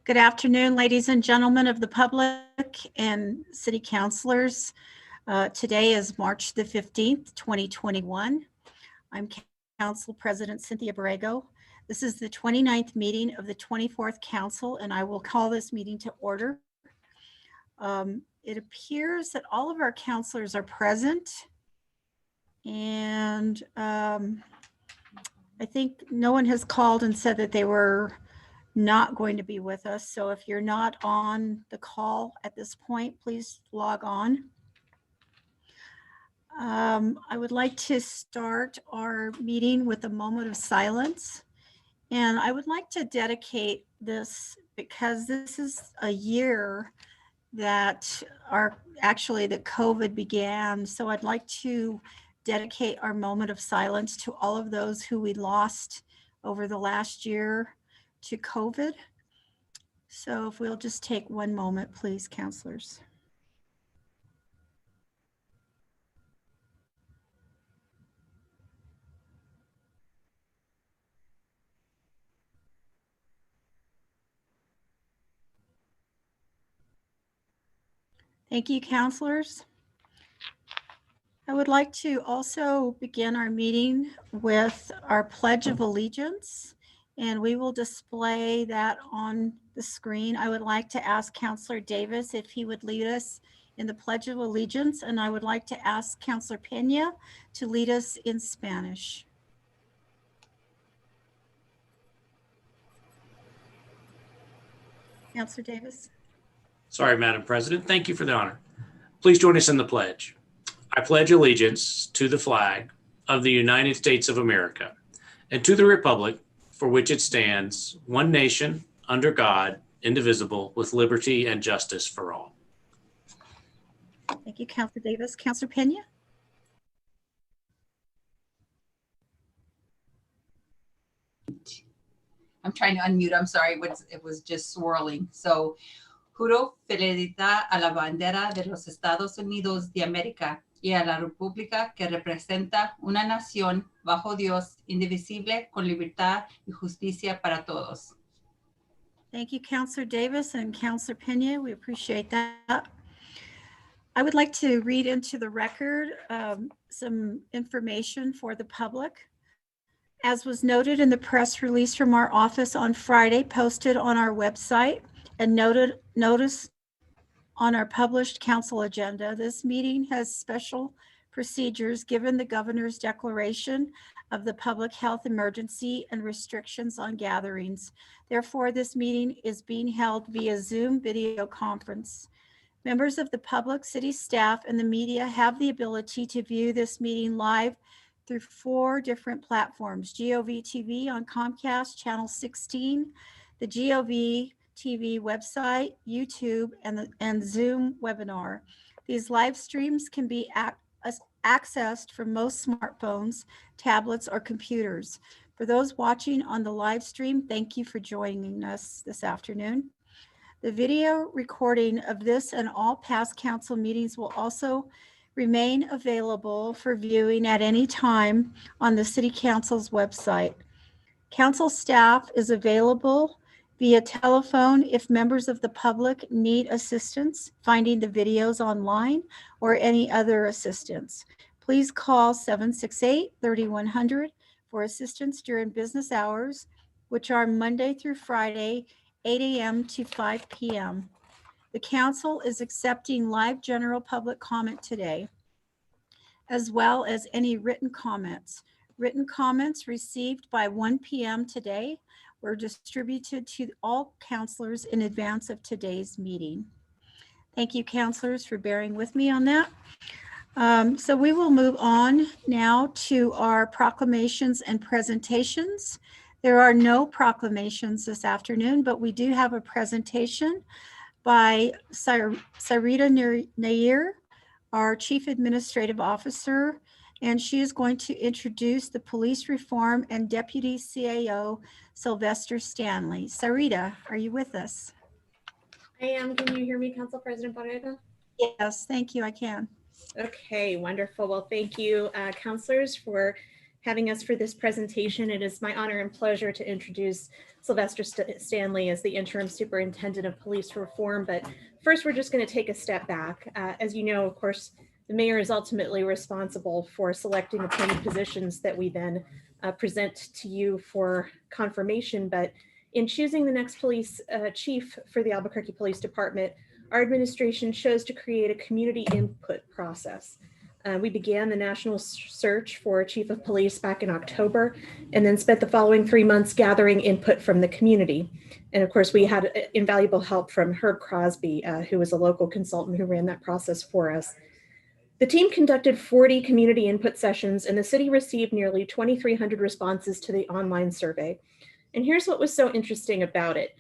Good afternoon, ladies and gentlemen of the public and city councilors. Today is March the 15th, 2021. I'm Council President Cynthia Borrego. This is the 29th meeting of the 24th Council, and I will call this meeting to order. It appears that all of our councilors are present, and I think no one has called and said that they were not going to be with us. So if you're not on the call at this point, please log on. I would like to start our meeting with a moment of silence. And I would like to dedicate this because this is a year that that COVID began. So I'd like to dedicate our moment of silence to all of those who we lost over the last year to COVID. So if we'll just take one moment, please, councilors. Thank you, councilors. I would like to also begin our meeting with our Pledge of Allegiance, and we will display that on the screen. I would like to ask Councilor Davis if he would lead us in the Pledge of Allegiance, and I would like to ask Councilor Pena to lead us in Spanish. Councilor Davis. Sorry, Madam President. Thank you for the honor. Please join us in the pledge. I pledge allegiance to the flag of the United States of America and to the republic for which it stands, one nation, under God, indivisible, with liberty and justice for all. Thank you, Councilor Davis. Councilor Pena? I'm trying to unmute. I'm sorry. It was just swirling. So, juro fidelidad a la bandera de los Estados Unidos de América y a la república que representa una nación bajo Dios, indivisible, con libertad y justicia para todos. Thank you, Councilor Davis and Councilor Pena. We appreciate that. I would like to read into the record some information for the public. As was noted in the press release from our office on Friday, posted on our website, and notice on our published council agenda, this meeting has special procedures given the governor's declaration of the public health emergency and restrictions on gatherings. Therefore, this meeting is being held via Zoom video conference. Members of the public, city staff, and the media have the ability to view this meeting live through 4 different platforms: GOV TV on Comcast Channel 16, the GOV TV website, YouTube, and Zoom webinar. These live streams can be accessed from most smartphones, tablets, or computers. For those watching on the live stream, thank you for joining us this afternoon. The video recording of this and all past council meetings will also remain available for viewing at any time on the City Council's website. Council staff is available via telephone if members of the public need assistance finding the videos online or any other assistance. Please call 768-3100 for assistance during business hours, which are Monday through Friday, 8 a.m. to 5 p.m. The council is accepting live general public comment today, as well as any written comments. Written comments received by 1 p.m. today were distributed to all councilors in advance of today's meeting. Thank you, councilors, for bearing with me on that. So we will move on now to our proclamations and presentations. There are no proclamations this afternoon, but we do have a presentation by Sarita Nair, our Chief Administrative Officer, and she is going to introduce the police reform and Deputy CAO, Sylvester Stanley. Sarita, are you with us? I am. Can you hear me, Council President Borrego? Yes, thank you, I can. Okay, wonderful. Well, thank you, councilors, for having us for this presentation. It is my honor and pleasure to introduce Sylvester Stanley as the Interim Superintendent of Police Reform. But first, we're just going to take a step back. As you know, of course, the mayor is ultimately responsible for selecting appointed positions that we then present to you for confirmation. But in choosing the next police chief for the Albuquerque Police Department, our administration chose to create a community input process. We began the national search for chief of police back in October, and then spent the following 3 months gathering input from the community. And of course, we had invaluable help from Herb Crosby, who was a local consultant who ran that process for us. The team conducted 40 community input sessions, and the city received nearly 2,300 responses to the online survey. And here's what was so interesting about it.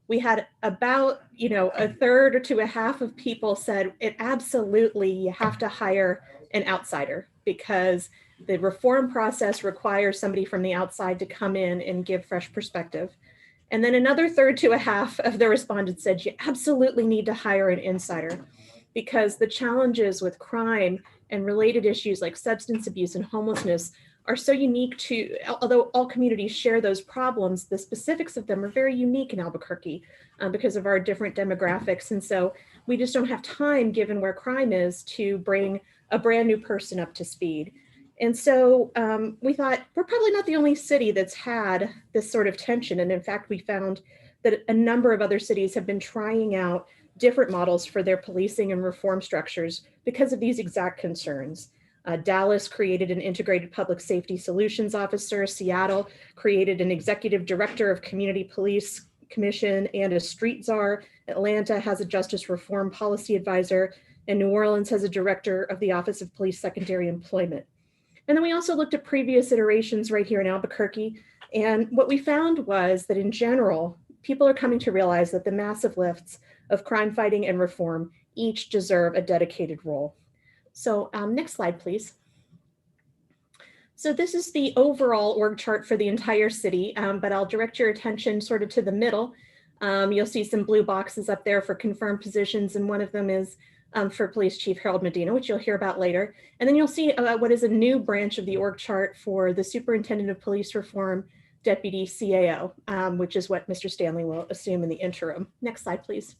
We had about, a third to a half of people said it absolutely, you have to hire an outsider because the reform process requires somebody from the outside to come in and give fresh perspective. And then another third to a half of the respondents said you absolutely need to hire an insider because the challenges with crime and related issues like substance abuse and homelessness are so unique to, although all communities share those problems, the specifics of them are very unique in Albuquerque because of our different demographics. And so we just don't have time, given where crime is, to bring a brand new person up to speed. And so we thought we're probably not the only city that's had this sort of tension. And in fact, we found that a number of other cities have been trying out different models for their policing and reform structures because of these exact concerns. Dallas created an integrated public safety solutions officer. Seattle created an executive director of community police commission and a street czar. Atlanta has a justice reform policy advisor, and New Orleans has a director of the Office of Police Secondary Employment. And then we also looked at previous iterations right here in Albuquerque. And what we found was that in general, people are coming to realize that the massive lifts of crime fighting and reform each deserve a dedicated role. So next slide, please. So this is the overall org chart for the entire city, but I'll direct your attention sort of to the middle. You'll see some blue boxes up there for confirmed positions, and one of them is for Police Chief Harold Medina, which you'll hear about later. And then you'll see what is a new branch of the org chart for the Superintendent of Police Reform, Deputy CAO, which is what Mr. Stanley will assume in the interim. Next slide, please.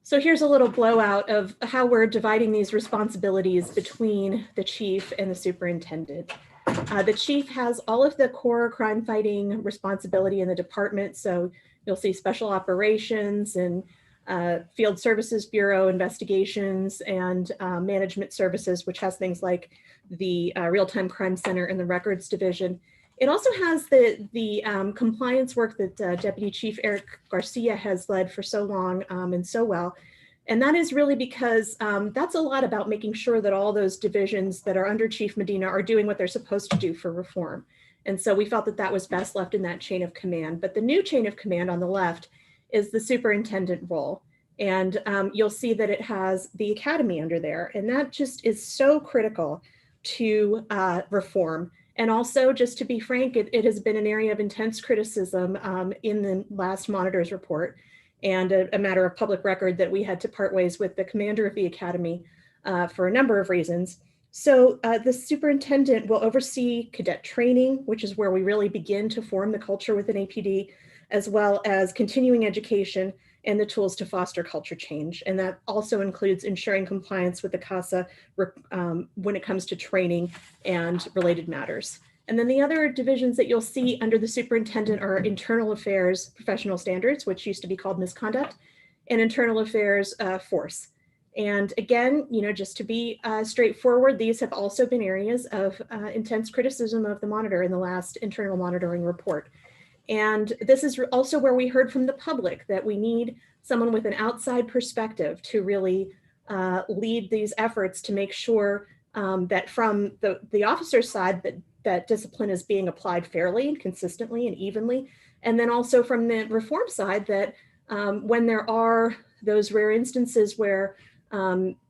So here's a little blowout of how we're dividing these responsibilities between the chief and the superintendent. The chief has all of the core crime fighting responsibility in the department. So you'll see special operations and field services bureau investigations and management services, which has things like the real-time crime center and the records division. It also has the compliance work that Deputy Chief Eric Garcia has led for so long and so well. And that is really because that's a lot about making sure that all those divisions that are under Chief Medina are doing what they're supposed to do for reform. And so we felt that that was best left in that chain of command. But the new chain of command on the left is the superintendent role. And you'll see that it has the academy under there. And that just is so critical to reform. And also, just to be frank, it has been an area of intense criticism in the last monitor's report, and a matter of public record that we had to part ways with the commander of the academy for a number of reasons. So the superintendent will oversee cadet training, which is where we really begin to form the culture within APD, as well as continuing education and the tools to foster culture change. And that also includes ensuring compliance with the CASA when it comes to training and related matters. And then the other divisions that you'll see under the superintendent are internal affairs, professional standards, which used to be called misconduct, and internal affairs force. And again, just to be straightforward, these have also been areas of intense criticism of the monitor in the last internal monitoring report. And this is also where we heard from the public that we need someone with an outside perspective to really lead these efforts to make sure that from the officer's side that discipline is being applied fairly and consistently and evenly. And then also from the reform side that when there are those rare instances where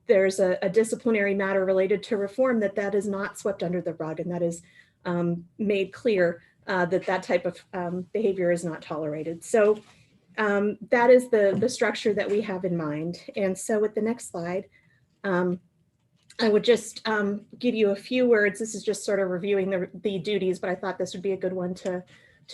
there's a disciplinary matter related to reform, that is not swept under the rug and that is made clear that type of behavior is not tolerated. So that is the structure that we have in mind. And so with the next slide, I would just give you a few words. This is just sort of reviewing the duties, but I thought this would be a good one to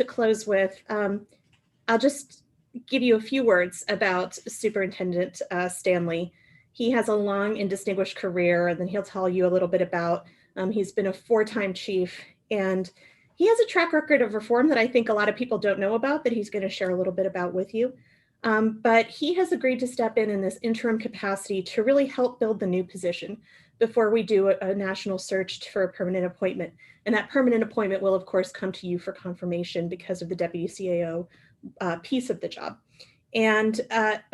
close with. I'll just give you a few words about Superintendent Stanley. He has a long and distinguished career, and then he'll tell you a little bit about, he's been a 4-time chief, and he has a track record of reform that I think a lot of people don't know about that he's going to share a little bit about with you. But he has agreed to step in this interim capacity to really help build the new position before we do a national search for a permanent appointment. And that permanent appointment will, of course, come to you for confirmation because of the deputy CAO piece of the job. And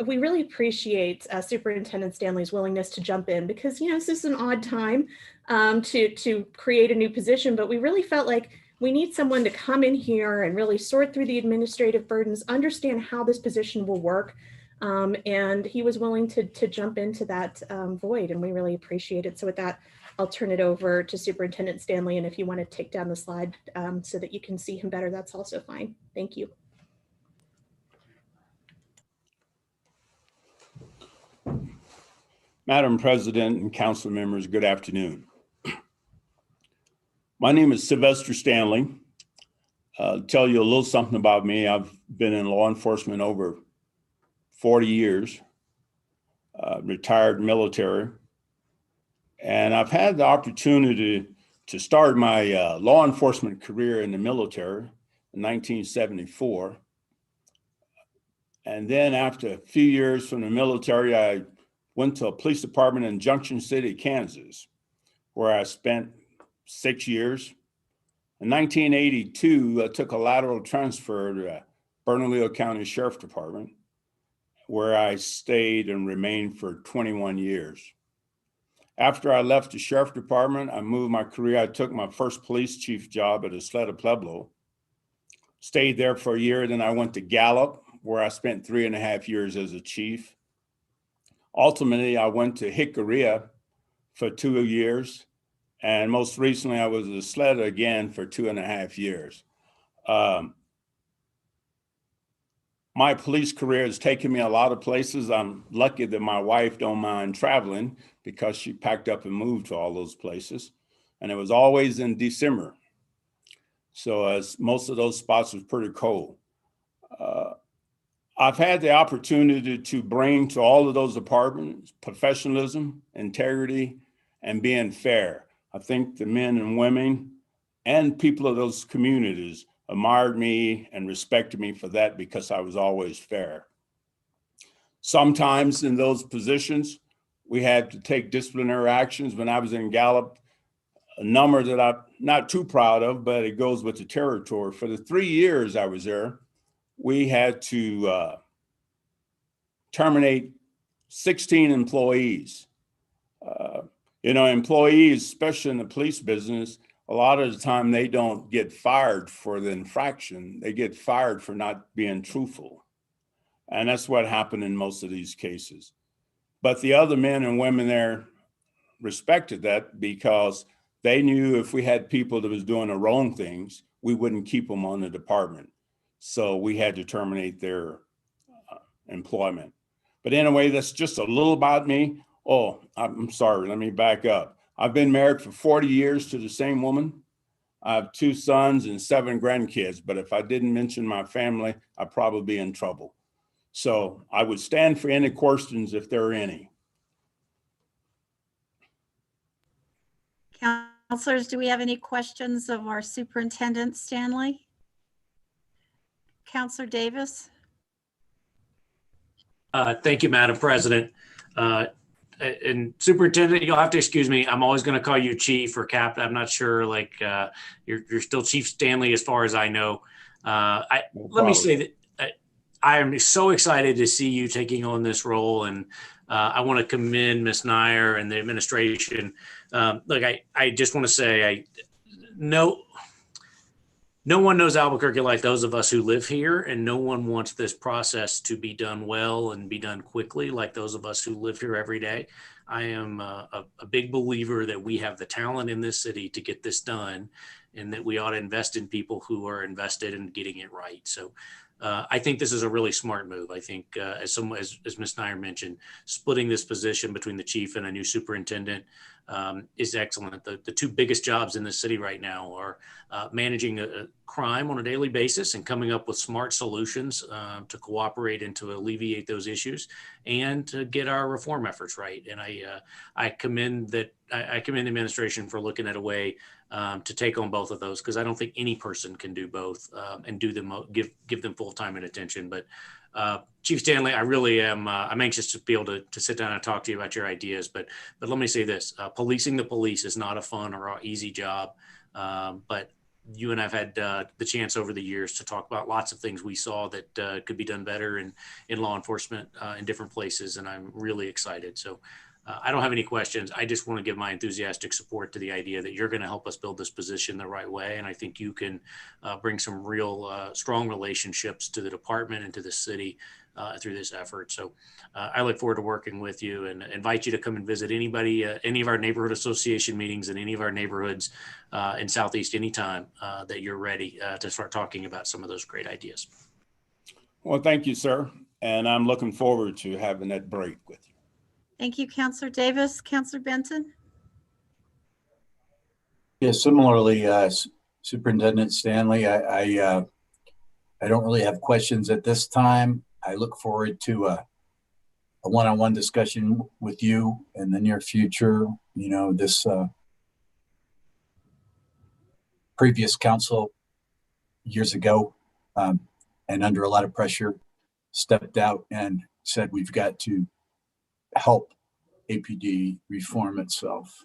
we really appreciate Superintendent Stanley's willingness to jump in because, you know, this is an odd time to create a new position, but we really felt like we need someone to come in here and really sort through the administrative burdens, understand how this position will work. And he was willing to jump into that void, and we really appreciate it. So with that, I'll turn it over to Superintendent Stanley. And if you want to take down the slide so that you can see him better, that's also fine. Thank you. Madam President and council members, good afternoon. My name is Sylvester Stanley. I'll tell you a little something about me. I've been in law enforcement over 40 years, retired military, and I've had the opportunity to start my law enforcement career in the military in 1974. And then after a few years from the military, I went to a police department in Junction City, Kansas, where I spent 6 years. In 1982, I took a lateral transfer to Bernalillo County Sheriff Department, where I stayed and remained for 21 years. After I left the Sheriff Department, I moved my career. I took my first police chief job at Isleta Pueblo, stayed there for a year. Then I went to Gallup, where I spent 3.5 years as a chief. Ultimately, I went to Jicarilla for 2 years. And most recently, I was at Isleta again for 2.5 years. My police career has taken me a lot of places. I'm lucky that my wife don't mind traveling because she packed up and moved to all those places. And it was always in December. So as most of those spots was pretty cold. I've had the opportunity to bring to all of those departments professionalism, integrity, and being fair. I think the men and women and people of those communities admired me and respected me for that because I was always fair. Sometimes in those positions, we had to take disciplinary actions. When I was in Gallup, a number that I'm not too proud of, but it goes with the territory. For the 3 years I was there, we had to terminate 16 employees. You know, employees, especially in the police business, a lot of the time they don't get fired for the infraction. They get fired for not being truthful. And that's what happened in most of these cases. But the other men and women there respected that because they knew if we had people that was doing the wrong things, we wouldn't keep them on the department. So we had to terminate their employment. But anyway, that's just a little about me. Oh, I'm sorry, let me back up. I've been married for 40 years to the same woman. I have 2 sons and 7 grandkids, but if I didn't mention my family, I'd probably be in trouble. So I would stand for any questions if there are any. Counselors, do we have any questions of our Superintendent Stanley? Counselor Davis? Thank you, Madam President. And Superintendent, you'll have to excuse me. I'm always going to call you Chief or Captain. I'm not sure, like you're still Chief Stanley as far as I know. Let me say that I am so excited to see you taking on this role, and I want to commend Ms. Nair and the administration. Look, I just want to say, no one knows Albuquerque like those of us who live here, and no one wants this process to be done well and be done quickly like those of us who live here every day. I am a big believer that we have the talent in this city to get this done, and that we ought to invest in people who are invested in getting it right. So I think this is a really smart move. I think as Ms. Nair mentioned, splitting this position between the chief and a new superintendent is excellent. The two biggest jobs in the city right now are managing a crime on a daily basis and coming up with smart solutions to cooperate and to alleviate those issues and to get our reform efforts right. And I commend the administration for looking at a way to take on both of those, because I don't think any person can do both and do them give them full time and attention. But Chief Stanley, I really am. I'm anxious to be able to sit down and talk to you about your ideas. But let me say this: policing the police is not a fun or easy job. But you and I've had the chance over the years to talk about lots of things we saw that could be done better in law enforcement in different places, and I'm really excited. So I don't have any questions. I just want to give my enthusiastic support to the idea that you're going to help us build this position the right way, and I think you can bring some real strong relationships to the department and to the city through this effort. So I look forward to working with you and invite you to come and visit any of our neighborhood association meetings in any of our neighborhoods in Southeast anytime that you're ready to start talking about some of those great ideas. Well, thank you, sir. And I'm looking forward to having that break with you. Thank you, Councilor Davis. Councilor Benton? Yeah, similarly, Superintendent Stanley, I don't really have questions at this time. I look forward to a one-on-one discussion with you in the near future. You know, this previous council years ago, and under a lot of pressure, stepped out and said we've got to help APD reform itself.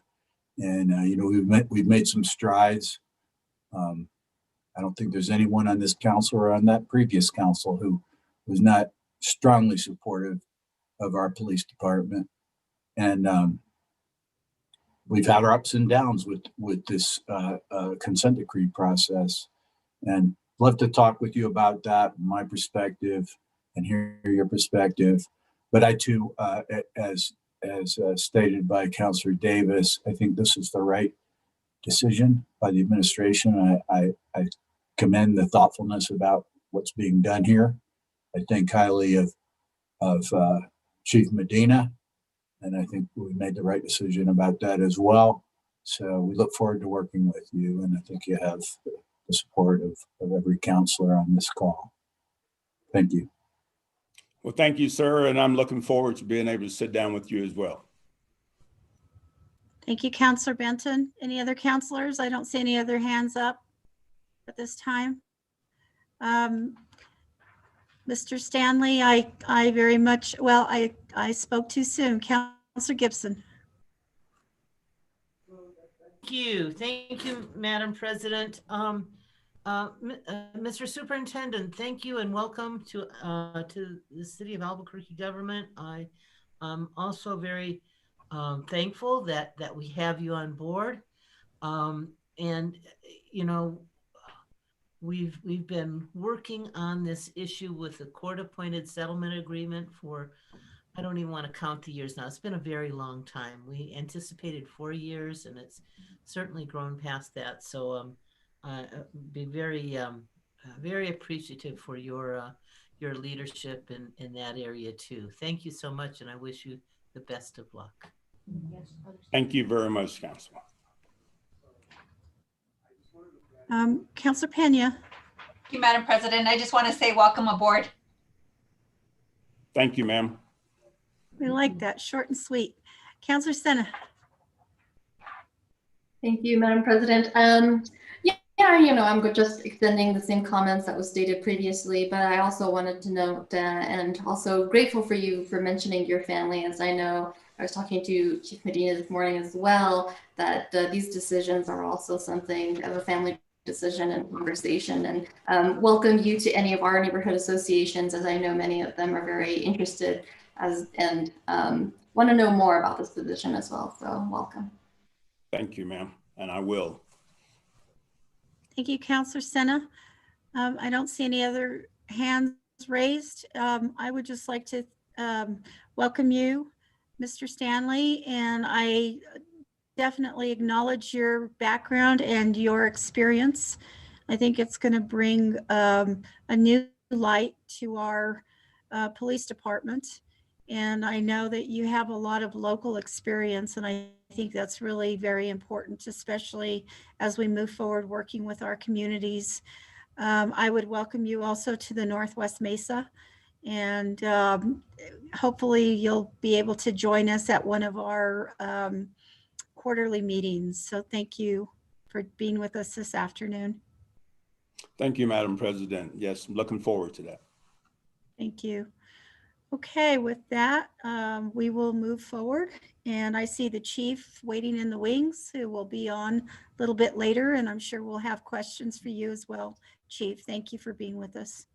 And you know, we've made some strides. I don't think there's anyone on this council or on that previous council who was not strongly supportive of our police department. And we've had our ups and downs with this consent decree process. And love to talk with you about that, my perspective, and hear your perspective. But I too, as stated by Councilor Davis, I think this is the right decision by the administration. I commend the thoughtfulness about what's being done here. I think highly of Chief Medina, and I think we made the right decision about that as well. So we look forward to working with you, and I think you have the support of every counselor on this call. Thank you. Well, thank you, sir. And I'm looking forward to being able to sit down with you as well. Thank you, Councilor Benton. Any other counselors? I don't see any other hands up at this time. Mr. Stanley, I very much, well, I spoke too soon. Councilor Gibson. Thank you, Madam President. Mr. Superintendent, thank you and welcome to the City of Albuquerque government. I am also very thankful that we have you on board. And you know, we've been working on this issue with the court-appointed settlement agreement for, I don't even want to count the years now. It's been a very long time. We anticipated 4 years, and it's certainly grown past that. So be very appreciative for your leadership in that area too. Thank you so much, and I wish you the best of luck. Thank you very much, Councilor. Councilor Pena. Thank you, Madam President. I just want to say welcome aboard. Thank you, ma'am. We like that, short and sweet. Councilor Sena. Thank you, Madam President. Yeah, you know, I'm just extending the same comments that was stated previously, but I also wanted to note and also grateful for you for mentioning your family, as I know I was talking to Chief Medina this morning as well, that these decisions are also something of a family decision and conversation, and welcome you to any of our neighborhood associations, as I know many of them are very interested and want to know more about this position as well. So welcome. Thank you, ma'am, and I will. Thank you, Councilor Sena. I don't see any other hands raised. I would just like to welcome you, Mr. Stanley, and I definitely acknowledge your background and your experience. I think it's going to bring a new light to our police department. And I know that you have a lot of local experience, and I think that's really very important, especially as we move forward working with our communities. I would welcome you also to the Northwest Mesa, and hopefully you'll be able to join us at one of our quarterly meetings. So thank you for being with us this afternoon. Thank you, Madam President. Yes, I'm looking forward to that. Thank you. Okay, with that, we will move forward. And I see the chief waiting in the wings, who will be on a little bit later, and I'm sure we'll have questions for you as well. Chief, thank you for being with us.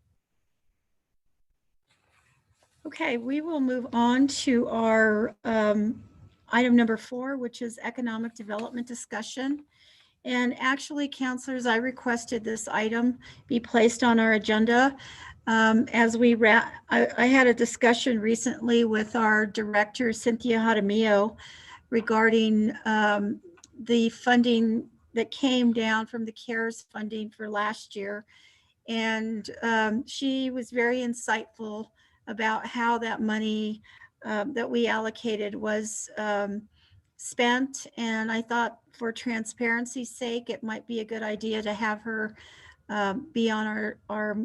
Okay, we will move on to our item number 4, which is economic development discussion. And actually, counselors, I requested this item be placed on our agenda. I had a discussion recently with our director, Cynthia Jaramillo, regarding the funding that came down from the CARES funding for last year. And she was very insightful about how that money that we allocated was spent. And I thought, for transparency's sake, it might be a good idea to have her be on our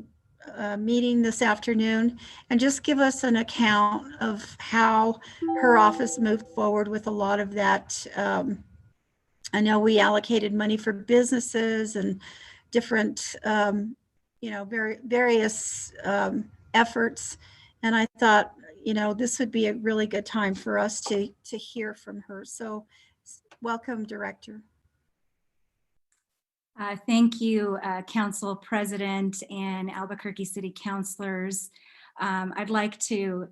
meeting this afternoon and just give us an account of how her office moved forward with a lot of that. I know we allocated money for businesses and different, various efforts. And I thought, this would be a really good time for us to hear from her. So welcome, Director. Thank you, Council President and Albuquerque City Councilors. I'd like to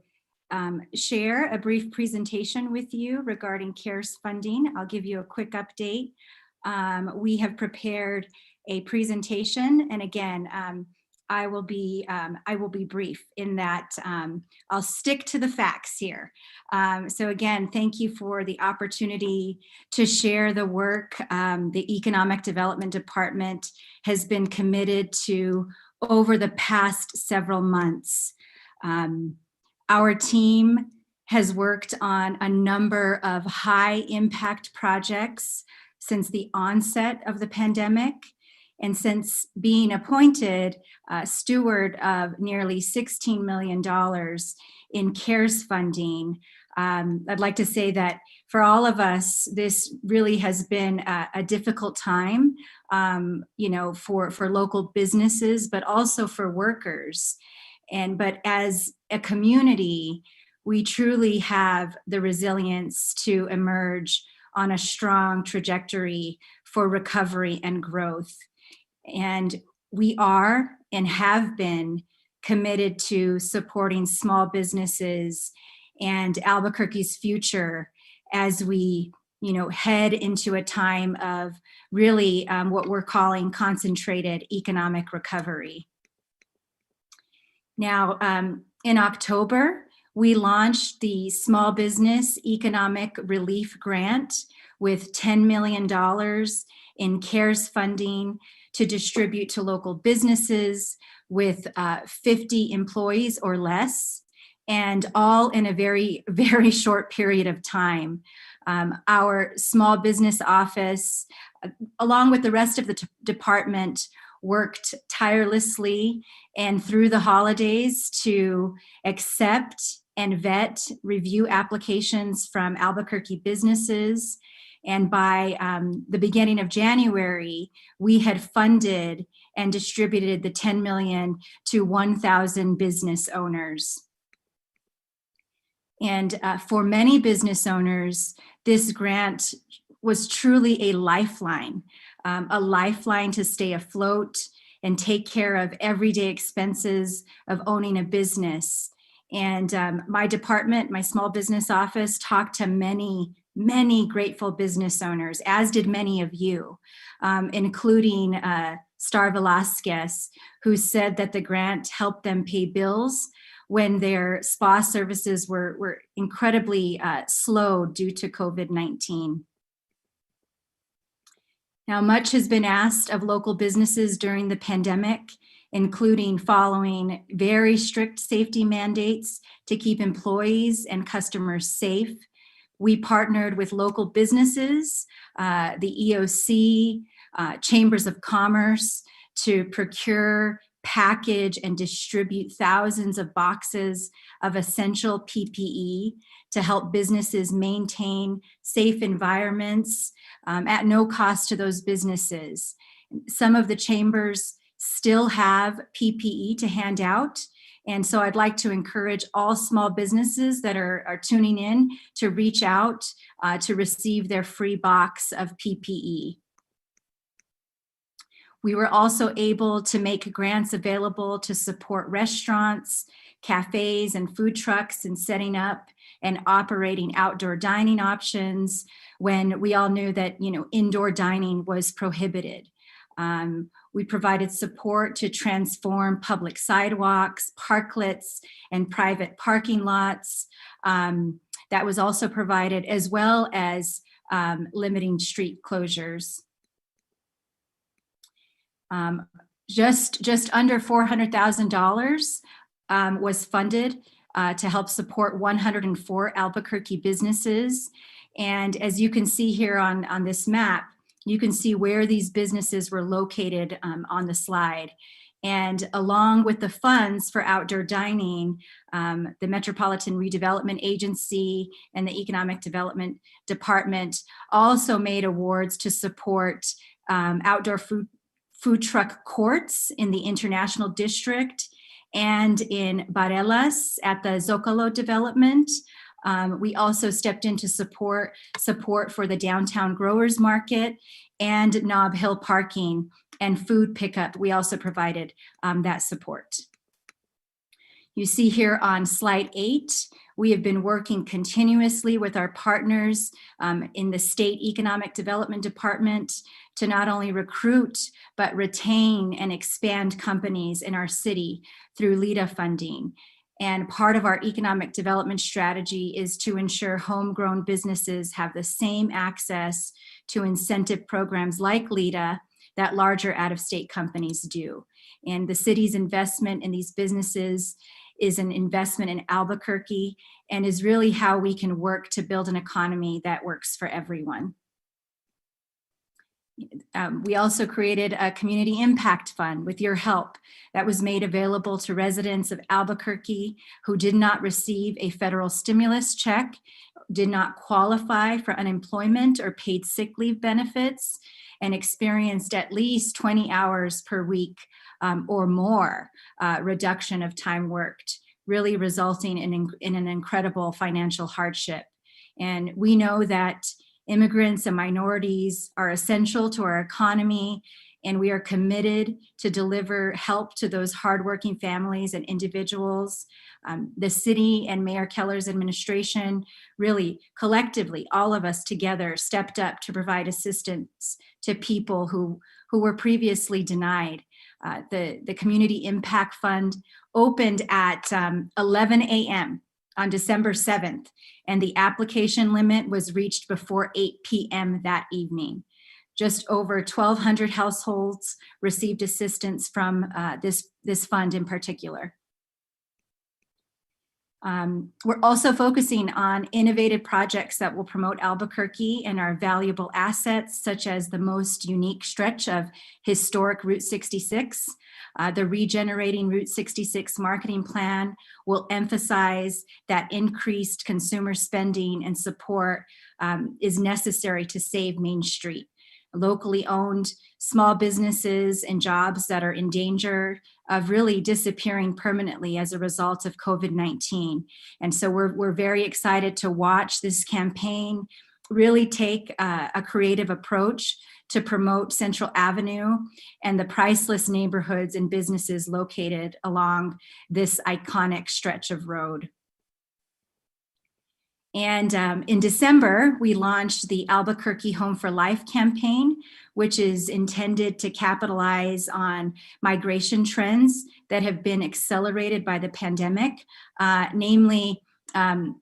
share a brief presentation with you regarding CARES funding. I'll give you a quick update. We have prepared a presentation, and again, I will be brief in that I'll stick to the facts here. So again, thank you for the opportunity to share the work the Economic Development Department has been committed to over the past several months. Our team has worked on a number of high impact projects since the onset of the pandemic. And since being appointed steward of nearly $16 million in CARES funding, I'd like to say that for all of us, this really has been a difficult time, for local businesses, but also for workers. But as a community, we truly have the resilience to emerge on a strong trajectory for recovery and growth. And we are and have been committed to supporting small businesses and Albuquerque's future as we, head into a time of really what we're calling concentrated economic recovery. Now, in October, we launched the Small Business Economic Relief Grant with $10 million in CARES funding to distribute to local businesses with 50 employees or less, and all in a very, very short period of time. Our small business office, along with the rest of the department, worked tirelessly and through the holidays to accept and vet review applications from Albuquerque businesses. And by the beginning of January, we had funded and distributed the $10 million to 1,000 business owners. And for many business owners, this grant was truly a lifeline to stay afloat and take care of everyday expenses of owning a business. And my department, my small business office, talked to many grateful business owners, as did many of you, including Star Velasquez, who said that the grant helped them pay bills when their spa services were incredibly slow due to COVID-19. Now, much has been asked of local businesses during the pandemic, including following very strict safety mandates to keep employees and customers safe, We partnered with local businesses, the EOC, chambers of commerce, to procure, package, and distribute thousands of boxes of essential PPE to help businesses maintain safe environments at no cost to those businesses. Some of the chambers still have PPE to hand out. And so I'd like to encourage all small businesses that are tuning in to reach out to receive their free box of PPE. We were also able to make grants available to support restaurants, cafes, and food trucks in setting up and operating outdoor dining options when we all knew that, indoor dining was prohibited. We provided support to transform public sidewalks, parklets, and private parking lots. That was also provided, as well as limiting street closures. Just under $400,000 was funded to help support 104 Albuquerque businesses. And as you can see here on this map, you can see where these businesses were located on the slide. And along with the funds for outdoor dining, the Metropolitan Redevelopment Agency and the Economic Development Department also made awards to support outdoor food truck courts in the International District and in Barelas at the Zocalo development. We also stepped in to support for the downtown growers market and Nob Hill parking and food pickup. We also provided that support. You see here on slide 8, we have been working continuously with our partners in the State Economic Development Department to not only recruit, but retain and expand companies in our city through LEDA funding. And part of our economic development strategy is to ensure homegrown businesses have the same access to incentive programs like LEDA that larger out-of-state companies do. And the city's investment in these businesses is an investment in Albuquerque and is really how we can work to build an economy that works for everyone. We also created a community impact fund with your help that was made available to residents of Albuquerque who did not receive a federal stimulus check, did not qualify for unemployment or paid sick leave benefits, and experienced at least 20 hours per week or more reduction of time worked, really resulting in an incredible financial hardship. And we know that immigrants and minorities are essential to our economy, and we are committed to deliver help to those hardworking families and individuals. The city and Mayor Keller's administration really collectively, all of us together, stepped up to provide assistance to people who were previously denied. The Community Impact Fund opened at 11 a.m. on December 7th, and the application limit was reached before 8 p.m. that evening. Just over 1,200 households received assistance from this fund in particular. We're also focusing on innovative projects that will promote Albuquerque and our valuable assets, such as the most unique stretch of historic Route 66. The Regenerating Route 66 marketing plan will emphasize that increased consumer spending and support is necessary to save Main Street. Locally owned small businesses and jobs that are in danger of really disappearing permanently as a result of COVID-19. And so we're very excited to watch this campaign really take a creative approach to promote Central Avenue and the priceless neighborhoods and businesses located along this iconic stretch of road. And in December, we launched the Albuquerque Home for Life campaign, which is intended to capitalize on migration trends that have been accelerated by the pandemic, namely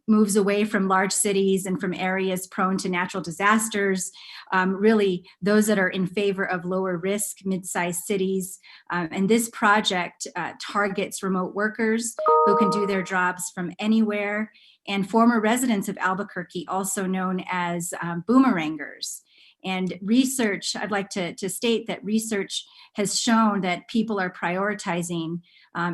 moves away from large cities and from areas prone to natural disasters, really those that are in favor of lower risk mid-sized cities. And this project targets remote workers who can do their jobs from anywhere and former residents of Albuquerque, also known as boomerangers. And research, I'd like to state that research has shown that people are prioritizing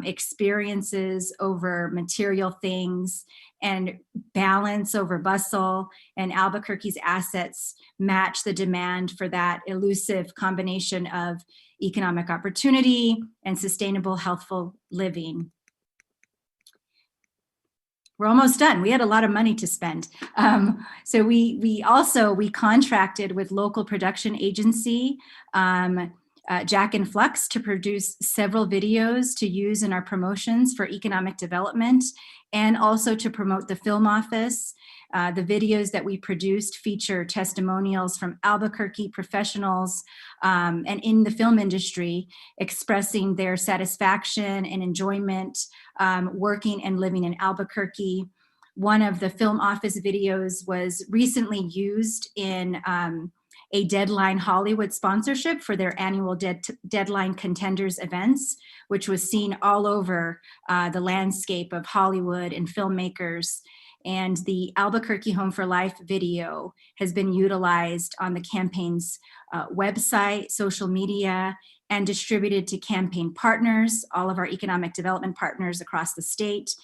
experiences over material things and balance over bustle, and Albuquerque's assets match the demand for that elusive combination of economic opportunity and sustainable, healthful living. We're almost done. We had a lot of money to spend. So we contracted with local production agency, Jack and Flux, to produce several videos to use in our promotions for economic development, and also to promote the film office. The videos that we produced feature testimonials from Albuquerque professionals and in the film industry, expressing their satisfaction and enjoyment working and living in Albuquerque. One of the film office videos was recently used in a Deadline Hollywood sponsorship for their annual Deadline Contenders events, which was seen all over the landscape of Hollywood and filmmakers. And the Albuquerque Home for Life video has been utilized on the campaign's website, social media, and distributed to campaign partners, all of our economic development partners across the state.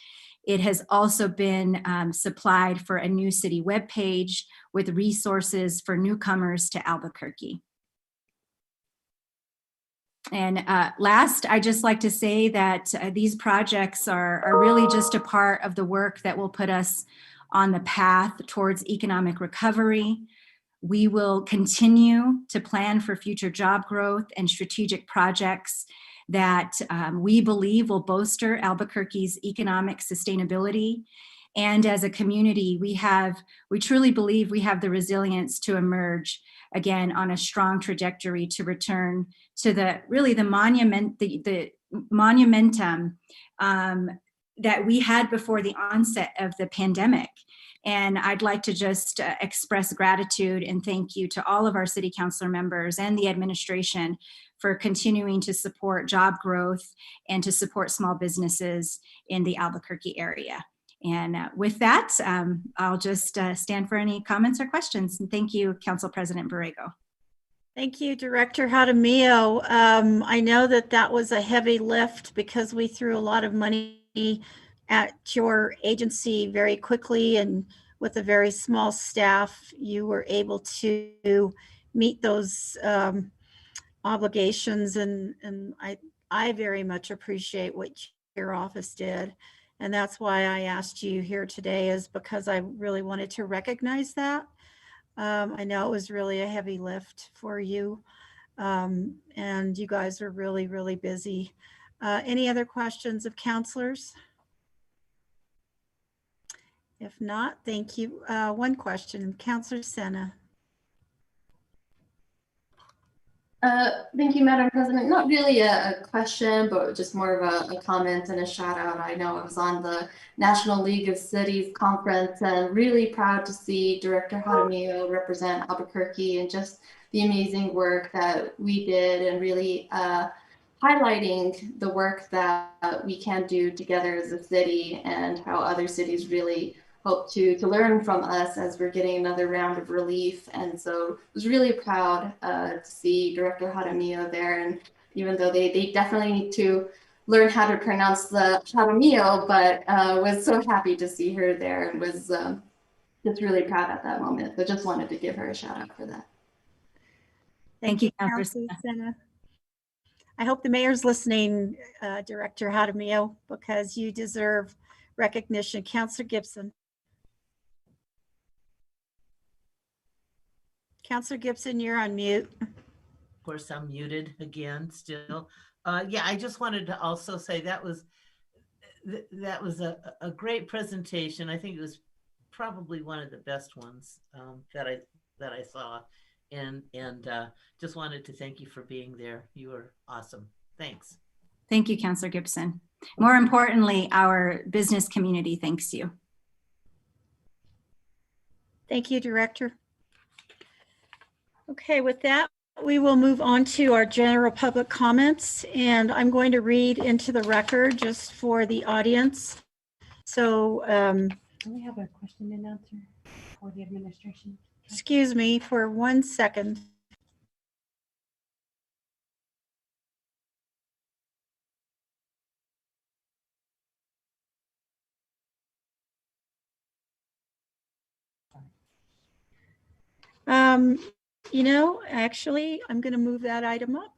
It has also been supplied for a new city webpage with resources for newcomers to Albuquerque. And last, I just like to say that these projects are really just a part of the work that will put us on the path towards economic recovery. We will continue to plan for future job growth and strategic projects that we believe will bolster Albuquerque's economic sustainability. And as a community, we truly believe we have the resilience to emerge again on a strong trajectory to return to the monumentum that we had before the onset of the pandemic. And I'd like to just express gratitude and thank you to all of our city councilor members and the administration for continuing to support job growth and to support small businesses in the Albuquerque area. And with that, I'll just stand for any comments or questions. And thank you, Council President Borrego. Thank you, Director Jaramillo. I know that was a heavy lift because we threw a lot of money at your agency very quickly, and with a very small staff, you were able to meet those obligations, and I very much appreciate what your office did. And that's why I asked you here today, is because I really wanted to recognize that. I know it was really a heavy lift for you, and you guys are really, really busy. Any other questions of counselors? If not, thank you. One question, Councilor Sena. Thank you, Madam President. Not really a question, but just more of a comment and a shout out. I know I was on the National League of Cities conference and really proud to see Director Jaramillo represent Albuquerque and just the amazing work that we did, and really highlighting the work that we can do together as a city and how other cities really hope to learn from us as we're getting another round of relief. And so I was really proud to see Director Jaramillo there. And even though they definitely need to learn how to pronounce the Jaramillo, but was so happy to see her there and was just really proud at that moment. So just wanted to give her a shout out for that. Thank you, Councilor Sena. I hope the mayor's listening, Director Jaramillo, because you deserve recognition. Councilor Gibson. Councilor Gibson, you're on mute. Of course, I'm muted again still. Yeah, I just wanted to also say that was a great presentation. I think it was probably one of the best ones that I saw, and just wanted to thank you for being there. You were awesome. Thanks. Thank you, Councilor Gibson. More importantly, our business community thanks you. Thank you, Director. Okay, with that, we will move on to our general public comments, and I'm going to read into the record just for the audience. So Do we have a question and answer for the administration? Excuse me for 1 second. Actually, I'm going to move that item up.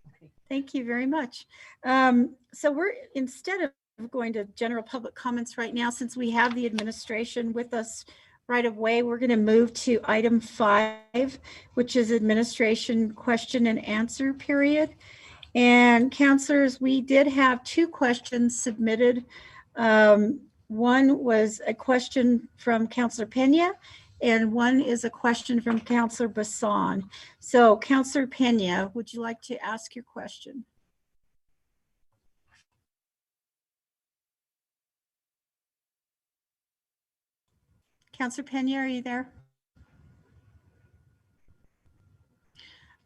Okay. Thank you very much. So we're, instead of going to general public comments right now, since we have the administration with us right away, we're going to move to item 5, which is administration question and answer period. And counselors, we did have 2 questions submitted. One was a question from Counselor Pena, and one is a question from Counselor Bassan. So Counselor Pena, would you like to ask your question? Counselor Pena, are you there?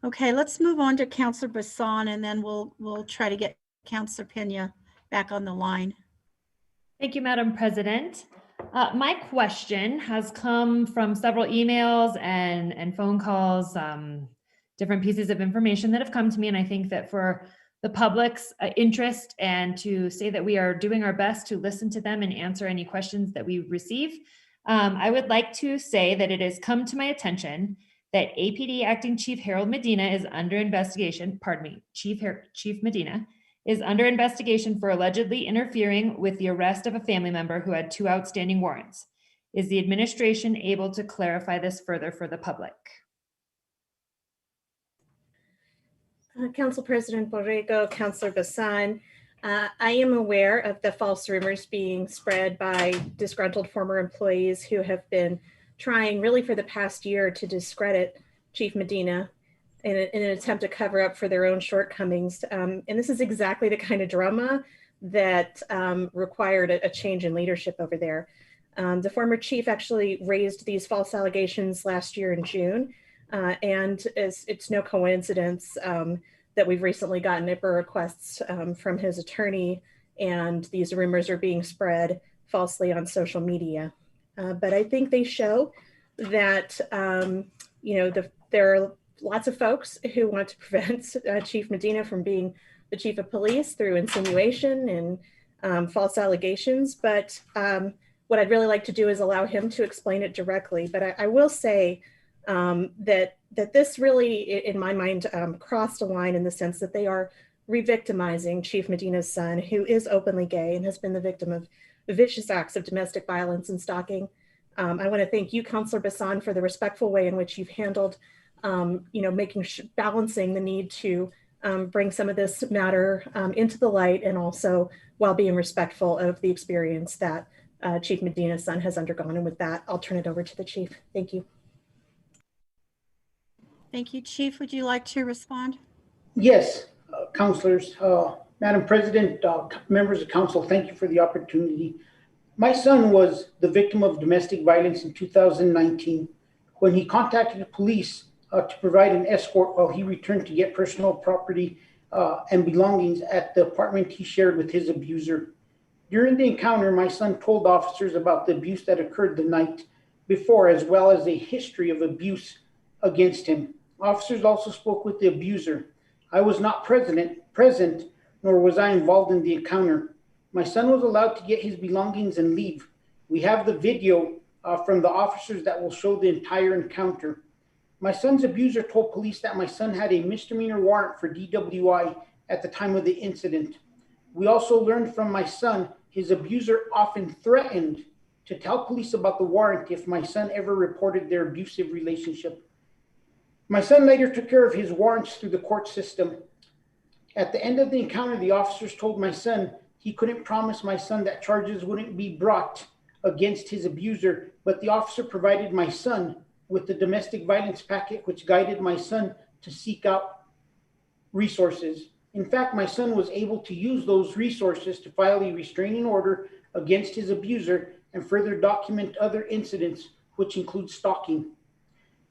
Okay, let's move on to Counselor Bassan, and then we'll try to get Counselor Pena back on the line. Thank you, Madam President. My question has come from several emails and phone calls, different pieces of information that have come to me. And I think that for the public's interest and to say that we are doing our best to listen to them and answer any questions that we receive, I would like to say that it has come to my attention that APD Acting Chief Harold Medina is under investigation, Chief Medina is under investigation for allegedly interfering with the arrest of a family member who had 2 outstanding warrants. Is the administration able to clarify this further for the public? Council President Borrego, Councilor Bassan, I am aware of the false rumors being spread by disgruntled former employees who have been trying really for the past year to discredit Chief Medina in an attempt to cover up for their own shortcomings. And this is exactly the kind of drama that required a change in leadership over there. The former chief actually raised these false allegations last year in June. And it's no coincidence that we've recently gotten NIPA requests from his attorney, and these rumors are being spread falsely on social media. But I think they show that, there are lots of folks who want to prevent Chief Medina from being the chief of police through insinuation and false allegations. But what I'd really like to do is allow him to explain it directly. But I will say that this really, in my mind, crossed a line in the sense that they are re-victimizing Chief Medina's son, who is openly gay and has been the victim of vicious acts of domestic violence and stalking. I want to thank you, Councilor Bassan, for the respectful way in which you've handled balancing the need to bring some of this matter into the light, and also while being respectful of the experience that Chief Medina's son has undergone. And with that, I'll turn it over to the chief. Thank you. Thank you, Chief. Would you like to respond? Yes, councilors, Madam President, members of council, thank you for the opportunity. My son was the victim of domestic violence in 2019 when he contacted the police to provide an escort while he returned to get personal property and belongings at the apartment he shared with his abuser. During the encounter, my son told officers about the abuse that occurred the night before, as well as a history of abuse against him. Officers also spoke with the abuser. I was not present, nor was I involved in the encounter. My son was allowed to get his belongings and leave. We have the video from the officers that will show the entire encounter. My son's abuser told police that my son had a misdemeanor warrant for DWI at the time of the incident. We also learned from my son, his abuser often threatened to tell police about the warrant if my son ever reported their abusive relationship. My son later took care of his warrants through the court system. At the end of the encounter, the officers told my son he couldn't promise my son that charges wouldn't be brought against his abuser, but the officer provided my son with the domestic violence packet, which guided my son to seek out resources. In fact, my son was able to use those resources to file a restraining order against his abuser and further document other incidents, which include stalking.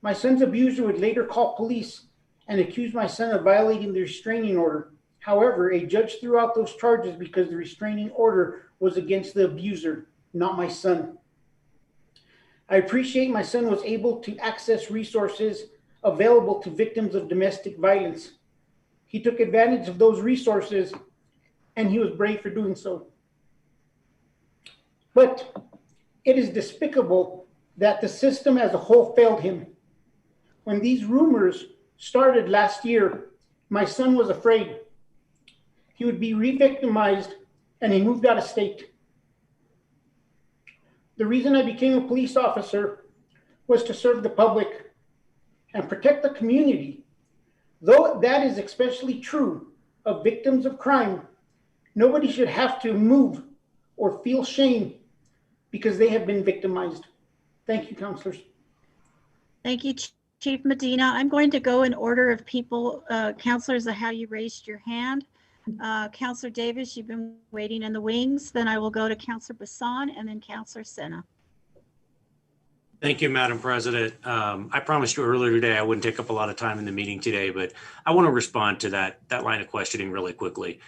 My son's abuser would later call police and accuse my son of violating the restraining order. However, a judge threw out those charges because the restraining order was against the abuser, not my son. I appreciate my son was able to access resources available to victims of domestic violence. He took advantage of those resources and he was brave for doing so. But it is despicable that the system as a whole failed him. When these rumors started last year, my son was afraid he would be re-victimized and he moved out of state. The reason I became a police officer was to serve the public and protect the community. Though that is especially true of victims of crime, nobody should have to move or feel shame because they have been victimized. Thank you, counselors. Thank you, Chief Medina. I'm going to go in order of people, counselors, of how you raised your hand. Counselor Davis, you've been waiting in the wings. Then I will go to Counselor Bassan and then Counselor Sena. Thank you, Madam President. I promised you earlier today I wouldn't take up a lot of time in the meeting today, but I want to respond to that line of questioning really quickly.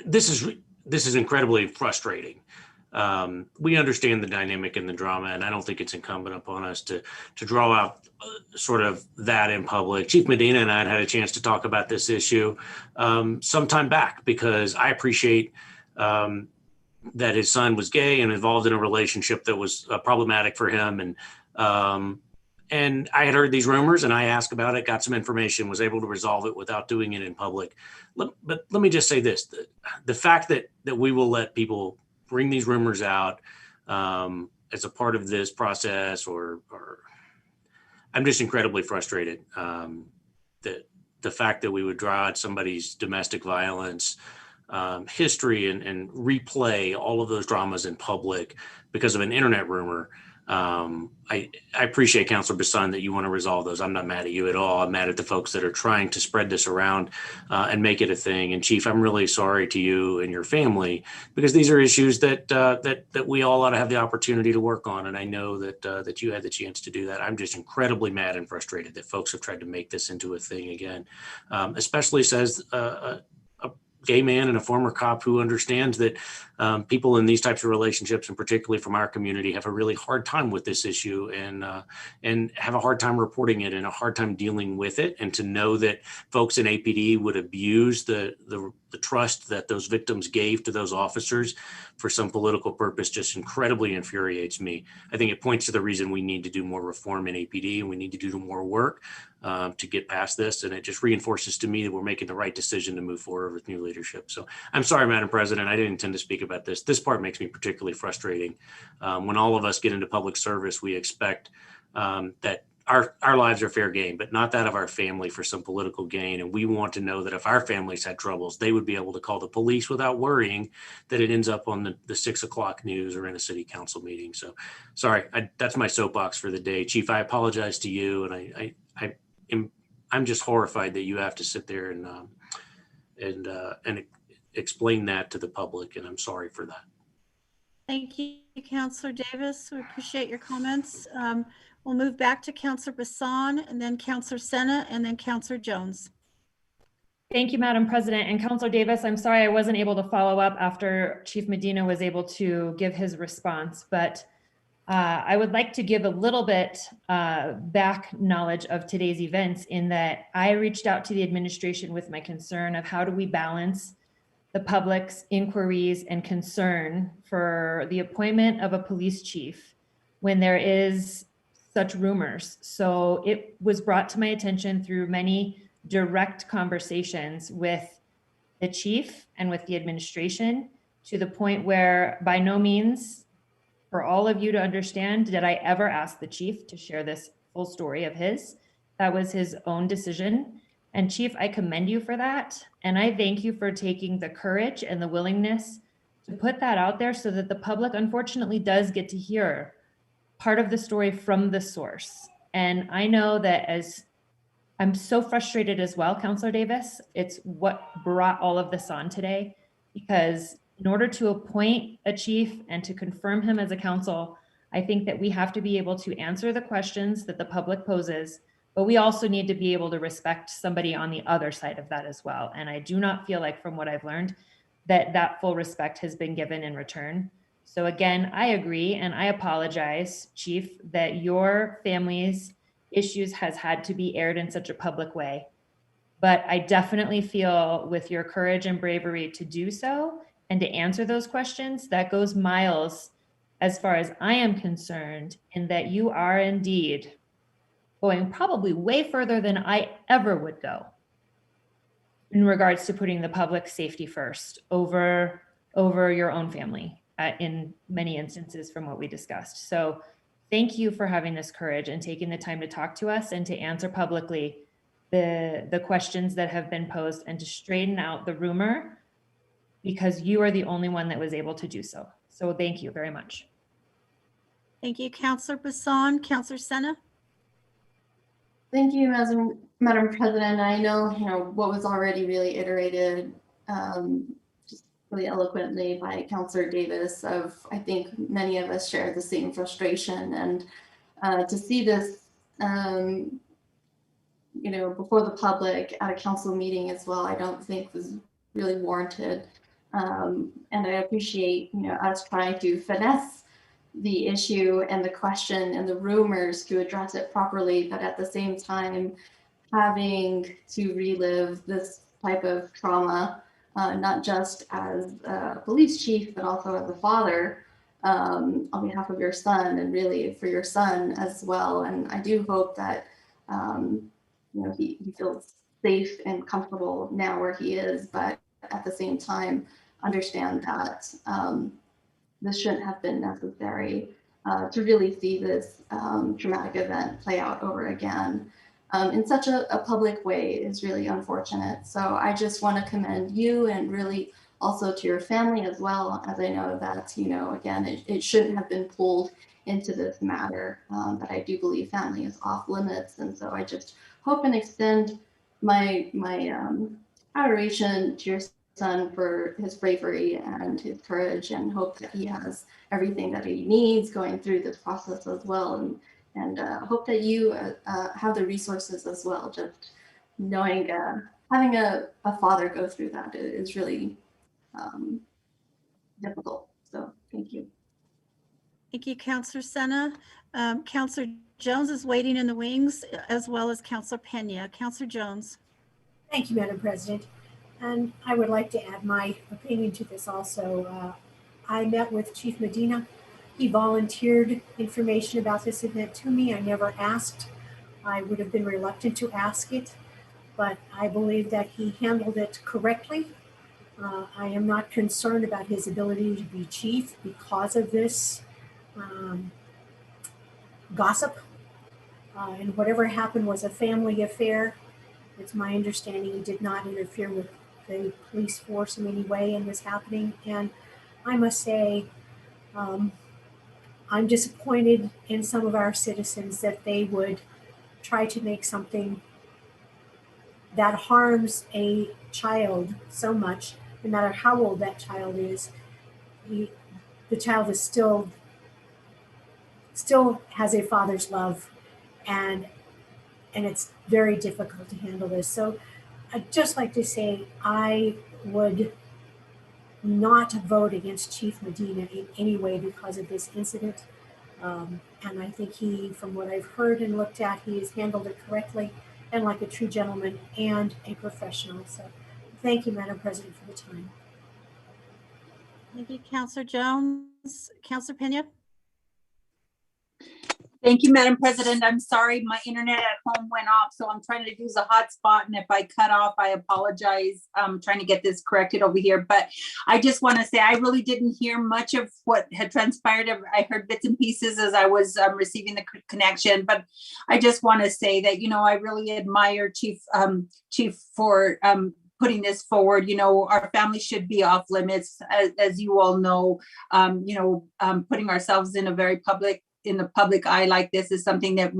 This is incredibly frustrating. We understand the dynamic and the drama, and I don't think it's incumbent upon us to draw out sort of that in public. Chief Medina and I had a chance to talk about this issue some time back because I appreciate that his son was gay and involved in a relationship that was problematic for him. And I had heard these rumors and I asked about it, got some information, was able to resolve it without doing it in public. But let me just say this, the fact that we will let people bring these rumors out as a part of this process, or I'm just incredibly frustrated that the fact that we would draw out somebody's domestic violence history and replay all of those dramas in public because of an internet rumor. I appreciate, Councilor Bassan, that you want to resolve those. I'm not mad at you at all. I'm mad at the folks that are trying to spread this around and make it a thing. And Chief, I'm really sorry to you and your family because these are issues that we all ought to have the opportunity to work on. And I know that you had the chance to do that. I'm just incredibly mad and frustrated that folks have tried to make this into a thing again, especially says a gay man and a former cop who understands that people in these types of relationships, and particularly from our community, have a really hard time with this issue and have a hard time reporting it and a hard time dealing with it. And to know that folks in APD would abuse the trust that those victims gave to those officers for some political purpose just incredibly infuriates me. I think it points to the reason we need to do more reform in APD and we need to do more work to get past this. And it just reinforces to me that we're making the right decision to move forward with new leadership. So I'm sorry, Madam President, I didn't intend to speak about this. This part makes me particularly frustrating. When all of us get into public service, we expect that our lives are fair game, but not that of our family for some political gain. And we want to know that if our families had troubles, they would be able to call the police without worrying that it ends up on the 6 o'clock news or in a city council meeting. So sorry, that's my soapbox for the day. Chief, I apologize to you. And I'm just horrified that you have to sit there and explain that to the public. And I'm sorry for that. Thank you, Counselor Davis. We appreciate your comments. We'll move back to Counselor Bassan and then Counselor Sena and then Counselor Jones. Thank you, Madam President. And Counselor Davis, I'm sorry I wasn't able to follow up after Chief Medina was able to give his response, but I would like to give a little bit back knowledge of today's events in that I reached out to the administration with my concern of how do we balance the public's inquiries and concern for the appointment of a police chief when there is such rumors. So it was brought to my attention through many direct conversations with the chief and with the administration to the point where by no means, for all of you to understand, did I ever ask the chief to share this full story of his. That was his own decision. And Chief, I commend you for that. And I thank you for taking the courage and the willingness to put that out there so that the public unfortunately does get to hear part of the story from the source. And I know that as I'm so frustrated as well, Counselor Davis, it's what brought all of this on today, because in order to appoint a chief and to confirm him as a council, I think that we have to be able to answer the questions that the public poses, but we also need to be able to respect somebody on the other side of that as well. And I do not feel like, from what I've learned, that full respect has been given in return. So again, I agree and I apologize, Chief, that your family's issues has had to be aired in such a public way. But I definitely feel with your courage and bravery to do so and to answer those questions, that goes miles as far as I am concerned, in that you are indeed going probably way further than I ever would go in regards to putting the public safety first over your own family in many instances from what we discussed. So thank you for having this courage and taking the time to talk to us and to answer publicly the questions that have been posed and to straighten out the rumor, because you are the only one that was able to do so. So thank you very much. Thank you, Councillor Bassan. Councillor Sena? Thank you, Madam President. I know, what was already really iterated just really eloquently by Councillor Davis. I think many of us share the same frustration, and to see this, before the public at a council meeting as well, I don't think was really warranted. And I appreciate, us trying to finesse the issue and the question and the rumors to address it properly, but at the same time, having to relive this type of trauma, not just as a police chief, but also as a father, on behalf of your son, and really for your son as well. And I do hope that, he feels safe and comfortable now where he is, but at the same time, understand that this shouldn't have been necessary to really see this traumatic event play out over again in such a public way is really unfortunate. So I just want to commend you, and really also to your family as well, as I know that, again, it shouldn't have been pulled into this matter, but I do believe family is off limits. And so I just hope and extend my adoration to your son for his bravery and his courage, and hope that he has everything that he needs going through this process as well, and hope that you have the resources as well. Just knowing having a father go through that is really difficult. So thank you. Thank you, Councillor Sena. Councillor Jones is waiting in the wings, as well as Councillor Pena. Councillor Jones. Thank you, Madam President. And I would like to add my opinion to this also. I met with Chief Medina. He volunteered information about this event to me. I never asked. I would have been reluctant to ask it, but I believe that he handled it correctly. I am not concerned about his ability to be chief because of this gossip. And whatever happened was a family affair. It's my understanding he did not interfere with the police force in any way in this happening. And I must say, I'm disappointed in some of our citizens that they would try to make something that harms a child so much, no matter how old that child is. The child is still has a father's love, and it's very difficult to handle this. So I'd just like to say I would not vote against Chief Medina in any way because of this incident. And I think he, from what I've heard and looked at, he has handled it correctly and like a true gentleman and a professional. So thank you, Madam President, for the time. Thank you, Councillor Jones. Councillor Pena? Thank you, Madam President. I'm sorry, my internet at home went off, so I'm trying to use a hotspot, and if I cut off, I apologize. I'm trying to get this corrected over here, but I just want to say I really didn't hear much of what had transpired. I heard bits and pieces as I was receiving the connection, but I just want to say that, I really admire Chief for putting this forward. Our family should be off limits, as you all know. Putting ourselves in the public eye like this is something that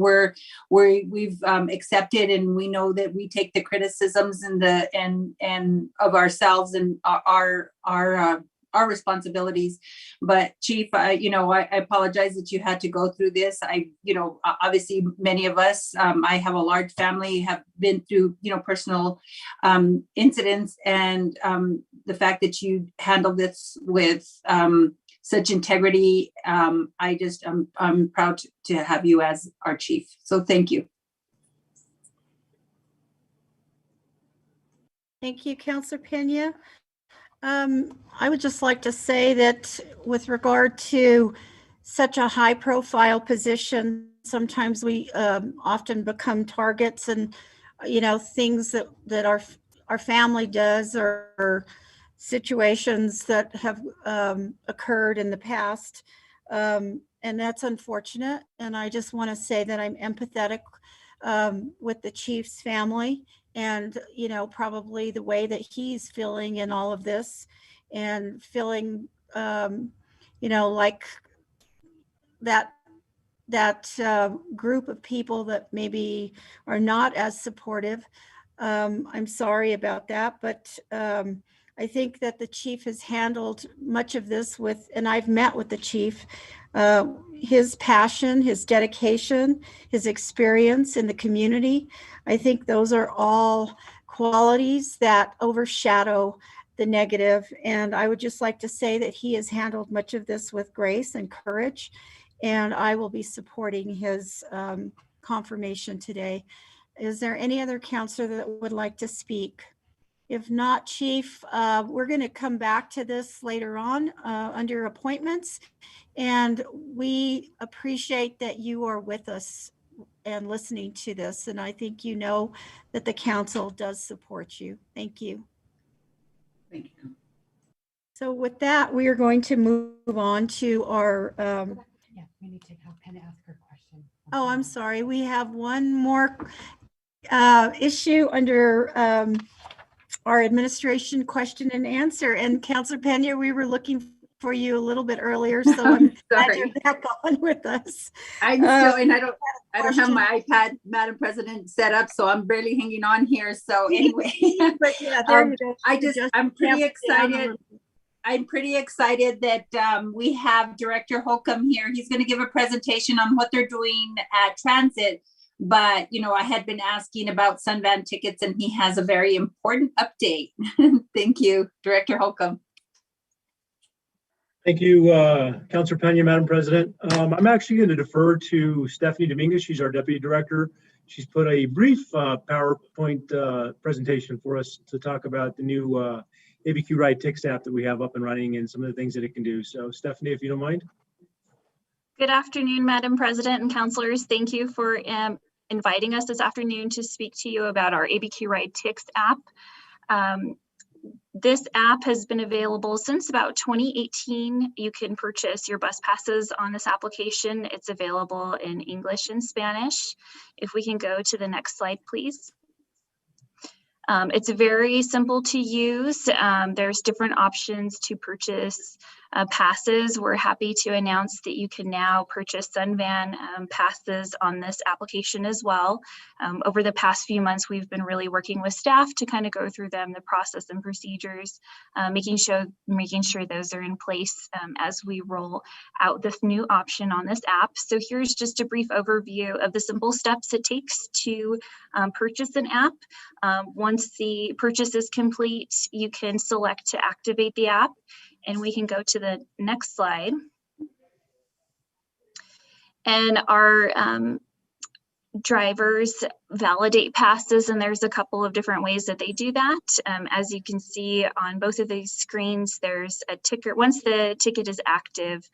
we've accepted, and we know that we take the criticisms and of ourselves and our our responsibilities. But Chief, I apologize that you had to go through this. Obviously many of us, I have a large family, have been through, personal incidents, and the fact that you handled this with such integrity, I'm proud to have you as our chief. So thank you. Thank you, Councilor Pena. I would just like to say that with regard to such a high profile position, sometimes we often become targets, and things that our family does, or situations that have occurred in the past, and that's unfortunate. And I just want to say that I'm empathetic with the chief's family, and probably the way that he's feeling in all of this, and feeling like that group of people that maybe are not as supportive. I'm sorry about that, but I think that the chief has handled much of this and I've met with the chief, his passion, his dedication, his experience in the community. I think those are all qualities that overshadow the negative. And I would just like to say that he has handled much of this with grace and courage, and I will be supporting his confirmation today. Is there any other counselor that would like to speak? If not, Chief, we're going to come back to this later on under appointments, and we appreciate that you are with us and listening to this. And I think that the council does support you. Thank you. Thank you. So with that, we are going to move on to our. Yeah, we need to kind of ask her question. Oh, I'm sorry. We have one more issue under our administration question and answer. And Councilor Pena, we were looking for you a little bit earlier, so I'm glad you're back on with us. I'm still, and I don't have my iPad, Madam President, set up, so I'm barely hanging on here. So anyway, but yeah, there you go. I'm pretty excited. I'm pretty excited that we have Director Holcomb here. He's going to give a presentation on what they're doing at Transit. But, I had been asking about Sunvan tickets, and he has a very important update. Thank you, Director Holcomb. Thank you, Councilor Pena, Madam President. I'm actually going to defer to Stephanie Dominguez. She's our Deputy Director. She's put a brief PowerPoint presentation for us to talk about the new ABQ Ride Tix app that we have up and running and some of the things that it can do. So Stephanie, if you don't mind. Good afternoon, Madam President and councilors. Thank you for inviting us this afternoon to speak to you about our ABQ Ride Tix app. This app has been available since about 2018. You can purchase your bus passes on this application. It's available in English and Spanish. If we can go to the next slide, please. It's very simple to use. There's different options to purchase passes. We're happy to announce that you can now purchase Sunvan passes on this application as well. Over the past few months, we've been really working with staff to kind of go through them, the process and procedures, making sure those are in place as we roll out this new option on this app. So here's just a brief overview of the simple steps it takes to purchase an app. Once the purchase is complete, you can select to activate the app, and we can go to the next slide. And our drivers validate passes, and there's a couple of different ways that they do that. As you can see on both of these screens, there's a ticker. Once the ticket is active,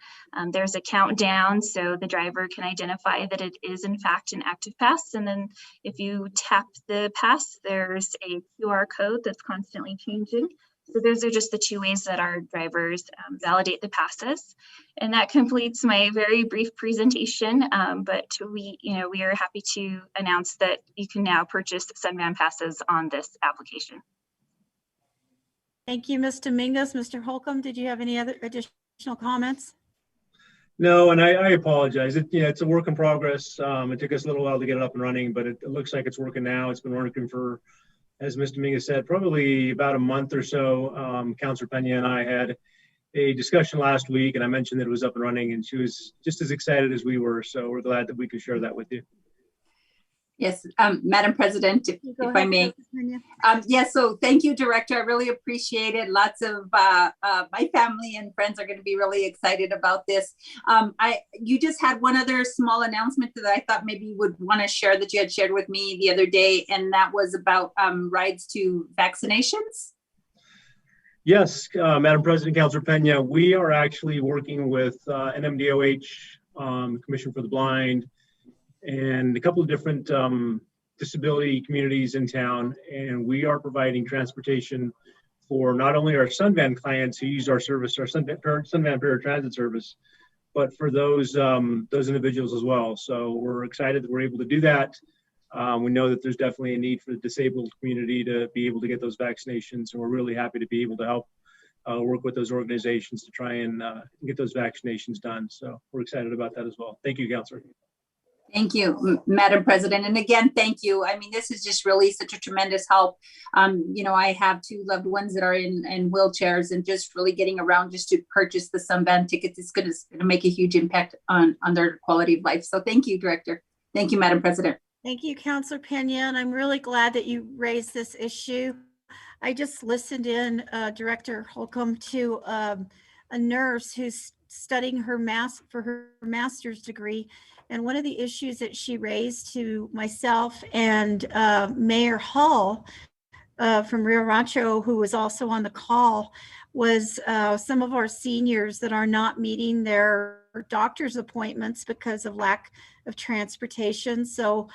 there's a countdown, so the driver can identify that it is in fact an active pass. And then if you tap the pass, there's a QR code that's constantly changing. So those are just the two ways that our drivers validate the passes. And that completes my very brief presentation, but we are happy to announce that you can now purchase Sunvan passes on this application. Thank you, Ms. Dominguez. Mr. Holcomb, did you have any other additional comments? No, and I apologize. It's a work in progress. It took us a little while to get it up and running, but it looks like it's working now. It's been working for, as Ms. Dominguez said, probably about a month or so. Councilor Pena and I had a discussion last week, and I mentioned that it was up and running, and she was just as excited as we were. So we're glad that we could share that with you. Yes, Madam President, if I may. Yes, so thank you, Director. I really appreciate it. Lots of my family and friends are going to be really excited about this. You just had one other small announcement that I thought maybe you would want to share that you had shared with me the other day, and that was about rides to vaccinations. Yes, Madam President, Councilor Pena, we are actually working with NMDOH, Commission for the Blind, and a couple of different disability communities in town, and we are providing transportation for not only our Sunvan clients who use our service, our Sunvan paratransit service, but for those individuals as well. So we're excited that we're able to do that. We know that there's definitely a need for the disabled community to be able to get those vaccinations, and we're really happy to be able to help work with those organizations to try and get those vaccinations done. So we're excited about that as well. Thank you, Councilor. Thank you, Madam President. And again, thank you. I mean, this is just really such a tremendous help. You know, I have 2 loved ones that are in wheelchairs, and just really getting around just to purchase the Sunvan tickets is going to make a huge impact on their quality of life. So thank you, Director. Thank you, Madam President. Thank you, Councilor Pena, and I'm really glad that you raised this issue. I just listened in, Director Holcomb, to a nurse who's studying for her master's degree. And one of the issues that she raised to myself and Mayor Hall from Rio Rancho, who was also on the call, was some of our seniors that are not meeting their doctor's appointments because of lack of transportation. So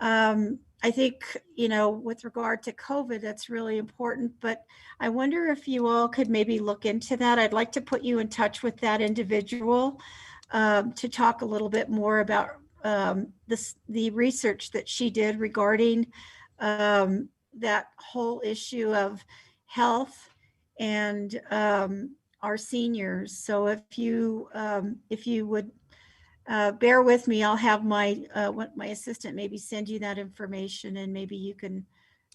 I think, you know, with regard to COVID, that's really important, but I wonder if you all could maybe look into that. I'd like to put you in touch with that individual to talk a little bit more about the research that she did regarding that whole issue of health and our seniors. So if you would bear with me, I'll have my assistant maybe send you that information, and maybe you can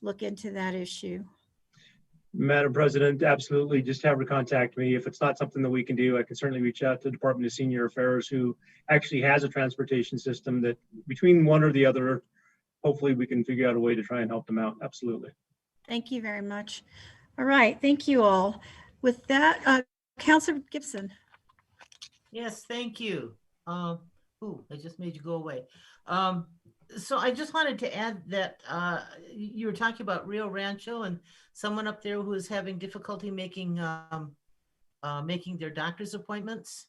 look into that issue. Madam President, absolutely. Just have her contact me. If it's not something that we can do, I can certainly reach out to the Department of Senior Affairs, who actually has a transportation system that between one or the other, hopefully we can figure out a way to try and help them out. Absolutely. Thank you very much. All right. Thank you all. With that, Councilor Gibson. Yes, thank you. Ooh, I just made you go away. So I just wanted to add that you were talking about Rio Rancho and someone up there who is having difficulty making their doctor's appointments.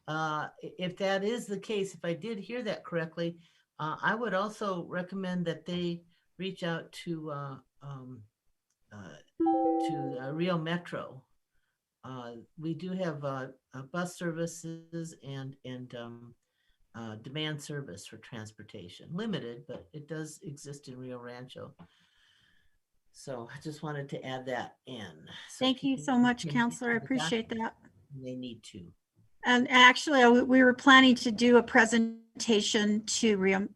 If that is the case, if I did hear that correctly, I would also recommend that they reach out to Rio Metro. We do have bus services and demand service for transportation, limited, but it does exist in Rio Rancho. So I just wanted to add that in. So thank you so much, Councilor. I appreciate that. They need to. And actually, we were planning to do a presentation to Rio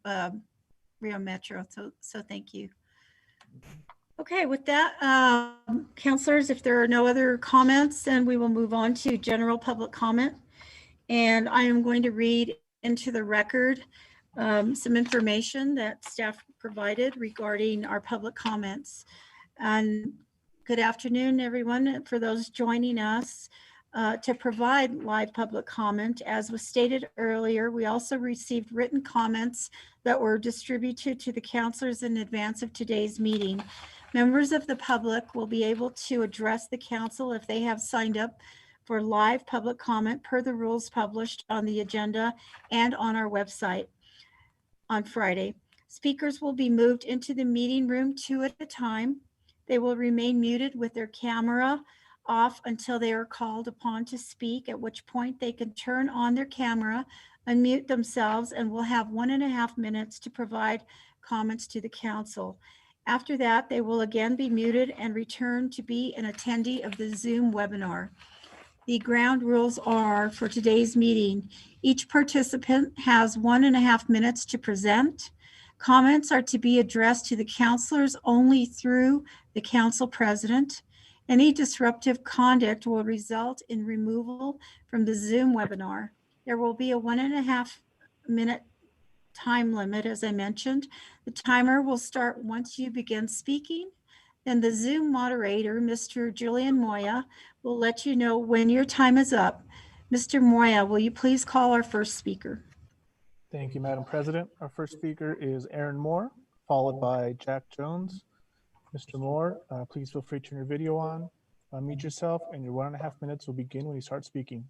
Metro. So thank you. Okay, with that, councilors, if there are no other comments, then we will move on to general public comment. And I am going to read into the record some information that staff provided regarding our public comments. And good afternoon, everyone. For those joining us to provide live public comment, as was stated earlier, we also received written comments that were distributed to the councilors in advance of today's meeting. Members of the public will be able to address the council if they have signed up for live public comment per the rules published on the agenda and on our website on Friday. Speakers will be moved into the meeting room 2 at a time. They will remain muted with their camera off until they are called upon to speak, at which point they can turn on their camera, unmute themselves, and will have 1.5 minutes to provide comments to the council. After that, they will again be muted and return to be an attendee of the Zoom webinar. The ground rules are for today's meeting. Each participant has 1.5 minutes to present. Comments are to be addressed to the councilors only through the council president. Any disruptive conduct will result in removal from the Zoom webinar. There will be a 1.5 minute time limit, as I mentioned. The timer will start once you begin speaking. Then the Zoom moderator, Mr. Julian Moya, will let you know when your time is up. Mr. Moya, will you please call our first speaker? Thank you, Madam President. Our first speaker is Aaron Moore, followed by Jack Jones. Mr. Moore, please feel free to turn your video on, unmute yourself, and your 1.5 minutes will begin when you start speaking.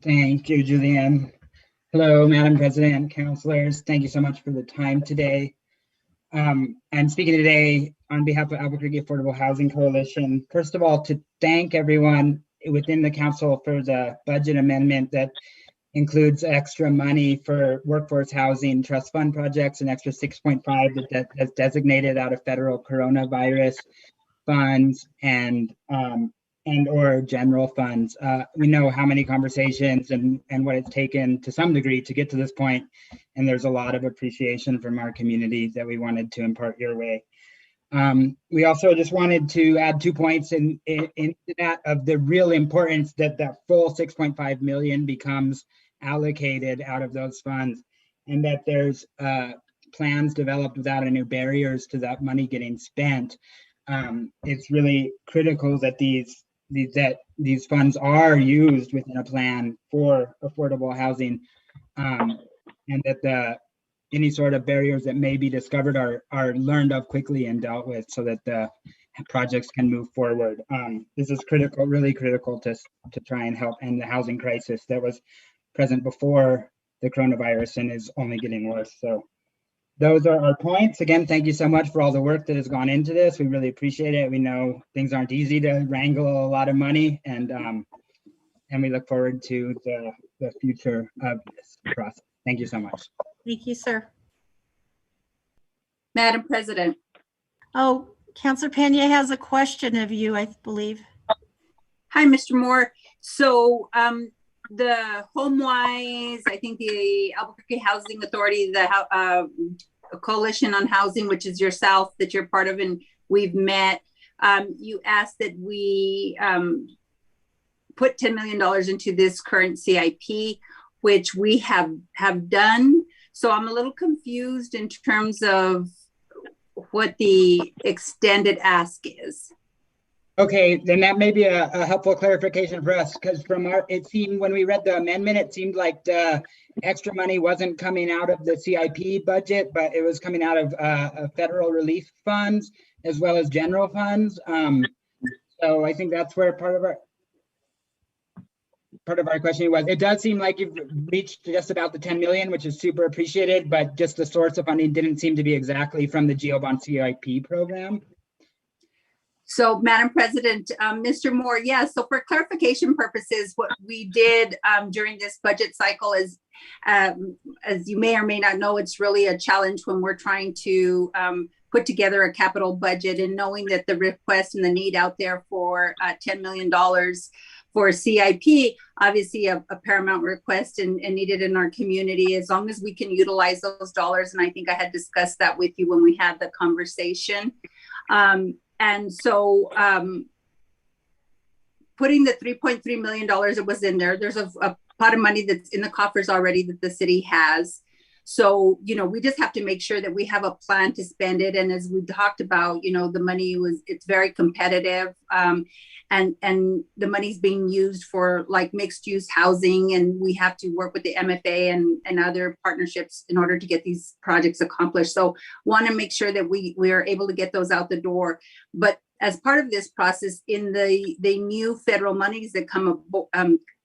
Thank you, Julianne. Hello, Madam President, councilors. Thank you so much for the time today. I'm speaking today on behalf of Albuquerque Affordable Housing Coalition. First of all, to thank everyone within the council for the budget amendment that includes extra money for workforce housing trust fund projects, an extra 6.5 that's designated out of federal coronavirus funds and or general funds. We know how many conversations and what it's taken to some degree to get to this point, and there's a lot of appreciation from our community that we wanted to impart your way. We also just wanted to add 2 points in that of the real importance that that full 6.5 million becomes allocated out of those funds, and that there's plans developed without any barriers to that money getting spent. It's really critical that these funds are used within a plan for affordable housing, and that any sort of barriers that may be discovered are learned of quickly and dealt with so that the projects can move forward. This is critical, really critical to try and help end the housing crisis that was present before the coronavirus and is only getting worse. So those are our points. Again, thank you so much for all the work that has gone into this. We really appreciate it. We know things aren't easy to wrangle a lot of money, and we look forward to the future of this process. Thank you so much. Thank you, sir. Madam President. Oh, Councilor Pena has a question of you, I believe. Hi, Mr. Moore. So the HomeWise, I think the Albuquerque Housing Authority, the Coalition on Housing, which is yourself that you're part of, and we've met. You asked that we put $10 million into this current CIP, which we have done. So I'm a little confused in terms of what the extended ask is. Okay, then that may be a helpful clarification for us, because it seemed when we read the amendment, it seemed like the extra money wasn't coming out of the CIP budget, but it was coming out of federal relief funds as well as general funds. So I think that's where part of our question was. It does seem like you've reached just about the 10 million, which is super appreciated, but just the source of funding didn't seem to be exactly from the GeoBond CIP program. So, Madam President, Mr. Moore, yes. So for clarification purposes, what we did during this budget cycle is, as you may or may not know, it's really a challenge when we're trying to put together a capital budget, and knowing that the request and the need out there for $10 million for CIP, obviously a paramount request and needed in our community, as long as we can utilize those dollars. And I think I had discussed that with you when we had the conversation. And so putting the $3.3 million that was in there, there's a pot of money that's in the coffers already that the city has. So, you know, we just have to make sure that we have a plan to spend it. And as we talked about, you know, the money it's very competitive. And the money's being used for like mixed use housing, and we have to work with the MFA and other partnerships in order to get these projects accomplished. So want to make sure that we are able to get those out the door. But as part of this process, in the new federal monies that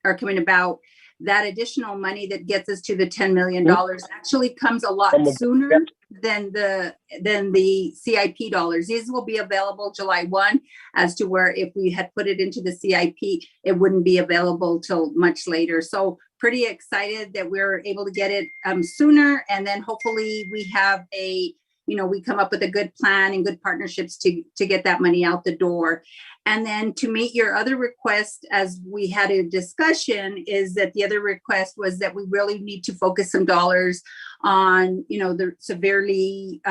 are coming about, that additional money that gets us to the $10 million actually comes a lot sooner than the CIP dollars. These will be available July 1, as to where if we had put it into the CIP, it wouldn't be available till much later. So pretty excited that we're able to get it sooner. And then hopefully we have we come up with a good plan and good partnerships to get that money out the door. And then to meet your other request, as we had a discussion, is that the other request was that we really need to focus some dollars on, the severely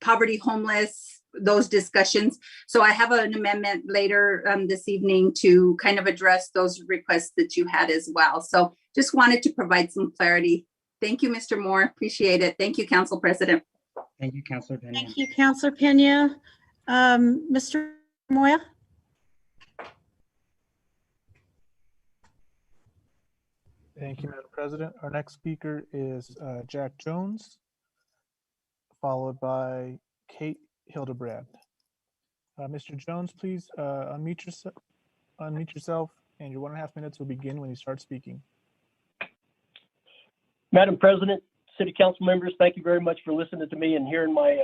poverty, homeless, those discussions. So I have an amendment later this evening to kind of address those requests that you had as well. So just wanted to provide some clarity. Thank you, Mr. Moore. Appreciate it. Thank you, Council President. Thank you, Councilor Pena. Thank you, Councilor Pena. Mr. Moya? Thank you, Madam President. Our next speaker is Jack Jones, followed by Kate Hildebrand. Mr. Jones, please unmute yourself, and your 1.5 minutes will begin when you start speaking. Madam President, City Council members, thank you very much for listening to me and hearing my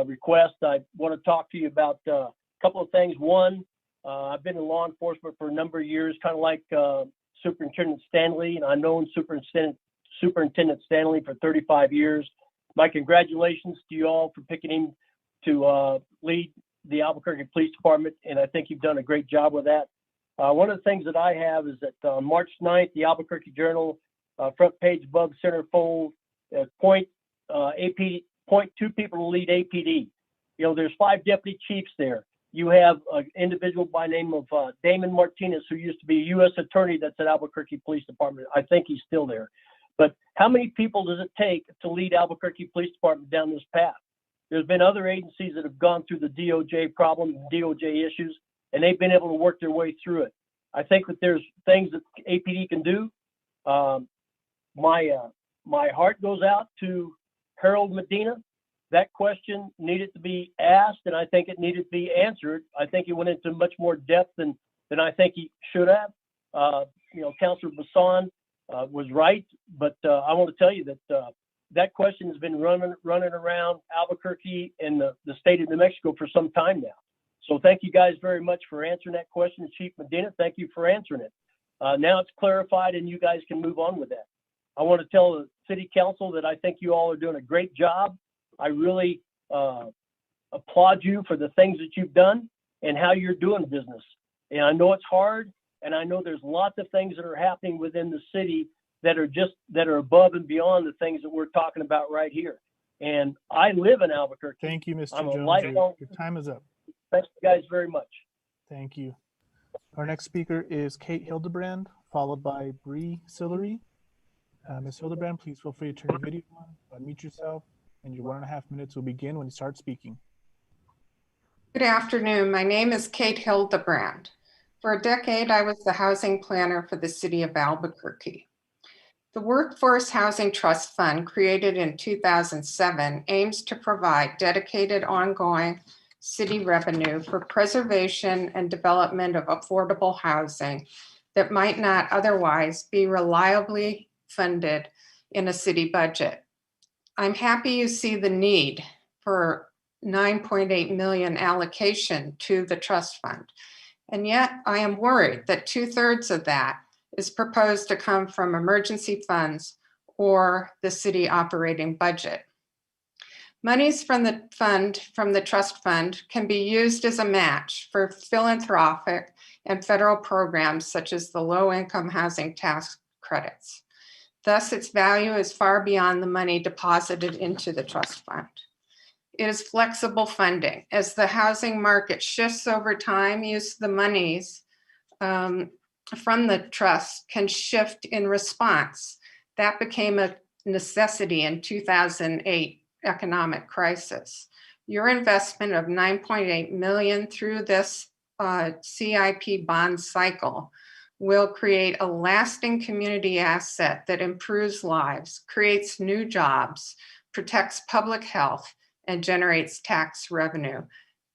request. I want to talk to you about a couple of things. One, I've been in law enforcement for a number of years, kind of like Superintendent Stanley, and I've known Superintendent Stanley for 35 years. My congratulations to you all for picking him to lead the Albuquerque Police Department, and I think you've done a great job with that. One of the things that I have is that on March 9th, the Albuquerque Journal, front page above centerfold, point 2 people to lead APD. You know, there's 5 deputy chiefs there. You have an individual by name of Damon Martinez, who used to be a U.S. attorney that's at Albuquerque Police Department. I think he's still there. But how many people does it take to lead Albuquerque Police Department down this path? There's been other agencies that have gone through the DOJ problem, DOJ issues, and they've been able to work their way through it. I think that there's things that APD can do. My heart goes out to Harold Medina. That question needed to be asked, and I think it needed to be answered. I think he went into much more depth than I think he should have. You know, Councilor Bassan was right, but I want to tell you that that question has been running around Albuquerque and the state of New Mexico for some time now. So thank you guys very much for answering that question, Chief Medina. Thank you for answering it. Now it's clarified, and you guys can move on with that. I want to tell the City Council that I think you all are doing a great job. I really applaud you for the things that you've done and how you're doing business. And I know it's hard, and I know there's lots of things that are happening within the city that are above and beyond the things that we're talking about right here. And I live in Albuquerque. Thank you, Mr. I'm a Jones. lifelong. Your time is up. Thanks, guys, very much. Thank you. Our next speaker is Kate Hildebrand, followed by Bree Sillery. Ms. Hildebrand, please feel free to turn your video on, unmute yourself, and your 1.5 minutes will begin when you start speaking. Good afternoon. My name is Kate Hildebrand. For a decade, I was the housing planner for the city of Albuquerque. The Workforce Housing Trust Fund, created in 2007, aims to provide dedicated ongoing city revenue for preservation and development of affordable housing that might not otherwise be reliably funded in a city budget. I'm happy you see the need for $9.8 million allocation to the trust fund. And yet I am worried that 2/3 of that is proposed to come from emergency funds or the city operating budget. Monies from the trust fund can be used as a match for philanthropic and federal programs such as the low-income housing tax credits. Thus, its value is far beyond the money deposited into the trust fund. It is flexible funding. As the housing market shifts over time, use of the monies from the trust can shift in response. That became a necessity in 2008 economic crisis. Your investment of $9.8 million through this CIP bond cycle will create a lasting community asset that improves lives, creates new jobs, protects public health, and generates tax revenue.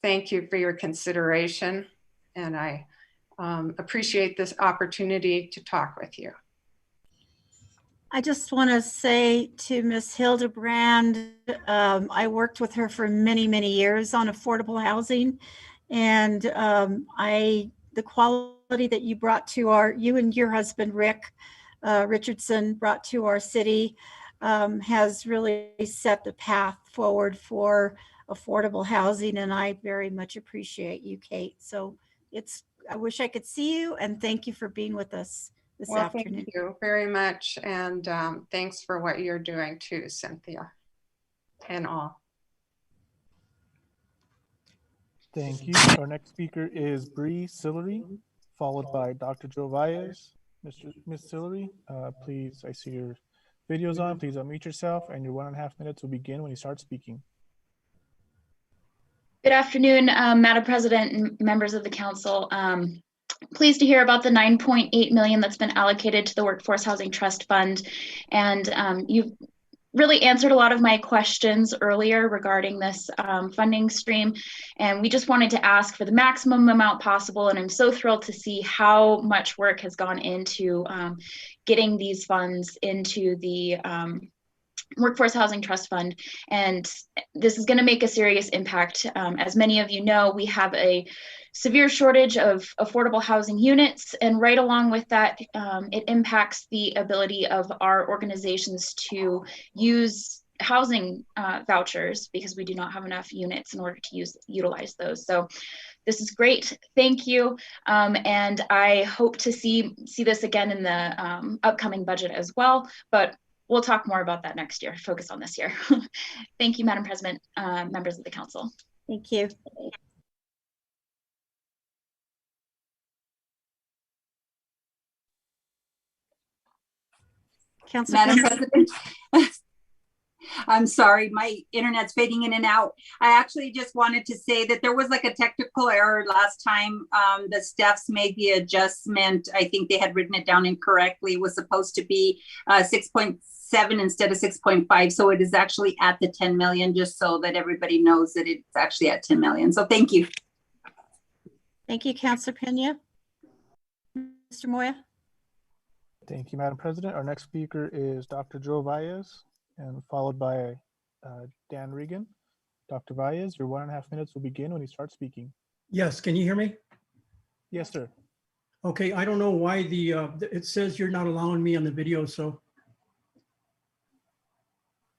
Thank you for your consideration, and I appreciate this opportunity to talk with you. I just want to say to Ms. Hildebrand, I worked with her for many, many years on affordable housing, and the quality that you brought to you and your husband, Rick Richardson, brought to our city has really set the path forward for affordable housing, and I very much appreciate you, Kate. So I wish I could see you, and thank you for being with us this afternoon. Thank you very much, and thanks for what you're doing too, Cynthia, and all. Thank you. Our next speaker is Bree Sillery, followed by Dr. Joe Valles. Ms. Sillery, please, I see your video's on. Please unmute yourself, and your 1.5 minutes will begin when you start speaking. Good afternoon, Madam President and members of the council. Pleased to hear about the $9.8 million that's been allocated to the Workforce Housing Trust Fund. And you've really answered a lot of my questions earlier regarding this funding stream. And we just wanted to ask for the maximum amount possible. And I'm so thrilled to see how much work has gone into getting these funds into the Workforce Housing Trust Fund. And this is going to make a serious impact. As many of you know, we have a severe shortage of affordable housing units. And right along with that, it impacts the ability of our organizations to use housing vouchers because we do not have enough units in order to utilize those. So this is great. Thank you. And I hope to see this again in the upcoming budget as well. But we'll talk more about that next year. Focus on this year. Thank you, Madam President, members of the council. Thank you. Madam President, I'm sorry, my internet's fading in and out. I actually just wanted to say that there was like a technical error last time. The staffs made the adjustment. I think they had written it down incorrectly. It was supposed to be 6.7 instead of 6.5. So it is actually at the 10 million, just so that everybody knows that it's actually at 10 million. So thank you. Thank you, Councilor Pena. Mr. Moya. Thank you, Madam President. Our next speaker is Dr. Joe Valles, and followed by Dan Regan. Dr. Valles, your 1.5 minutes will begin when you start speaking. Yes, can you hear me? Yes, sir. Okay, I don't know why it says you're not allowing me on the video, so.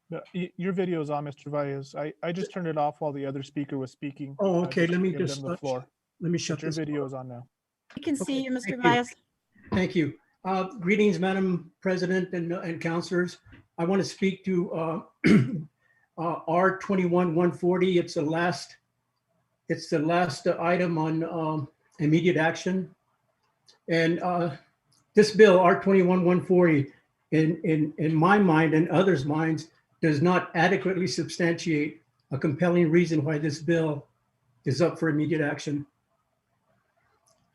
No, your video is on, Mr. Valles. I just turned it off while the other speaker was speaking. Oh, okay, let me give just them the floor. Let me shut Your this video off. is on now. You can see Okay, you, Mr. thank Valles. Thank you. Greetings, Madam President and councilors. I want to speak to R21-140. It's the last item on immediate action. And this bill, R21-140, in my mind and others' minds, does not adequately substantiate a compelling reason why this bill is up for immediate action.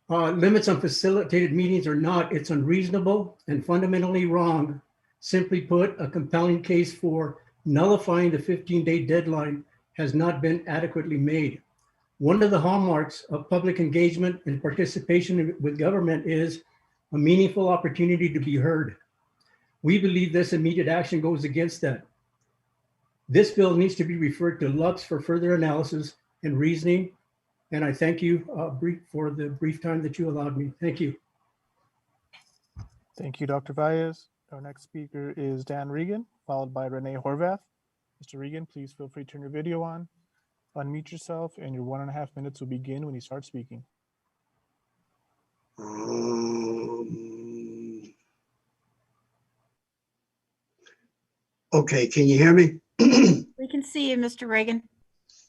Limits on facilitated meetings or not, it's unreasonable and fundamentally wrong. Simply put, a compelling case for nullifying the 15-day deadline has not been adequately made. One of the hallmarks of public engagement and participation with government is a meaningful opportunity to be heard. We believe this immediate action goes against that. This bill needs to be referred to Lux for further analysis and reasoning. And I thank you for the brief time that you allowed me. Thank you. Thank you, Dr. Valles. Our next speaker is Dan Regan, followed by Renee Horvath. Mr. Regan, please feel free to turn your video on, unmute yourself, and your 1.5 minutes will begin when you start speaking. Okay, can you hear me? We can see you, Mr. Reagan.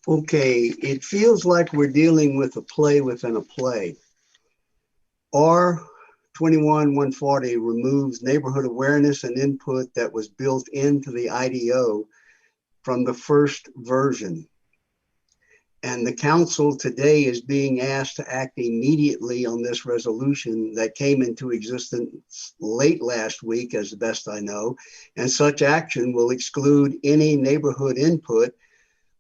Okay, it feels like we're dealing with a play within a play. R21-140 removes neighborhood awareness and input that was built into the IDO from the first version. And the council today is being asked to act immediately on this resolution that came into existence late last week, as the best I know. And such action will exclude any neighborhood input,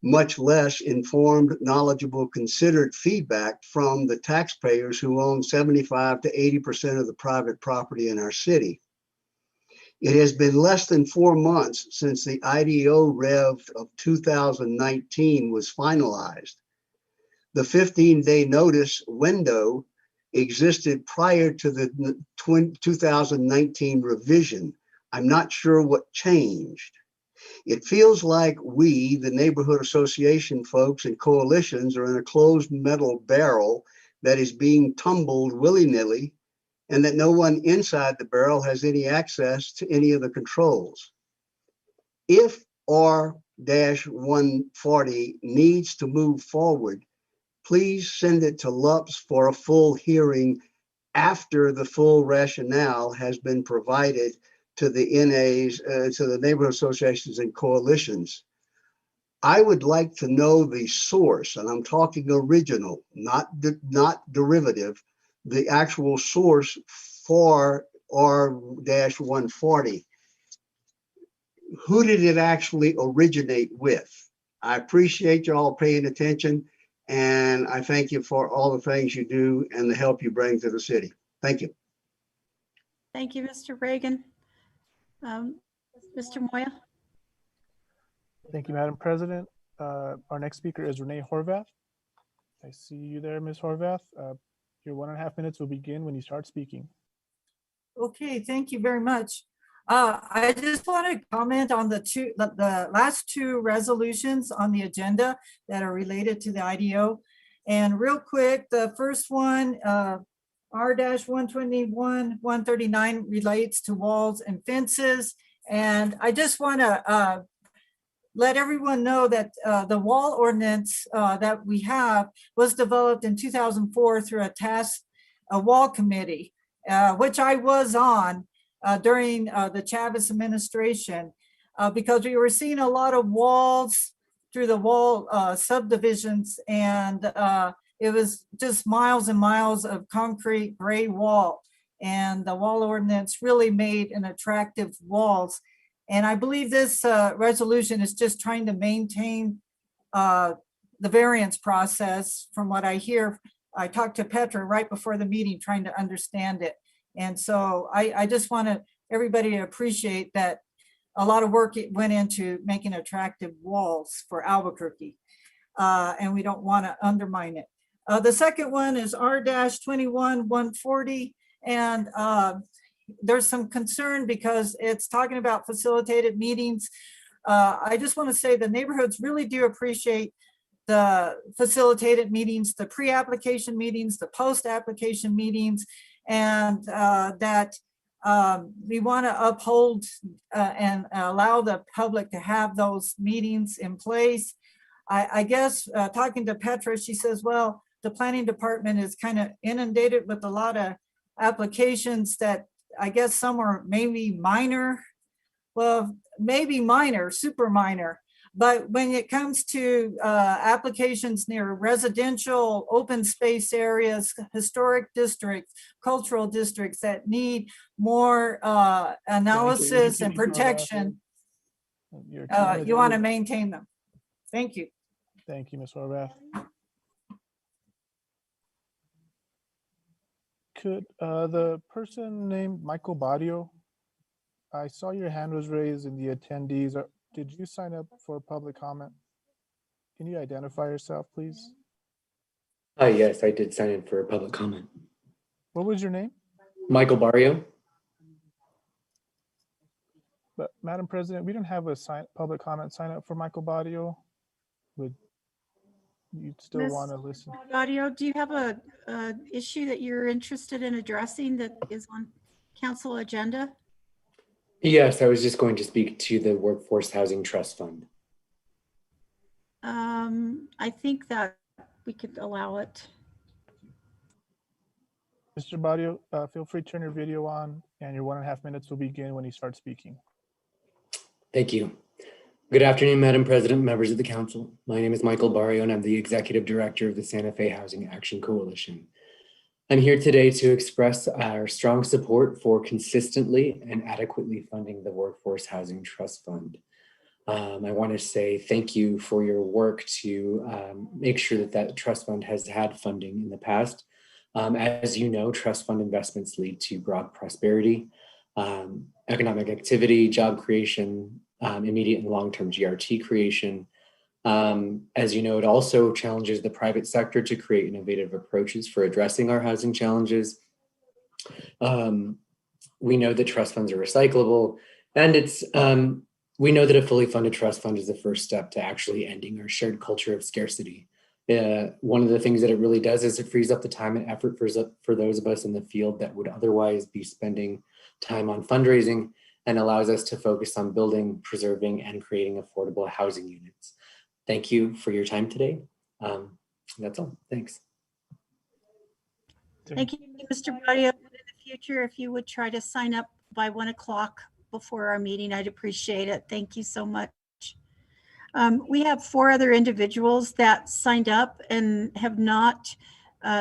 much less informed, knowledgeable, considered feedback from the taxpayers who own 75 to 80% of the private property in our city. It has been less than 4 months since the IDO Rev of 2019 was finalized. The 15-day notice window existed prior to the 2019 revision. I'm not sure what changed. It feels like we, the neighborhood association folks and coalitions, are in a closed metal barrel that is being tumbled willy-nilly, and that no one inside the barrel has any access to any of the controls. If R-140 needs to move forward, please send it to LUPS for a full hearing after the full rationale has been provided to the NAs, to the neighborhood associations and coalitions. I would like to know the source, and I'm talking original, not derivative, the actual source for R-140. Who did it actually originate with? I appreciate you all paying attention, and I thank you for all the things you do and the help you bring to the city. Thank you. Thank you, Mr. Reagan. Mr. Moya? Thank you, Madam President. Our next speaker is Renee Horvath. I see you there, Ms. Horvath. Your 1.5 minutes will begin when you start speaking. Okay, thank you very much. I just want to comment on the last two resolutions on the agenda that are related to the IDO. And real quick, the first one, R-121-139 relates to walls and fences. And I just want to let everyone know that the wall ordinance that we have was developed in 2004 through a wall committee, which I was on during the Chavez administration, because we were seeing a lot of walls through the wall subdivisions, and it was just miles and miles of concrete gray wall. And the wall ordinance really made an attractive walls. And I believe this resolution is just trying to maintain the variance process. From what I hear, I talked to Petra right before the meeting trying to understand it. And so I just want everybody to appreciate that a lot of work went into making attractive walls for Albuquerque. And we don't want to undermine it. The second one is R-21-140. And there's some concern because it's talking about facilitated meetings. I just want to say the neighborhoods really do appreciate the facilitated meetings, the pre-application meetings, the post-application meetings, and that we want to uphold and allow the public to have those meetings in place. I guess talking to Petra, she says, well, the planning department is kind of inundated with a lot of applications that I guess some are maybe minor, well, maybe minor, super minor. But when it comes to applications near residential, open space areas, historic districts, cultural districts that need more analysis and protection, you want to maintain them. Thank you. Thank you, Ms. Horvath. Could the person named Michael Badio, I saw your hand was raised in the attendees. Did you sign up for public comment? Can you identify yourself, please? Yes, I did sign in for a public comment. What was your name? Michael Barrio. But Madam President, we don't have a public comment sign up for Michael Badio. Would you still want to listen? Badio, do you have a issue that you're interested in addressing that is on council agenda? Yes, I was just going to speak to the Workforce Housing Trust Fund. I think that we could allow it. Mr. Badio, feel free to turn your video on, and your 1.5 minutes will begin when you start speaking. Thank you. Good afternoon, Madam President, members of the council. My name is Michael Barrio, and I'm the Executive Director of the Santa Fe Housing Action Coalition. I'm here today to express our strong support for consistently and adequately funding the Workforce Housing Trust Fund. I want to say thank you for your work to make sure that that trust fund has had funding in the past. As you know, trust fund investments lead to broad prosperity, economic activity, job creation, immediate and long-term GRT creation. As you know, it also challenges the private sector to create innovative approaches for addressing our housing challenges. We know that trust funds are recyclable, and we know that a fully funded trust fund is the first step to actually ending our shared culture of scarcity. One of the things that it really does is it frees up the time and effort for those of us in the field that would otherwise be spending time on fundraising, and allows us to focus on building, preserving, and creating affordable housing units. Thank you for your time today. That's all. Thanks. Thank you, Mr. Barrio. In the future, if you would try to sign up by 1 o'clock before our meeting, I'd appreciate it. Thank you so much. We have 4 other individuals that signed up and have not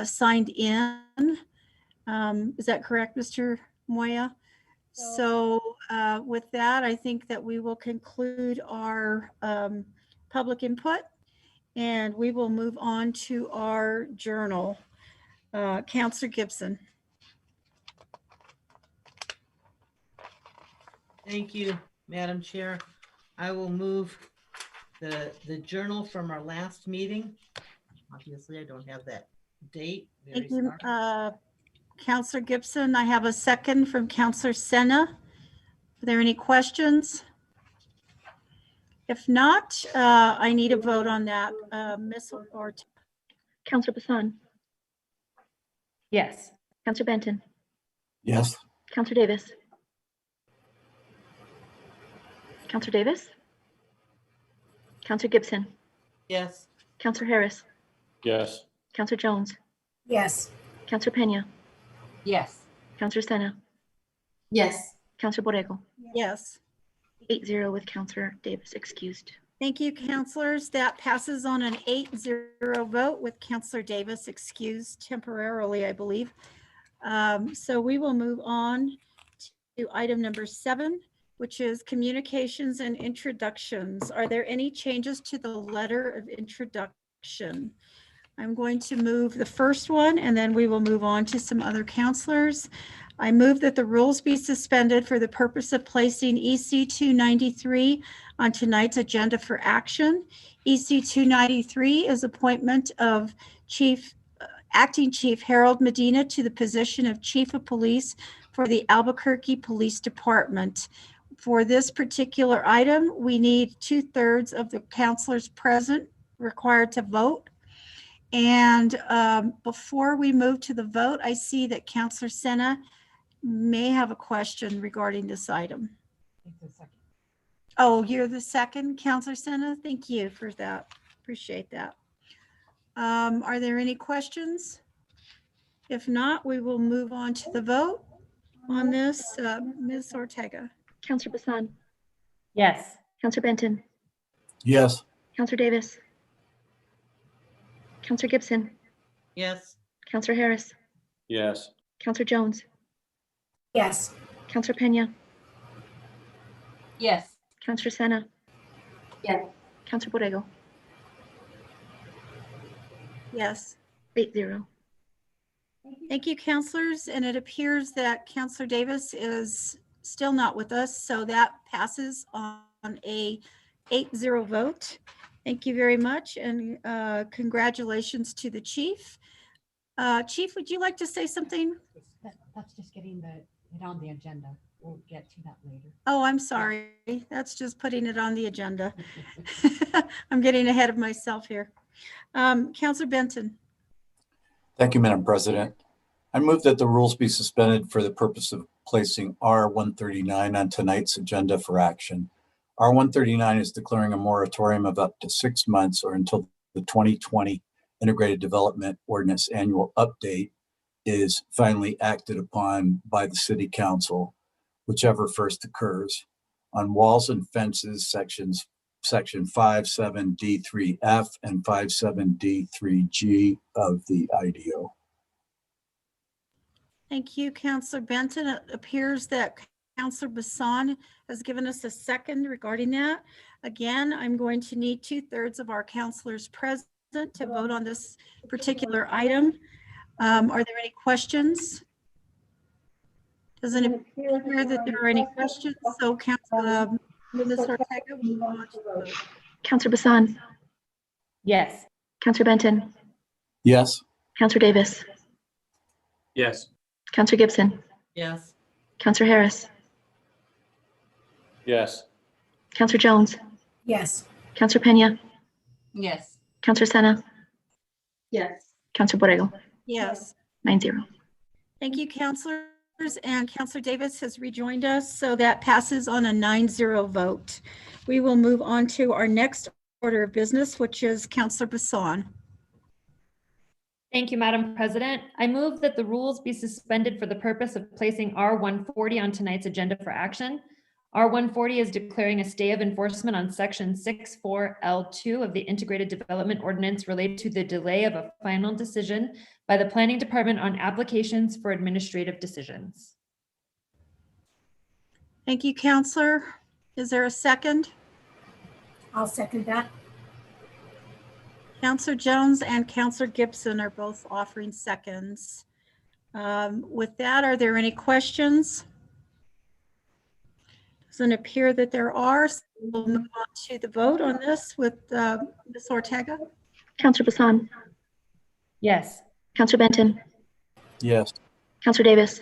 signed in. Is that correct, Mr. Moya? So with that, I think that we will conclude our public input, and we will move on to our journal. Counselor Gibson. Thank you, Madam Chair. I will move the journal from our last meeting. Obviously, I don't have that date. Thank you, Counselor Gibson. I have a second from Counselor Senna. Are there any questions? If not, I need a vote on that. Ms. Ortega. Counselor Bassan. Yes. Counselor Benton. Yes. Counselor Davis. Counselor Davis. Counselor Gibson. Yes. Counselor Harris. Yes. Counselor Jones. Yes. Counselor Pena. Yes. Counselor Senna. Yes. Counselor Borrego. Yes. 8-0 with Counselor Davis excused. Thank you, counselors. That passes on an 8-0 vote with Counselor Davis excused temporarily, I believe. So we will move on to item number 7, which is communications and introductions. Are there any changes to the letter of introduction? I'm going to move the first one, and then we will move on to some other counselors. I move that the rules be suspended for the purpose of placing EC 293 on tonight's agenda for action. EC 293 is appointment of Acting Chief Harold Medina to the position of Chief of Police for the Albuquerque Police Department. For this particular item, we need 2/3 of the counselors present required to vote. And before we move to the vote, I see that Counselor Senna may have a question regarding this item. Oh, you're the second, Counselor Senna? Thank you for that. Appreciate that. Are there any questions? If not, we will move on to the vote on this. Ms. Ortega. Counselor Bassan. Yes. Counselor Benton. Yes. Counselor Davis. Counselor Gibson. Yes. Counselor Harris. Yes. Counselor Jones. Yes. Counselor Pena. Yes. Counselor Senna. Yes. Counselor Borrego. Yes. 8-0. Thank you, counselors. And it appears that Counselor Davis is still not with us, so that passes on a 8-0 vote. Thank you very much, and congratulations to the chief. Chief, would you like to say something? That's just getting it on the agenda. We'll get to that later. Oh, I'm sorry. That's just putting it on the agenda. I'm getting ahead of myself here. Counselor Benton. Thank you, Madam President. I move that the rules be suspended for the purpose of placing R139 on tonight's agenda for action. R139 is declaring a moratorium of up to 6 months or until the 2020 Integrated Development Ordinance annual update is finally acted upon by the City Council, whichever first occurs, on walls and fences, section 57D3F and 57D3G of the IDO. Thank you, Counselor Benton. It appears that Counselor Bassan has given us a second regarding that. Again, I'm going to need 2/3 of our counselors present to vote on this particular item. Are there any questions? Doesn't appear that there are any questions. So, Counselor Ms. Ortega, we move on to the vote. Counselor Bassan. Yes. Counselor Benton. Yes. Counselor Davis. Yes. Counselor Gibson. Yes. Counselor Harris. Yes. Counselor Jones. Yes. Counselor Pena. Yes. Counselor Senna. Yes. Counselor Borrego. Yes. 9-0. Thank you, counselors. And Counselor Davis has rejoined us, so that passes on a 9-0 vote. We will move on to our next order of business, which is Counselor Bassan. Thank you, Madam President. I move that the rules be suspended for the purpose of placing R140 on tonight's agenda for action. R140 is declaring a stay of enforcement on Section 64L2 of the Integrated Development Ordinance related to the delay of a final decision by the Planning Department on applications for administrative decisions. Thank you, Counselor. Is there a second? I'll second that. Counselor Jones and Counselor Gibson are both offering seconds. With that, are there any questions? Doesn't appear that there are. So we'll move on to the vote on this with Ms. Ortega. Counselor Bassan. Yes. Counselor Benton. Yes. Counselor Davis.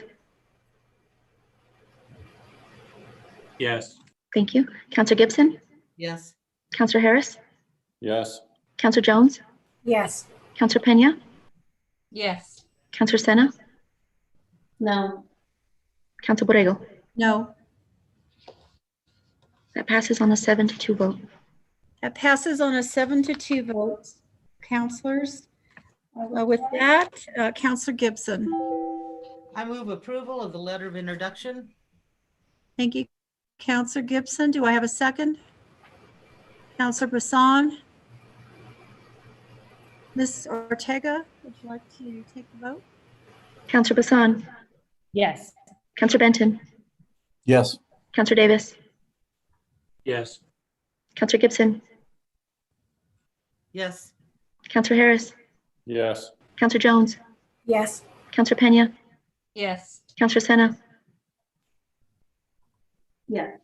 Yes. Thank you. Counselor Gibson. Yes. Counselor Harris. Yes. Counselor Jones. Yes. Counselor Pena. Yes. Counselor Sena. No. Counselor Borrego. No. That passes on a 7-2 vote. That passes on a 7-2 vote. Counselors. With that, Counselor Gibson. I move approval of the letter of introduction. Thank you, Counselor Gibson. Do I have a second? Counselor Bassan. Ms. Ortega, would you like to take the vote? Counselor Bassan. Yes. Counselor Benton. Yes. Counselor Davis. Yes. Counselor Gibson. Yes. Counselor Harris. Yes. Counselor Jones. Yes. Counselor Pena. Yes. Counselor Sena. Yes.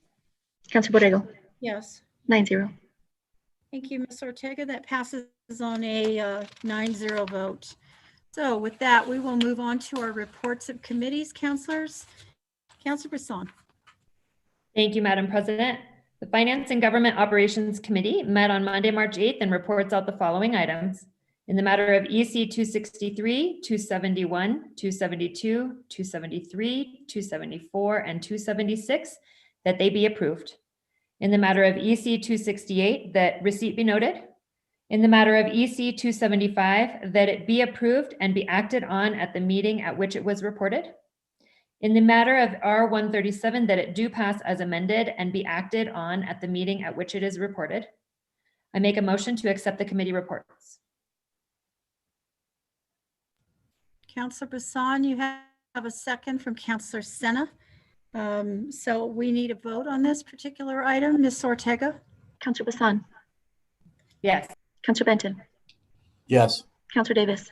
Counselor Borrego. Yes. 9-0. Thank you, Ms. Ortega. That passes on a 9-0 vote. So with that, we will move on to our reports of committees. Counselors. Counselor Bassan. Thank you, Madam President. The Finance and Government Operations Committee met on Monday, March 8th and reports out the following items. In the matter of EC 263, 271, 272, 273, 274, and 276, that they be approved. In the matter of EC 268, that receipt be noted. In the matter of EC 275, that it be approved and be acted on at the meeting at which it was reported. In the matter of R137, that it do pass as amended and be acted on at the meeting at which it is reported. I make a motion to accept the committee reports. Counselor Bassan, you have a second from Counselor Sena. So we need a vote on this particular item. Ms. Ortega. Counselor Bassan. Yes. Counselor Benton. Yes. Counselor Davis.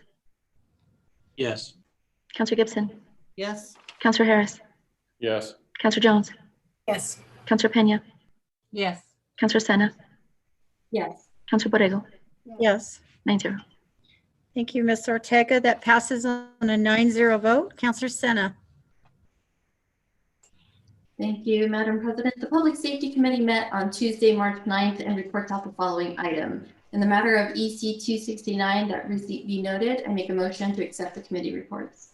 Yes. Counselor Gibson. Yes. Counselor Harris. Yes. Counselor Jones. Yes. Counselor Pena. Yes. Counselor Sena. Yes. Counselor Borrego. Yes. 9-0. Thank you, Ms. Ortega. That passes on a 9-0 vote. Counselor Sena. Thank you, Madam President. The Public Safety Committee met on Tuesday, March 9th and reports out the following item. In the matter of EC 269, that receipt be noted, I make a motion to accept the committee reports.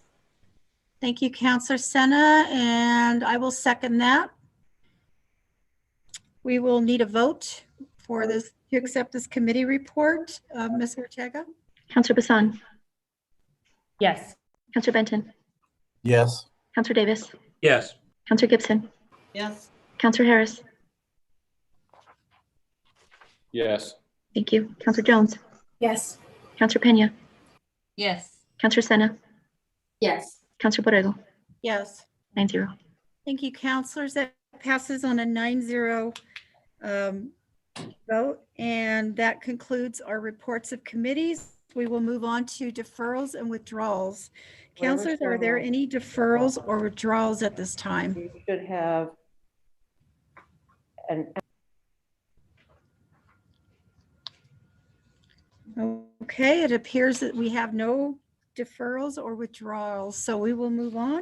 Thank you, Counselor Sena, and I will second that. We will need a vote for this to accept this committee report. Ms. Ortega. Counselor Bassan. Yes. Counselor Benton. Yes. Counselor Davis. Yes. Counselor Gibson. Yes. Counselor Harris. Yes. Thank you. Counselor Jones. Yes. Counselor Pena. Yes. Counselor Sena. Yes. Counselor Borrego. Yes. 9-0. Thank you, counselors. That passes on a 9-0 vote, and that concludes our reports of committees. We will move on to deferrals and withdrawals. Counselors, are there any deferrals or withdrawals at this time? You should have an. Okay, it appears that we have no deferrals or withdrawals, so we will move on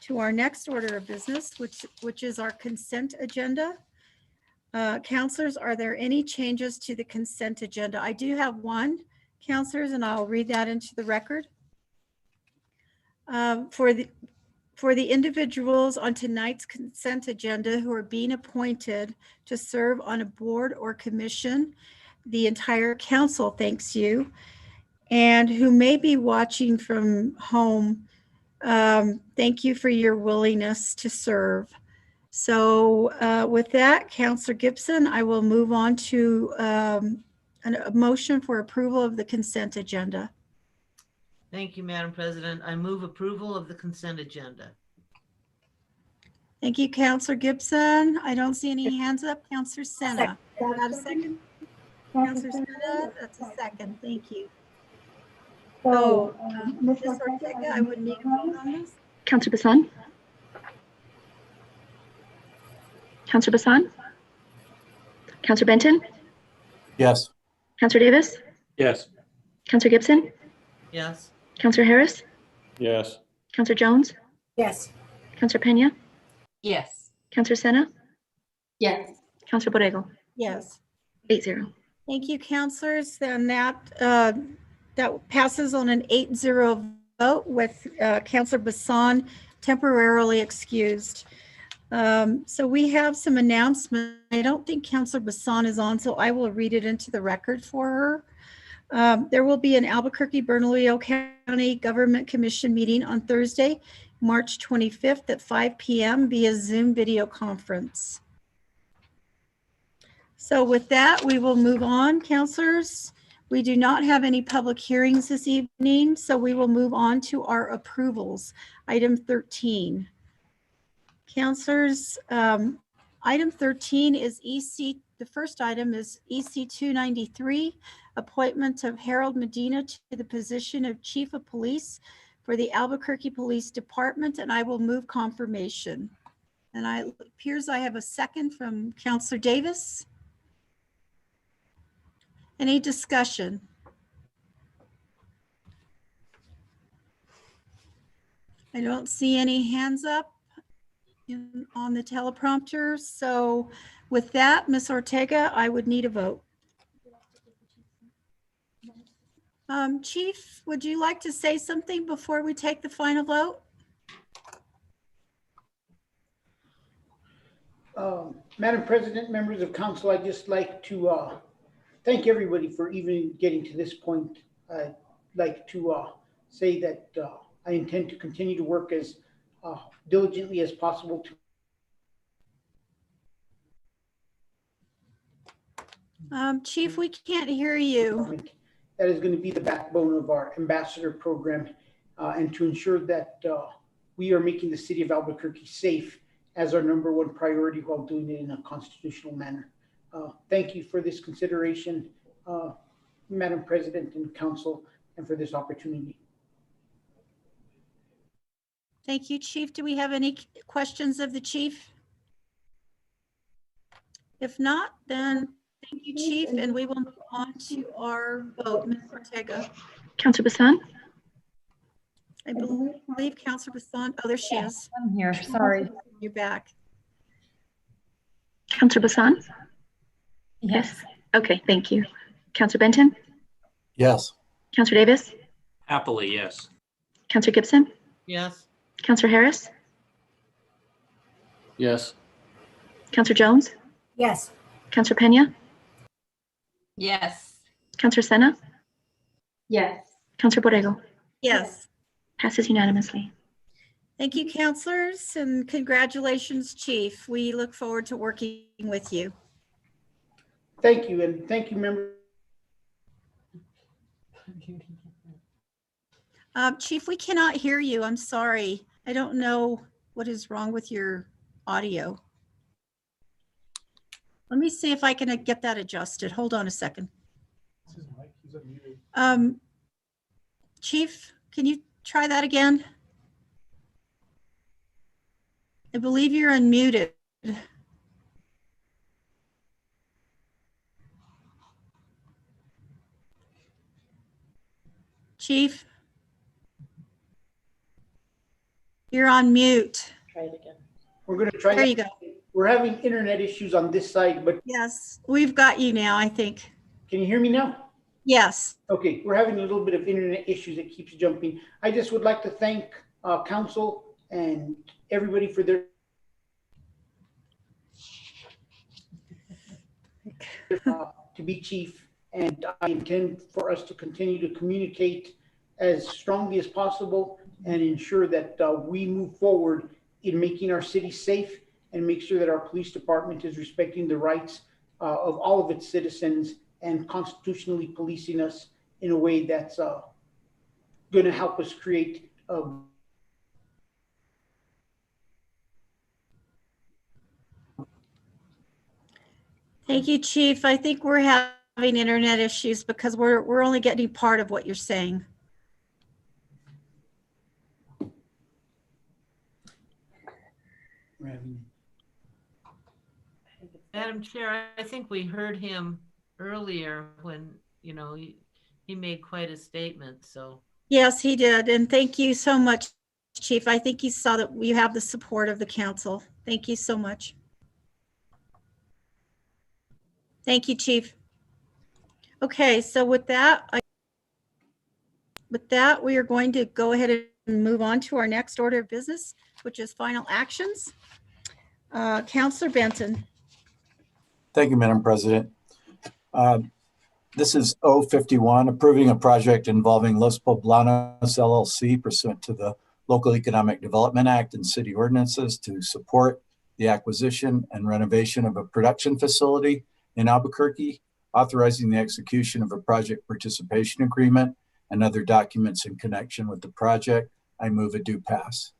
to our next order of business, which is our consent agenda. Counselors, are there any changes to the consent agenda? I do have one, counselors, and I'll read that into the record. For the individuals on tonight's consent agenda who are being appointed to serve on a board or commission, the entire council thanks you. and who may be watching from home, thank you for your willingness to serve. So with that, Councillor Gibson, I will move on to a motion for approval of the consent agenda. Thank you, Madam President. I move approval of the consent agenda. Thank you, Councillor Gibson. I don't see any hands up. Councillor Senna. Got a second? Councillor Senna, that's a second. Thank you. So, Ms. Ortega, I would need a vote on this. Councillor Bassan? Councillor Bassan? Councillor Benton? Yes. Councillor Davis? Yes. Councillor Gibson? Yes. Councillor Harris? Yes. Councillor Jones? Yes. Councillor Pena? Yes. Councillor Senna? Yes. Councillor Borrego? Yes. 8-0. Thank you, councillors. Then that passes on an 8-0 vote with Councillor Bassan temporarily excused. So we have some announcements. I don't think Councillor Bassan is on, so I will read it into the record for her. There will be an Albuquerque-Bernalillo County Government Commission meeting on Thursday, March 25th at 5 p.m. via Zoom video conference. So with that, we will move on, councillors. We do not have any public hearings this evening, so we will move on to our approvals. Item 13. Councillors, item 13 is EC. The first item is EC 293, appointment of Harold Medina to the position of Chief of Police for the Albuquerque Police Department, and I will move confirmation. And it appears I have a second from Councillor Davis. Any discussion? I don't see any hands up on the teleprompter. So with that, Ms. Ortega, I would need a vote. Chief, would you like to say something before we take the final vote? Madam President, members of council, I'd just like to thank everybody for even getting to this point. I'd like to say that I intend to continue to work as diligently as possible to Chief, we can't hear you. that is going to be the backbone of our ambassador program and to ensure that we are making the city of Albuquerque safe as our #1 priority while doing it in a constitutional manner. Thank you for this consideration, Madam President and Council, and for this opportunity. Thank you, Chief. Do we have any questions of the chief? If not, then thank you, Chief, and we will move on to our vote. Ms. Ortega. Councillor Bassan? I believe Councillor Bassan. Oh, there she is. I'm here. Sorry. You're back. Councillor Bassan? Yes. Okay, thank you. Councillor Benton? Yes. Councillor Davis? Happily, yes. Councillor Gibson? Yes. Councillor Harris? Yes. Councillor Jones? Yes. Councillor Pena? Yes. Councillor Senna? Yes. Councillor Borrego? Yes. Passes unanimously. Thank you, councillors, and congratulations, Chief. We look forward to working with you. Thank you, and thank you, members. Chief, we cannot hear you. I'm sorry. I don't know what is wrong with your audio. Let me see if I can get that adjusted. Hold on a second. Chief, can you try that again? I believe you're unmuted. Chief? You're on mute. Try it again. We're going to try. There you go. We're having internet issues on this side, but yes, we've got you now, I think. Can you hear me now? Yes. Okay, we're having a little bit of internet issues that keeps jumping. I just would like to thank council and everybody for their to be chief And I intend for us to continue to communicate as strongly as possible and ensure that we move forward in making our city safe and make sure that our police department is respecting the rights of all of its citizens and constitutionally policing us in a way that's going to help us create a Thank you, Chief. I think we're having internet issues because we're only getting part of what you're saying. Madam Chair, I think we heard him earlier when, you know, he made quite a statement, so. Yes, he did. And thank you so much, Chief. I think he saw that you have the support of the council. Thank you so much. Thank you, Chief. Okay, so with that, we are going to go ahead and move on to our next order of business, which is final actions. Councilor Benton. Thank you, Madam President. This is 051, approving a project involving Los Poblanos LLC pursuant to the Local Economic Development Act and city ordinances to support the acquisition and renovation of a production facility in Albuquerque, authorizing the execution of a project participation agreement and other documents in connection with the project. I move it do pass.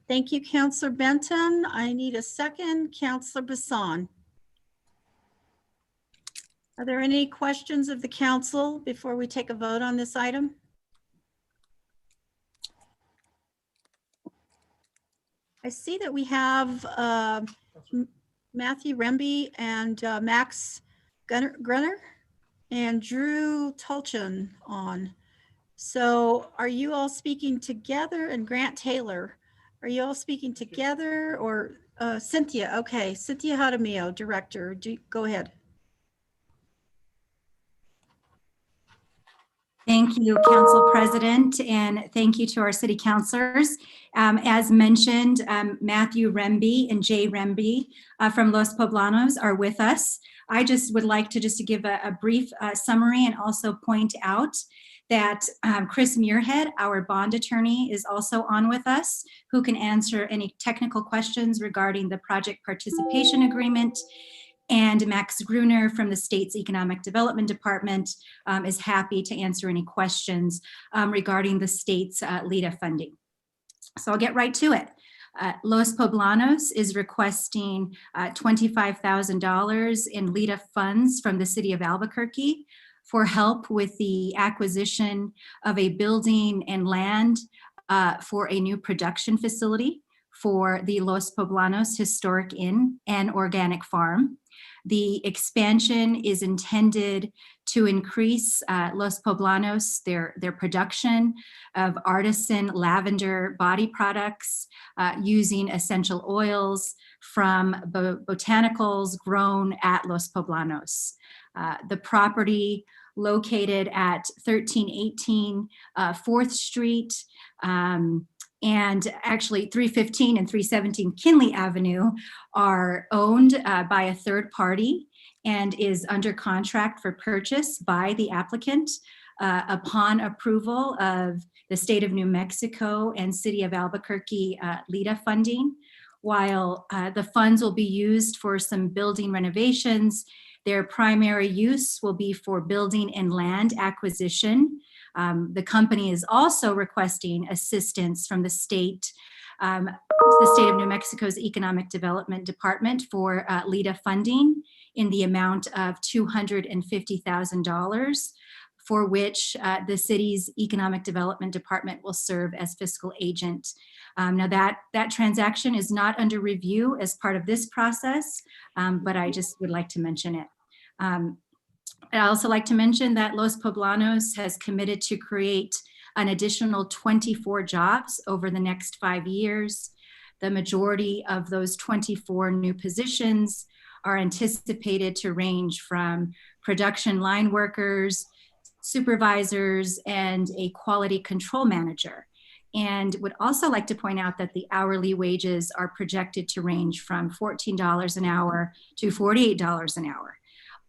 Thank you, Councilor Benton. I need a second. Councilor Bassan. Are there any questions of the council before we take a vote on this item? I see that we have Matthew Remby and Max Grunner and Drew Tulchin on. So are you all speaking together? And Grant Taylor, are you all speaking together or Cynthia? Okay, Cynthia Jaramillo, Director, go ahead. Thank you, Council President, and thank you to our city councilors. As mentioned, Matthew Remby and Jay Remby from Los Poblanos are with us. I just would like to give a brief summary and also point out that Chris Muirhead, our bond attorney, is also on with us, who can answer any technical questions regarding the project participation agreement. And Max Gruner from the state's Economic Development Department is happy to answer any questions regarding the state's LEDA funding. So I'll get right to it. Los Poblanos is requesting $25,000 in LEDA funds from the city of Albuquerque for help with the acquisition of a building and land for a new production facility for the Los Poblanos Historic Inn and Organic Farm. The expansion is intended to increase Los Poblanos, their production of artisan lavender body products using essential oils from botanicals grown at Los Poblanos. The property located at 1318 4th Street, and actually 315 and 317 Kinley Avenue are owned by a third party and is under contract for purchase by the applicant upon approval of the state of New Mexico and city of Albuquerque LEDA funding. While the funds will be used for some building renovations, their primary use will be for building and land acquisition. The company is also requesting assistance from the state of New Mexico's Economic Development Department for LEDA funding in the amount of $250,000, for which the city's Economic Development Department will serve as fiscal agent. Now that transaction is not under review as part of this process, but I just would like to mention it. I'd also like to mention that Los Poblanos has committed to create an additional 24 jobs over the next 5 years. The majority of those 24 new positions are anticipated to range from production line workers, supervisors, and a quality control manager. And would also like to point out that the hourly wages are projected to range from $14 an hour to $48 an hour.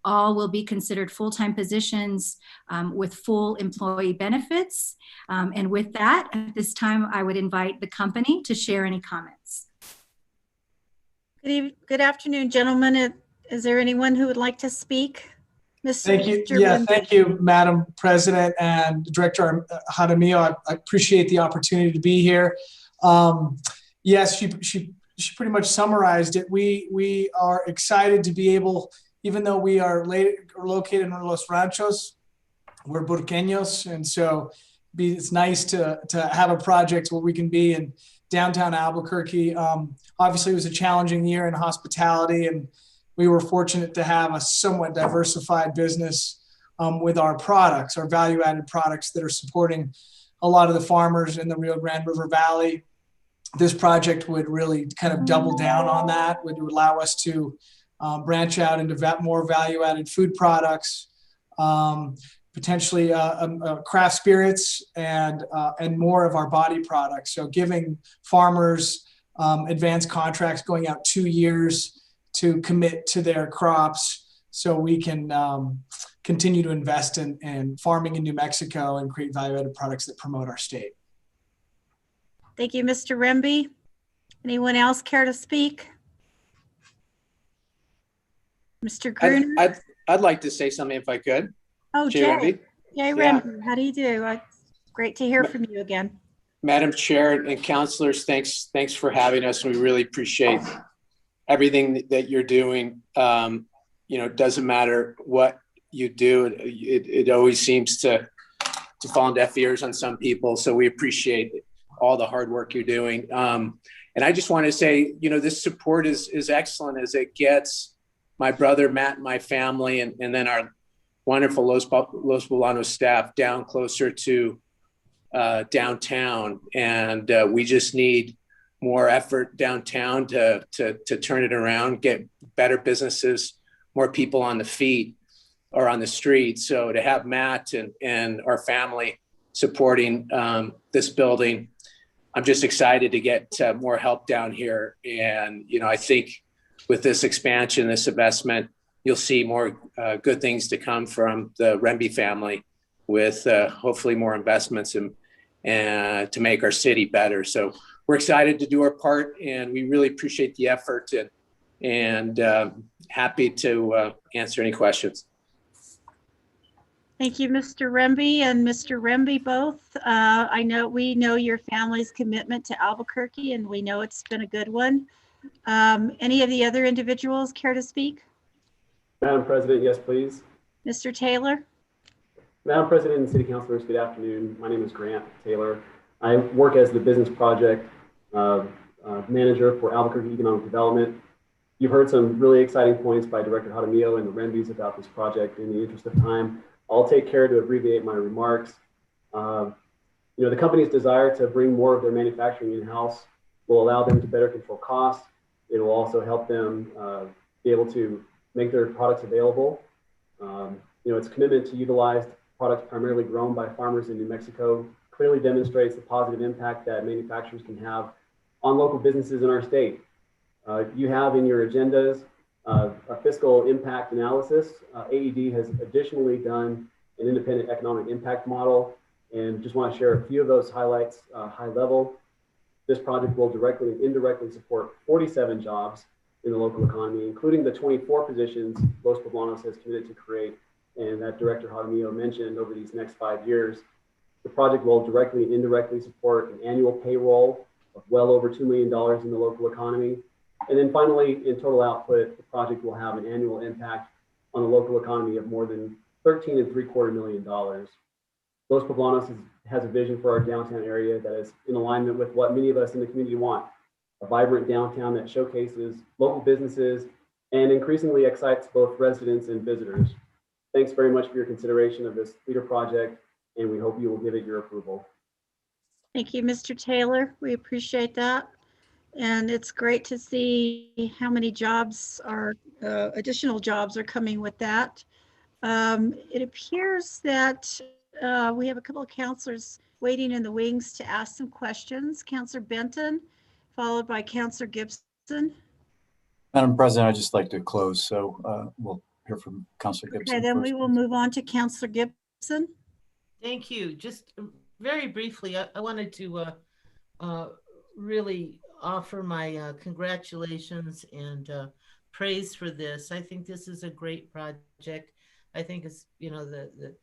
All will be considered full-time positions with full employee benefits. And with that, at this time, I would invite the company to share any comments. Good afternoon, gentlemen. Is there anyone who would like to speak? Thank you. Yeah, thank you, Madam President and Director Jaramillo. I appreciate the opportunity to be here. Yes, she pretty much summarized it. We are excited to be able, even though we are located in Los Ranchos, we're Burqueños, and so it's nice to have a project where we can be in downtown Albuquerque. Obviously, it was a challenging year in hospitality, and we were fortunate to have a somewhat diversified business with our products, our value-added products that are supporting a lot of the farmers in the Rio Grande River Valley. This project would really kind of double down on that, would allow us to branch out into more value-added food products, potentially craft spirits, and more of our body products. So giving farmers advanced contracts going out 2 years to commit to their crops so we can continue to invest in farming in New Mexico and create value-added products that promote our state. Thank you, Mr. Remby. Anyone else care to speak? Mr. Gruner? I'd like to say something if I could. Oh, Jay Jay. Remby? Jay Remby, how do you do? Great to hear from you again. Madam Chair and councilors, thanks for having us. We really appreciate everything that you're doing. It doesn't matter what you do. It always seems to fall on deaf ears on some people. So we appreciate all the hard work you're doing. And I just want to say, this support is excellent as it gets my brother, Matt, and my family, and then our wonderful Los Poblanos staff down closer to downtown. And we just need more effort downtown to turn it around, get better businesses, more people on the feet or on the street. So to have Matt and our family supporting this building, I'm just excited to get more help down here. And, I think with this expansion, this investment, you'll see more good things to come from the Remby family with hopefully more investments and to make our city better. So we're excited to do our part, and we really appreciate the effort and happy to answer any questions. Thank you, Mr. Remby and Mr. Remby both. We know your family's commitment to Albuquerque, and we know it's been a good one. Any of the other individuals care to speak? Madam President, yes, please. Mr. Taylor? Madam President and City Councilors, good afternoon. My name is Grant Taylor. I work as the business project manager for Albuquerque Economic Development. You've heard some really exciting points by Director Jaramillo and the Rembys about this project. In the interest of time, I'll take care to abbreviate my remarks. The company's desire to bring more of their manufacturing in-house will allow them to better control costs. It will also help them be able to make their products available. Its commitment to utilize products primarily grown by farmers in New Mexico clearly demonstrates the positive impact that manufacturers can have on local businesses in our state. You have in your agendas a fiscal impact analysis. AED has additionally done an independent economic impact model, and just want to share a few of those highlights high level. This project will directly and indirectly support 47 jobs in the local economy, including the 24 positions Los Poblanos has committed to create and that Director Jaramillo mentioned over these next 5 years. The project will directly and indirectly support an annual payroll of well over $2 million in the local economy. And then finally, in total output, the project will have an annual impact on the local economy of more than $13.75 million. Los Poblanos has a vision for our downtown area that is in alignment with what many of us in the community want: a vibrant downtown that showcases local businesses and increasingly excites both residents and visitors. Thanks very much for your consideration of this leader project, and we hope you will give it your approval. Thank you, Mr. Taylor. We appreciate that. And it's great to see how many jobs are, additional jobs are coming with that. It appears that we have a couple of counselors waiting in the wings to ask some questions. Counselor Benton, followed by Counselor Gibson. Madam President, I'd just like to close. So we'll hear from Councilor Gibson. Okay, then we first, will please. move on to Councilor Gibson. Thank you. Just very briefly, I wanted to really offer my congratulations and praise for this. I think this is a great project. I think it's, you know, the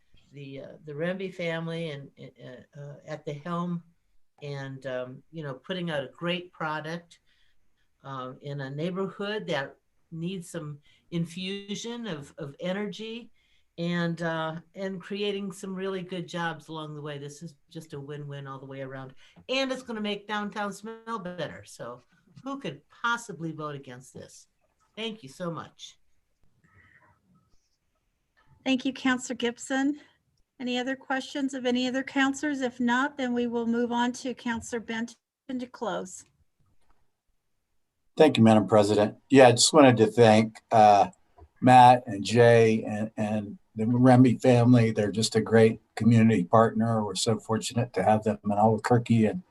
Remby family and at the helm, and you know, putting out a great product in a neighborhood that needs some infusion of energy, and creating some really good jobs along the way. This is just a win-win all the way around, and it's going to make downtown smell better. So who could possibly vote against this? Thank you so much. Thank you, Councilor Gibson. Any other questions of any other councilors? If not, then we will move on to Councilor Benton to close. Thank you, Madam President. Yeah, I just wanted to thank Matt and Jay and the Remby family. They're just a great community partner. We're so fortunate to have them in Albuquerque and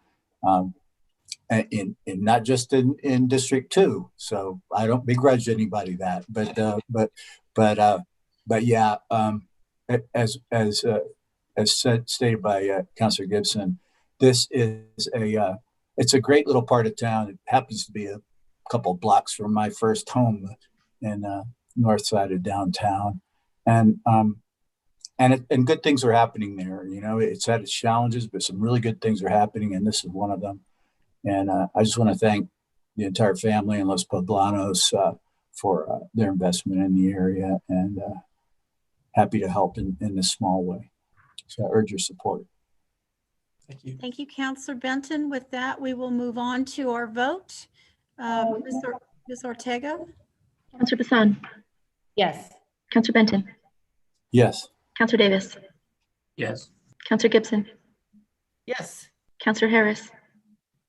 in not just in District 2. So I don't begrudge anybody that, but yeah, as stated by Councilor Gibson, this is it's a great little part of town. It happens to be a couple blocks from my first home in north side of downtown, and good things are happening there. You know, it's had its challenges, but some really good things are happening, and this is one of them. And I just want to thank the entire family and Los Poblanos for their investment in the area, and happy to help in this small way. So I urge your support. Thank you. Thank you, Councilor Benton. With that, we will move on to our vote. Ms. Ortega? Councillor Bassan. Yes. Councillor Benton. Yes. Councillor Davis. Yes. Councillor Gibson. Yes. Councillor Harris.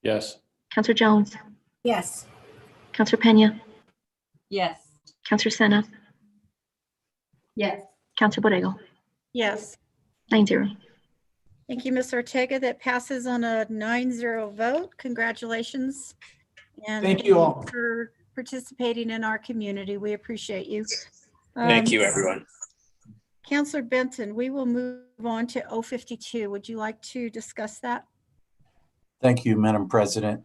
Yes. Councillor Jones. Yes. Councillor Pena. Yes. Councillor Sena. Yes. Councillor Borrego. Yes. 9-0. Thank you, Ms. Ortega. That passes on a 9-0 vote. Congratulations. And Thank you all. for participating in our community. We appreciate you. Thank you, everyone. Councilor Benton, we will move on to 052. Would you like to discuss that? Thank you, Madam President.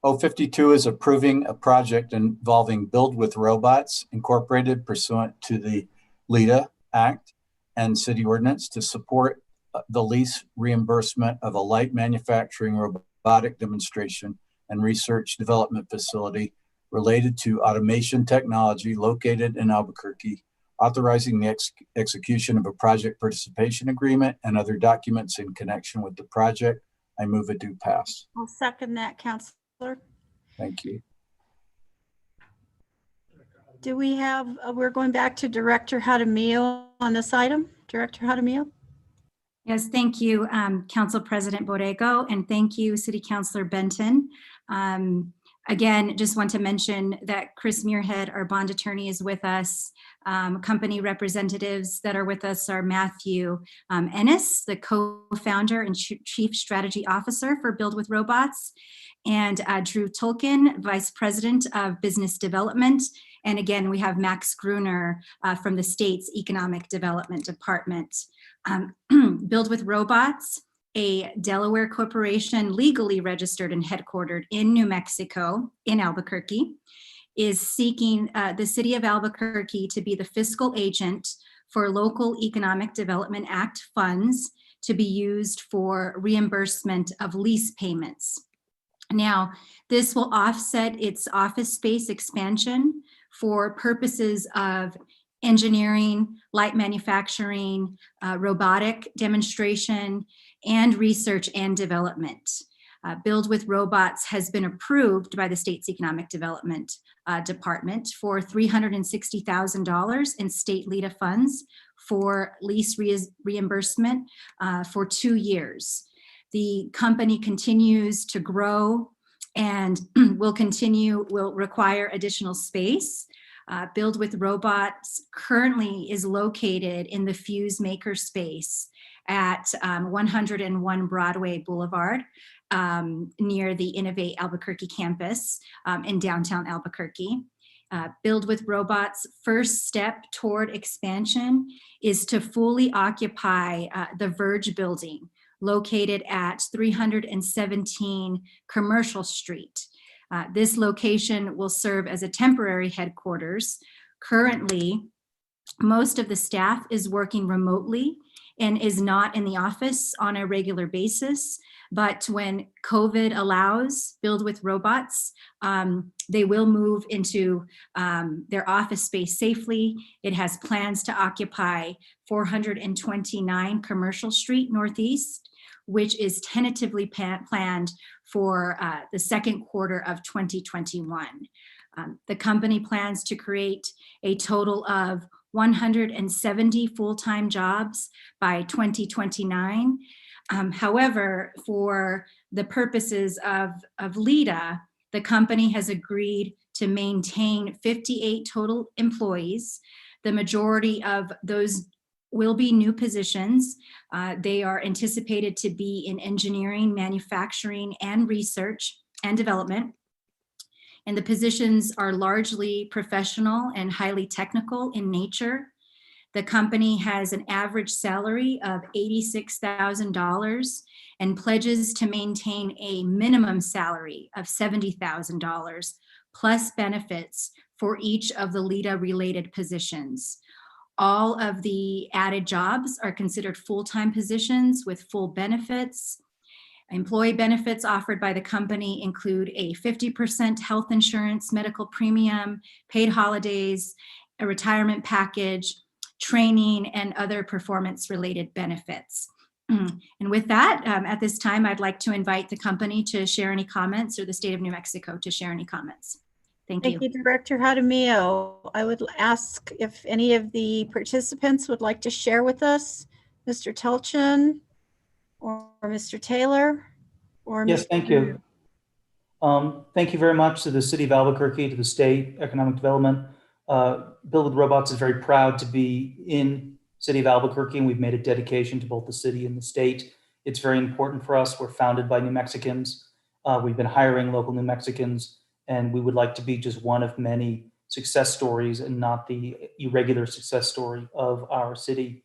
052 is approving a project involving Build with Robots Incorporated pursuant to the LEDA Act and City Ordinance to support the lease reimbursement of a light manufacturing robotic demonstration and research development facility related to automation technology located in Albuquerque, authorizing the execution of a project participation agreement and other documents in connection with the project. I move it do pass. I'll second that, Councilor. Thank you. Do we have, we're going back to Director Jaramillo on this item. Director Jaramillo? Yes, thank you, Council President Borrego, and thank you, City Councilor Benton. Again, just want to mention that Chris Muirhead, our bond attorney, is with us. Company representatives that are with us are Matthew Ennis, the co-founder and chief strategy officer for Build with Robots, and Drew Tolkien, vice president of business development. And again, we have Max Gruner from the state's economic development department. Build with Robots, a Delaware corporation legally registered and headquartered in New Mexico, in Albuquerque, is seeking the city of Albuquerque to be the fiscal agent for Local Economic Development Act funds to be used for reimbursement of lease payments. Now, this will offset its office space expansion for purposes of engineering, light manufacturing, robotic demonstration, and research and development. Build with Robots has been approved by the state's economic development department for $360,000 in state LEDA funds for lease reimbursement for 2 years. The company continues to grow and will require additional space. Build with Robots currently is located in the Fuse Maker space at 101 Broadway Boulevard near the Innovate Albuquerque campus in downtown Albuquerque. Build with Robots' first step toward expansion is to fully occupy the Verge building located at 317 Commercial Street. This location will serve as a temporary headquarters. Currently, most of the staff is working remotely and is not in the office on a regular basis. But when COVID allows, Build with Robots, they will move into their office space safely. It has plans to occupy 429 Commercial Street Northeast, which is tentatively planned for the second quarter of 2021. The company plans to create a total of 170 full-time jobs by 2029. However, for the purposes of LEDA, the company has agreed to maintain 58 total employees. The majority of those will be new positions. They are anticipated to be in engineering, manufacturing, and research and development. And the positions are largely professional and highly technical in nature. The company has an average salary of $86,000 and pledges to maintain a minimum salary of $70,000 plus benefits for each of the LEDA-related positions. All of the added jobs are considered full-time positions with full benefits. Employee benefits offered by the company include a 50% health insurance medical premium, paid holidays, a retirement package, training, and other performance-related benefits. And with that, at this time, I'd like to invite the company to share any comments, or the state of New Mexico to share any comments. Thank you. Thank you, Director Jaramillo. I would ask if any of the participants would like to share with us, Mr. Telchin or Mr. Taylor or Yes, Mr. thank you. Thank you very much to the City of Albuquerque, to the State Economic Development. Build with Robots is very proud to be in City of Albuquerque, and we've made a dedication to both the city and the state. It's very important for us. We're founded by New Mexicans. We've been hiring local New Mexicans, and we would like to be just one of many success stories and not the irregular success story of our city.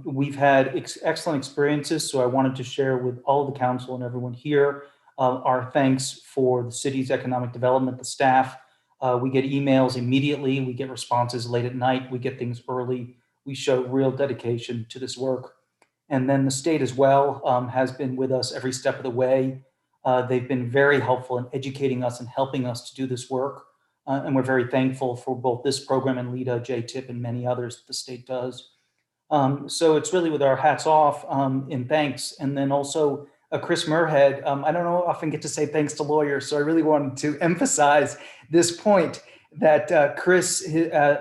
We've had excellent experiences, so I wanted to share with all of the council and everyone here our thanks for the city's economic development, the staff. We get emails immediately, we get responses late at night, we get things early. We show real dedication to this work. And then the state as well has been with us every step of the way. They've been very helpful in educating us and helping us to do this work. And we're very thankful for both this program and LEDA, JTIP, and many others that the state does. So it's really with our hats off in thanks. And then also Chris Murhead. I don't often get to say thanks to lawyers, so I really wanted to emphasize this point that Chris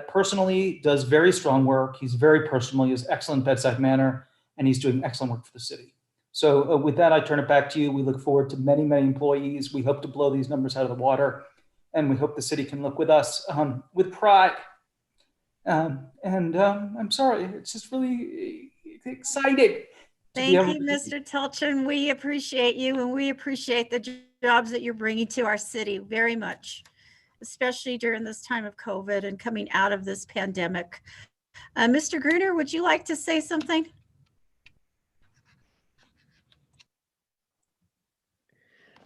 personally does very strong work. He's very personal, he has excellent bedside manner, and he's doing excellent work for the city. So with that, I turn it back to you. We look forward to many, many employees. We hope to blow these numbers out of the water, and we hope the city can look with us with pride. I'm sorry, it's just really excited. Thank you, Mr. Telchin. We appreciate you, and we appreciate the jobs that you're bringing to our city very much, especially during this time of COVID and coming out of this pandemic. Mr. Gruner, would you like to say something?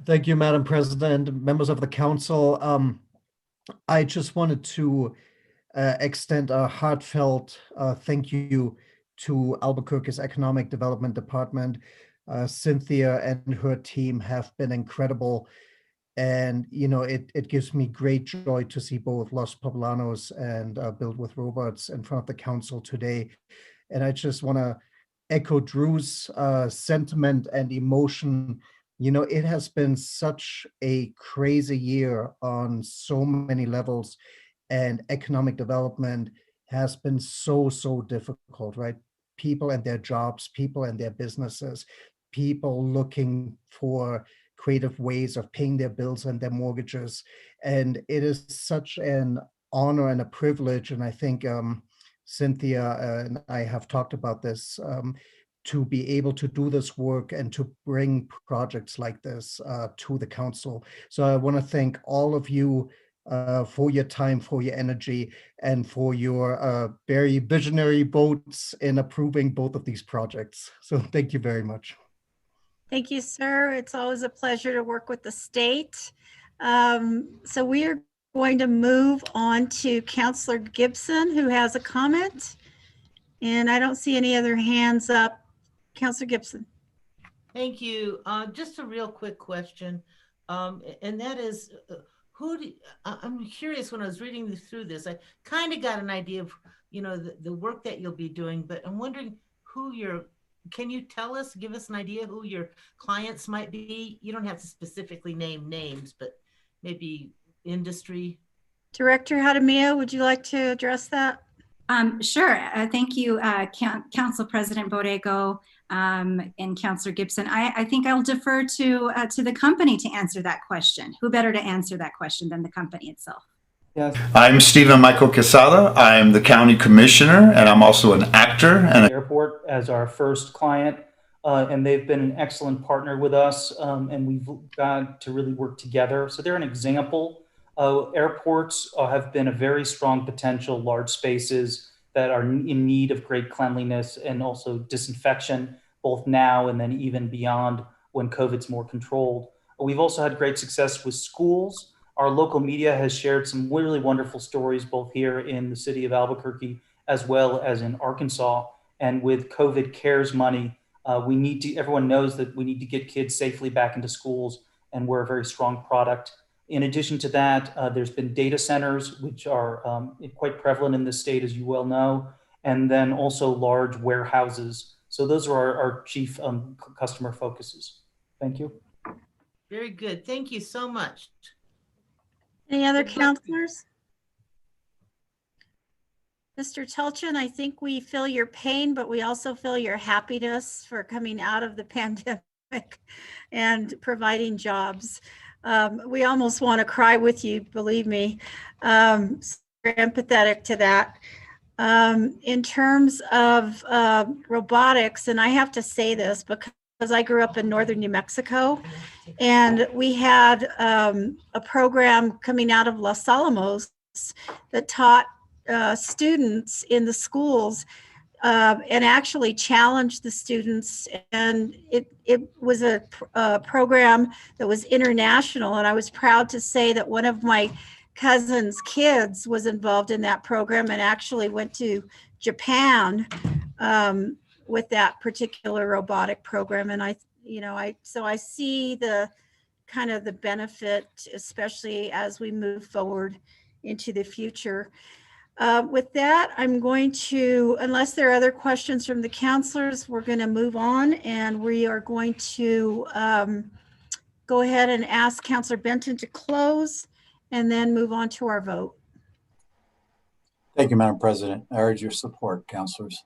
Thank you, Madam President, members of the council. I just wanted to extend a heartfelt thank you to Albuquerque's Economic Development Department. Cynthia and her team have been incredible. And, you know, it gives me great joy to see both Los Poblanos and Build with Robots in front of the council today. And I just want to echo Drew's sentiment and emotion. You know, it has been such a crazy year on so many levels, and economic development has been so difficult, right? People and their jobs, people and their businesses, people looking for creative ways of paying their bills and their mortgages. And it is such an honor and a privilege. And I think Cynthia and I have talked about this, to be able to do this work and to bring projects like this to the council. So I want to thank all of you for your time, for your energy, and for your very visionary votes in approving both of these projects. So thank you very much. Thank you, sir. It's always a pleasure to work with the state. So we are going to move on to Councillor Gibson, who has a comment. And I don't see any other hands up. Councillor Gibson. Thank you. Just a real quick question. And that is, I'm curious, when I was reading through this, I kind of got an idea of, the work that you'll be doing, but I'm wondering can you tell us, give us an idea who your clients might be? You don't have to specifically name names, but maybe industry. Director Jaramillo, would you like to address that? Sure. Thank you, Council President Borrego and Councillor Gibson. I think I'll defer to the company to answer that question. Who better to answer that question than the company itself? Yes. I'm Stephen Michael Quesada. I'm the county commissioner, and I'm also an actor. And Airport as our first client, and they've been an excellent partner with us, and we've got to really work together. So they're an example. Airports have been a very strong potential, large spaces that are in need of great cleanliness and also disinfection, both now and then even beyond when COVID's more controlled. We've also had great success with schools. Our local media has shared some really wonderful stories, both here in the city of Albuquerque, as well as in Arkansas. And with COVID CARES money, everyone knows that we need to get kids safely back into schools, and we're a very strong product. In addition to that, there's been data centers, which are quite prevalent in this state, as you well know, and then also large warehouses. So those are our chief customer focuses. Thank you. Very good. Thank you so much. Any other counselors? Mr. Telchin, I think we feel your pain, but we also feel your happiness for coming out of the pandemic and providing jobs. We almost want to cry with you, believe me. So we're empathetic to that. In terms of robotics, and I have to say this because I grew up in northern New Mexico, and we had a program coming out of Los Alamos that taught students in the schools and actually challenged the students. And it was a program that was international. And I was proud to say that one of my cousin's kids was involved in that program and actually went to Japan with that particular robotic program. And I see the kind of the benefit, especially as we move forward into the future. With that, I'm going to, unless there are other questions from the counselors, we're going to move on, and we are going to go ahead and ask Councilor Benton to close and then move on to our vote. Thank you, Madam President. I urge your support, counselors.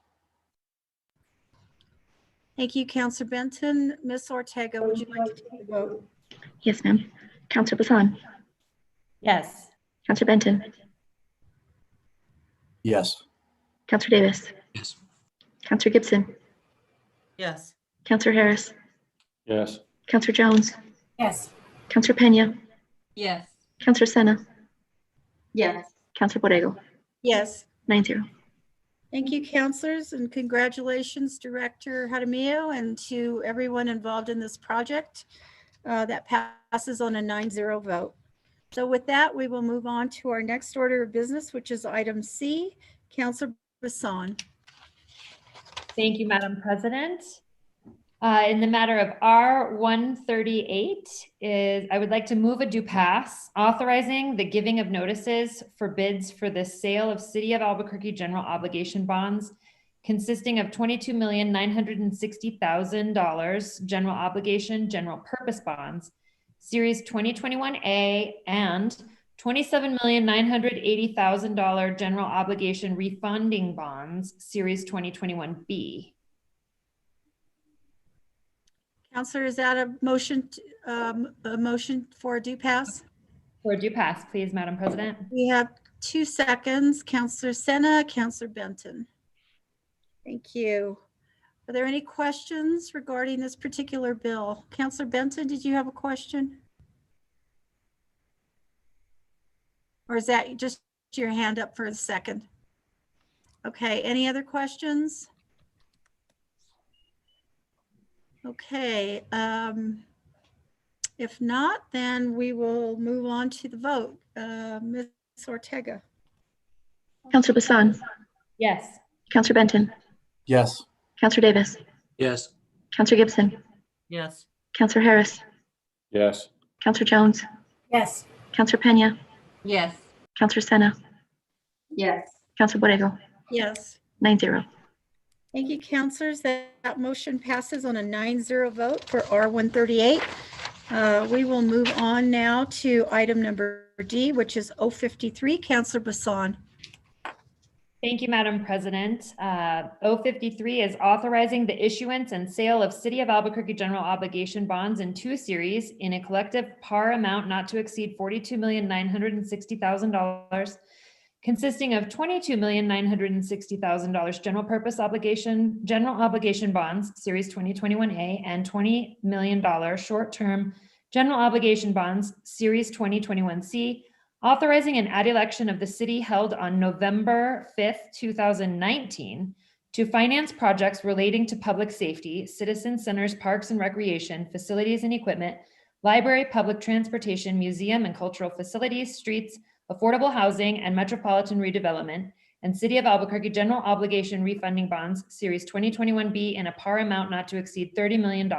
Thank you, Councilor Benton. Ms. Ortega, would you like to take the vote? Yes, ma'am. Councillor Bassan. Yes. Councillor Benton. Yes. Councillor Davis. Yes. Councillor Gibson. Yes. Councillor Harris. Yes. Councillor Jones. Yes. Councillor Pena. Yes. Councillor Sena. Yes. Councillor Borrego. Yes. 9-0. Thank you, counselors, and congratulations, Director Jaramillo, and to everyone involved in this project. That passes on a 9-0 vote. So with that, we will move on to our next order of business, which is item C. Councilor Bassan. Thank you, Madam President. In the matter of R138 I would like to move a due pass authorizing the giving of notices for bids for the sale of City of Albuquerque general obligation bonds consisting of $22,960,000 general obligation general purpose bonds, Series 2021A, and $27,980,000 general obligation refunding bonds, Series 2021B. Councilor, is that a motion for a due pass? For a due pass, please, Madam President. We have 2 seconds. Councilor Sena, Councilor Benton. Thank you. Are there any questions regarding this particular bill? Councilor Benton, did you have a question? Or is that just your hand up for a second? Okay, any other questions? Okay, if not, then we will move on to the vote. Ms. Ortega. Counselor Bassan, Yes. Counselor Benton, Yes. Counselor Davis, Yes. Counselor Gibson, Yes. Counselor Harris, Yes. Counselor Jones, Yes. Counselor Pena, Yes. Counselor Sena, Yes. Counselor Borrego, Yes. 9-0. Thank you, counselors. That motion passes on a 9-0 vote for R138. We will move on now to item number D, which is 053. Counselor Bassan. Thank you, Madam President. 053 is authorizing the issuance and sale of City of Albuquerque general obligation bonds in 2 series in a collective par amount not to exceed $42,960,000, consisting of $22,960,000 general obligation bonds, Series 2021A, and $20 million short-term general obligation bonds, Series 2021C, authorizing an ad election of the city held on November 5th, 2019, to finance projects relating to public safety, citizen centers, parks and recreation, facilities and equipment, library, public transportation, museum and cultural facilities, streets, affordable housing, and metropolitan redevelopment, and City of Albuquerque general obligation refunding bonds, Series 2021B, in a par amount not to exceed $30 million.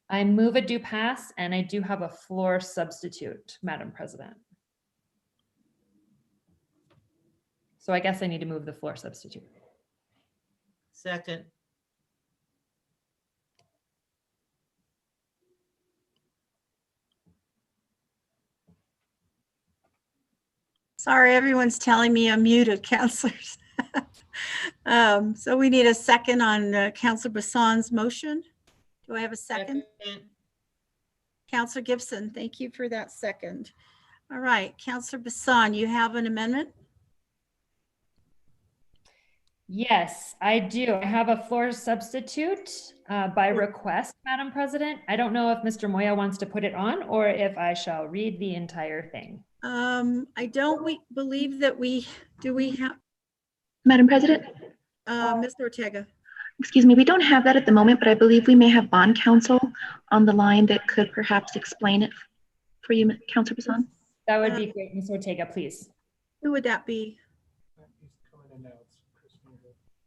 I move it do pass, and I do have a floor substitute, Madam President. So I guess I need to move the floor substitute. Second. Sorry, everyone's telling me I'm muted, counselors. So we need a second on Counselor Bassan's motion. Do I have a second? Counselor Gibson, thank you for that second. All right, Counselor Bassan, you have an amendment? Yes, I do. I have a floor substitute by request, Madam President. I don't know if Mr. Moya wants to put it on or if I shall read the entire thing. I don't believe that we have, Madam President, Ms. Ortega. excuse me, we don't have that at the moment, but I believe we may have bond counsel on the line that could perhaps explain it for you, Counselor Bassan. That would be great, Ms. Ortega, please. Who would that be?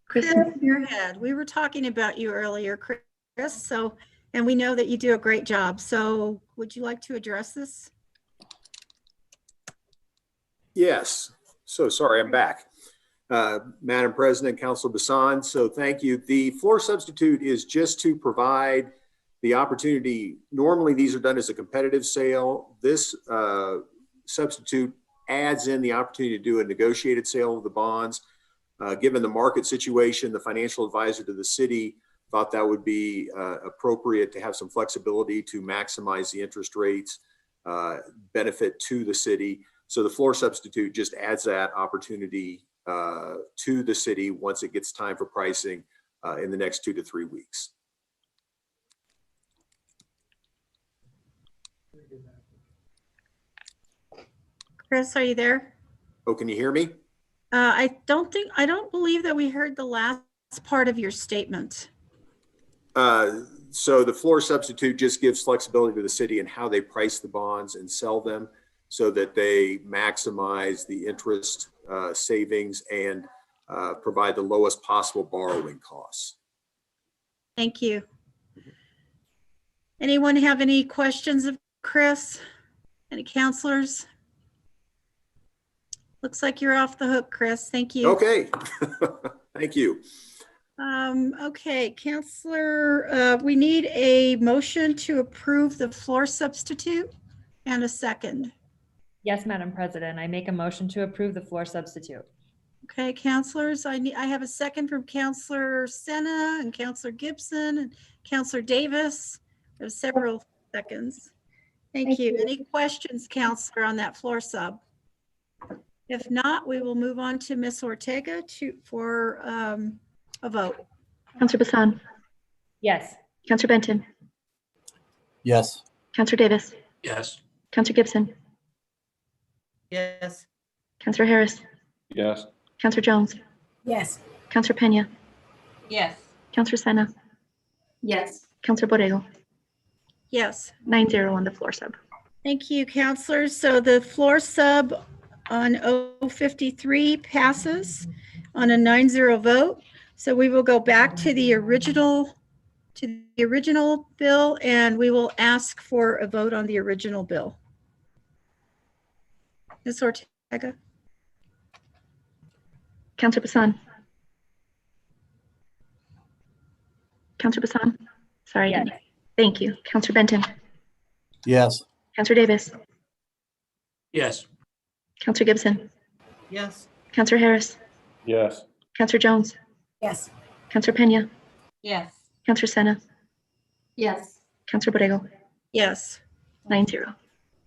Chris Muirhead. We were talking about you earlier, Chris. So, and we know that you do a great job. So would you like to address this? Yes. So sorry, I'm back. Madam President, Councilor Bassan, so thank you. The floor substitute is just to provide the opportunity. Normally, these are done as a competitive sale. This substitute adds in the opportunity to do a negotiated sale of the bonds. Given the market situation, the financial advisor to the city thought that would be appropriate to have some flexibility to maximize the interest rates benefit to the city. So the floor substitute just adds that opportunity to the city once it gets time for pricing in the next 2 to 3 weeks. Chris, are you there? Oh, can you hear me? I don't believe that we heard the last part of your statement. So the floor substitute just gives flexibility to the city in how they price the bonds and sell them so that they maximize the interest savings and provide the lowest possible borrowing costs. Thank you. Anyone have any questions of Chris? Any counselors? Looks like you're off the hook, Chris. Thank you. Okay. Thank you. Okay, Counselor, we need a motion to approve the floor substitute and a second. Yes, Madam President, I make a motion to approve the floor substitute. Okay, counselors, I have a second from Counselor Sena and Counselor Gibson and Counselor Davis. There's several seconds. Thank you. Any questions, Counselor, on that floor sub? If not, we will move on to Ms. Ortega for a vote. Counselor Bassan, Yes. Counselor Benton, Yes. Counselor Davis, Yes. Counselor Gibson, Yes. Counselor Harris, Yes. Counselor Jones, Yes. Counselor Pena, Yes. Counselor Sena, Yes. Counselor Borrego, Yes. 9-0 on the floor sub. Thank you, counselors. So the floor sub on O53 passes on a 9-0 vote. So we will go back to the original bill, and we will ask for a vote on the original bill. Ms. Ortega? Counselor Bassan. Counselor Bassan. Sorry. Yes. Thank you. Counselor Benton. Yes. Counselor Davis. Yes. Counselor Gibson. Yes. Counselor Harris. Yes. Counselor Jones. Yes. Counselor Pena. Yes. Counselor Sena. Yes. Counselor Borrego. Yes. 9-0.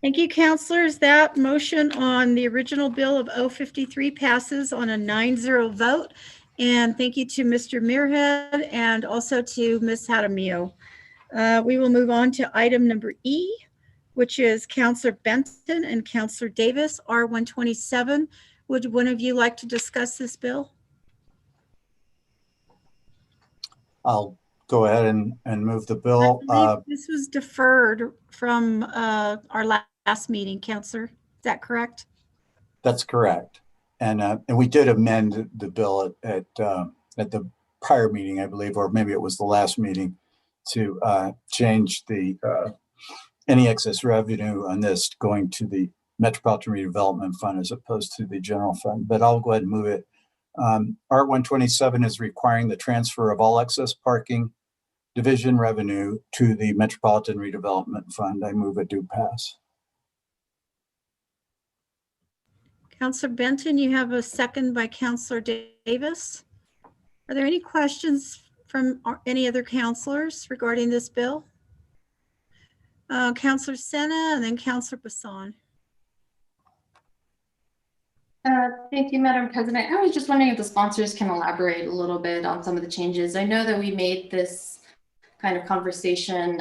Thank you, counselors. That motion on the original bill of O53 passes on a 9-0 vote. And thank you to Mr. Muirhead and also to Ms. Jaramillo. We will move on to item number E, which is Counselor Benton and Counselor Davis, R127. Would one of you like to discuss this bill? I'll go ahead and move the bill. I believe this was deferred from our last meeting, Counselor. Is that correct? That's correct. And we did amend the bill at the prior meeting, I believe, or maybe it was the last meeting, to change the any excess revenue on this going to the Metropolitan Redevelopment Fund as opposed to the general fund. But I'll go ahead and move it. R127 is requiring the transfer of all excess parking division revenue to the Metropolitan Redevelopment Fund. I move it do pass. Counselor Benton, you have a second by Counselor Davis. Are there any questions from any other counselors regarding this bill? Counselor Sena and then Counselor Bassan. Thank you, Madam President. I was just wondering if the sponsors can elaborate a little bit on some of the changes. I know that we made this kind of conversation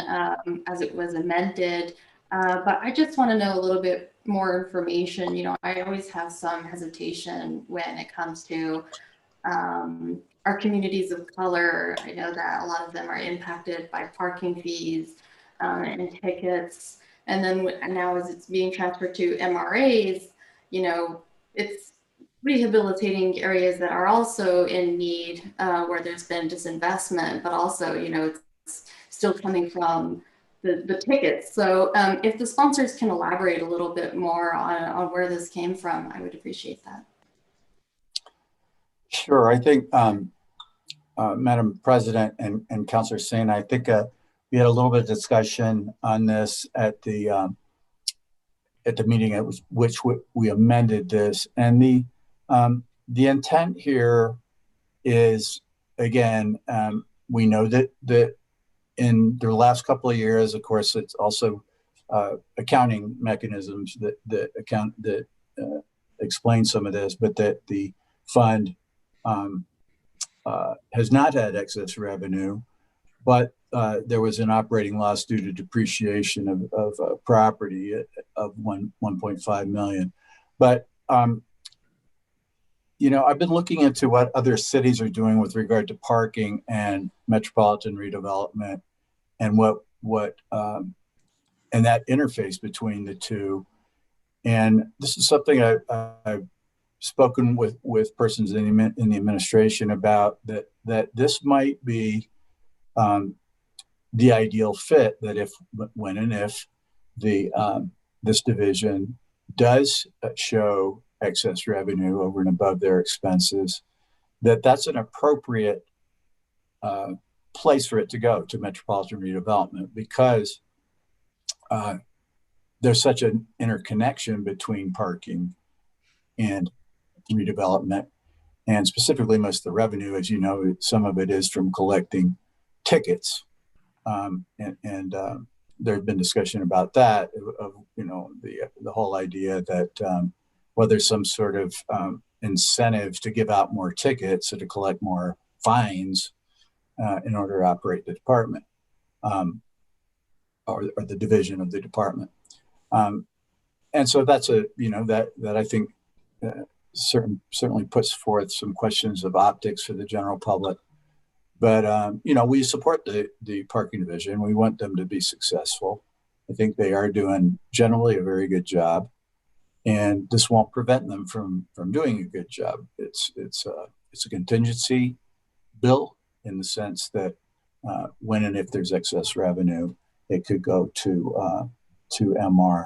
as it was amended, but I just want to know a little bit more information. You know, I always have some hesitation when it comes to our communities of color. I know that a lot of them are impacted by parking fees and tickets. And then now as it's being transferred to MRAs, you know, it's rehabilitating areas that are also in need where there's been disinvestment, but also, you know, it's still coming from the tickets. So if the sponsors can elaborate a little bit more on where this came from, I would appreciate that. Sure. I think, Madam President and Councilor Sena, I think we had a little bit of discussion on this at the meeting at which we amended this. And the intent here is, again, we know that in the last couple of years, of course, it's also accounting mechanisms that explain some of this, but that the fund has not had excess revenue, but there was an operating loss due to depreciation of property of 1.5 million. But you know, I've been looking into what other cities are doing with regard to parking and metropolitan redevelopment, and what and that interface between the two. And this is something I've spoken with persons in the administration about, that this might be the ideal fit, that when and if this division does show excess revenue over and above their expenses, that's an appropriate place for it to go to metropolitan redevelopment, because there's such an interconnection between parking and redevelopment, and specifically most of the revenue, as you know, some of it is from collecting tickets, and there's been discussion about that, of you know, the whole idea that whether some sort of incentives to give out more tickets or to collect more fines in order to operate the department, or the division of the department. And so that's that I think certainly puts forth some questions of optics for the general public. But, we support the parking division. We want them to be successful. I think they are doing generally a very good job, and this won't prevent them from doing a good job. It's a contingency bill in the sense that when and if there's excess revenue, it could go to MR.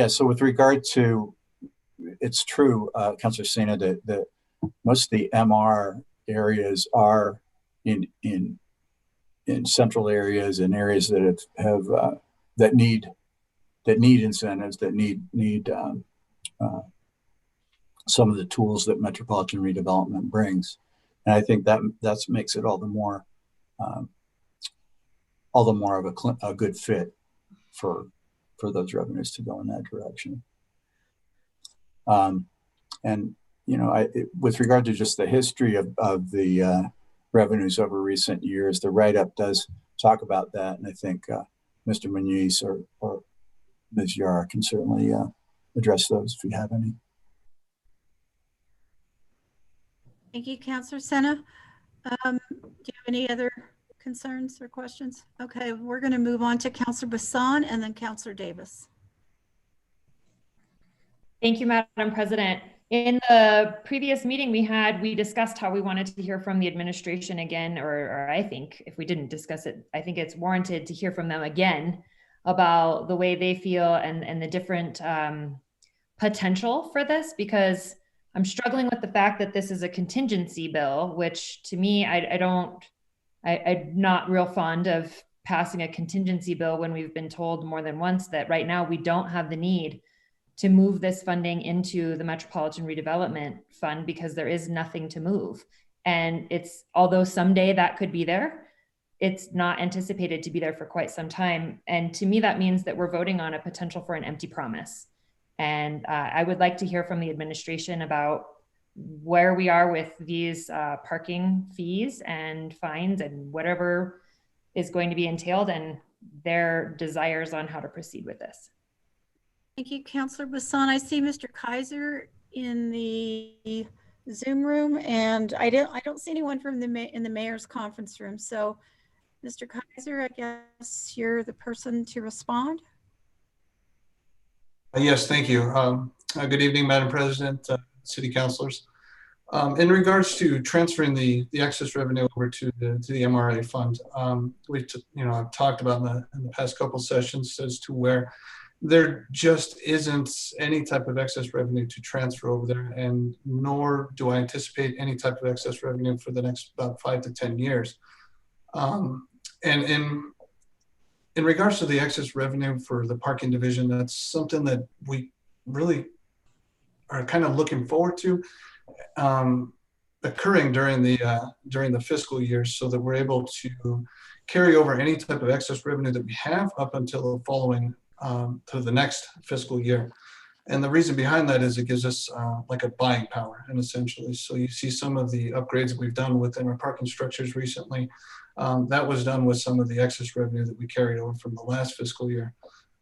So with regard to, it's true, Councilor Sena, that most of the MR areas are in central areas and areas that have that need incentives, that need some of the tools that metropolitan redevelopment brings. And I think that makes it all the more of a good fit for those revenues to go in that direction. With regard to just the history of the revenues over recent years, the write-up does talk about that, and I think Mr. Muniz or Ms. Yara can certainly address those if you have any. Thank you, Councilor Sena. Do you have any other concerns or questions? Okay, we're going to move on to Councilor Bassan and then Councilor Davis. Thank you, Madam President. In the previous meeting we discussed how we wanted to hear from the administration again, or I think if we didn't discuss it, I think it's warranted to hear from them again about the way they feel and the different potential for this, because I'm struggling with the fact that this is a contingency bill, which to me, I'm not real fond of passing a contingency bill when we've been told more than once that right now we don't have the need to move this funding into the Metropolitan Redevelopment Fund because there is nothing to move. And although someday that could be there, it's not anticipated to be there for quite some time. And to me, that means that we're voting on a potential for an empty promise. And I would like to hear from the administration about where we are with these parking fees and fines and whatever is going to be entailed and their desires on how to proceed with this. Thank you, Councilor Bassan. I see Mr. Kaiser in the Zoom room, and I don't see anyone from in the mayor's conference room. So, Mr. Kaiser, I guess you're the person to respond. Yes, thank you. Good evening, Madam President, City Councilors. In regards to transferring the excess revenue over to the MRA fund, I've talked about in the past couple sessions as to where there just isn't any type of excess revenue to transfer over there, and nor do I anticipate any type of excess revenue for the next about 5 to 10 years. And in regards to the excess revenue for the parking division, that's something that we really are kind of looking forward to occurring during the fiscal year, so that we're able to carry over any type of excess revenue that we have up until the following to the next fiscal year. And the reason behind that is it gives us like a buying power, and essentially. So you see some of the upgrades that we've done within our parking structures recently. That was done with some of the excess revenue that we carried over from the last fiscal year.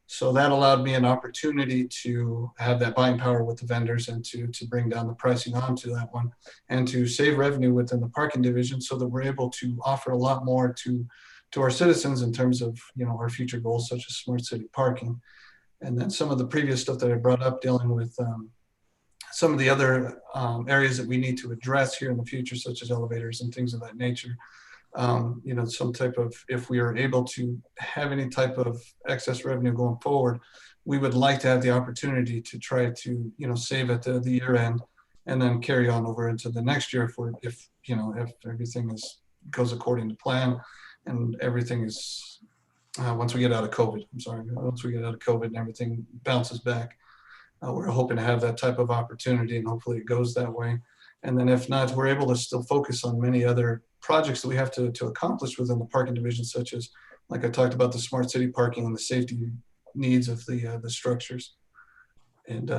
So that allowed me an opportunity to have that buying power with the vendors and to bring down the pricing onto that one and to save revenue within the parking division, so that we're able to offer a lot more to our citizens in terms of our future goals, such as smart city parking. And then some of the previous stuff that I brought up dealing with some of the other areas that we need to address here in the future, such as elevators and things of that nature. Some type of, if we are able to have any type of excess revenue going forward, we would like to have the opportunity to try to, save at the year end and then carry on over into the next year if everything goes according to plan and everything is, once we get out of COVID, once we get out of COVID and everything bounces back, we're hoping to have that type of opportunity, and hopefully it goes that way. And then if not, we're able to still focus on many other projects that we have to accomplish within the parking division, such as, like I talked about, the smart city parking and the safety needs of the structures. And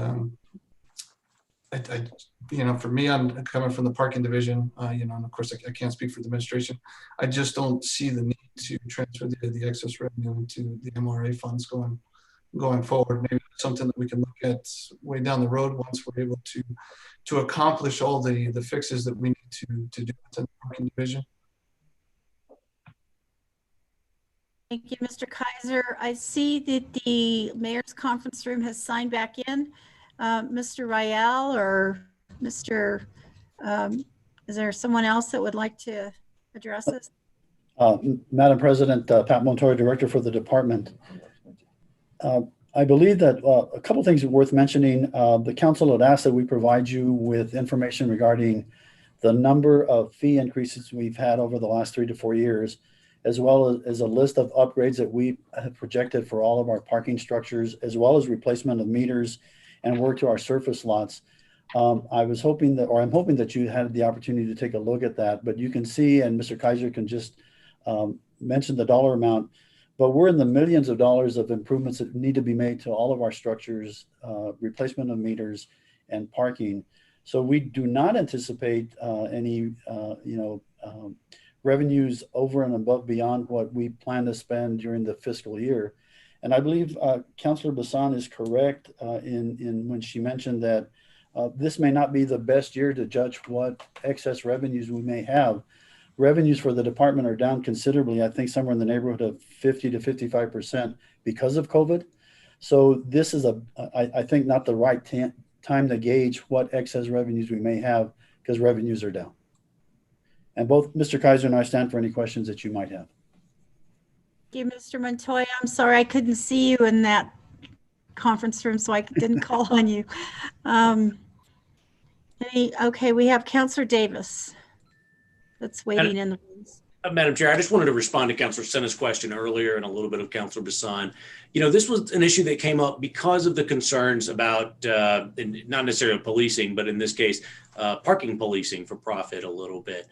for me, I'm coming from the parking division, and of course I can't speak for the administration. I just don't see the need to transfer the excess revenue into the MRA funds going going forward. Maybe it's something that we can look at way down the road once we're able to accomplish all the fixes that we need to do within the parking division. Thank you, Mr. Kaiser. I see that the mayor's conference room has signed back in. Mr. Rael or Mr. Is there someone else that would like to address this? Madam President, Pat Montoya, Director for the department. I believe that a couple of things are worth mentioning. The council had asked that we provide you with information regarding the number of fee increases we've had over the last 3 to 4 years, as well as a list of upgrades that we have projected for all of our parking structures, as well as replacement of meters and work to our surface lots. I was hoping that, or I'm hoping that you had the opportunity to take a look at that, but you can see, and Mr. Kaiser can just mention the dollar amount, but we're in the millions of dollars of improvements that need to be made to all of our structures, replacement of meters and parking. So we do not anticipate any, revenues over and above beyond what we plan to spend during the fiscal year. And I believe Councilor Bassan is correct in when she mentioned that this may not be the best year to judge what excess revenues we may have. Revenues for the department are down considerably, I think somewhere in the neighborhood of 50 to 55% because of COVID. So this is I think not the right time to gauge what excess revenues we may have because revenues are down. And both Mr. Kaiser and I stand for any questions that you might have. Thank you, Mr. Montoya. I'm sorry I couldn't see you in that conference room, so I didn't call on you. Okay, we have Councilor Davis that's waiting in the wings. Madam Chair, I just wanted to respond to Councilor Senna's question earlier and a little bit of Councilor Bassan. This was an issue that came up because of the concerns about not necessarily policing, but in this case, parking policing for profit a little bit.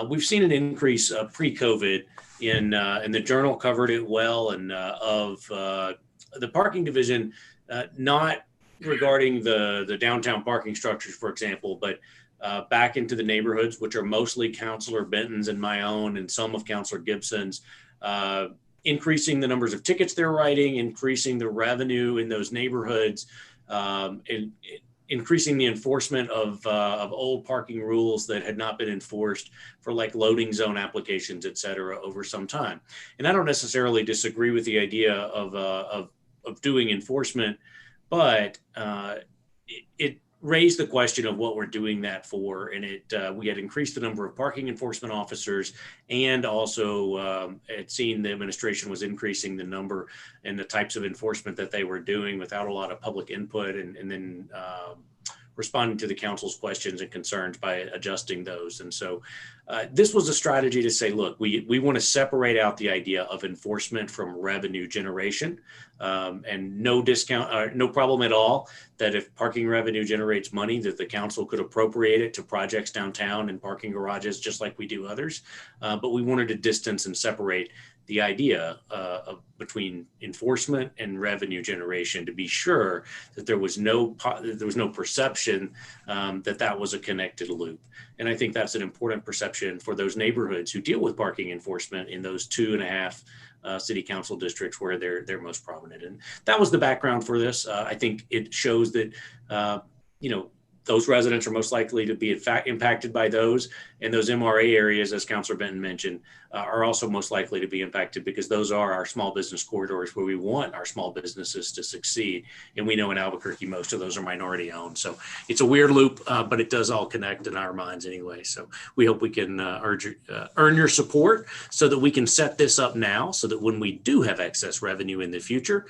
We've seen an increase pre-COVID and the Journal covered it well, and of the parking division, not regarding the downtown parking structures, for example, but back into the neighborhoods, which are mostly Councilor Benton's and my own and some of Councilor Gibson's, increasing the numbers of tickets they're writing, increasing the revenue in those neighborhoods, and increasing the enforcement of old parking rules that had not been enforced for like loading zone applications, et cetera, over some time. And I don't necessarily disagree with the idea of doing enforcement, but it raised the question of what we're doing that for. And we had increased the number of parking enforcement officers, and also had seen the administration was increasing the number and the types of enforcement that they were doing without a lot of public input, and then responding to the council's questions and concerns by adjusting those. And so this was a strategy to say, look, we want to separate out the idea of enforcement from revenue generation, and no discount, no problem at all that if parking revenue generates money, that the council could appropriate it to projects downtown and parking garages, just like we do others. But we wanted to distance and separate the idea between enforcement and revenue generation to be sure that there was no perception that was a connected loop. And I think that's an important perception for those neighborhoods who deal with parking enforcement in those 2.5 city council districts where they're most prominent. And that was the background for this. I think it shows that those residents are most likely to be in fact impacted by those, and those MRA areas, as Councilor Benton mentioned, are also most likely to be impacted because those are our small business corridors where we want our small businesses to succeed. And we know in Albuquerque, most of those are minority owned. So it's a weird loop, but it does all connect in our minds anyway. So we hope we can earn your support so that we can set this up now so that when we do have excess revenue in the future,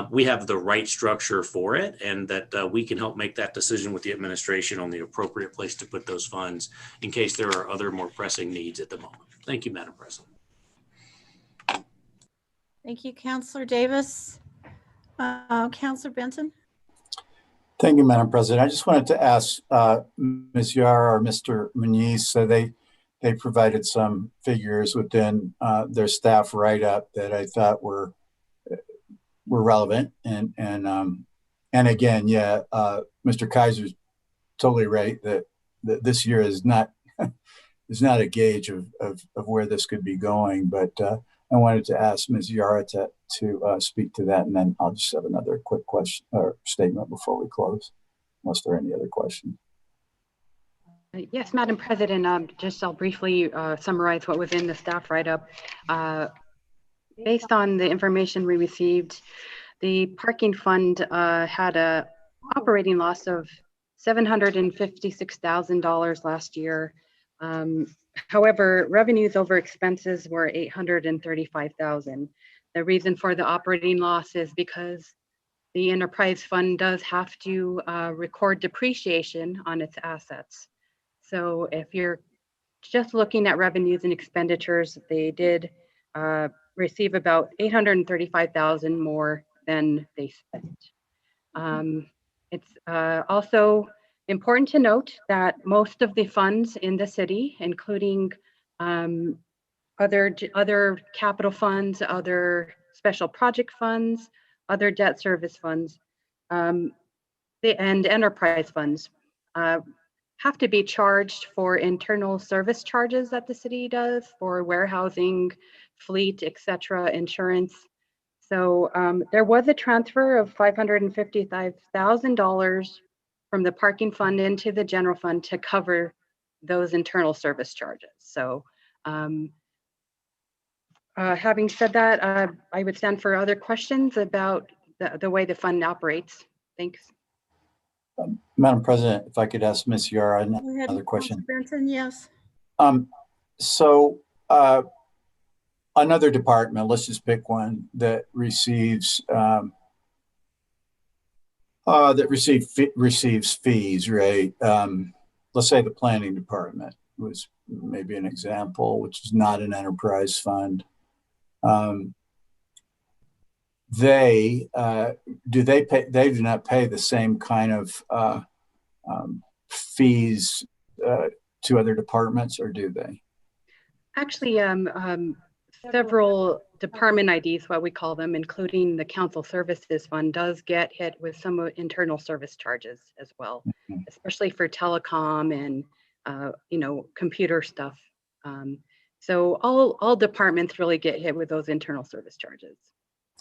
we have the right structure for it, and that we can help make that decision with the administration on the appropriate place to put those funds in case there are other more pressing needs at the moment. Thank you, Madam President. Thank you, Councilor Davis. Councilor Benton. Thank you, Madam President. I just wanted to ask Ms. Yara or Mr. Muniz, so they provided some figures within their staff write-up that I thought were relevant. And again, yeah, Mr. Kaiser's totally right that this year is not a gauge of where this could be going. But I wanted to ask Ms. Yara to speak to that, and then I'll just have another quick question or statement before we close, unless there are any other questions. Yes, Madam President, I'll briefly summarize what was in the staff write-up. Based on the information we received, the parking fund had a operating loss of $756,000 last year. However, revenues over expenses were $835,000. The reason for the operating loss is because the enterprise fund does have to record depreciation on its assets. So if you're just looking at revenues and expenditures, they did receive about $835,000 more than they spent. It's also important to note that most of the funds in the city, including other capital funds, other special project funds, other debt service funds, and enterprise funds, have to be charged for internal service charges that the city does for warehousing, fleet, etc., insurance. So there was a transfer of $555,000 from the parking fund into the general fund to cover those internal service charges. So having said that, I would stand for other questions about the way the fund operates. Thanks. Madam President, if I could ask Ms. Yara Go ahead, another question. Benson, yes. So another department, let's just pick one that receives receives fees, right? Let's say the planning department was maybe an example, which is not an enterprise fund. They do not pay the same kind of fees to other departments, or do they? Actually, several department IDs, what we call them, including the council services fund, does get hit with some internal service charges as well, especially for telecom and computer stuff. So all departments really get hit with those internal service charges.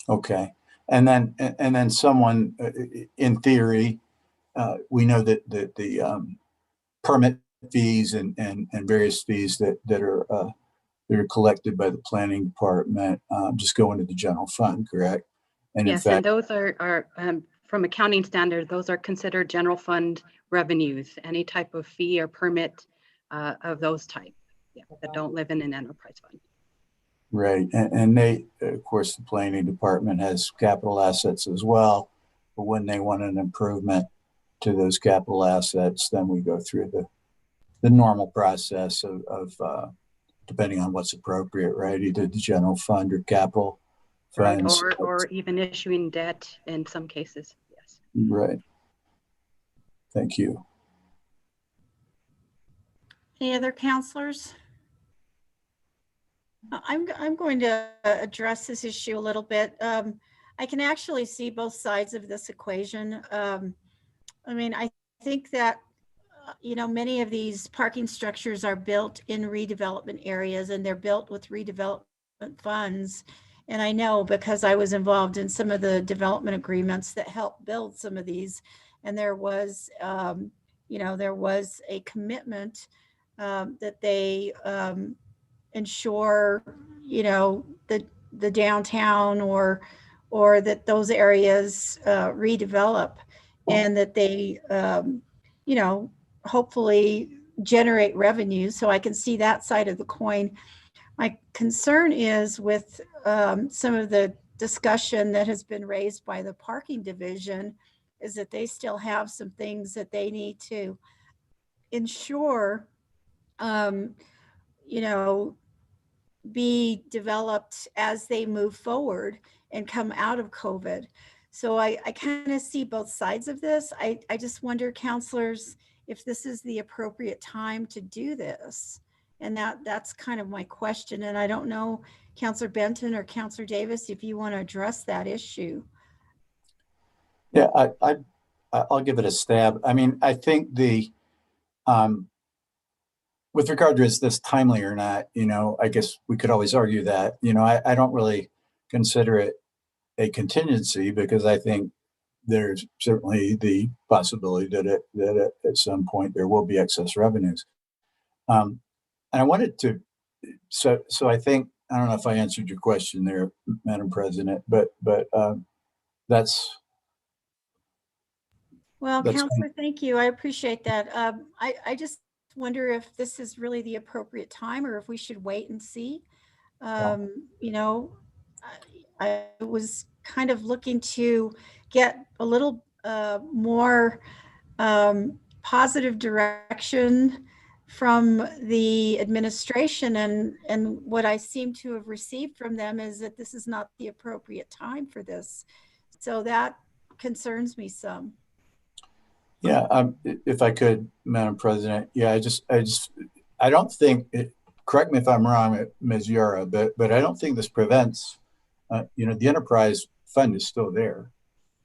Okay, and then someone, in theory, we know that the permit fees and various fees that are collected by the planning department just go into the general fund, correct? And yes, in fact, and those are from accounting standards, those are considered general fund revenues. Any type of fee or permit of those type that don't live in an enterprise fund. right, and they, of course, the planning department has capital assets as well, but when they want an improvement to those capital assets, then we go through the normal process of depending on what's appropriate, right? Either the general fund or capital funds. Right, or even issuing debt in some cases, yes. Right. Thank you. Any other counselors? I'm going to address this issue a little bit. I can actually see both sides of this equation. I mean, I think that many of these parking structures are built in redevelopment areas, and they're built with redevelopment funds. And I know because I was involved in some of the development agreements that helped build some of these, and there was, there was a commitment that they ensure, the downtown or that those areas redevelop, and that they, hopefully generate revenue. So I can see that side of the coin. My concern is with some of the discussion that has been raised by the parking division, is that they still have some things that they need to ensure, be developed as they move forward and come out of COVID. So I kind of see both sides of this. I just wonder, counselors, if this is the appropriate time to do this. And that's kind of my question. And I don't know, Counselor Benton or Counselor Davis, if you want to address that issue. Yeah, I'll give it a stab. I mean, I think we with regard to is this timely or not, I guess we could always argue that. I don't really consider it a contingency because I think there's certainly the possibility that at some point there will be excess revenues. And I wanted to, so I think, I don't know if I answered your question there, Madam President, but that's. Well, Counselor, thank you. I appreciate that. I just wonder if this is really the appropriate time or if we should wait and see. I was kind of looking to get a little more positive direction from the administration, and what I seem to have received from them is that this is not the appropriate time for this. So that concerns me some. Yeah, if I could, Madam President, I don't think correct me if I'm wrong, Ms. Yara, but I don't think this prevents, the enterprise fund is still there.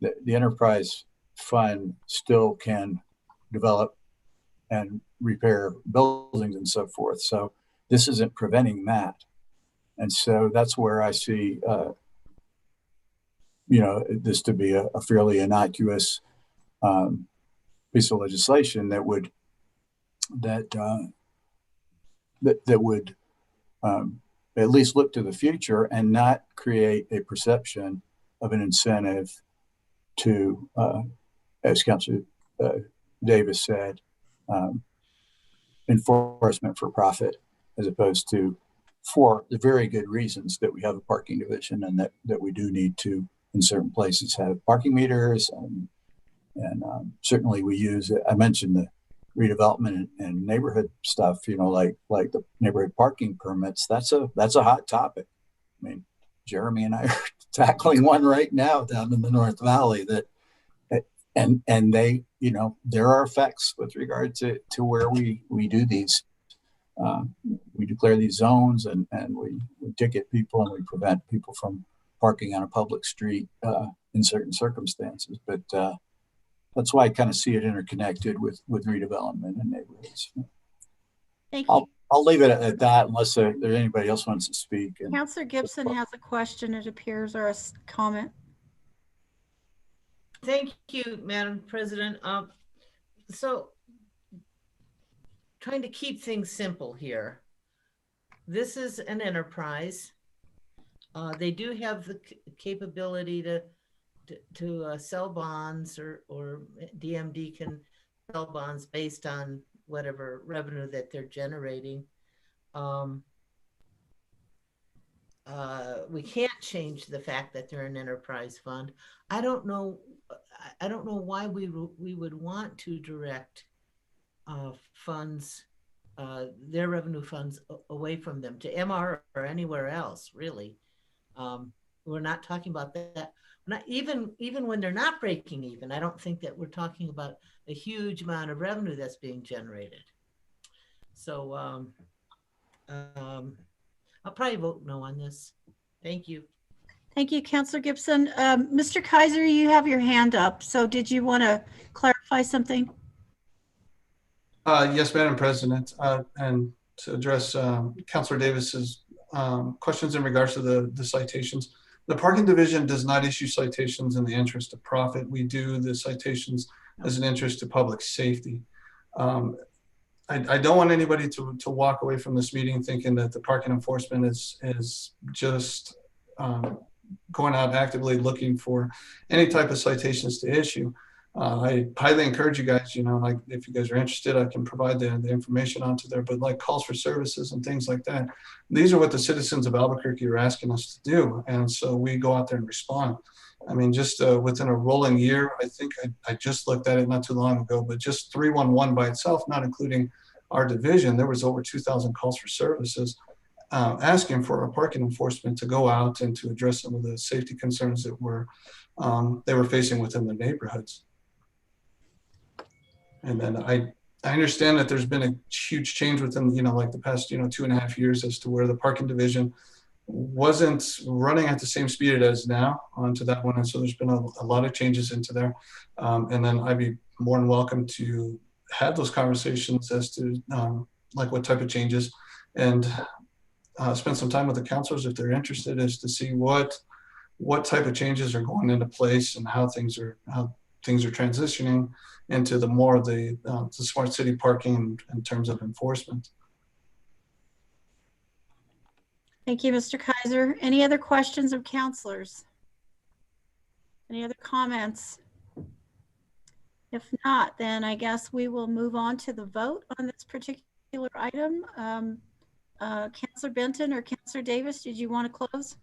The enterprise fund still can develop and repair buildings and so forth. So this isn't preventing that. And so that's where I see, this to be a fairly innocuous piece of legislation that would at least look to the future and not create a perception of an incentive to, as Councilor Davis said, enforcement for profit, as opposed to for the very good reasons that we have a parking division and that we do need to, in certain places, have parking meters. And certainly we use, I mentioned the redevelopment and neighborhood stuff, like the neighborhood parking permits. That's a hot topic. I mean, Jeremy and I are tackling one right now down in the North Valley and they, there are effects with regard to where we do these. We declare these zones and we ticket people and we prevent people from parking on a public street in certain circumstances. But that's why I kind of see it interconnected with redevelopment and neighborhoods. Thank you. I'll leave it at that unless there anybody else wants to speak. Councilor Gibson has a question, it appears, or a comment. Thank you, Madam President. So trying to keep things simple here. This is an enterprise. They do have the capability to sell bonds, or DMD can sell bonds based on whatever revenue that they're generating. We can't change the fact that they're an enterprise fund. I don't know why we would want to direct funds, their revenue funds, away from them to MR or anywhere else, really. We're not talking about that. Not even when they're not breaking even, I don't think that we're talking about a huge amount of revenue that's being generated. So I'll probably vote no on this. Thank you. Thank you, Councilor Gibson. Mr. Kaiser, you have your hand up. So did you want to clarify something? Yes, Madam President, and to address Councilor Davis's questions in regards to the citations. The parking division does not issue citations in the interest of profit. We do the citations as an interest to public safety. I don't want anybody to walk away from this meeting thinking that the parking enforcement is just going out actively looking for any type of citations to issue. I highly encourage you guys, like if you guys are interested, I can provide the information onto there, but like calls for services and things like that. These are what the citizens of Albuquerque are asking us to do. And so we go out there and respond. I mean, just within a rolling year, I think I just looked at it not too long ago, but just 311 by itself, not including our division, there was over 2,000 calls for services asking for our parking enforcement to go out and to address some of the safety concerns that they were facing within the neighborhoods. And then I understand that there's been a huge change within, like the past, 2.5 years as to where the parking division wasn't running at the same speed it is now onto that one. And so there's been a lot of changes into there. And then I'd be more than welcome to have those conversations as to like what type of changes, and spend some time with the counselors if they're interested, as to see what type of changes are going into place and how things are transitioning into the more of the smart city parking in terms of enforcement. Thank you, Mr. Kaiser. Any other questions of counselors? Any other comments? If not, then I guess we will move on to the vote on this particular item. Counselor Benton or Counselor Davis, did you want to close?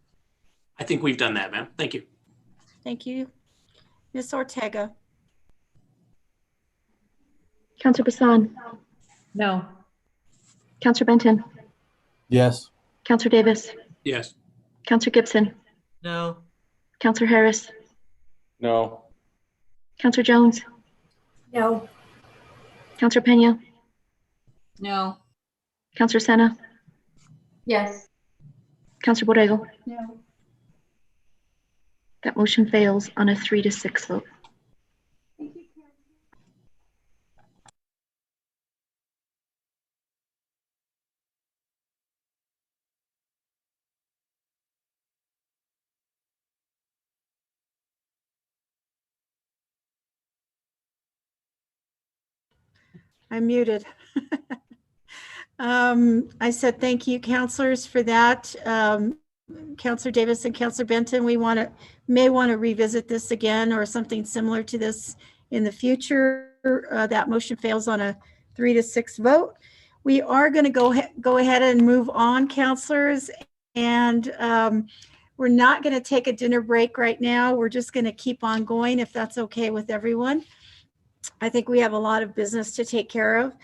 I think we've done that, ma'am. Thank you. Thank you. Ms. Ortega? Counselor Bassan? No. Counselor Benton? Yes. Counselor Davis? Yes. Counselor Gibson? No. Counselor Harris? No. Counselor Jones? No. Counselor Pena? No. Counselor Sena? Yes. Counselor Borrego? No. That motion fails on a 3-6 vote. I'm muted. I said thank you, counselors, for that. Counselor Davis and Counselor Benton, we may want to revisit this again or something similar to this in the future. That motion fails on a 3-6 vote. We are going to go ahead and move on, counselors, and we're not going to take a dinner break right now. We're just going to keep on going if that's okay with everyone. I think we have a lot of business to take care of,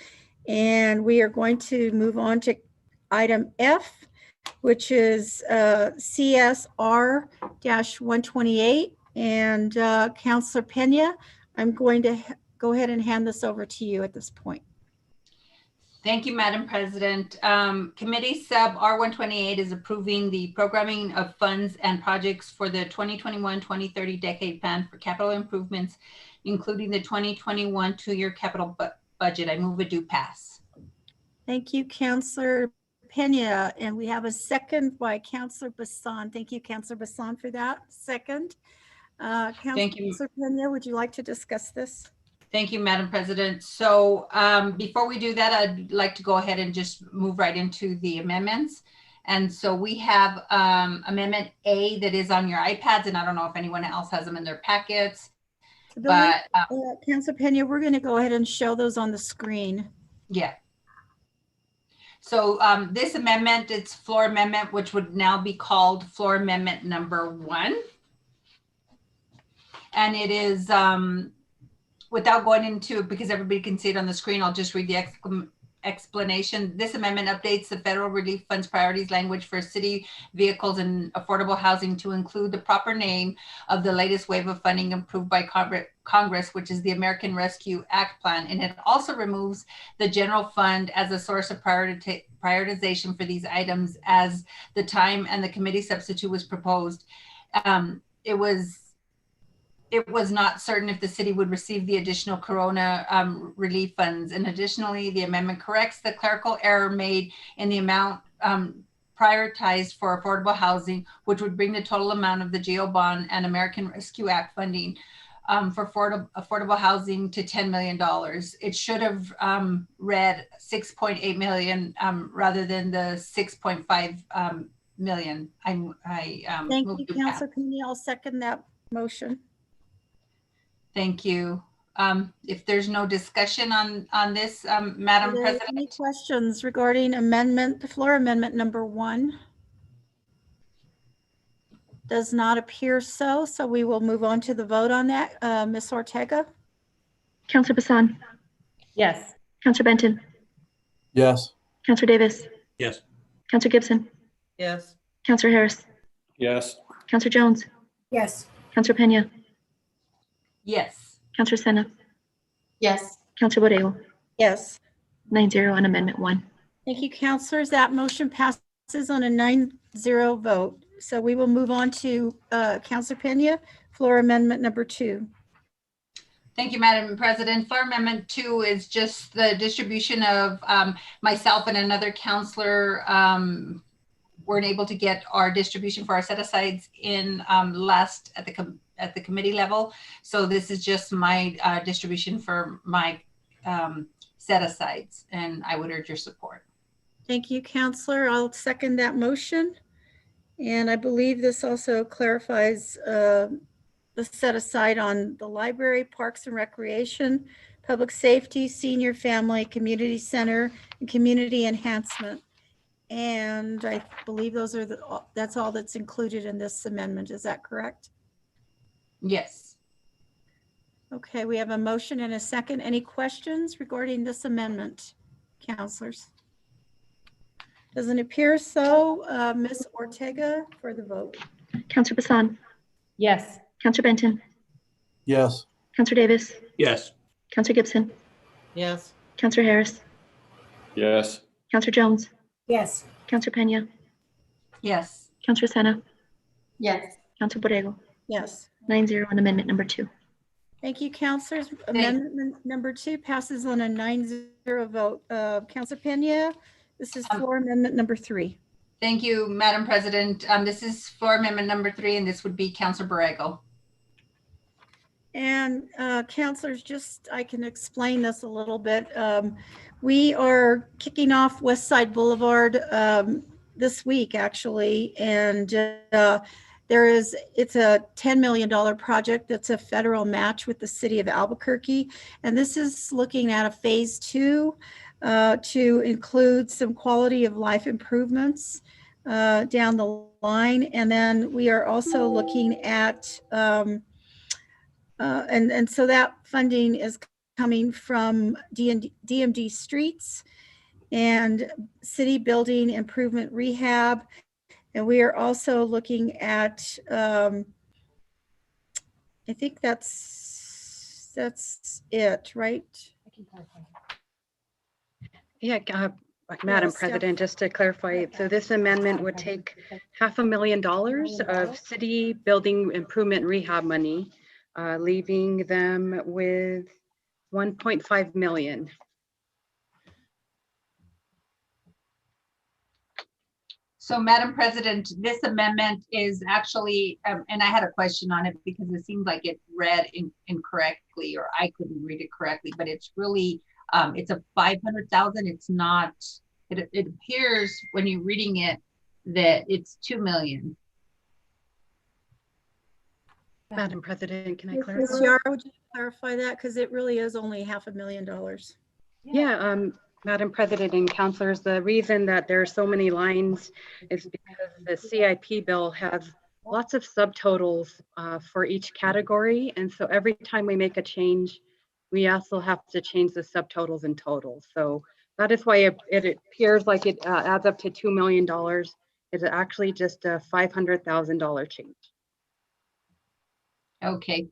and we are going to move on to item F, which is CSR-128. And Counselor Pena, I'm going to go ahead and hand this over to you at this point. Thank you, Madam President. Committee Sub R128 is approving the programming of funds and projects for the 2021-2030 decade plan for capital improvements, including the 2021 two-year capital budget. I move it do pass. Thank you, Counselor Pena. And we have a second by Counselor Bassan. Thank you, Counselor Bassan, for that second. Thank you. Counselor Pena, would you like to discuss this? Thank you, Madam President. So before we do that, I'd like to go ahead and just move right into the amendments. And so we have Amendment A that is on your iPads, and I don't know if anyone else has them in their packets. But Counselor Pena, we're going to go ahead and show those on the screen. Yeah. So this amendment, it's floor amendment, which would now be called floor amendment number 1. And it is, without going into it, because everybody can see it on the screen, I'll just read the explanation. This amendment updates the federal relief funds priorities language for city vehicles and affordable housing to include the proper name of the latest wave of funding approved by Congress, which is the American Rescue Act Plan. And it also removes the general fund as a source of prioritization for these items as the time and the committee substitute was proposed. It was not certain if the city would receive the additional Corona relief funds. And additionally, the amendment corrects the clerical error made in the amount prioritized for affordable housing, which would bring the total amount of the GO bond and American Rescue Act funding for affordable housing to $10 million. It should have read 6.8 million rather than the 6.5 million. Thank you, Counselor Pena. I'll second that motion. Thank you. If there's no discussion on this, Madam President. Any questions regarding floor amendment number 1? Does not appear so. So we will move on to the vote on that. Ms. Ortega? Counselor Bassan? Yes. Counselor Benton? Yes. Counselor Davis? Yes. Counselor Gibson? Yes. Counselor Harris? Yes. Counselor Jones? Yes. Counselor Pena? Yes. Counselor Sena? Yes. Counselor Borrego? Yes. 9-0 on Amendment 1. Thank you, counselors. That motion passes on a 9-0 vote. So we will move on to Counselor Pena, floor amendment number 2. Thank you, Madam President. Floor Amendment 2 is just the distribution of myself and another counselor weren't able to get our distribution for our set-asides in last at the committee level. So this is just my distribution for my set-asides, and I would urge your support. Thank you, Counselor. I'll second that motion. And I believe this also clarifies the set aside on the library, parks and recreation, public safety, senior family, community center, and community enhancement. And I believe those are that's all that's included in this amendment. Is that correct? Yes. Okay, we have a motion and a second. Any questions regarding this amendment, counselors? Doesn't appear so. Ms. Ortega for the vote. Counselor Bassan. Yes. Counselor Benton. Yes. Counselor Davis. Yes. Counselor Gibson. Yes. Counselor Harris. Yes. Counselor Jones. Yes. Counselor Pena. Yes. Counselor Sena. Yes. Counselor Borrego. Yes. 9-0 on amendment number 2. Thank you, counselors. Amendment number 2 passes on a 9-0 vote. Counselor Pena, this is for amendment number 3. Thank you, Madam President. This is for amendment number 3, and this would be Counselor Borrego. And counselors, just I can explain this a little bit. We are kicking off West Side Boulevard this week, actually, and it's a $10 million project that's a federal match with the city of Albuquerque, and this is looking at a phase 2 to include some quality of life improvements down the line, and then we are also looking at and so that funding is coming from DMD Streets and City Building Improvement Rehab. And we are also looking at, I think that's it, right? Yeah, Madam President, just to clarify, so this amendment would take $500,000 of city building improvement rehab money, leaving them with $1.5 million. So, Madam President, this amendment is actually, and I had a question on it because it seemed like it read incorrectly, or I couldn't read it correctly, but it's really, it's a 500,000. It's not, it appears when you're reading it that it's 2 million. Madam President, can I Ms. clarify? Yara, would you clarify that? Because it really is only $500,000. Yeah, Madam President and councilors, the reason that there are so many lines is because the CIP bill has lots of subtotals for each category. And so every time we make a change, we also have to change the subtotals and totals. So that is why it appears like it adds up to $2 million. It's actually just a $500,000 change. Okay,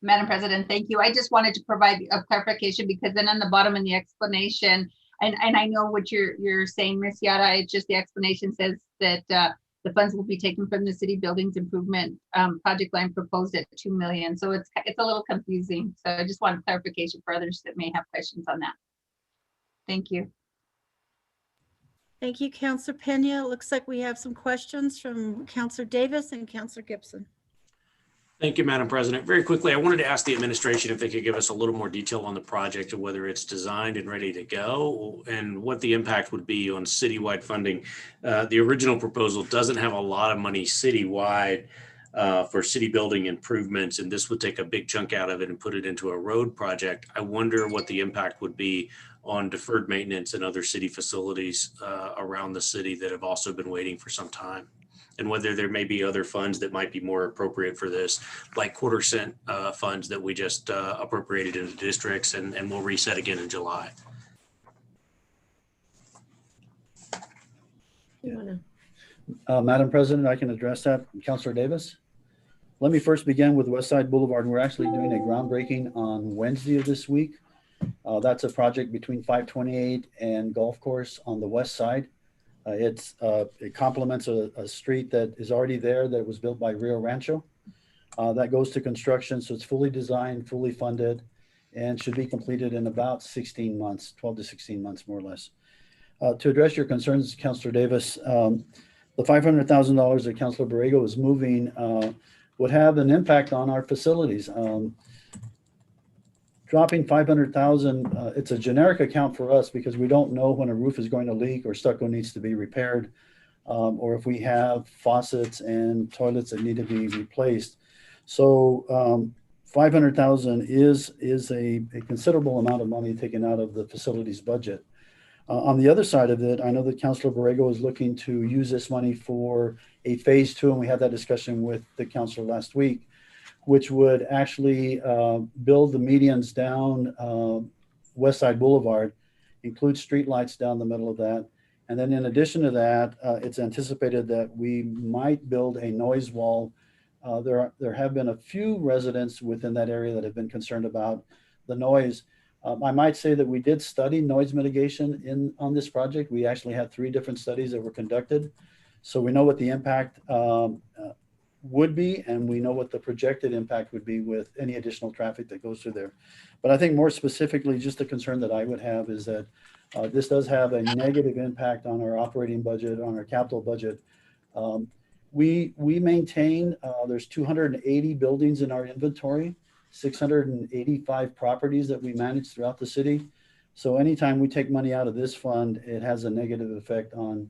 Madam President, thank you. I just wanted to provide a clarification because then on the bottom in the explanation, and I know what you're saying, Ms. Yara, it's just the explanation says that the funds will be taken from the city buildings improvement project line proposed at 2 million. So it's a little confusing. So I just want clarification for others that may have questions on that. Thank you. Thank you, Councilor Pena. It looks like we have some questions from Councilor Davis and Councilor Gibson. Thank you, Madam President. Very quickly, I wanted to ask the administration if they could give us a little more detail on the project and whether it's designed and ready to go and what the impact would be on citywide funding. The original proposal doesn't have a lot of money citywide for city building improvements, and this would take a big chunk out of it and put it into a road project. I wonder what the impact would be on deferred maintenance and other city facilities around the city that have also been waiting for some time, and whether there may be other funds that might be more appropriate for this, like quarter-cent funds that we just appropriated into districts and we'll reset again in July. Madam President, I can address that. Councilor Davis. Let me first begin with West Side Boulevard. We're actually doing a groundbreaking on Wednesday of this week. That's a project between 528 and Golf Course on the west side. It complements a street that is already there that was built by Rio Rancho. That goes to construction, so it's fully designed, fully funded, and should be completed in about 16 months, 12 to 16 months, more or less. To address your concerns, Councilor Davis, the $500,000 that Councilor Borrego is moving would have an impact on our facilities. Dropping 500,000, it's a generic account for us because we don't know when a roof is going to leak or stucco needs to be repaired, or if we have faucets and toilets that need to be replaced. So 500,000 is a considerable amount of money taken out of the facilities budget. On the other side of it, I know that Councilor Borrego is looking to use this money for a phase 2, and we had that discussion with the councilor last week, which would actually build the medians down West Side Boulevard, include streetlights down the middle of that. And then in addition to that, it's anticipated that we might build a noise wall. There have been a few residents within that area that have been concerned about the noise. I might say that we did study noise mitigation on this project. We actually had 3 different studies that were conducted. So we know what the impact would be, and we know what the projected impact would be with any additional traffic that goes through there. But I think more specifically, just the concern that I would have is that this does have a negative impact on our operating budget, on our capital budget. We maintain, there's 280 buildings in our inventory, 685 properties that we manage throughout the city. So anytime we take money out of this fund, it has a negative effect on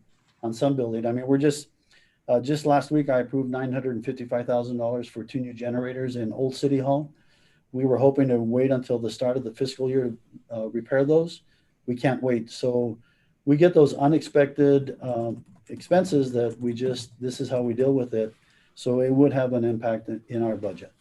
some building. I mean, we're just last week, I approved $955,000 for 2 new generators in Old City Hall. We were hoping to wait until the start of the fiscal year to repair those. We can't wait. So we get those unexpected expenses that this is how we deal with it. So it would have an impact in our budget.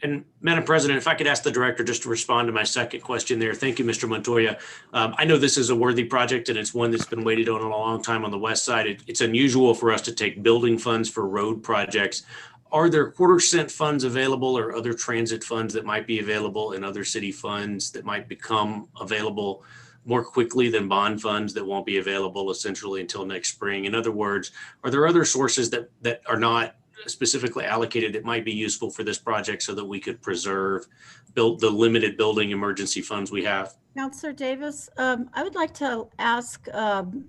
And Madam President, if I could ask the director just to respond to my second question there. Thank you, Mr. Montoya. I know this is a worthy project and it's one that's been waited on a long time on the west side. It's unusual for us to take building funds for road projects. Are there quarter-cent funds available or other transit funds that might be available and other city funds that might become available more quickly than bond funds that won't be available essentially until next spring? In other words, are there other sources that are not specifically allocated that might be useful for this project so that we could preserve the limited building emergency funds we have? Councilor Davis, I would like to ask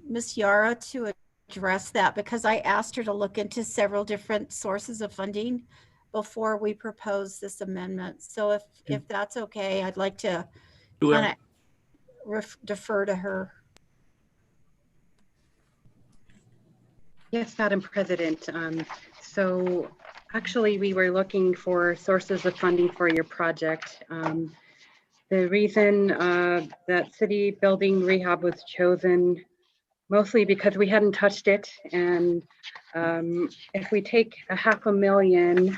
Ms. Yara to address that because I asked her to look into several different sources of funding before we propose this amendment. So if that's okay, I'd like to kind of defer to her. Yes, Madam President. So actually, we were looking for sources of funding for your project. The reason that city building rehab was chosen, mostly because we hadn't touched it. And if we take $500,000,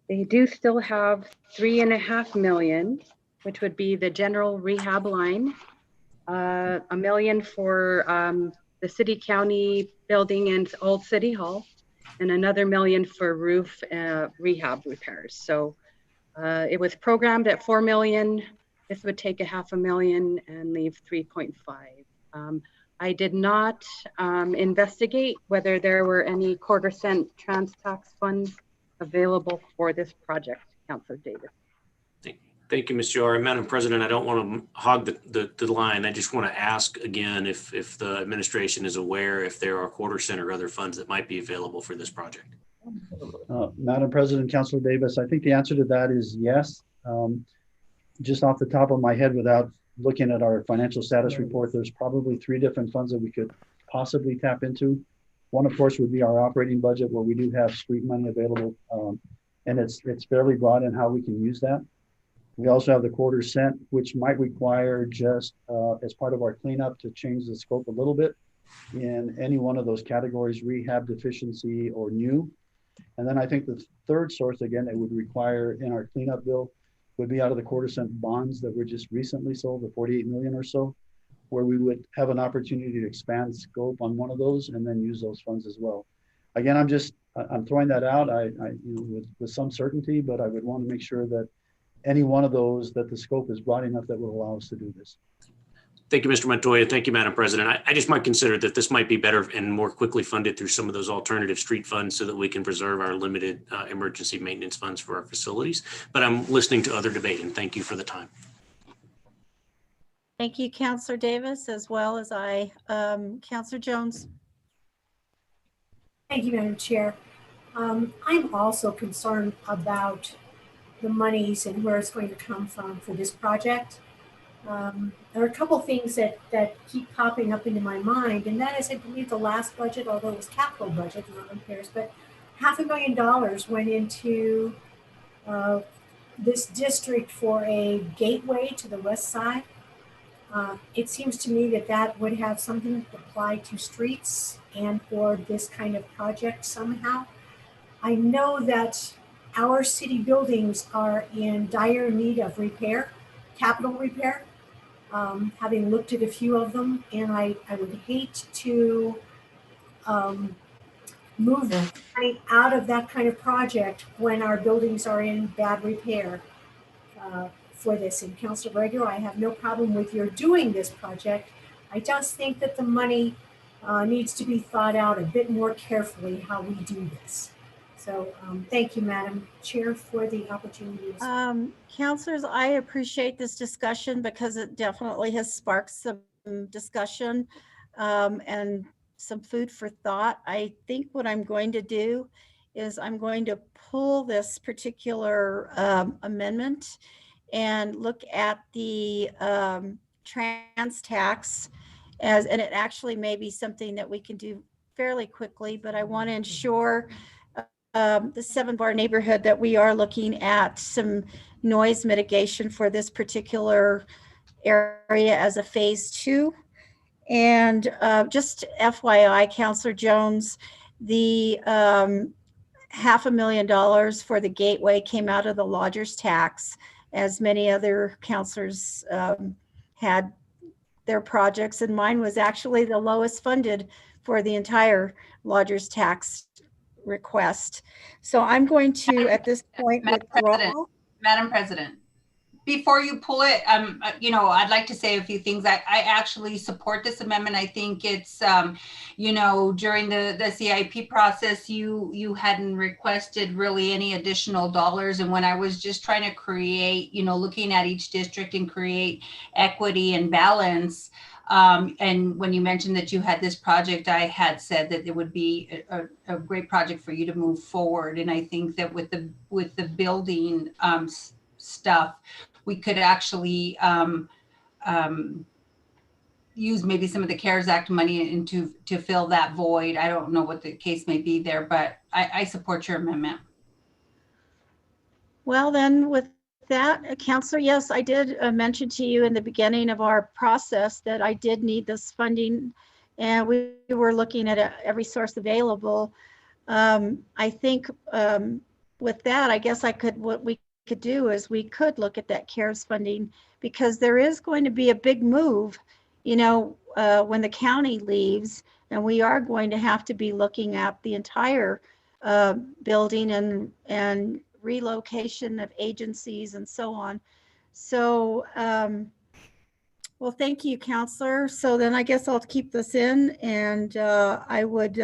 they do still have $3.5 million, which would be the general rehab line, $1 million for the city county building and Old City Hall, and another $1 million for roof rehab repairs. So it was programmed at $4 million. This would take $500,000 and leave 3.5. I did not investigate whether there were any quarter-cent trans tax funds available for this project, Councilor Davis. Thank you, Ms. Yara. Madam President, I don't want to hog the line. I just want to ask again if the administration is aware if there are quarter-cent or other funds that might be available for this project. Madam President, Councilor Davis, I think the answer to that is yes. Just off the top of my head, without looking at our financial status report, there's probably 3 different funds that we could possibly tap into. One, of course, would be our operating budget, where we do have street money available, and it's fairly broad in how we can use that. We also have the quarter-cent, which might require just as part of our cleanup to change the scope a little bit in any one of those categories, rehab, deficiency, or new. And then I think the third source, again, that would require in our cleanup bill would be out of the quarter-cent bonds that were just recently sold, the 48 million or so, where we would have an opportunity to expand scope on one of those and then use those funds as well. Again, I'm throwing that out with some certainty, but I would want to make sure that any one of those, that the scope is broad enough that will allow us to do this. Thank you, Mr. Montoya. Thank you, Madam President. I just might consider that this might be better and more quickly funded through some of those alternative street funds so that we can preserve our limited emergency maintenance funds for our facilities. But I'm listening to other debate, and thank you for the time. Thank you, Councillor Davis, as well as Councillor Jones. Thank you, Madam Chair. I'm also concerned about the monies and where it's going to come from for this project. There are a couple things that keep popping up into my mind, and that is, I believe the last budget, although it was capital budget, not repairs, but $500,000 went into this district for a gateway to the west side. It seems to me that that would have something to apply to streets and for this kind of project somehow. I know that our city buildings are in dire need of repair, capital repair. Having looked at a few of them, and I would hate to move money out of that kind of project when our buildings are in bad repair for this. And Councilor Gregor, I have no problem with your doing this project. I just think that the money needs to be thought out a bit more carefully how we do this. So thank you, Madam Chair, for the opportunity. Councilors, I appreciate this discussion because it definitely has sparked some discussion and some food for thought. I think what I'm going to do is I'm going to pull this particular amendment and look at the trans tax and it actually may be something that we can do fairly quickly, but I want to ensure the 7-bar neighborhood that we are looking at some noise mitigation for this particular area as a phase 2. And just FYI, Councilor Jones, the $500,000 for the gateway came out of the lodger's tax, as many other councilors had their projects, and mine was actually the lowest funded for the entire lodger's tax request. So I'm going to, at this point, withdraw. Madam President, before you pull it, I'd like to say a few things. I actually support this amendment. I think it's, during the CIP process, you hadn't requested really any additional dollars. And when I was just trying to create, looking at each district and create equity and balance, and when you mentioned that you had this project, I had said that it would be a great project for you to move forward. And I think that with the building stuff, we could actually use maybe some of the CARES Act money to fill that void. I don't know what the case may be there, but I support your amendment. Well, then with that, Councilor, yes, I did mention to you in the beginning of our process that I did need this funding, and we were looking at every source available. I think with that, I guess what we could do is we could look at that CARES funding, because there is going to be a big move, when the county leaves, and we are going to have to be looking at the entire building and relocation of agencies and so on. So, well, thank you, Councilor. So then I guess I'll keep this in, and I would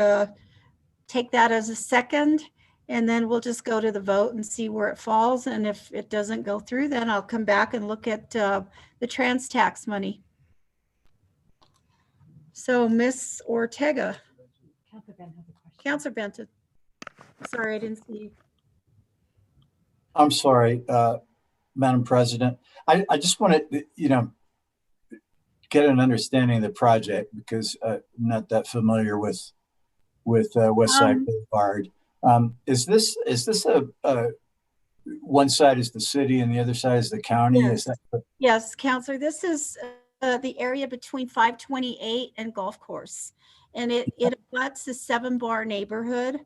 take that as a second, and then we'll just go to the vote and see where it falls. And if it doesn't go through, then I'll come back and look at the trans tax money. So Ms. Ortega. Councilor Ben has a question. Councilor Benton. Sorry, I didn't see you. I'm sorry, Madam President. I just want to, get an understanding of the project, because I'm not that familiar with West Side Boulevard. Is this a one side is the city and the other side is the county? Yes, Is that yes, Councilor. This is the area between 528 and Golf Course, and it abuts the 7-bar neighborhood.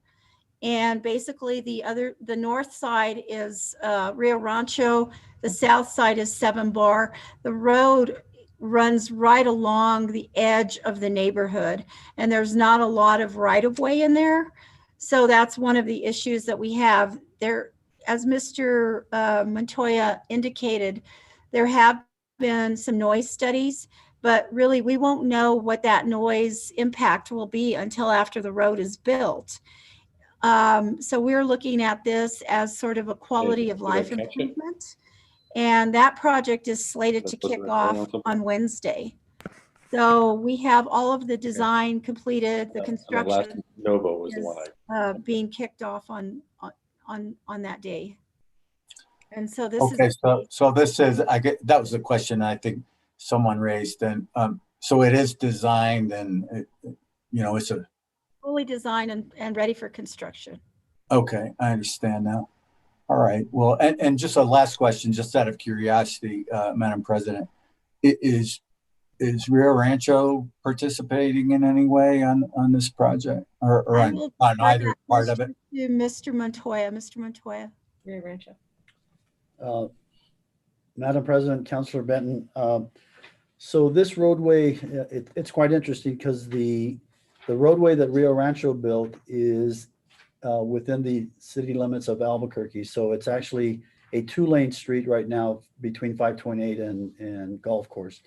And basically the north side is Rio Rancho, the south side is 7-bar. The road runs right along the edge of the neighborhood, and there's not a lot of right-of-way in there. So that's one of the issues that we have there. As Mr. Montoya indicated, there have been some noise studies, but really we won't know what that noise impact will be until after the road is built. So we're looking at this as sort of a quality of life improvement. And that project is slated to kick off on Wednesday. So we have all of the design completed, the construction Novo was the one being kicked off on that day. And so this Okay, is so this is, that was the question I think someone raised, and so it is designed and it's a fully designed and ready for construction. Okay, I understand now. All right. Well, and just a last question, just out of curiosity, Madam President, is Rio Rancho participating in any way on this project, or on either part of it? To Mr. Montoya. Mr. Montoya. Rio Rancho. Madam President, Councilor Benton, so this roadway, it's quite interesting because the roadway that Rio Rancho built is within the city limits of Albuquerque. So it's actually a 2-lane street right now between 528 and Golf Course.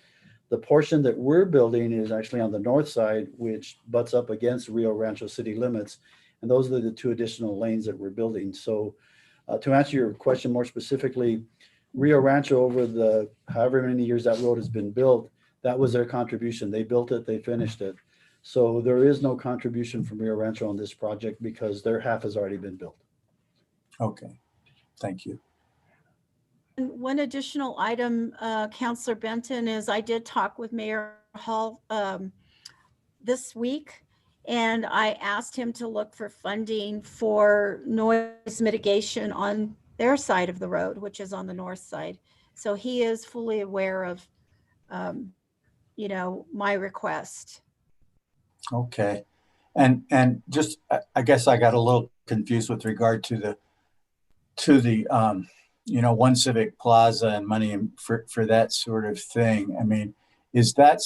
The portion that we're building is actually on the north side, which butts up against Rio Rancho city limits. And those are the 2 additional lanes that we're building. So to answer your question more specifically, Rio Rancho, over the however many years that road has been built, that was their contribution. They built it, they finished it. So there is no contribution from Rio Rancho on this project because their half has already been built. Okay, thank you. And one additional item, Councilor Benton, is I did talk with Mayor Hall this week, and I asked him to look for funding for noise mitigation on their side of the road, which is on the north side. So he is fully aware of, my request. Okay, and just I guess I got a little confused with regard to the One Civic Plaza and money for that sort of thing. I mean, is that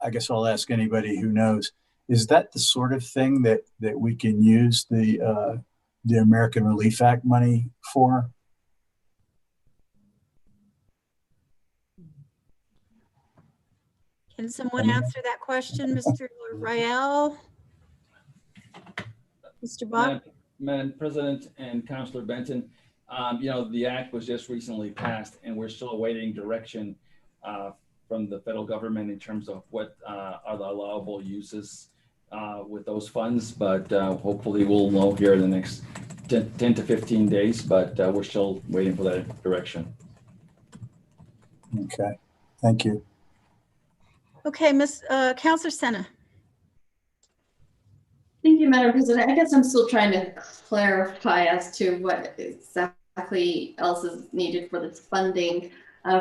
I guess I'll ask anybody who knows. Is that the sort of thing that we can use the American Relief Act money for? Can someone answer that question, Mr. Rael? Mr. Bach? Madam President and Councilor Benton, the act was just recently passed and we're still awaiting direction from the federal government in terms of what are the allowable uses with those funds, but hopefully we'll know here in the next 10 to 15 days, but we're still waiting for that direction. Okay, thank you. Okay, Councilor Sena. Thank you, Madam President. I guess I'm still trying to clarify as to what exactly else is needed for this funding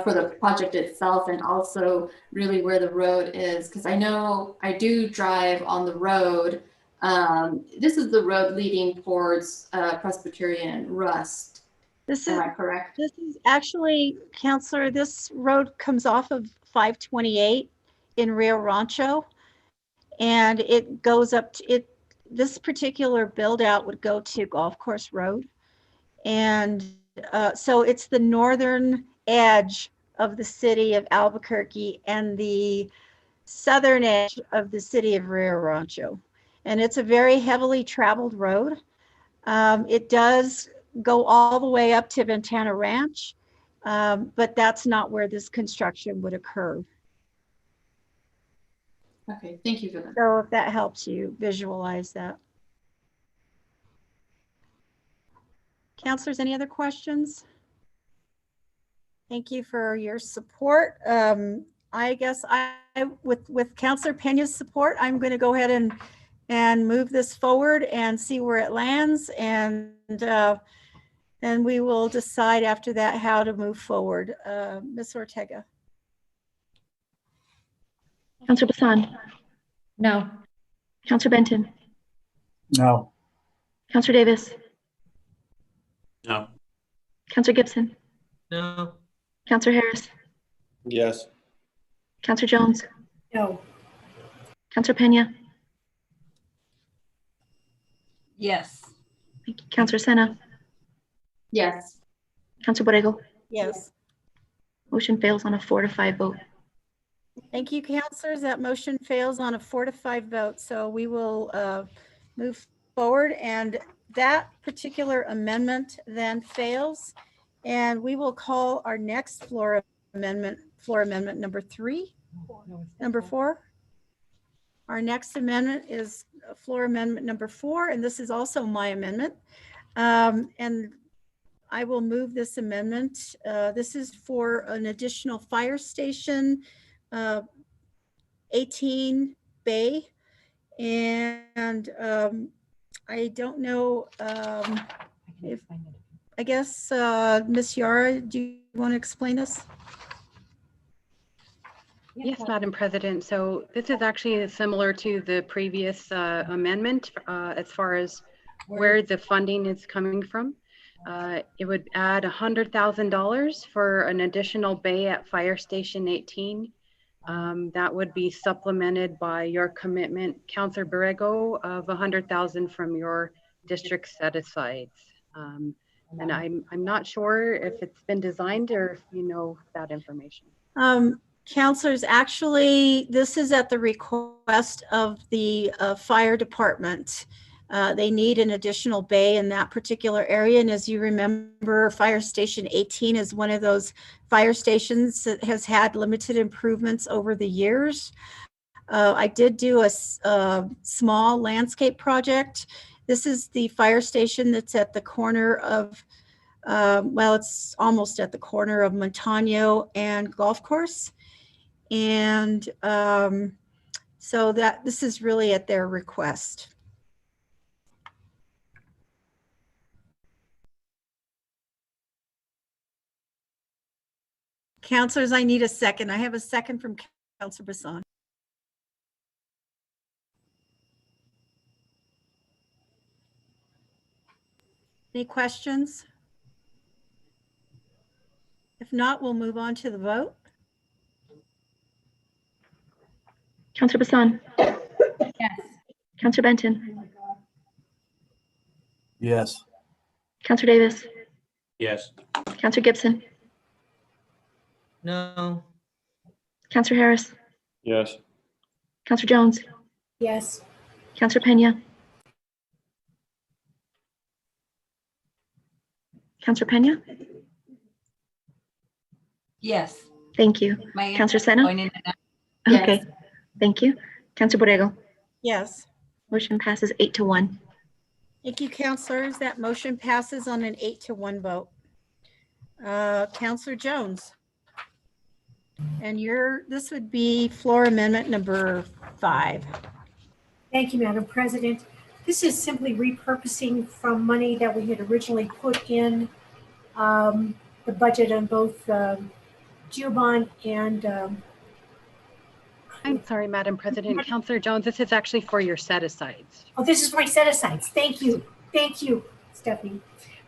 for the project itself, and also really where the road is, because I know I do drive on the road. This is the road leading towards Presbyterian Rust. Am I correct? This is actually, Councilor, this road comes off of 528 in Rio Rancho, and it goes up to it. This particular build out would go to Golf Course Road. And so it's the northern edge of the city of Albuquerque and the southern edge of the city of Rio Rancho. And it's a very heavily traveled road. It does go all the way up to Ventana Ranch, but that's not where this construction would occur. Okay, thank you for that. So if that helps you visualize that. Councilors, any other questions? Thank you for your support. I guess with Councilor Pena's support, I'm going to go ahead and move this forward and see where it lands, and then we will decide after that how to move forward. Ms. Ortega. Councilor Bassan? No. Councilor Benton? No. Councilor Davis? No. Councilor Gibson? No. Councilor Harris? Yes. Councilor Jones? No. Councilor Pena? Yes. Thank you. Councilor Sena? Thank you, counselors. That motion fails on a 4 to 5 vote. So we will move forward, and that particular amendment then fails. And we will call our next floor amendment number 3, number 4. Our next amendment is floor amendment number 4, and this is also my amendment. And I will move this amendment. This is for an additional fire station, 18 Bay. And I don't know if, I guess, Ms. Yara, do you want to explain this? Yes, Madam President. So this is actually similar to the previous amendment as far as where the funding is coming from. It would add $100,000 for an additional bay at Fire Station 18. That would be supplemented by your commitment, Councilor Borrego, of $100,000 from your district set-asides. And I'm not sure if it's been designed or if you know that information. Counselors, actually, this is at the request of the fire department. They need an additional bay in that particular area. And as you remember, Fire Station 18 is one of those fire stations that has had limited improvements over the years. I did do a small landscape project. This is the fire station that's at the corner of, well, it's almost at the corner of Montano and Golf Course. And so that this is really at their request. Counselors, I need a second. I have a second from Councilor Bassan. Any questions? If not, we'll move on to the vote. Councilor Bassan. Yes. Councilor Benton. Yes. Councilor Davis. Yes. Councilor Gibson. No. Councilor Harris. Yes. Councilor Jones. Yes. Councilor Pena. Councilor Pena. Yes. Thank you. My Councilor Sena. going in and out. Okay. Thank you. Councilor Borrego. Yes. Motion passes 8-1. Thank you, counselors. That motion passes on an 8-1 vote. Councilor Jones. And this would be floor amendment number 5. Thank you, Madam President. This is simply repurposing from money that we had originally put in the budget on both GeoBond and I'm sorry, Madam President. Councilor Jones, this is actually for your set-asides. oh, this is for my set-asides. Thank you. Thank you, Stephanie.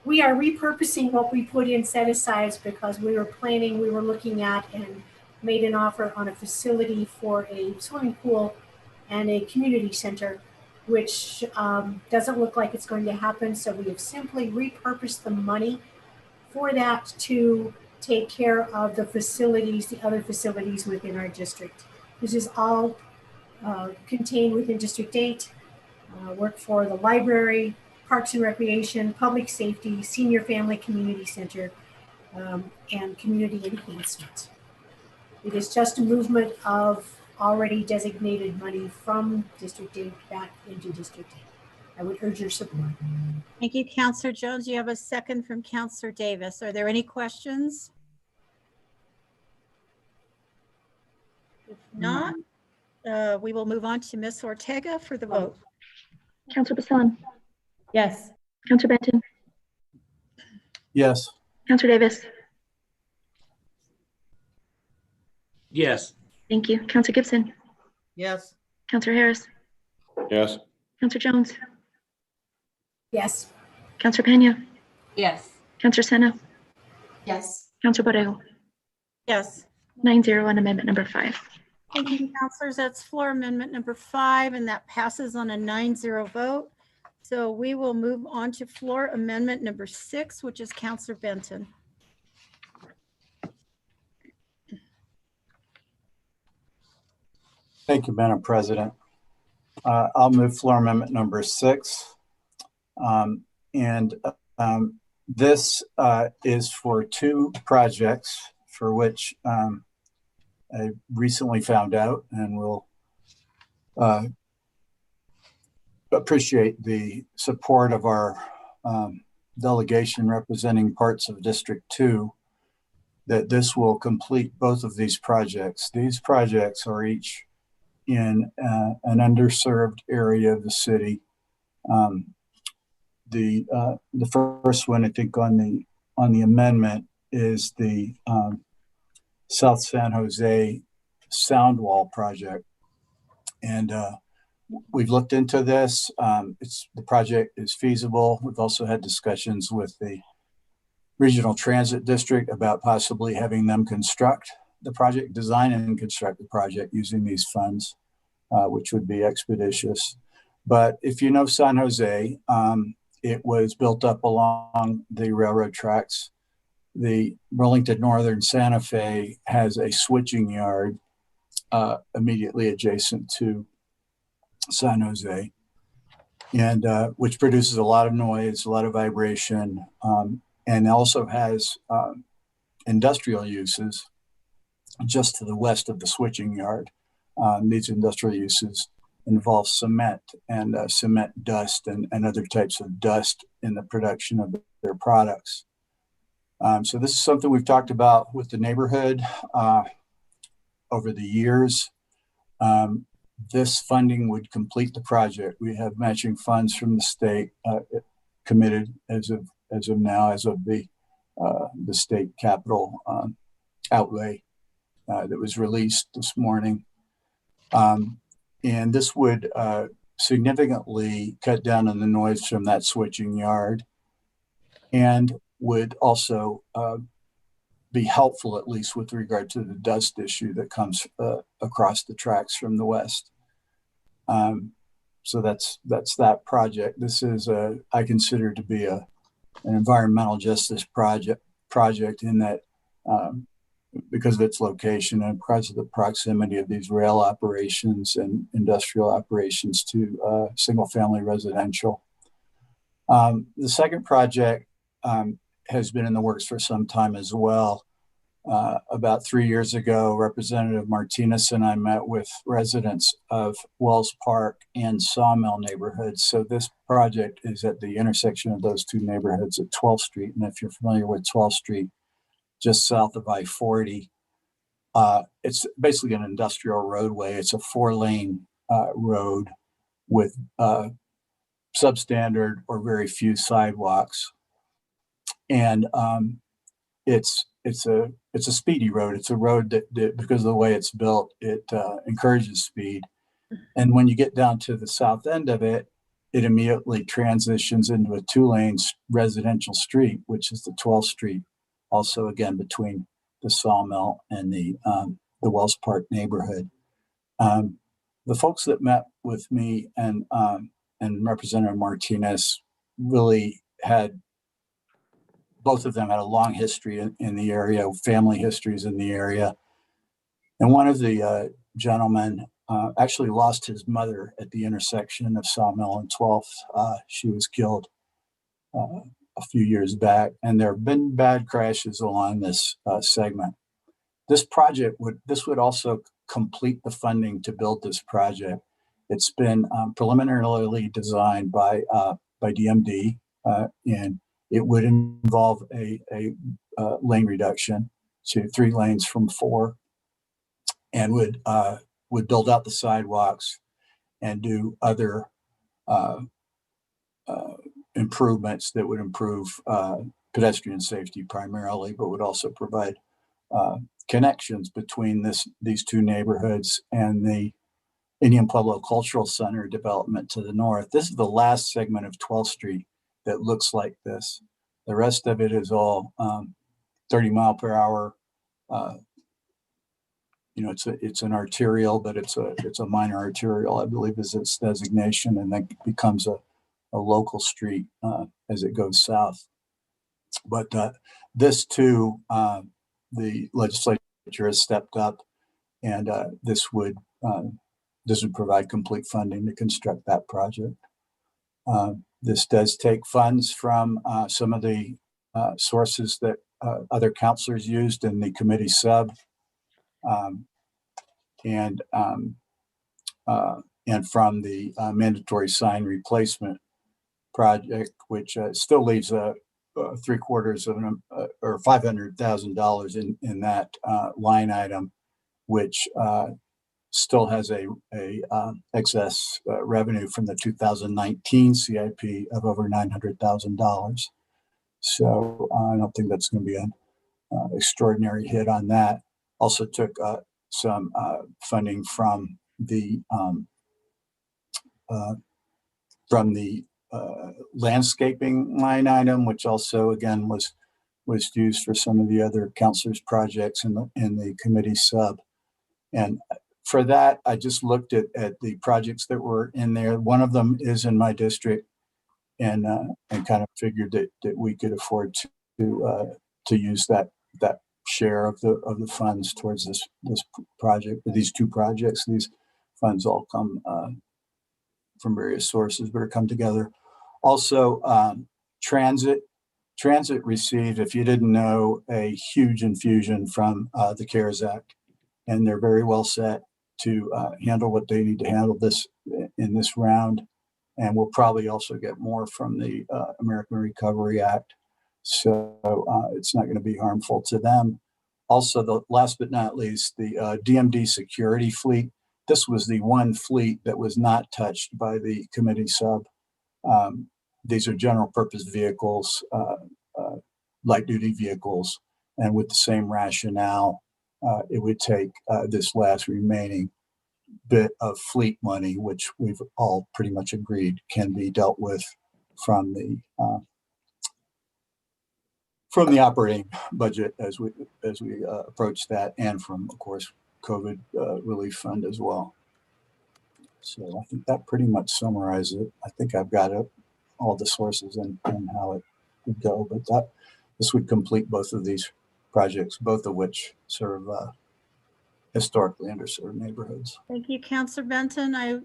We are repurposing what we put in set-asides because we were looking at and made an offer on a facility for a swimming pool and a community center, which doesn't look like it's going to happen. So we have simply repurposed the money for that to take care of the facilities, the other facilities within our district. This is all contained within District 8, work for the library, Parks and Recreation, Public Safety, Senior Family Community Center, and Community Enhancement. It is just a movement of already designated money from District 8 back into District 8. I would urge your support. Thank you, Councilor Jones. You have a second from Councilor Davis. Are there any questions? If not, we will move on to Ms. Ortega for the vote. Councilor Bassan. Yes. Councilor Benton. Yes. Councilor Davis. Yes. Thank you. Councilor Gibson. Yes. Councilor Harris. Yes. Councilor Jones. Yes. Councilor Pena. Yes. Councilor Sena. Yes. Councilor Borrego. Yes. 9-0 on amendment number 5. Thank you, counselors. That's floor amendment number 5, and that passes on a 9-0 vote. So we will move on to floor amendment number 6, which is Councilor Benton. Thank you, Madam President. I'll move floor amendment number 6. This is for 2 projects for which I recently found out and will appreciate the support of our delegation representing parts of District 2, that this will complete both of these projects. These projects are each in an underserved area of the city. The first one, I think, on the amendment is the South San Jose Sound Wall project, and we've looked into this. The project is feasible. We've also had discussions with the Regional Transit District about possibly having them construct the project, design and construct the project using these funds, which would be expeditious. But if you know San Jose, it was built up along the railroad tracks. The Burlington Northern Santa Fe has a switching yard immediately adjacent to San Jose, and which produces a lot of noise, a lot of vibration, and also has industrial uses just to the west of the switching yard. These industrial uses involve cement and cement dust and other types of dust in the production of their products. So this is something we've talked about with the neighborhood over the years. This funding would complete the project. We have matching funds from the state committed as of now, as of the state capital outlay that was released this morning. And this would significantly cut down on the noise from that switching yard, and would also be helpful, at least with regard to the dust issue that comes across the tracks from the west. So that's that project. This is I consider to be an environmental justice project in that because of its location and because of the proximity of these rail operations and industrial operations to single family residential. The second project has been in the works for some time as well. About 3 years ago, Representative Martinez and I met with residents of Wells Park and Sawmill neighborhoods. So this project is at the intersection of those 2 neighborhoods at 12th Street. And if you're familiar with 12th Street, just south of I-40, it's basically an industrial roadway. It's a 4-lane road with substandard or very few sidewalks. And it's a speedy road. It's a road that because of the way it's built, it encourages speed. And when you get down to the south end of it, it immediately transitions into a 2-lane residential street, which is the 12th Street. Also, again, between the Sawmill and the Wells Park neighborhood. The folks that met with me and Representative Martinez really had, both of them had a long history in the area, family histories in the area. And one of the gentlemen actually lost his mother at the intersection of Sawmill and 12th. She was killed a few years back, and there have been bad crashes along this segment. This project would also complete the funding to build this project. It's been preliminarily designed by DMD, and it would involve a lane reduction to 3 lanes from 4, and would build out the sidewalks and do other improvements that would improve pedestrian safety primarily, but would also provide connections between these 2 neighborhoods and the Indian Pueblo Cultural Center development to the north. This is the last segment of 12th Street that looks like this. The rest of it is all 30 mile per hour. It's an arterial, but it's a minor arterial, I believe is its designation, and then becomes a local street as it goes south. But this too, the legislature has stepped up, and this would this would provide complete funding to construct that project. This does take funds from some of the sources that other counselors used in the committee sub, and from the mandatory sign replacement project, which still leaves $750,000 or $500,000 in that line item, which still has a excess revenue from the 2019 CIP of over $900,000. So I don't think that's going to be an extraordinary hit on that. Also took some funding from the landscaping line item, which also again was used for some of the other counselors' projects in the committee sub. And for that, I just looked at the projects that were in there. One of them is in my district, and kind of figured that we could afford to use that share of the funds towards this project. These two projects, these funds all come from various sources, but come together. Also, transit received, if you didn't know, a huge infusion from the CARES Act, and they're very well set to handle what they need to handle in this round. And we'll probably also get more from the American Recovery Act. So it's not going to be harmful to them. Also, the last but not least, the DMD security fleet. This was the one fleet that was not touched by the committee sub. These are general purpose vehicles, light duty vehicles, and with the same rationale, it would take this last remaining bit of fleet money, which we've all pretty much agreed can be dealt with from the operating budget as we approach that, and from, of course, COVID relief fund as well. So I think that pretty much summarizes it. I think I've got all the sources and how it would go, but this would complete both of these projects, both of which serve historically underserved neighborhoods. Thank you, Councilor Benton. I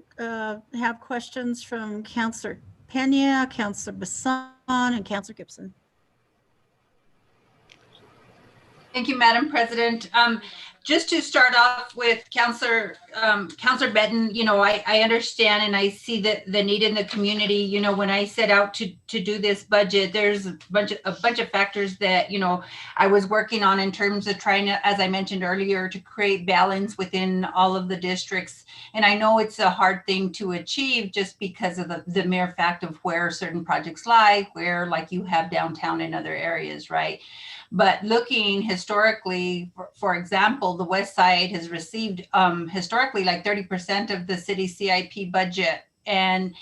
have questions from Councilor Pena, Councilor Bassan, and Councilor Gibson. Thank you, Madam President. Just to start off with Councilor Benton, I understand and I see the need in the community. When I set out to do this budget, there's a bunch of factors that, I was working on in terms of trying to, as I mentioned earlier, to create balance within all of the districts. And I know it's a hard thing to achieve just because of the mere fact of where certain projects lie, where like you have downtown and other areas, right? But looking historically, for example, the West Side has received historically like 30% of the city CIP budget. And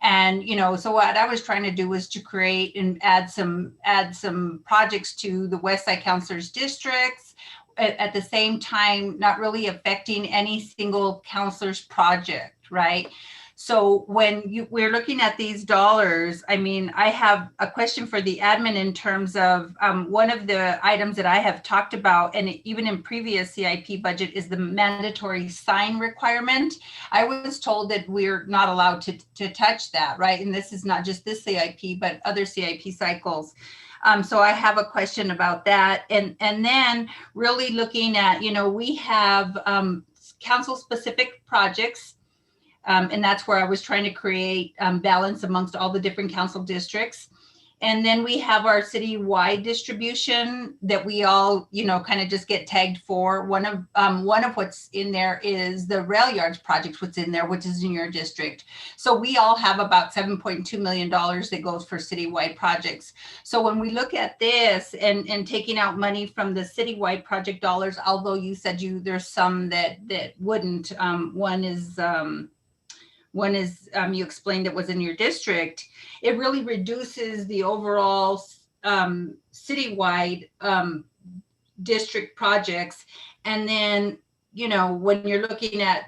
so what I was trying to do was to create and add some projects to the West Side Councilors districts, at the same time, not really affecting any single councilor's project, right? So when we're looking at these dollars, I mean, I have a question for the admin in terms of one of the items that I have talked about, and even in previous CIP budget, is the mandatory sign requirement. I was told that we're not allowed to touch that, right? And this is not just this CIP, but other CIP cycles. So I have a question about that. And then really looking at, we have council-specific projects. And that's where I was trying to create balance amongst all the different council districts. And then we have our citywide distribution that we all, kind of just get tagged for. One of what's in there is the rail yards project, what's in there, which is in your district. So we all have about $7.2 million that goes for citywide projects. So when we look at this and taking out money from the citywide project dollars, although you said there's some that wouldn't, one is you explained it was in your district, it really reduces the overall citywide district projects. And then, when you're looking at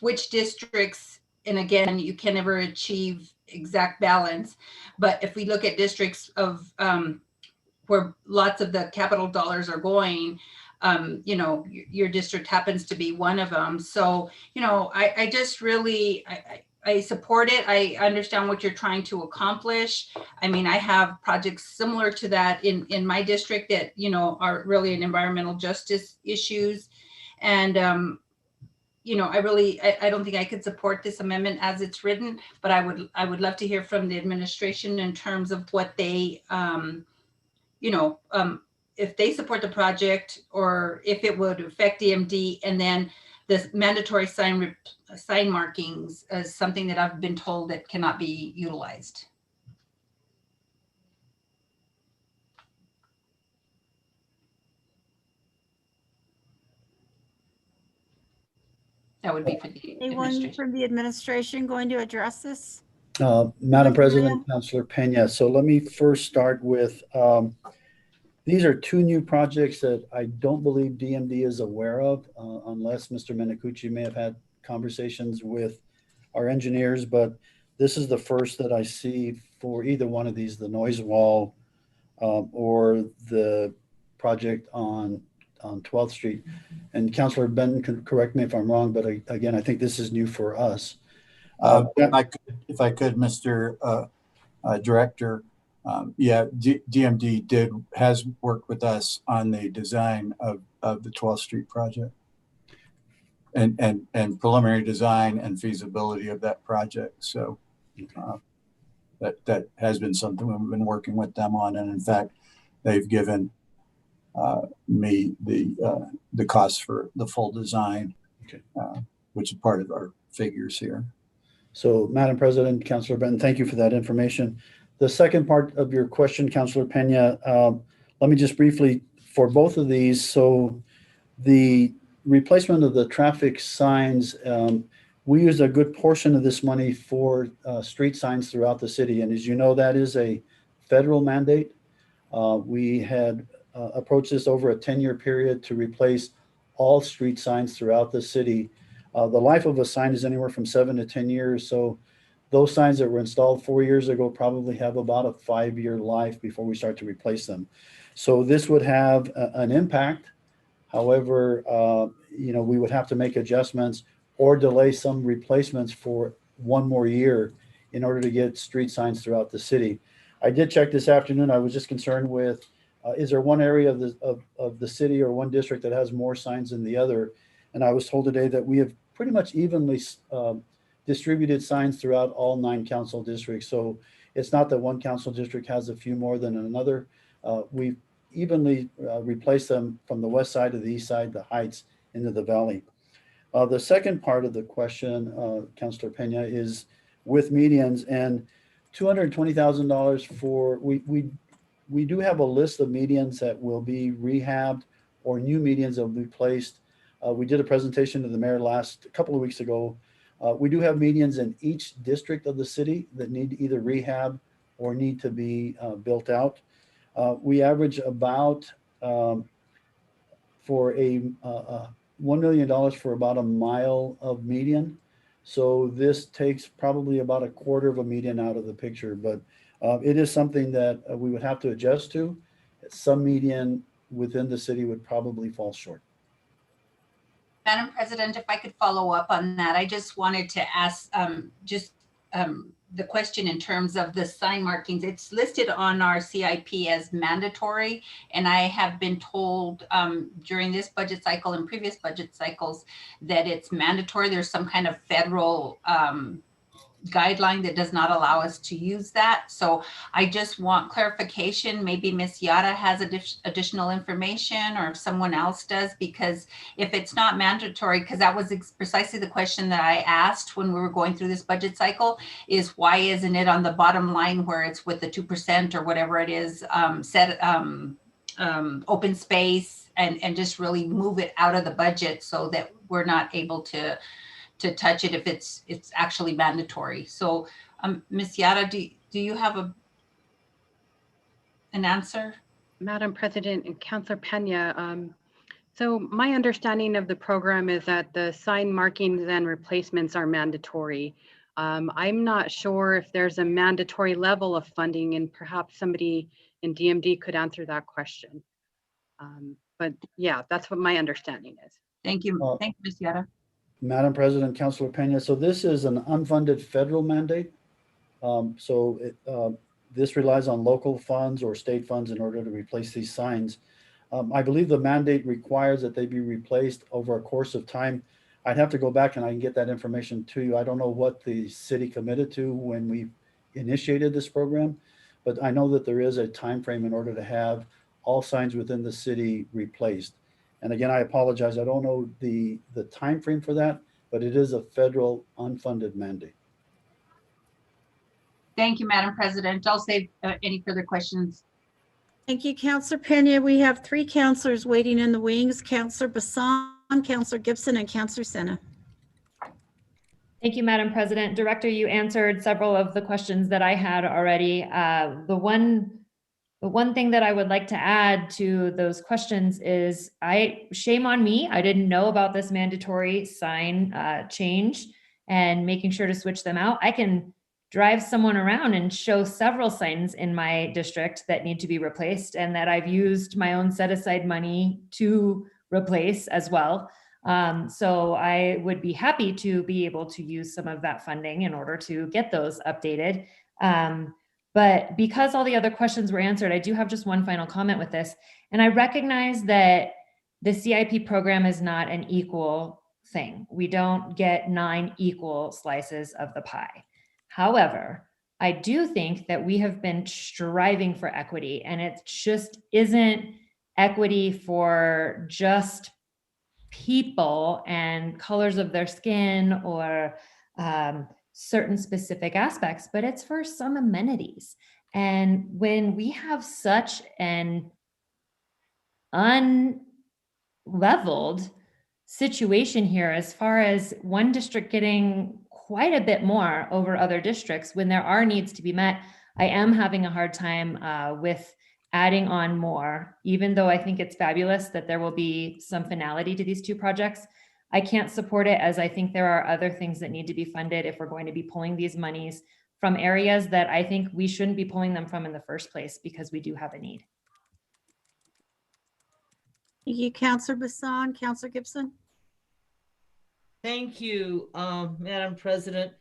which districts, and again, you can never achieve exact balance, but if we look at districts of where lots of the capital dollars are going, you know, your district happens to be one of them. So, you know, I just really, I support it. I understand what you're trying to accomplish. I mean, I have projects similar to that in my district that, you know, are really in environmental justice issues. And, you know, I don't think I could support this amendment as it's written, but I would love to hear from the administration in terms of what they, you know, if they support the project or if it would affect DMD, and then the mandatory sign markings is something that I've been told that cannot be utilized. That would be for the Anyone administration. from the administration going to address this? Madam Mr. President, Councilor Pena. So let me first start with, these are two new projects that I don't believe DMD is aware of, unless Mr. Minicucci may have had conversations with our engineers, but this is the first that I see for either one of these, the noise wall or the project on 12th Street. And Councilor Benton can correct me if I'm wrong, but again, I think this is new for us. If I could, Mr. Director, yeah, DMD has worked with us on the design of the 12th Street project and preliminary design and feasibility of that project. So that has been something we've been working with them on. And in fact, they've given me the cost for the full design, which is part of our figures here. So, Madam President, Councilor Benton, thank you for that information. The second part of your question, Councilor Pena, let me just briefly, for both of these, so the replacement of the traffic signs, we use a good portion of this money for street signs throughout the city. And as you know, that is a federal mandate. We had approached this over a 10-year period to replace all street signs throughout the city. The life of a sign is anywhere from 7 to 10 years. So those signs that were installed 4 years ago probably have about a 5-year life before we start to replace them. So this would have an impact. However, you know, we would have to make adjustments or delay some replacements for 1 more year in order to get street signs throughout the city. I did check this afternoon. I was just concerned with, is there one area of the city or one district that has more signs than the other? And I was told today that we have pretty much evenly distributed signs throughout all 9 council districts. So it's not that one council district has a few more than another. We've evenly replaced them from the west side to the east side, the heights into the valley. The second part of the question, Councilor Pena, is with medians and $220,000 for, we do have a list of medians that will be rehabbed or new medians that will be placed. We did a presentation to the mayor a couple of weeks ago. We do have medians in each district of the city that need either rehab or need to be built out. We average about for $1 million for about a mile of median. So this takes probably about a quarter of a median out of the picture, but it is something that we would have to adjust to. Some median within the city would probably fall short. Madam President, if I could follow up on that, I just wanted to ask the question in terms of the sign markings. It's listed on our CIP as mandatory, and I have been told during this budget cycle and previous budget cycles that it's mandatory. There's some kind of federal guideline that does not allow us to use that. So I just want clarification. Maybe Ms. Yada has additional information, or if someone else does, because if it's not mandatory, because that was precisely the question that I asked when we were going through this budget cycle, is why isn't it on the bottom line where it's with the 2% or whatever it is, set open space and just really move it out of the budget so that we're not able to touch it if it's actually mandatory. So Ms. Yada, do you have an answer? Madam President and Councilor Pena, so my understanding of the program is that the sign markings and replacements are mandatory. I'm not sure if there's a mandatory level of funding, and perhaps somebody in DMD could answer that question. But yeah, that's what my understanding is. Thank you. Thank you, Ms. Yara. Madam President, Councilor Pena, so this is an unfunded federal mandate. This relies on local funds or state funds in order to replace these signs. I believe the mandate requires that they be replaced over a course of time. I'd have to go back and I can get that information to you. I don't know what the city committed to when we initiated this program, but I know that there is a time frame in order to have all signs within the city replaced. And again, I apologize. I don't know the time frame for that, but it is a federal unfunded mandate. Thank you, Madam President. I'll save any further questions. Thank you, Councilor Pena. We have 3 counselors waiting in the wings, Councilor Bassan, Councilor Gibson, and Councilor Sena. Thank you, Madam President. Director, you answered several of the questions that I had already. The one thing that I would like to add to those questions is shame on me. I didn't know about this mandatory sign change and making sure to switch them out. I can drive someone around and show several signs in my district that need to be replaced and that I've used my own set aside money to replace as well. So I would be happy to be able to use some of that funding in order to get those updated. But because all the other questions were answered, I do have just one final comment with this. And I recognize that the CIP program is not an equal thing. We don't get 9 equal slices of the pie. However, I do think that we have been striving for equity, and it just isn't equity for just people and colors of their skin or certain specific aspects, but it's for some amenities. And when we have such an unleveled situation here, as far as one district getting quite a bit more over other districts, when there are needs to be met, I am having a hard time with adding on more, even though I think it's fabulous that there will be some finality to these 2 projects. I can't support it, as I think there are other things that need to be funded if we're going to be pulling these monies from areas that I think we shouldn't be pulling them from in the first place, because we do have a need. Thank you, Councilor Bassan. Councilor Gibson. Thank you, Madam President.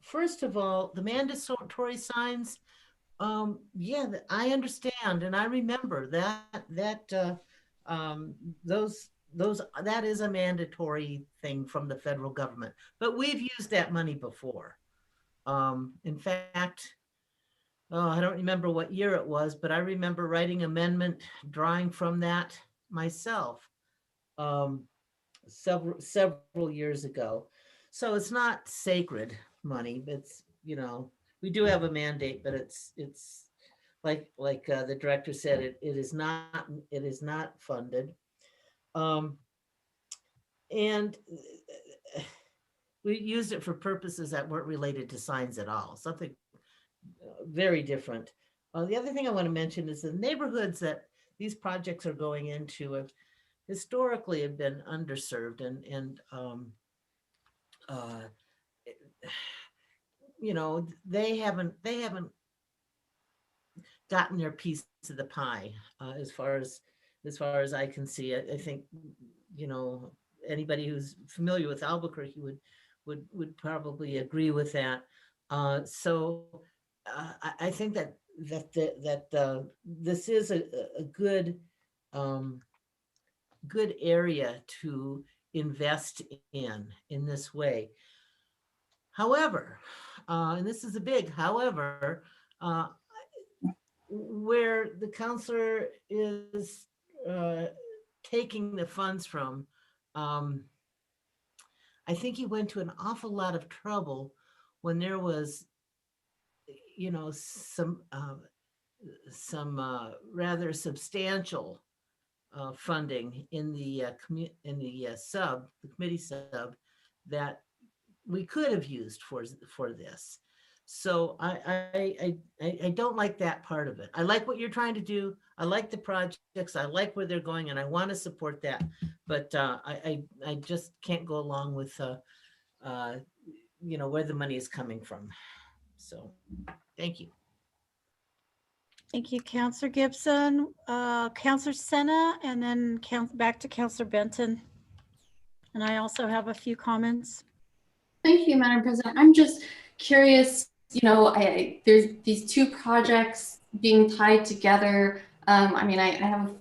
First of all, the mandatory signs, yeah, I understand, and I remember that is a mandatory thing from the federal government. But we've used that money before. In fact, I don't remember what year it was, but I remember writing amendment, drawing from that myself. Several years ago. So it's not sacred money. It's, we do have a mandate, but it's like the director said, it is not funded. And we used it for purposes that weren't related to signs at all, something very different. The other thing I want to mention is the neighborhoods that these projects are going into have historically been underserved, and they haven't gotten their piece of the pie as far as I can see. I think anybody who's familiar with Albuquerque would probably agree with that. So I think that this is a good area to invest in this way. However, and this is a big however, where the counselor is taking the funds from, I think he went to an awful lot of trouble when there was, some rather substantial funding in the committee sub that we could have used for this. So I don't like that part of it. I like what you're trying to do. I like the projects. I like where they're going, and I want to support that. But I just can't go along with where the money is coming from. So thank you. Thank you, Counselor Gibson, Counselor Senna, and then back to Counselor Benton. And I also have a few comments. Thank you, Madam President. I'm just curious, you know, there's these two projects being tied together. I mean, I have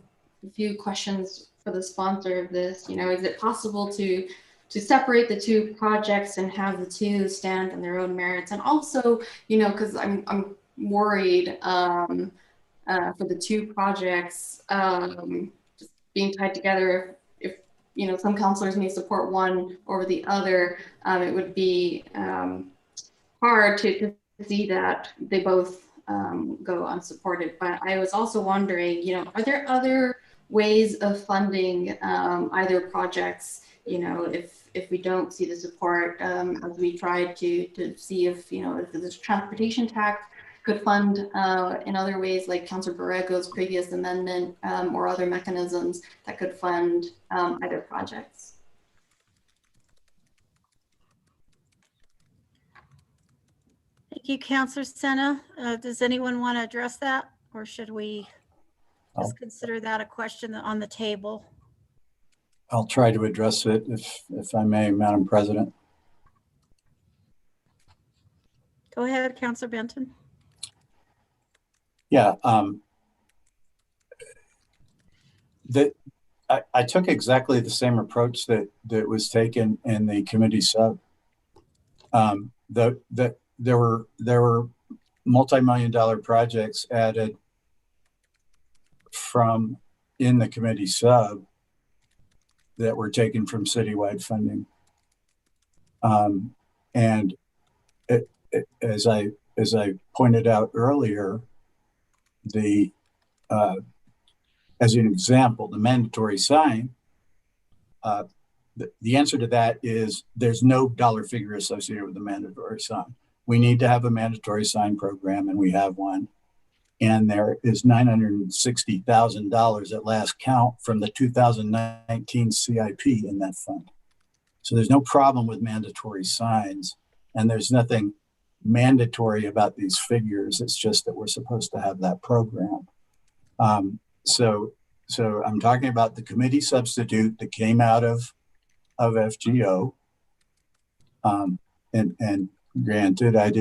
a few questions for the sponsor of this. You know, is it possible to separate the two projects and have the two stand on their own merits? And also, you know, because I'm worried for the two projects just being tied together. If you know, some counselors may support one over the other, it would be hard to see that they both go unsupported. But I was also wondering, you know, are there other ways of funding either projects? You know, if we don't see the support, as we try to see if, you know, if the transportation tax could fund in other ways, like Councilor Borrego's previous amendment, or other mechanisms that could fund either projects. Thank you, Counselor Senna. Does anyone want to address that, or should we just consider that a question on the table? I'll try to address it if I may, Madam President. Go ahead, Counselor Benton. Yeah, I took exactly the same approach that was taken in the committee sub. There were multi-million-dollar projects added from in the committee sub that were taken from citywide funding, and as I pointed out earlier, as an example, the mandatory sign, the answer to that is there's no dollar figure associated with the mandatory sign. We need to have a mandatory sign program, and we have one. And there is $960,000 at last count from the 2019 CIP in that fund. So there's no problem with mandatory signs, and there's nothing mandatory about these figures. It's just that we're supposed to have that program. So I'm talking about the committee substitute that came out of FGO. And granted, I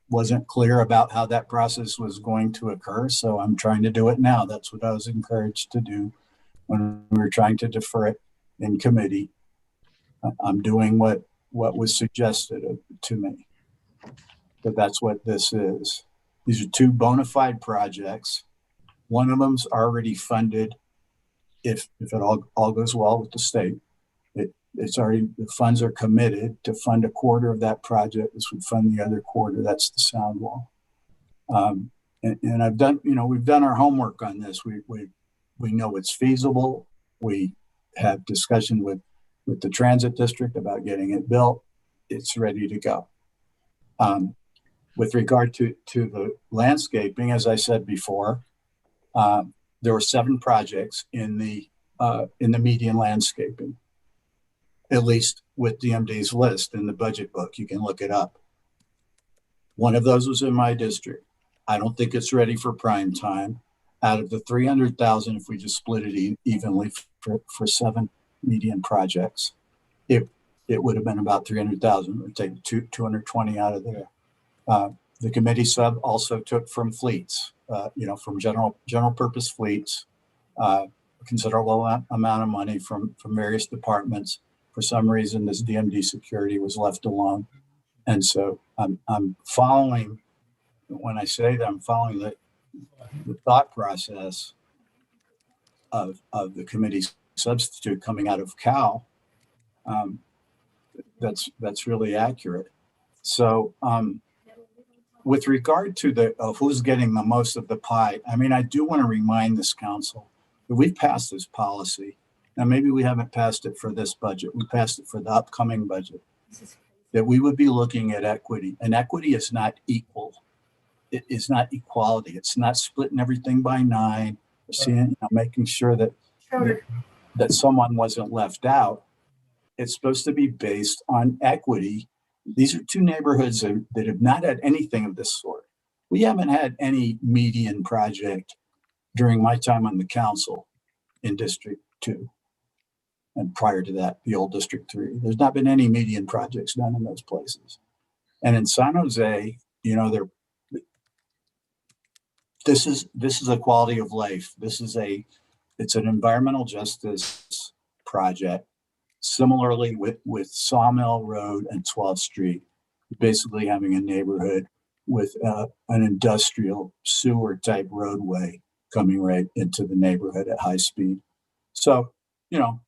wasn't clear about how that process was going to occur. So I'm trying to do it now. That's what I was encouraged to do when we were trying to defer it in committee. I'm doing what was suggested to me. But that's what this is. These are two bona fide projects. One of them's already funded. If it all goes well with the state, it's already, the funds are committed to fund a quarter of that project. This would fund the other quarter. That's the sound wall. And I've done, you know, we've done our homework on this. We know it's feasible. We have discussion with the transit district about getting it built. It's ready to go. With regard to the landscaping, as I said before, there were 7 projects in the median landscaping, at least with DMD's list in the budget book. You can look it up. One of those was in my district. I don't think it's ready for prime time. Out of the 300,000, if we just split it evenly for 7 median projects, it would have been about 300,000. We'd take 220 out of there. The committee sub also took from fleets, from general purpose fleets, a considerable amount of money from various departments. For some reason, this DMD security was left alone. And so I'm following, when I say that, I'm following the thought process of the committee substitute coming out of Cal. That's really accurate. So with regard to who's getting the most of the pie, I mean, I do want to remind this council that we've passed this policy. Now, maybe we haven't passed it for this budget. We passed it for the upcoming budget, that we would be looking at equity. And equity is not equal. It is not equality. It's not splitting everything by 9, seeing, making sure that someone wasn't left out. It's supposed to be based on equity. These are 2 neighborhoods that have not had anything of this sort. We haven't had any median project during my time on the council in District 2. And prior to that, the old District 3. There's not been any median projects done in those places. And in San Jose, you know, this is a quality of life. It's an environmental justice project. Similarly with Sawmill Road and 12th Street, basically having a neighborhood with an industrial sewer type roadway coming right into the neighborhood at high speed. So, you know,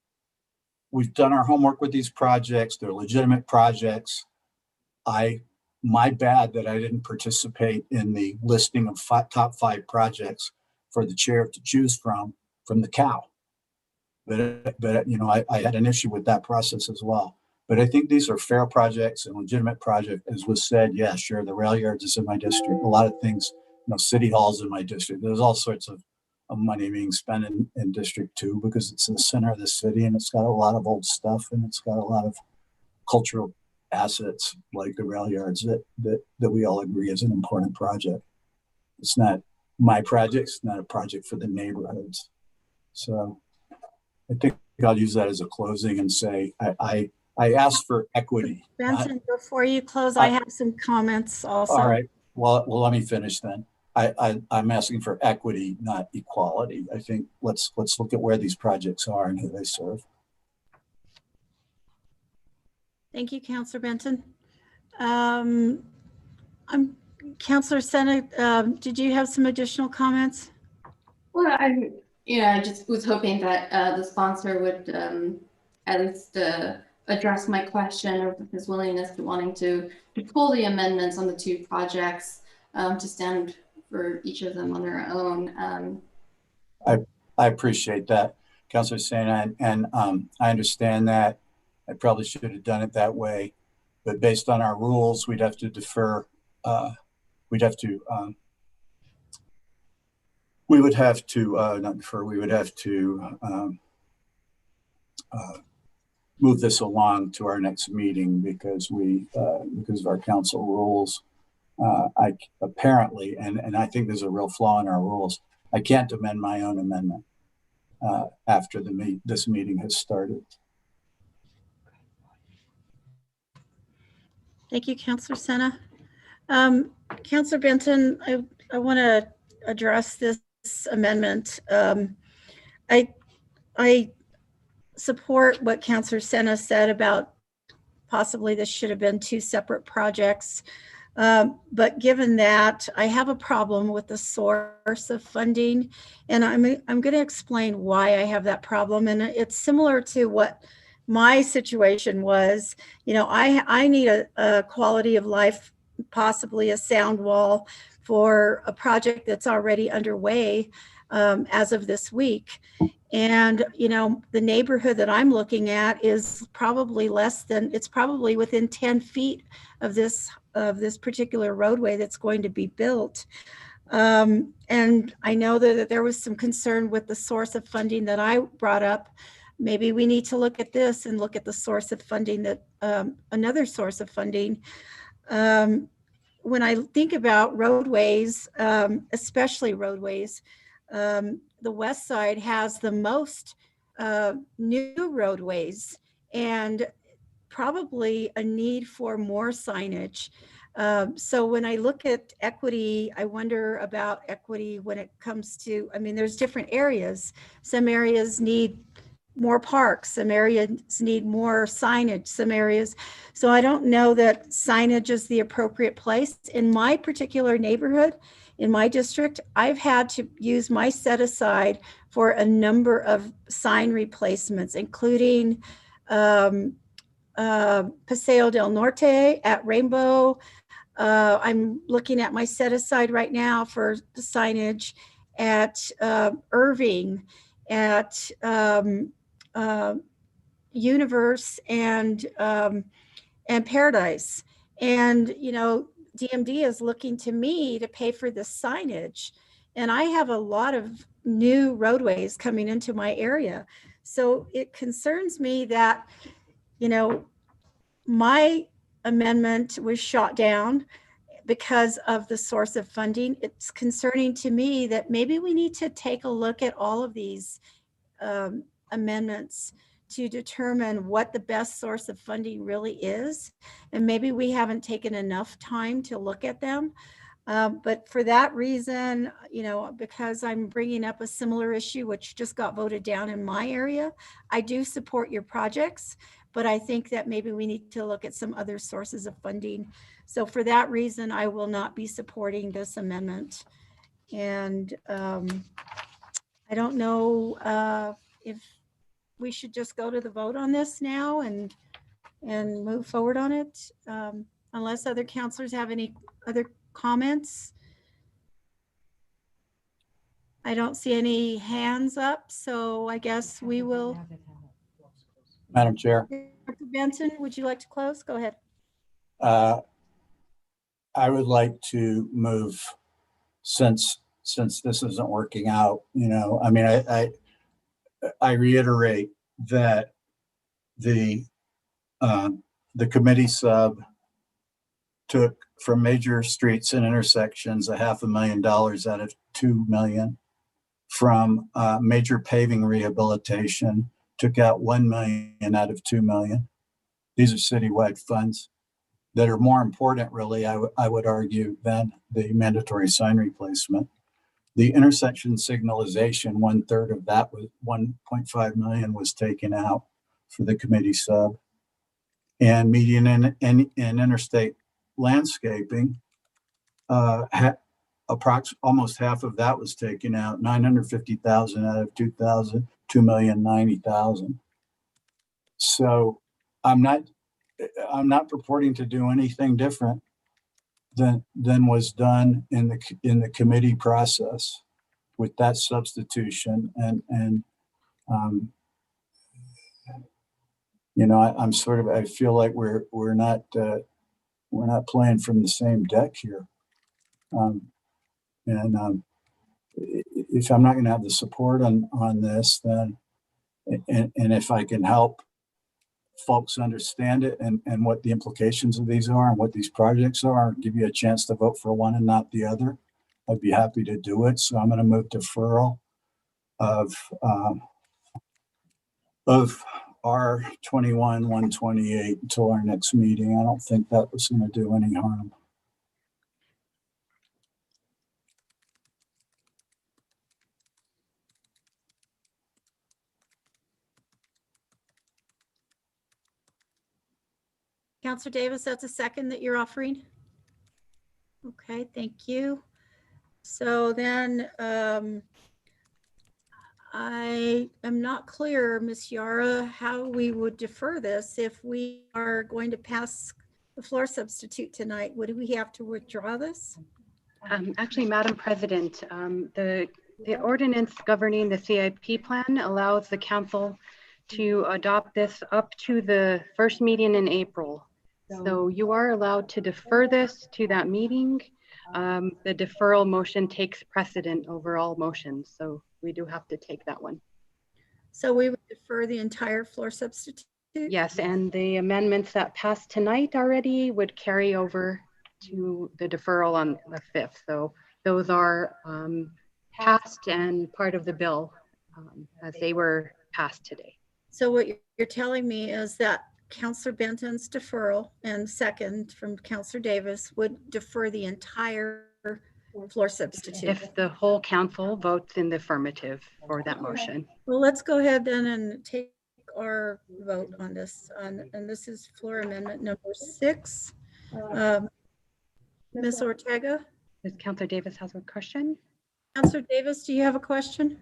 we've done our homework with these projects. They're legitimate projects. My bad that I didn't participate in the listing of top 5 projects for the chair to choose from the COW. But you know, I had an issue with that process as well. But I think these are fair projects and legitimate projects. As was said, yeah, sure, the rail yards is in my district. A lot of things, you know, City Hall's in my district. There's all sorts of money being spent in District 2 because it's in the center of the city and it's got a lot of old stuff and it's got a lot of cultural assets like the rail yards that we all agree is an important project. It's not my project, it's not a project for the neighborhoods. So I think I'll use that as a closing and say I asked for equity. Benson, before you close, I have some comments also. All right. Well, let me finish then. I'm asking for equity, not equality. I think let's look at where these projects are and who they serve. Thank you, Councillor Benton. Councillor Sena, did you have some additional comments? Well, I just was hoping that the sponsor would at least address my question of his willingness to wanting to pull the amendments on the 2 projects to stand for each of them on their own. I appreciate that, Councillor Sena, and I understand that. I probably should have done it that way, but based on our rules, we'd have to defer. We would have to not defer. We would have to move this along to our next meeting because of our council rules. I apparently, and I think there's a real flaw in our rules. I can't amend my own amendment after this meeting has started. Thank you, Councillor Sena. Councillor Benton, I want to address this amendment. I support what Councillor Sena said about possibly this should have been 2 separate projects. But given that, I have a problem with the source of funding, and I'm going to explain why I have that problem. And it's similar to what my situation was. You know, I need a quality of life, possibly a sound wall for a project that's already underway as of this week. And, you know, the neighborhood that I'm looking at is probably it's probably within 10 feet of this particular roadway that's going to be built. And I know that there was some concern with the source of funding that I brought up. Maybe we need to look at this and look at the source of funding that another source of funding. When I think about roadways, especially roadways, the West Side has the most new roadways and probably a need for more signage. So when I look at equity, I wonder about equity when it comes to, I mean, there's different areas. Some areas need more parks, some areas need more signage, some areas. So I don't know that signage is the appropriate place. In my particular neighborhood, in my district, I've had to use my set aside for a number of sign replacements, including Paseo del Norte at Rainbow. I'm looking at my set aside right now for the signage at Irving, at Universe and Paradise. And, you know, DMD is looking to me to pay for the signage. And I have a lot of new roadways coming into my area. So it concerns me that, you know, my amendment was shot down because of the source of funding. It's concerning to me that maybe we need to take a look at all of these amendments to determine what the best source of funding really is. And maybe we haven't taken enough time to look at them. But for that reason, you know, because I'm bringing up a similar issue, which just got voted down in my area, I do support your projects, but I think that maybe we need to look at some other sources of funding. So for that reason, I will not be supporting this amendment. And I don't know if we should just go to the vote on this now and move forward on it, unless other counselors have any other comments. I don't see any hands up, so I guess we will. Madam Chair, Dr. Benson, would you like to close? Go ahead. I would like to move, since this isn't working out, you know, I mean, I reiterate that the committee sub took from major streets and intersections $500,000 out of 2 million. From major paving rehabilitation, took out 1 million out of 2 million. These are citywide funds that are more important, really, I would argue, than the mandatory sign replacement. The intersection signalization, 1/3 of that was 1.5 million was taken out for the committee sub. And median and interstate landscaping, almost half of that was taken out, 950,000 out of 2,090,000. So I'm not purporting to do anything different than was done in the committee process with that substitution. And you know, I feel like we're not playing from the same deck here. If I'm not going to have the support on this, then, and if I can help folks understand it and what the implications of these are and what these projects are, give you a chance to vote for one and not the other, I'd be happy to do it. So I'm going to move deferral of R21-128 until our next meeting. I don't think that was going to do any harm. Counselor Davis, that's a second that you're offering? Okay, thank you. So then I am not clear, Ms. Yara, how we would defer this if we are going to pass the floor substitute tonight. Would we have to withdraw this? Actually, Madam President, the ordinance governing the CIP plan allows the council to adopt this up to the first meeting in April. So you are allowed to defer this to that meeting. The deferral motion takes precedent over all motions. So we do have to take that one. So we would defer the entire floor substitute? Yes, and the amendments that passed tonight already would carry over to the deferral on the 5th. So those are passed and part of the bill as they were passed today. So what you're telling me is that Councillor Benton's deferral and second from Councillor Davis would defer the entire floor substitute. If the whole council votes in the affirmative for that motion. Well, let's go ahead then and take our vote on this. And this is floor amendment number 6. Ms. Ortega? Does Councillor Davis has a question? Councillor Davis, do you have a question?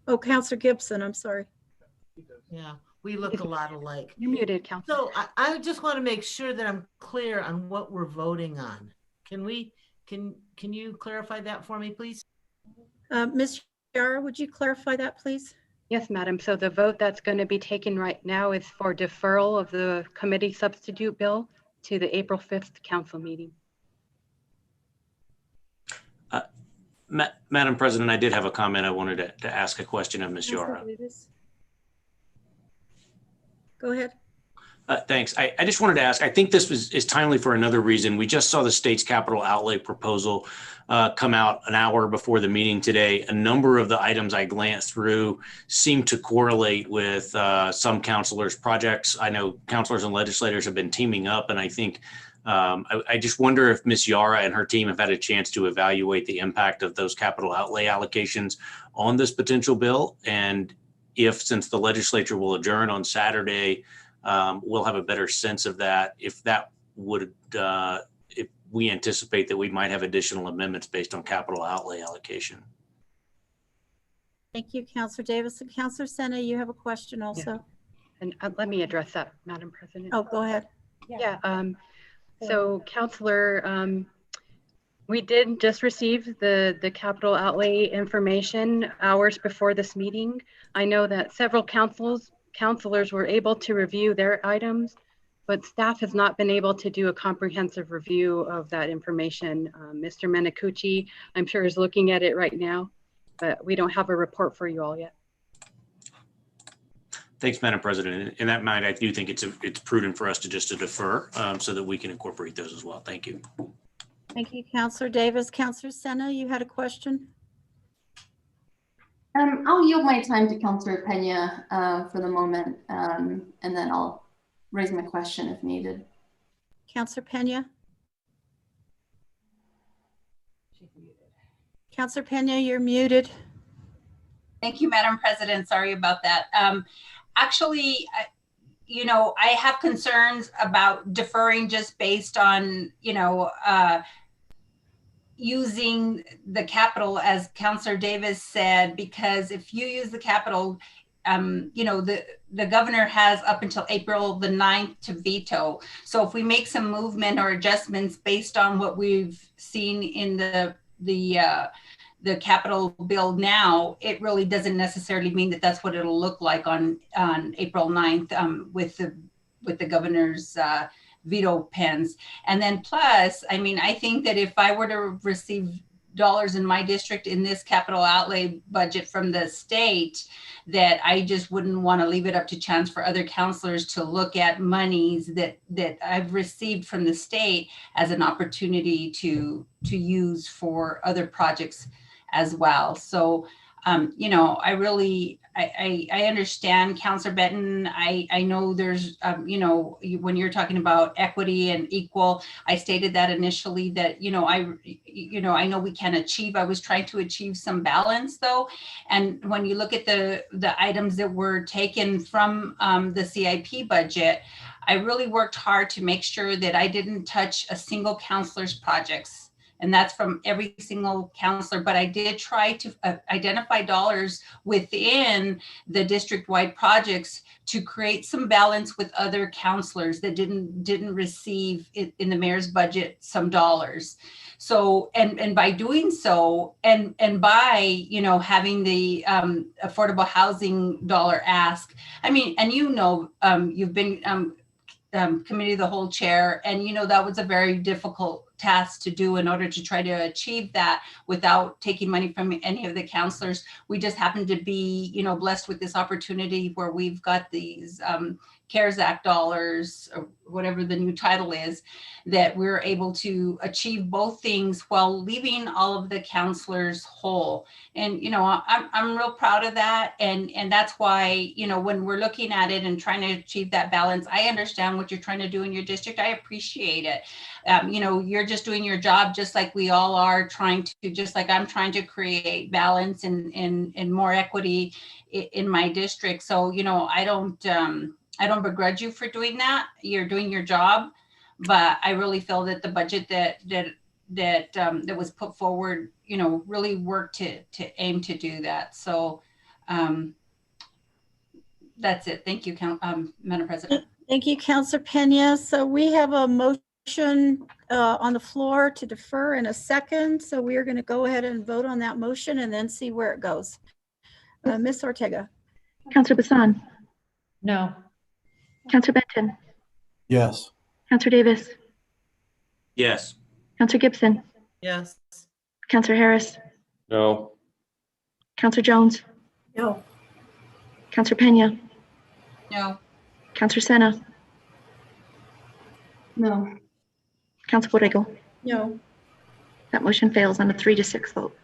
Oh, Councillor Gibson, I'm sorry. Yeah, we look a lot alike. You're muted, Councillor. So I just want to make sure that I'm clear on what we're voting on. Can you clarify that for me, please? Ms. Yara, would you clarify that, please? Yes, Madam. So the vote that's going to be taken right now is for deferral of the committee substitute bill to the April 5th council meeting. Madam President, I did have a comment. I wanted to ask a question of Ms. Yara. Go ahead. Thanks. I just wanted to ask, I think this is timely for another reason. We just saw the state's capital outlay proposal come out an hour before the meeting today. A number of the items I glanced through seem to correlate with some counselors' projects. I know counselors and legislators have been teaming up, and I think I just wonder if Ms. Yara and her team have had a chance to evaluate the impact of those capital outlay allocations on this potential bill, and if, since the legislature will adjourn on Saturday, we'll have a better sense of that, if that would, if we anticipate that we might have additional amendments based on capital outlay allocation. Thank you, Councillor Davis. And Councillor Sena, you have a question also. And let me address that, Madam President. Oh, go ahead. Yeah. So, Councillor, we did just receive the capital outlay information hours before this meeting. I know that several counselors were able to review their items, but staff has not been able to do a comprehensive review of that information. Mr. Menacucci, I'm sure, is looking at it right now, but we don't have a report for you all yet. Thanks, Madam President. In that mind, I do think it's prudent for us to defer so that we can incorporate those as well. Thank you. Thank you, Councillor Davis. Councillor Sena, you had a question? I'll yield my time to Councillor Pena for the moment, and then I'll raise my question if needed. Councillor Pena? Councillor Pena, you're muted. Thank you, Madam President. Sorry about that. Actually, you know, I have concerns about deferring just based on, you know, using the capital, as Councillor Davis said, because if you use the capital, you know, the governor has up until April the 9th to veto. So if we make some movement or adjustments based on what we've seen in the capital bill now, it really doesn't necessarily mean that that's what it'll look like on April 9th with the governor's veto pens. And then plus, I mean, I think that if I were to receive dollars in my district in this capital outlay budget from the state, that I just wouldn't want to leave it up to chance for other counselors to look at monies that I've received from the state as an opportunity to use for other projects as well. So, you know, I understand, Councillor Benton. I know there's, you know, when you're talking about equity and equal, I stated that initially that, you know, I know we can achieve. I was trying to achieve some balance though. And when you look at the items that were taken from the CIP budget, I really worked hard to make sure that I didn't touch a single counselor's projects. And that's from every single counselor, but I did try to identify dollars within the district-wide projects to create some balance with other counselors that didn't receive it in the mayor's budget some dollars. So, and by doing so, and by, you know, having the affordable housing dollar ask, I mean, and you know, you've been committee of the whole chair, and you know, that was a very difficult task to do in order to try to achieve that without taking money from any of the counselors. We just happened to be, you know, blessed with this opportunity where we've got these CARES Act dollars, or whatever the new title is, that we're able to achieve both things while leaving all of the counselors whole. And, you know, I'm real proud of that. And that's why, you know, when we're looking at it and trying to achieve that balance, I understand what you're trying to do in your district. I appreciate it. You know, you're just doing your job just like we all are trying to, just like I'm trying to create balance and more equity in my district. So, you know, I don't begrudge you for doing that. You're doing your job, but I really feel that the budget that was put forward, you know, really worked to aim to do that. So that's it. Thank you, Madam President. Thank you, Councillor Pena. So we have a motion on the floor to defer in a second. So we are going to go ahead and vote on that motion and then see where it goes. Ms. Ortega. Councillor Bassan. No. Councillor Benton. Yes. Councillor Davis. Yes. Councillor Gibson. Yes. Councillor Harris. No. Councillor Jones. No. Councillor Pena. No. Councillor Sena. No. Council Borrego? No. That motion fails on a 3-6 vote.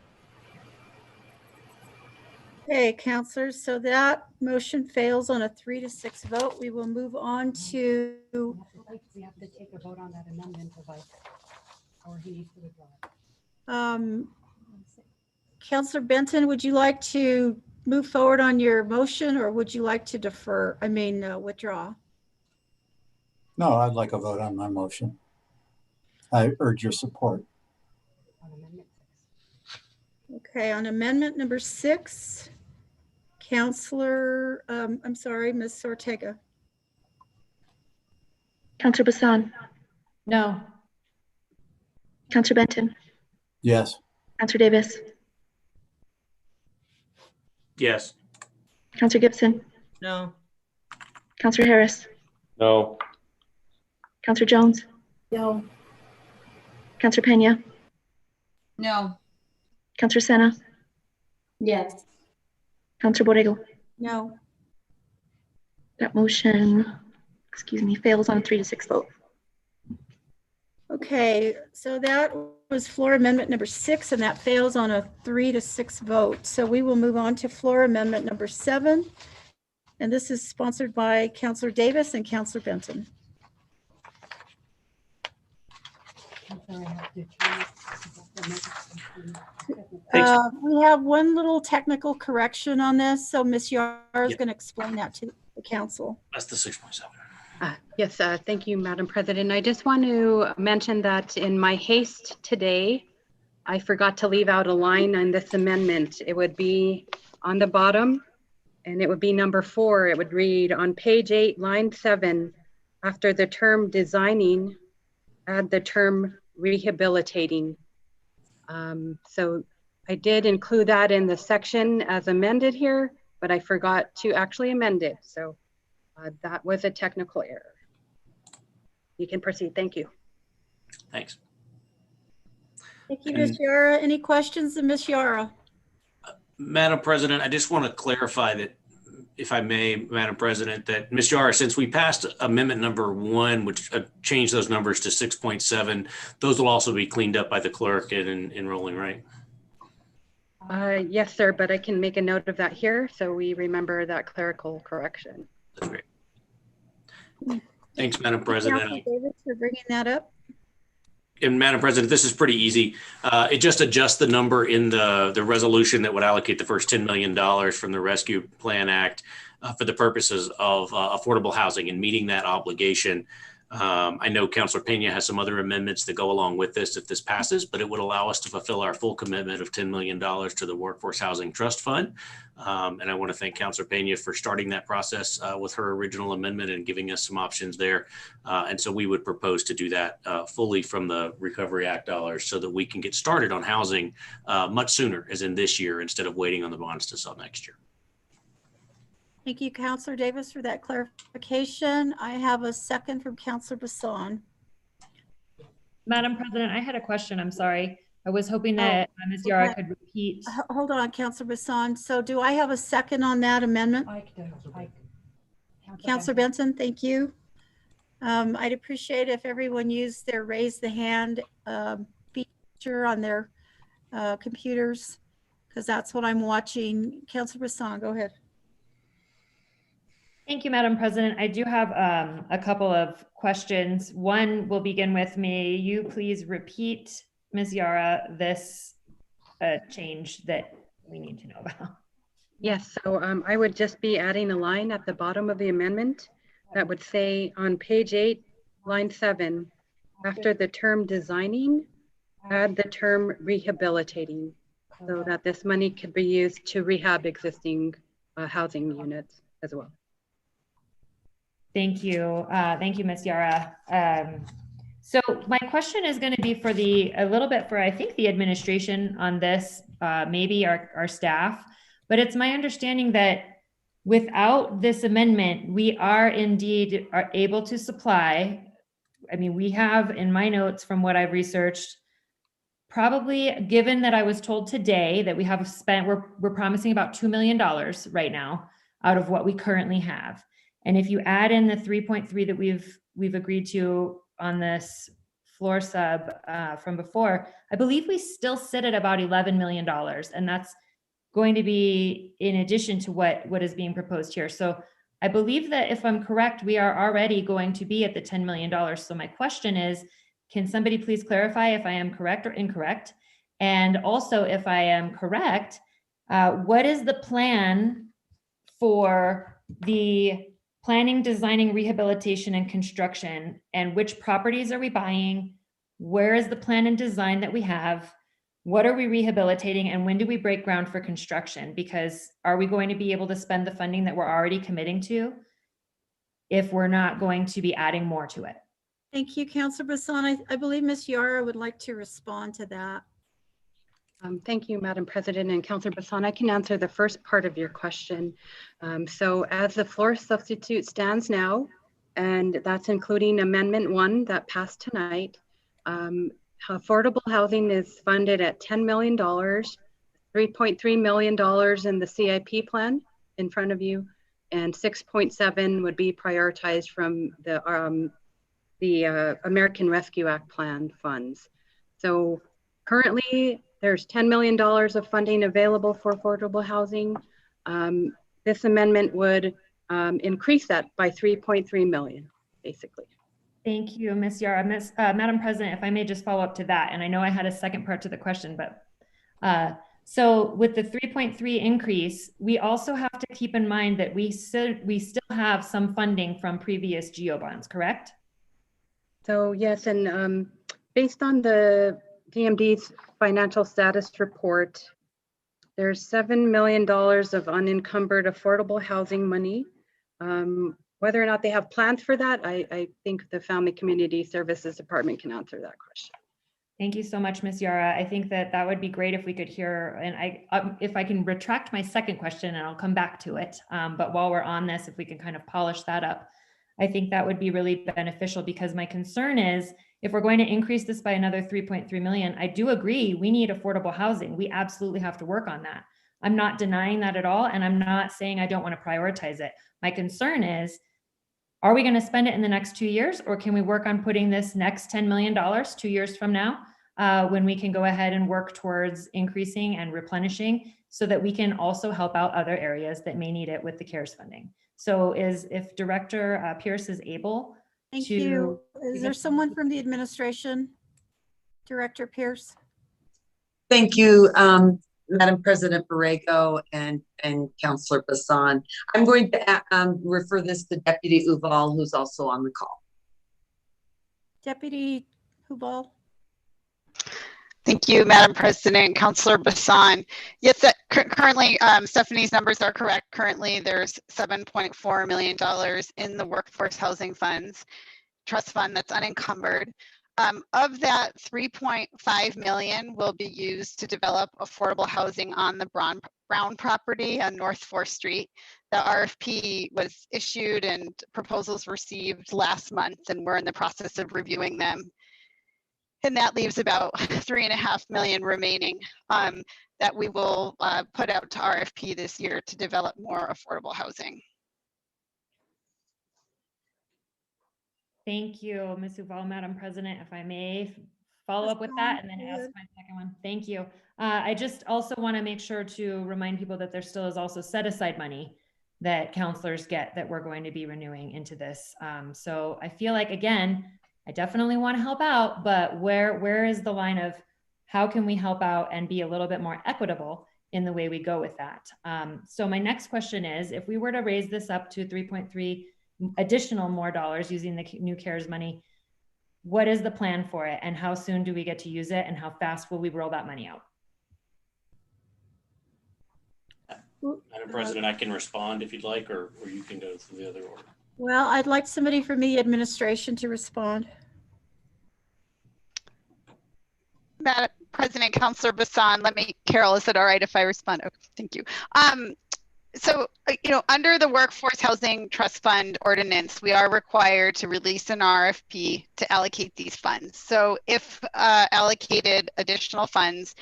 Okay, counselors, so that motion fails on a 3-6 vote. We will move on to, We have to take a vote on that amendment or he needs to withdraw it. Counselor Benton, would you like to move forward on your motion or would you like to withdraw? No, I'd like a vote on my motion. I urge your support. Okay, on amendment number 6, Counselor, Ms. Ortega. Councilor Bassan? No. Councilor Benton? Yes. Councilor Davis? Yes. Councilor Gibson? No. Councilor Harris? No. Councilor Jones? No. Councilor Pena? No. Councilor Sena? Yes. Councilor Borrego? No. That motion, fails on a 3-6 vote. Okay, so that was floor amendment number 6, and that fails on a 3-6 vote. So we will move on to floor amendment number 7. And this is sponsored by Councilor Davis and Councilor Benton. We have one little technical correction on this. So Ms. Yara is going to explain that to the council. That's the 6.7. Yes, thank you, Madam President. I just want to mention that in my haste today, I forgot to leave out a line on this amendment. It would be on the bottom, and it would be number 4. It would read on page 8, line 7, after the term designing, add the term rehabilitating. So I did include that in the section as amended here, but I forgot to actually amend it. So that was a technical error. You can proceed. Thank you. Thanks. Thank you, Ms. Yara. Any questions of Ms. Yara? Madam President, I just want to clarify that, if I may, Madam President, that Ms. Yara, since we passed amendment number 1, which changed those numbers to 6.7, those will also be cleaned up by the clerk and enrolling, right? Yes, sir, but I can make a note of that here so we remember that clerical correction. That's great. Thanks, Madam President. Councilor Davis for bringing that up. And Madam President, this is pretty easy. It just adjusts the number in the resolution that would allocate the first $10 million from the Rescue Plan Act for the purposes of affordable housing and meeting that obligation. I know Councilor Pena has some other amendments that go along with this if this passes, but it would allow us to fulfill our full commitment of $10 million to the Workforce Housing Trust Fund. And I want to thank Councilor Pena for starting that process with her original amendment and giving us some options there. And so we would propose to do that fully from the Recovery Act dollars so that we can get started on housing much sooner, as in this year, instead of waiting on the bonds to sell next year. Thank you, Councilor Davis, for that clarification. I have a second from Councilor Bassan. Madam President, I had a question. I'm sorry. I was hoping that Ms. Yara could repeat. Hold on, Councilor Bassan. So do I have a second on that amendment? Councilor Benson, thank you. I'd appreciate if everyone used their raise the hand feature on their computers, because that's what I'm watching. Councilor Bassan, go ahead. Thank you, Madam President. I do have a couple of questions. One will begin with, may you please repeat, Ms. Yara, this change that we need to know about? Yes, so I would just be adding a line at the bottom of the amendment that would say on page 8, line 7, after the term designing, add the term rehabilitating, so that this money could be used to rehab existing housing units as well. Thank you. Thank you, Ms. Yara. So my question is going to be for a little bit for, I think, the administration on this, maybe our staff, but it's my understanding that without this amendment, we are indeed able to supply. I mean, we have in my notes from what I've researched, probably, given that I was told today that we have spent, we're promising about $2 million right now out of what we currently have. And if you add in the 3.3 that we've agreed to on this floor sub from before, I believe we still sit at about $11 million, and that's going to be in addition to what is being proposed here. So I believe that if I'm correct, we are already going to be at the $10 million. So my question is, can somebody please clarify if I am correct or incorrect? And also, if I am correct, what is the plan for the planning, designing, rehabilitation, and construction? And which properties are we buying? Where is the plan and design that we have? What are we rehabilitating? And when do we break ground for construction? Because are we going to be able to spend the funding that we're already committing to if we're not going to be adding more to it? Thank you, Councilor Bassan. I believe Ms. Yara would like to respond to that. Thank you, Madam President, and Councilor Bassan. I can answer the first part of your question. So as the floor substitute stands now, and that's including Amendment 1 that passed tonight, affordable housing is funded at $10 million, $3.3 million in the CIP plan in front of you, and 6.7 would be prioritized from the American Rescue Act plan funds. So currently, there's $10 million of funding available for affordable housing. This amendment would increase that by 3.3 million, basically. Thank you, Ms. Yara. Madam President, if I may just follow up to that, and I know I had a second part to the question, but so with the 3.3 increase, we also have to keep in mind that we still have some funding from previous GEO bonds, correct? So yes, and based on the DMD's financial status report, there's $7 million of unencumbered affordable housing money. Whether or not they have plans for that, I think the Family Community Services Department can answer that question. Thank you so much, Ms. Yara. I think that would be great if we could hear, and if I can retract my second question and I'll come back to it. But while we're on this, if we can kind of polish that up, I think that would be really beneficial, because my concern is, if we're going to increase this by another 3.3 million, I do agree we need affordable housing. We absolutely have to work on that. I'm not denying that at all. And I'm not saying I don't want to prioritize it. My concern is, are we going to spend it in the next 2 years, or can we work on putting this next $10 million 2 years from now, when we can go ahead and work towards increasing and replenishing, so that we can also help out other areas that may need it with the CARES funding? So if Director Pierce is able Thank to. you. Is there someone from the administration? Director Pierce? Thank you, Madam President Borrego and Councilor Bassan. I'm going to refer this to Deputy Uval, who's also on the call. Deputy Uval. Thank you, Madam President. Councilor Bassan. Yes, currently Stephanie's numbers are correct. Currently, there's $7.4 million in the Workforce Housing Funds Trust Fund that's unencumbered. Of that, 3.5 million will be used to develop affordable housing on the Brown property on North 4th Street. The RFP was issued and proposals received last month, and we're in the process of reviewing them. And that leaves about 3.5 million remaining that we will put out to RFP this year to develop more affordable housing. Thank you, Ms. Uval. Madam President, if I may follow up with that and then ask my second one. Thank you. I just also want to make sure to remind people that there still is also set aside money that counselors get that we're going to be renewing into this. So I feel like, again, I definitely want to help out, but where is the line of how can we help out and be a little bit more equitable in the way we go with that? So my next question is, if we were to raise this up to 3.3 additional more dollars using the new CARES money, what is the plan for it, and how soon do we get to use it, and how fast will we roll that money out? Madam President, I can respond if you'd like, or you can go through the other order. Well, I'd like somebody from the administration to respond. Madam President, Councilor Bassan, Carol, is it all right if I respond? Okay, thank you. So, under the Workforce Housing Trust Fund ordinance, we are required to release an RFP to allocate these funds. So if allocated additional funds,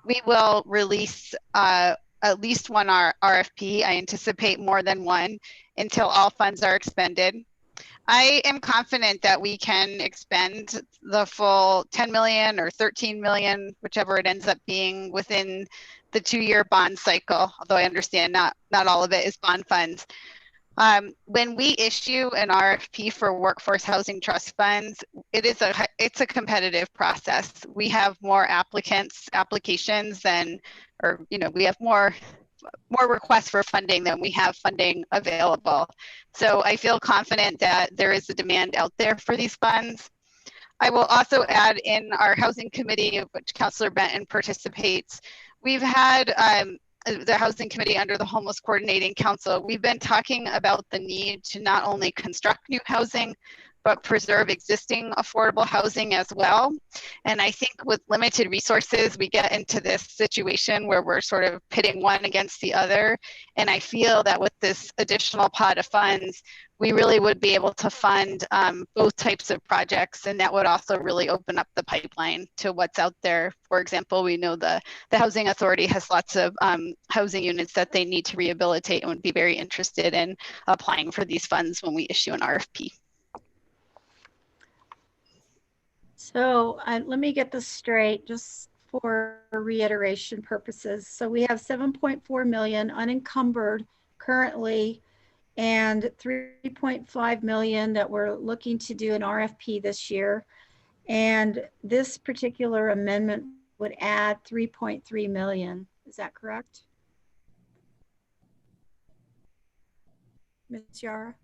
we will release at least one RFP. I anticipate more than one until all funds are expended. I am confident that we can expend the full 10 million or 13 million, whichever it ends up being, within the 2-year bond cycle, although I understand not all of it is bond funds. When we issue an RFP for workforce housing trust funds, it's a competitive process. We have more applications than, or we have more requests for funding than we have funding available. So I feel confident that there is a demand out there for these funds. I will also add, in our housing committee, of which Councillor Benton participates, we've had the housing committee under the Homeless Coordinating Council. We've been talking about the need to not only construct new housing, but preserve existing affordable housing as well. And I think with limited resources, we get into this situation where we're sort of pitting one against the other. And I feel that with this additional pot of funds, we really would be able to fund both types of projects. And that would also really open up the pipeline to what's out there. For example, we know the Housing Authority has lots of housing units that they need to rehabilitate and would be very interested in applying for these funds when we issue an RFP. So let me get this straight, just for reiteration purposes. So we have 7.4 million unencumbered currently, and 3.5 million that we're looking to do an RFP this year. And this particular amendment would add 3.3 million. Is that correct? Ms. Yara?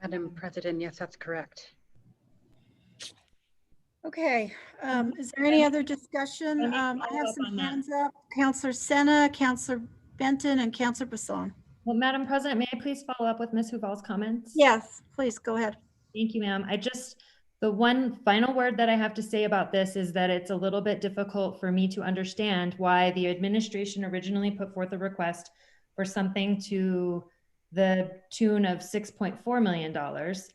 Madam President, yes, that's correct. Okay, is there any other discussion? I have some hands up. Councillor Sena, Councillor Benton, and Councillor Bassan. Well, Madam President, may I please follow up with Ms. Huval's comments? Yes, please go ahead. Thank you, ma'am. The one final word that I have to say about this is that it's a little bit difficult for me to understand why the administration originally put forth a request for something to the tune of $6.4 million.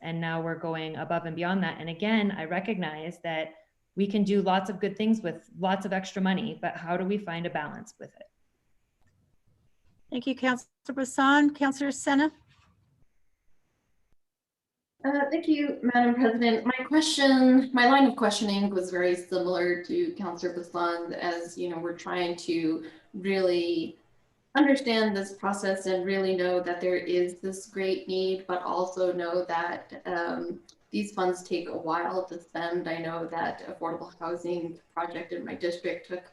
And now we're going above and beyond that. And again, I recognize that we can do lots of good things with lots of extra money, but how do we find a balance with it? Thank you, Councillor Bassan. Councillor Sena? Thank you, Madam President. My line of questioning was very similar to Councillor Bassan, as we're trying to really understand this process and really know that there is this great need, but also know that these funds take a while to spend. I know that affordable housing project in my district took,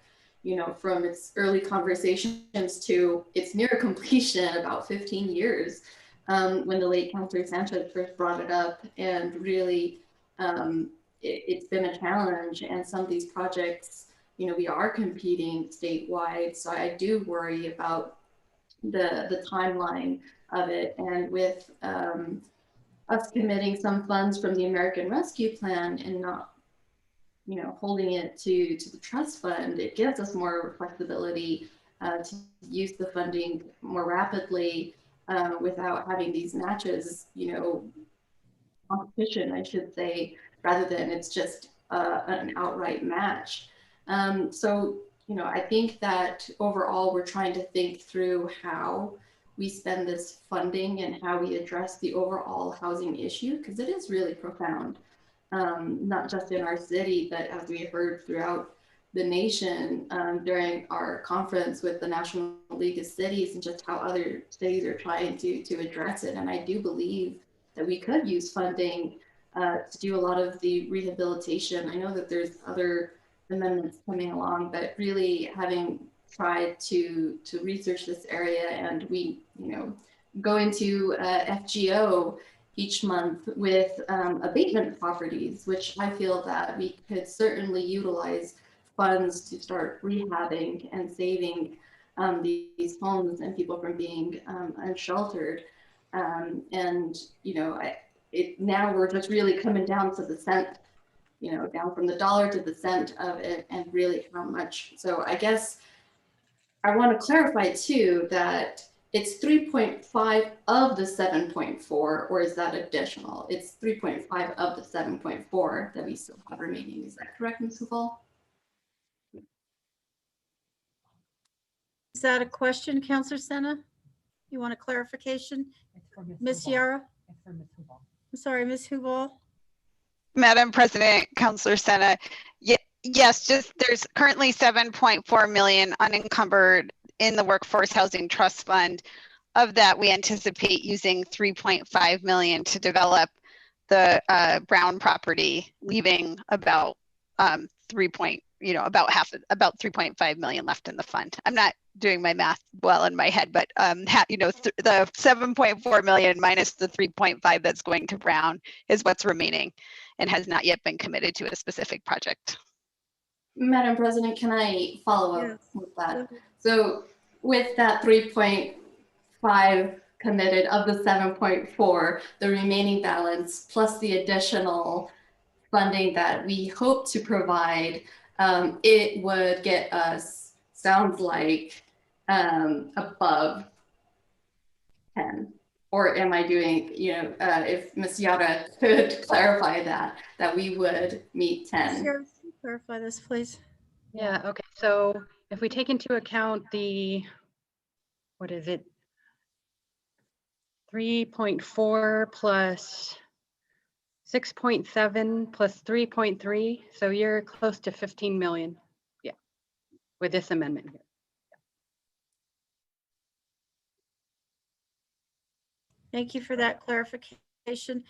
from its early conversations to its near completion, about 15 years, when the late Councillor Sanchez first brought it up. And really, it's been a challenge. And some of these projects, we are competing statewide. So I do worry about the timeline of it. And with us committing some funds from the American Rescue Plan and not, holding it to the trust fund, it gives us more flexibility to use the funding more rapidly without having these matches, competition, I should say, rather than it's just an outright match. So, I think that overall we're trying to think through how we spend this funding and how we address the overall housing issue, because it is really profound, not just in our city, but as we heard throughout the nation during our conference with the National League of Cities, and just how other cities are trying to address it. And I do believe that we could use funding to do a lot of the rehabilitation. I know that there's other amendments coming along, but really having tried to research this area, and we go into FGO each month with abatement properties, which I feel that we could certainly utilize funds to start rehabbing and saving these homes and people from being unsheltered. And now we're just really coming down to the cent, down from the dollar to the cent of it, and really how much. So I guess I want to clarify too that it's 3.5 of the 7.4, or is that additional? It's 3.5 of the 7.4 that we still have remaining. Is that correct, Ms. Huval? Is that a question, Councillor Sena? You want a clarification? Ms. Yara? I'm sorry, Ms. Hubal. Madam President, Councilor Sena, yes, just there's currently 7.4 million unencumbered in the Workforce Housing Trust Fund. Of that, we anticipate using 3.5 million to develop the Brown property, leaving about about 3.5 million left in the fund. I'm not doing my math well in my head, but the 7.4 million minus the 3.5 that's going to Brown is what's remaining and has not yet been committed to a specific project. Madam President, can I follow up with that? So with that 3.5 committed of the 7.4, the remaining balance plus the additional funding that we hope to provide, it would get us, sounds like, above 10. Or am I doing, if Ms. Yara could clarify that we would meet 10. Sure. Clarify this, please. Yeah, okay. So if we take into account the, what is it? 3.4 plus 6.7 plus 3.3. So you're close to 15 million. Yeah, with this amendment here. Thank you for that clarification.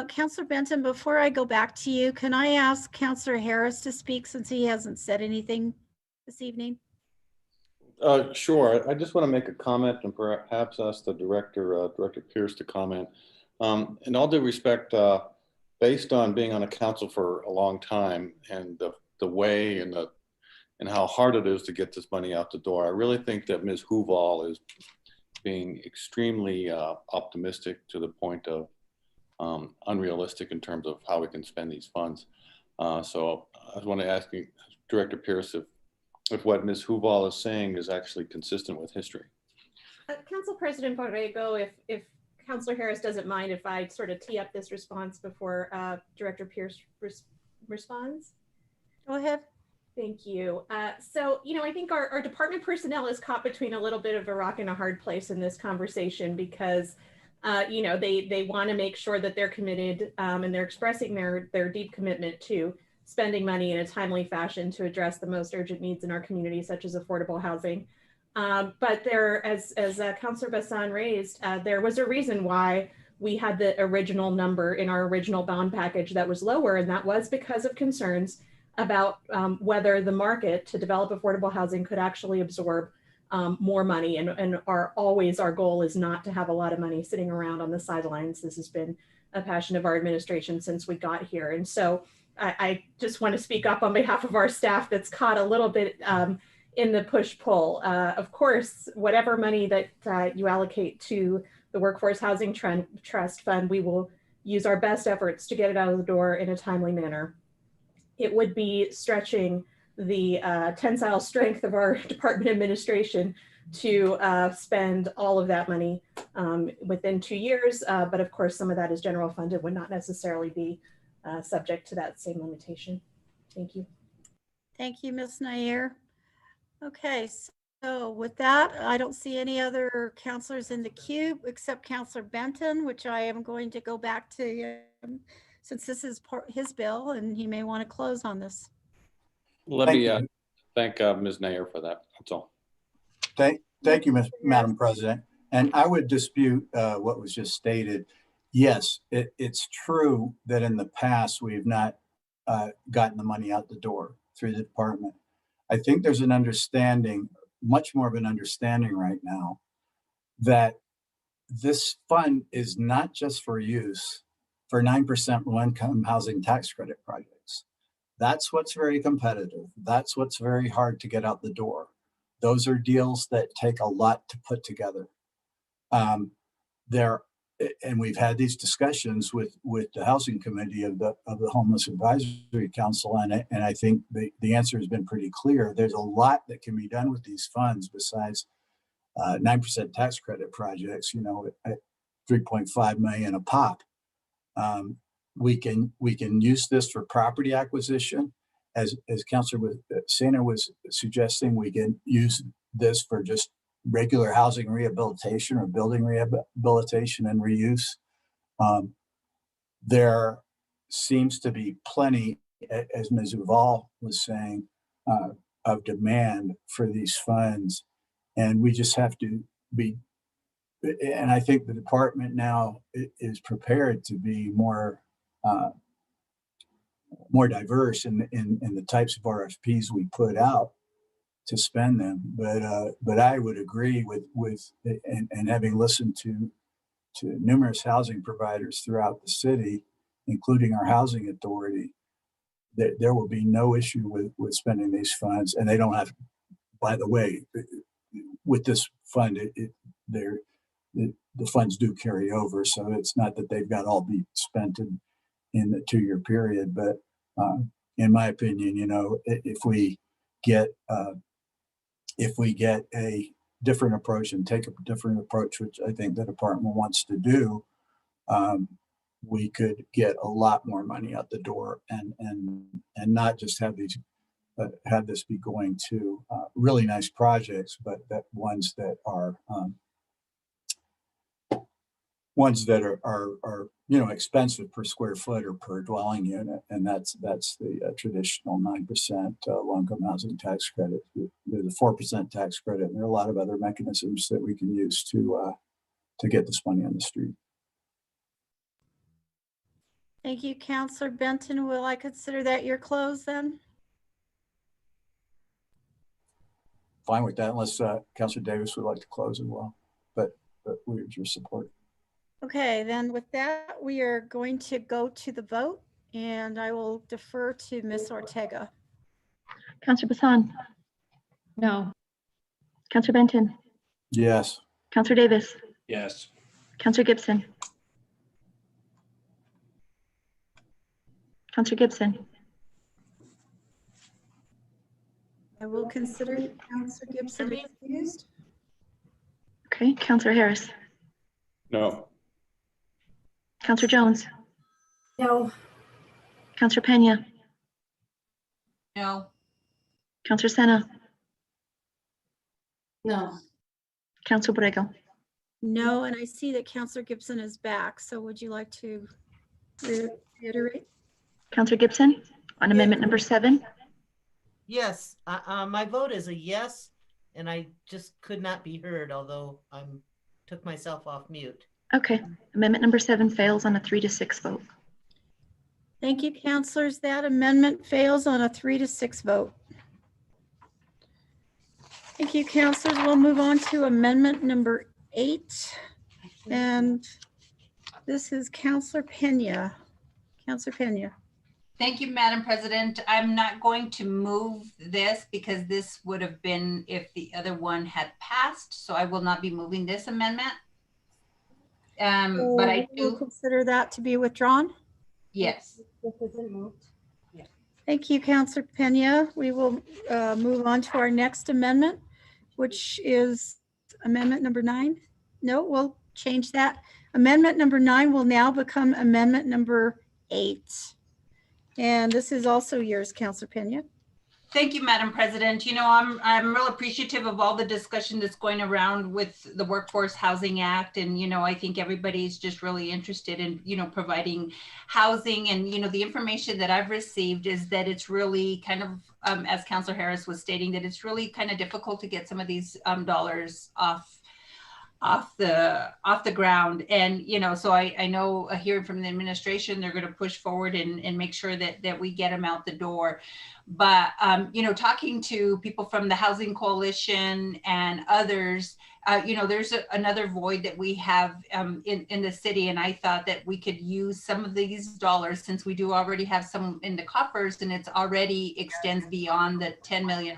Councilor Benton, before I go back to you, can I ask Councilor Harris to speak since he hasn't said anything this evening? Sure. I just want to make a comment and perhaps ask the Director Pierce to comment. In all due respect, based on being on a council for a long time and the way and how hard it is to get this money out the door, I really think that Ms. Hubal is being extremely optimistic to the point of unrealistic in terms of how we can spend these funds. So I want to ask you, Director Pierce, if what Ms. Hubal is saying is actually consistent with history. Council President Borrego, if Councilor Harris doesn't mind if I sort of tee up this response before Director Pierce responds. Go ahead. Thank you. So, I think our department personnel is caught between a little bit of a rock and a hard place in this conversation because, they want to make sure that they're committed and they're expressing their deep commitment to spending money in a timely fashion to address the most urgent needs in our community, such as affordable housing. But there, as Councilor Bassan raised, there was a reason why we had the original number in our original bond package that was lower, and that was because of concerns about whether the market to develop affordable housing could actually absorb more money. And our goal is not to have a lot of money sitting around on the sidelines. This has been a passion of our administration since we got here. And so I just want to speak up on behalf of our staff that's caught a little bit in the push-pull. Of course, whatever money that you allocate to the Workforce Housing Trust Fund, we will use our best efforts to get it out of the door in a timely manner. It would be stretching the tensile strength of our department administration to spend all of that money within 2 years. But of course, some of that is general funded, would not necessarily be subject to that same limitation. Thank you. Thank you, Ms. Nair. Okay, so with that, I don't see any other counselors in the queue except Councilor Benton, which I am going to go back to him since this is his bill and he may want to close on this. Let me thank Ms. Nair for that. That's all. Thank you, Madam President. And I would dispute what was just stated. Yes, it's true that in the past we have not gotten the money out the door through the department. I think there's an understanding, much more of an understanding right now, that this fund is not just for use for 9% low-income housing tax credit projects. That's what's very competitive. That's what's very hard to get out the door. Those are deals that take a lot to put together. And we've had these discussions with the Housing Committee of the Homeless Advisory Council, and I think the answer has been pretty clear. There's a lot that can be done with these funds besides 9% tax credit projects, at 3.5 million a pop. We can use this for property acquisition. As Councilor Sena was suggesting, we can use this for just regular housing rehabilitation or building rehabilitation and reuse. there seems to be plenty, as Ms. Uval was saying, of demand for these funds. And we just have to be, and I think the department now is prepared to be more diverse in the types of RFPs we put out to spend them. But I would agree with and having listened to numerous housing providers throughout the city, including our housing authority, that there will be no issue with spending these funds. And they don't have, by the way, with this fund, the funds do carry over. So it's not that they've got all be spent in the 2-year period. But in my opinion, if we get a different approach and take a different approach, which I think the department wants to do, we could get a lot more money out the door and not just have this be going to really nice projects, but that ones that are expensive per square foot or per dwelling unit, and that's the traditional 9% low-income housing tax credit. There's a 4% tax credit, and there are a lot of other mechanisms that we can use to get this money on the street. Thank you, Councillor Benton. Will I consider that your close then? Fine with that, unless Councillor Davis would like to close as well, but we urge your support. Okay, then with that, we are going to go to the vote, and I will defer to Ms. Ortega. Councillor Bassan? No. Councillor Benton? Yes. Councillor Davis? Yes. Councillor Gibson? Councillor Gibson? I will consider Councillor Gibson excused. Okay, Councillor Harris? No. Councillor Jones? No. Councillor Pena? No. Councillor Sena? No. Councillor Borrego? No, and I see that Councillor Gibson is back. So would you like to reiterate? Councillor Gibson on amendment number 7? Yes, my vote is a yes, and I just could not be heard, although I took myself off mute. Okay, amendment number 7 fails on a 3-6 vote. Thank you, councillors. That amendment fails on a 3-6 vote. Thank you, councillors. We'll move on to amendment number 8. And this is Councillor Pena. Councillor Pena. Thank you, Madam President. I'm not going to move this because this would have been if the other one had passed. So I will not be moving this amendment. But I do consider that to be withdrawn. Yes. This isn't moved. Yeah. Thank you, Councillor Pena. We will move on to our next amendment, which is amendment number 9. No, we'll change that. Amendment number 9 will now become amendment number 8. And this is also yours, Councillor Pena. Thank you, Madam President. You know, I'm real appreciative of all the discussion that's going around with the Workforce Housing Act. And, you know, I think everybody's just really interested in, you know, providing housing. And, you know, the information that I've received is that it's really kind of, as Councillor Harris was stating, that it's really kind of difficult to get some of these dollars off the ground. And, you know, so I know hearing from the administration, they're going to push forward and make sure that we get them out the door. But, you know, talking to people from the Housing Coalition and others, you know, there's another void that we have in the city. And I thought that we could use some of these dollars, since we do already have some in the coffers and it's already extends beyond the $10 million,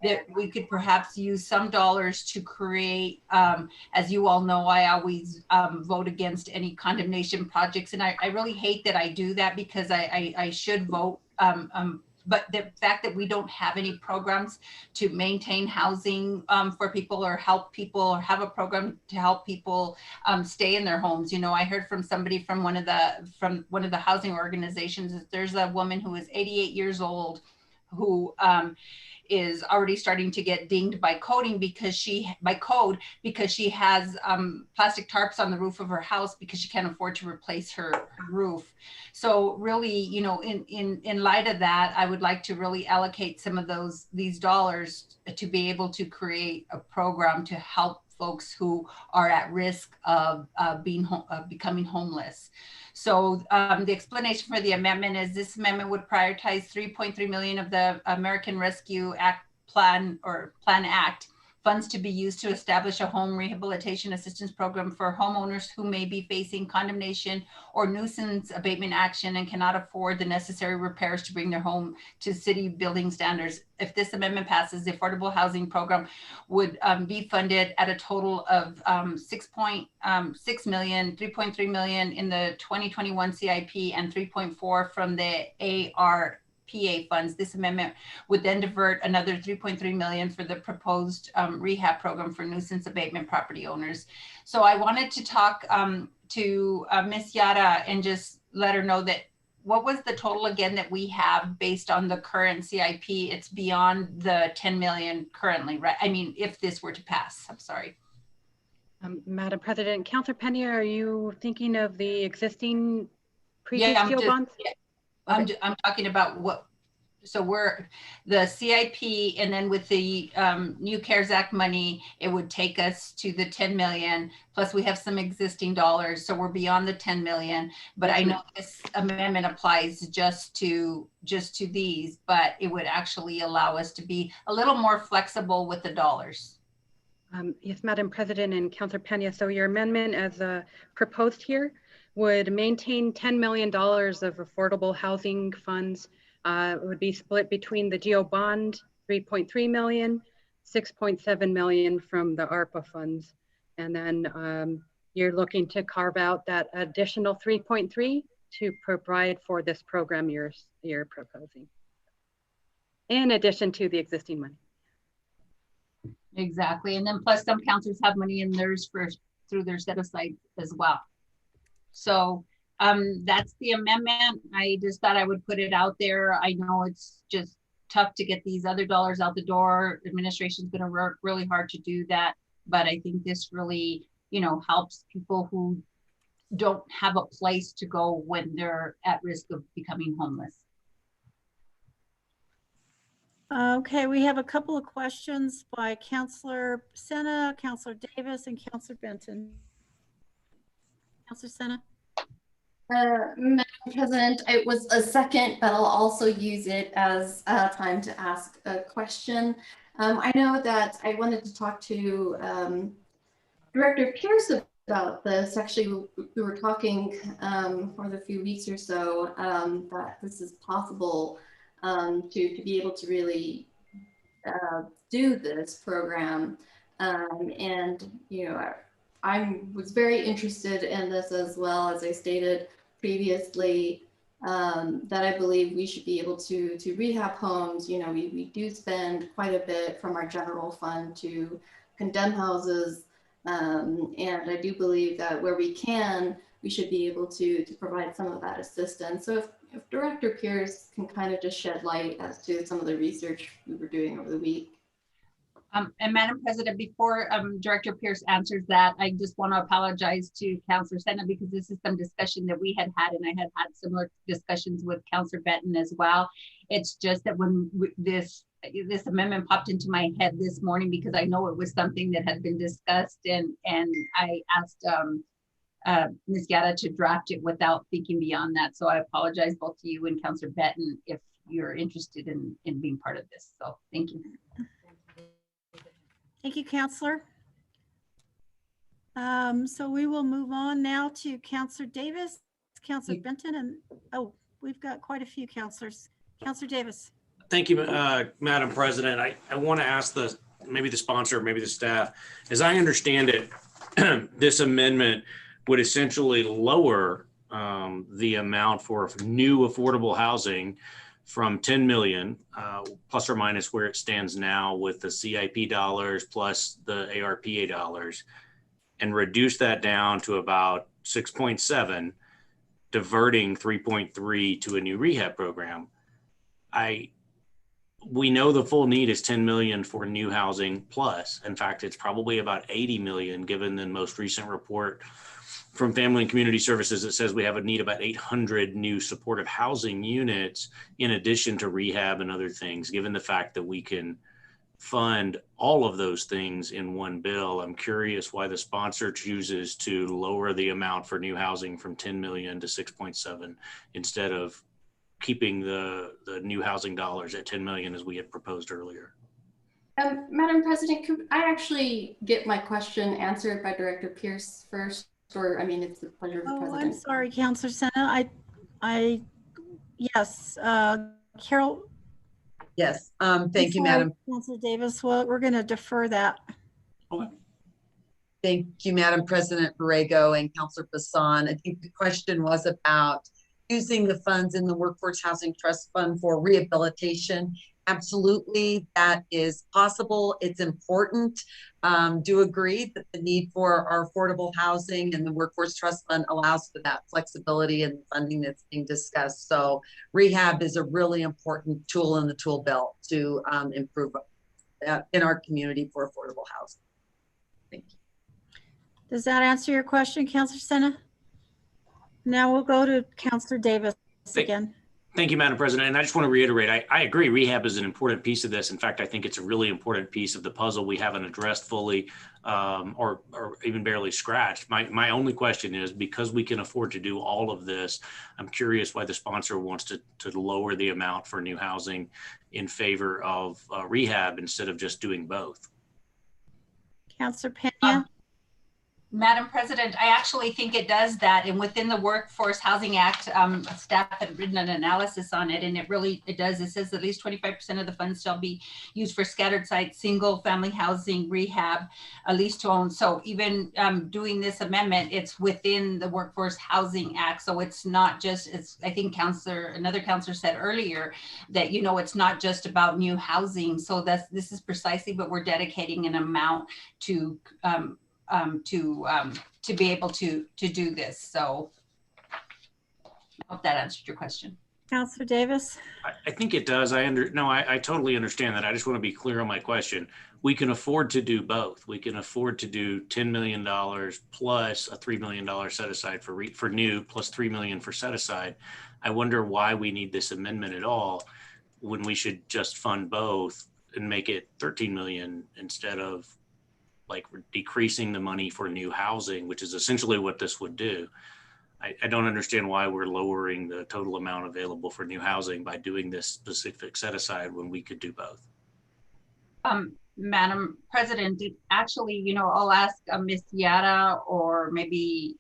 that we could perhaps use some dollars to create, as you all know, I always vote against any condemnation projects. And I really hate that I do that, because I should vote. But the fact that we don't have any programs to maintain housing for people, or help people, or have a program to help people stay in their homes. You know, I heard from somebody from one of the housing organizations that there's a woman who is 88 years old who is already starting to get dinged by code because she has plastic tarps on the roof of her house because she can't afford to replace her roof. So really, you know, in light of that, I would like to really allocate some of these dollars to be able to create a program to help folks who are at risk of becoming homeless. So the explanation for the amendment is this amendment would prioritize 3.3 million of the American Rescue Act Plan Act funds to be used to establish a home rehabilitation assistance program for homeowners who may be facing condemnation or nuisance abatement action and cannot afford the necessary repairs to bring their home to city building standards. If this amendment passes, the affordable housing program would be funded at a total of 6.6 million, 3.3 million in the 2021 CIP and 3.4 from the ARPA funds. This amendment would then divert another 3.3 million for the proposed rehab program for nuisance abatement property owners. So I wanted to talk to Ms. Yara and just let her know that what was the total again that we have based on the current CIP? It's beyond the 10 million currently, right? I mean, if this were to pass, I'm sorry. Madam President, Councilor Pena, are you thinking of the existing previous deal bonds? Yeah. I'm talking about what, so we're the CIP, and then with the new CARES Act money, it would take us to the 10 million, plus we have some existing dollars. So we're beyond the 10 million, but I know this amendment applies just to these, but it would actually allow us to be a little more flexible with the dollars. Yes, Madam President and Councilor Pena. So your amendment as proposed here would maintain $10 million of affordable housing funds. It would be split between the GEO bond, 3.3 million, 6.7 million from the ARPA funds. And then you're looking to carve out that additional 3.3 to provide for this program you're proposing, in addition to the existing money. Exactly. And then plus some councils have money in theirs through their set aside as well. So that's the amendment. I just thought I would put it out there. I know it's just tough to get these other dollars out the door. Administration's going to work really hard to do that. But I think this really, you know, helps people who don't have a place to go when they're at risk of becoming homeless. Okay, we have a couple of questions by Councilor Sena, Councilor Davis, and Councilor Benton. Councilor Sena. Madam President, it was a second, but I'll also use it as time to ask a question. I know that I wanted to talk to Director Pierce about this. Actually, we were talking for the few weeks or so that this is possible to be able to really do this program. And, you know, I was very interested in this as well, as I stated previously, that I believe we should be able to rehab homes. You know, we do spend quite a bit from our general fund to condemn houses. And I do believe that where we can, we should be able to provide some of that assistance. So if Director Pierce can kind of just shed light as to some of the research we were doing over the week. And Madam President, before Director Pierce answers that, I just want to apologize to Councilor Sena because this is some discussion that we had and I had had similar discussions with Councilor Benton as well. It's just that when this amendment popped into my head this morning because I know it was something that had been discussed, and I asked Ms. Yara to draft it without thinking beyond that. So I apologize both to you and Councilor Benton if you're interested in being part of this. So thank you. Thank you, Councilor. So we will move on now to Councilor Davis, Councilor Benton, and oh, we've got quite a few councilors. Councilor Davis. Thank you, Madam President. I want to ask maybe the sponsor, maybe the staff, as I understand it, this amendment would essentially lower the amount for new affordable housing from 10 million plus or minus where it stands now with the CIP dollars plus the ARPA dollars, and reduce that down to about 6.7, diverting 3.3 to a new rehab program. we know the full need is 10 million for new housing plus. In fact, it's probably about 80 million given the most recent report from Family and Community Services that says we have a need about 800 new supportive housing units in addition to rehab and other things. Given the fact that we can fund all of those things in one bill, I'm curious why the sponsor chooses to lower the amount for new housing from 10 million to 6.7 instead of keeping the new housing dollars at 10 million as we had proposed earlier. Madam President, could I actually get my question answered by Director Pierce first? Or, I mean, it's the pleasure of the President. I'm sorry, Councilor Senna. Yes, Carol. Yes, thank you, Madam. Councilor Davis, well, we're going to defer that. Okay. Thank you, Madam President Borrego and Councilor Bassan. I think the question was about using the funds in the Workforce Housing Trust Fund for rehabilitation. Absolutely, that is possible. It's important. Do agree that the need for our affordable housing and the Workforce Trust Fund allows for that flexibility and funding that's being discussed. So rehab is a really important tool in the tool belt to improve in our community for affordable housing. Thank you. Does that answer your question, Councilor Senna? Now we'll go to Councilor Davis again. Thank you, Madam President. And I just want to reiterate, I agree rehab is an important piece of this. In fact, I think it's a really important piece of the puzzle we haven't addressed fully or even barely scratched. My only question is, because we can afford to do all of this, I'm curious why the sponsor wants to lower the amount for new housing in favor of rehab instead of just doing both. Councilor Pena? Madam President, I actually think it does that. And within the Workforce Housing Act, staff had written an analysis on it, and it does. It says at least 25% of the funds shall be used for scattered site, single family housing, rehab, lease to own. So even doing this amendment, it's within the Workforce Housing Act. So it's not just, I think another counselor said earlier that, it's not just about new housing. So this is precisely what we're dedicating an amount to be able to do this. So I hope that answered your question. Councilor Davis? I think it does. I totally understand that. I just want to be clear on my question. We can afford to do both. We can afford to do $10 million plus a $3 million set aside for new plus $3 million for set aside. I wonder why we need this amendment at all when we should just fund both and make it 13 million instead of like decreasing the money for new housing, which is essentially what this would do. I don't understand why we're lowering the total amount available for new housing by doing this specific set aside when we could do both. Madam President, it actually, I'll ask Ms. Yara or maybe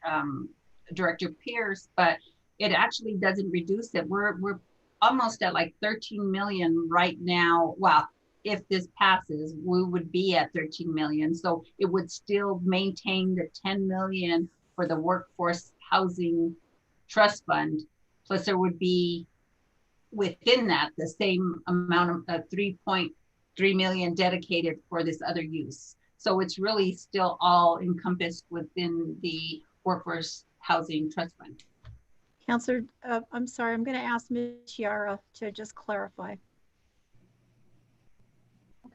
Director Pierce, but it actually doesn't reduce it. We're almost at like 13 million right now. Well, if this passes, we would be at 13 million. So it would still maintain the 10 million for the Workforce Housing Trust Fund. Plus there would be within that the same amount of 3.3 million dedicated for this other use. So it's really still all encompassed within the Workforce Housing Trust Fund. Councilor, I'm sorry, I'm going to ask Ms. Yara to just clarify.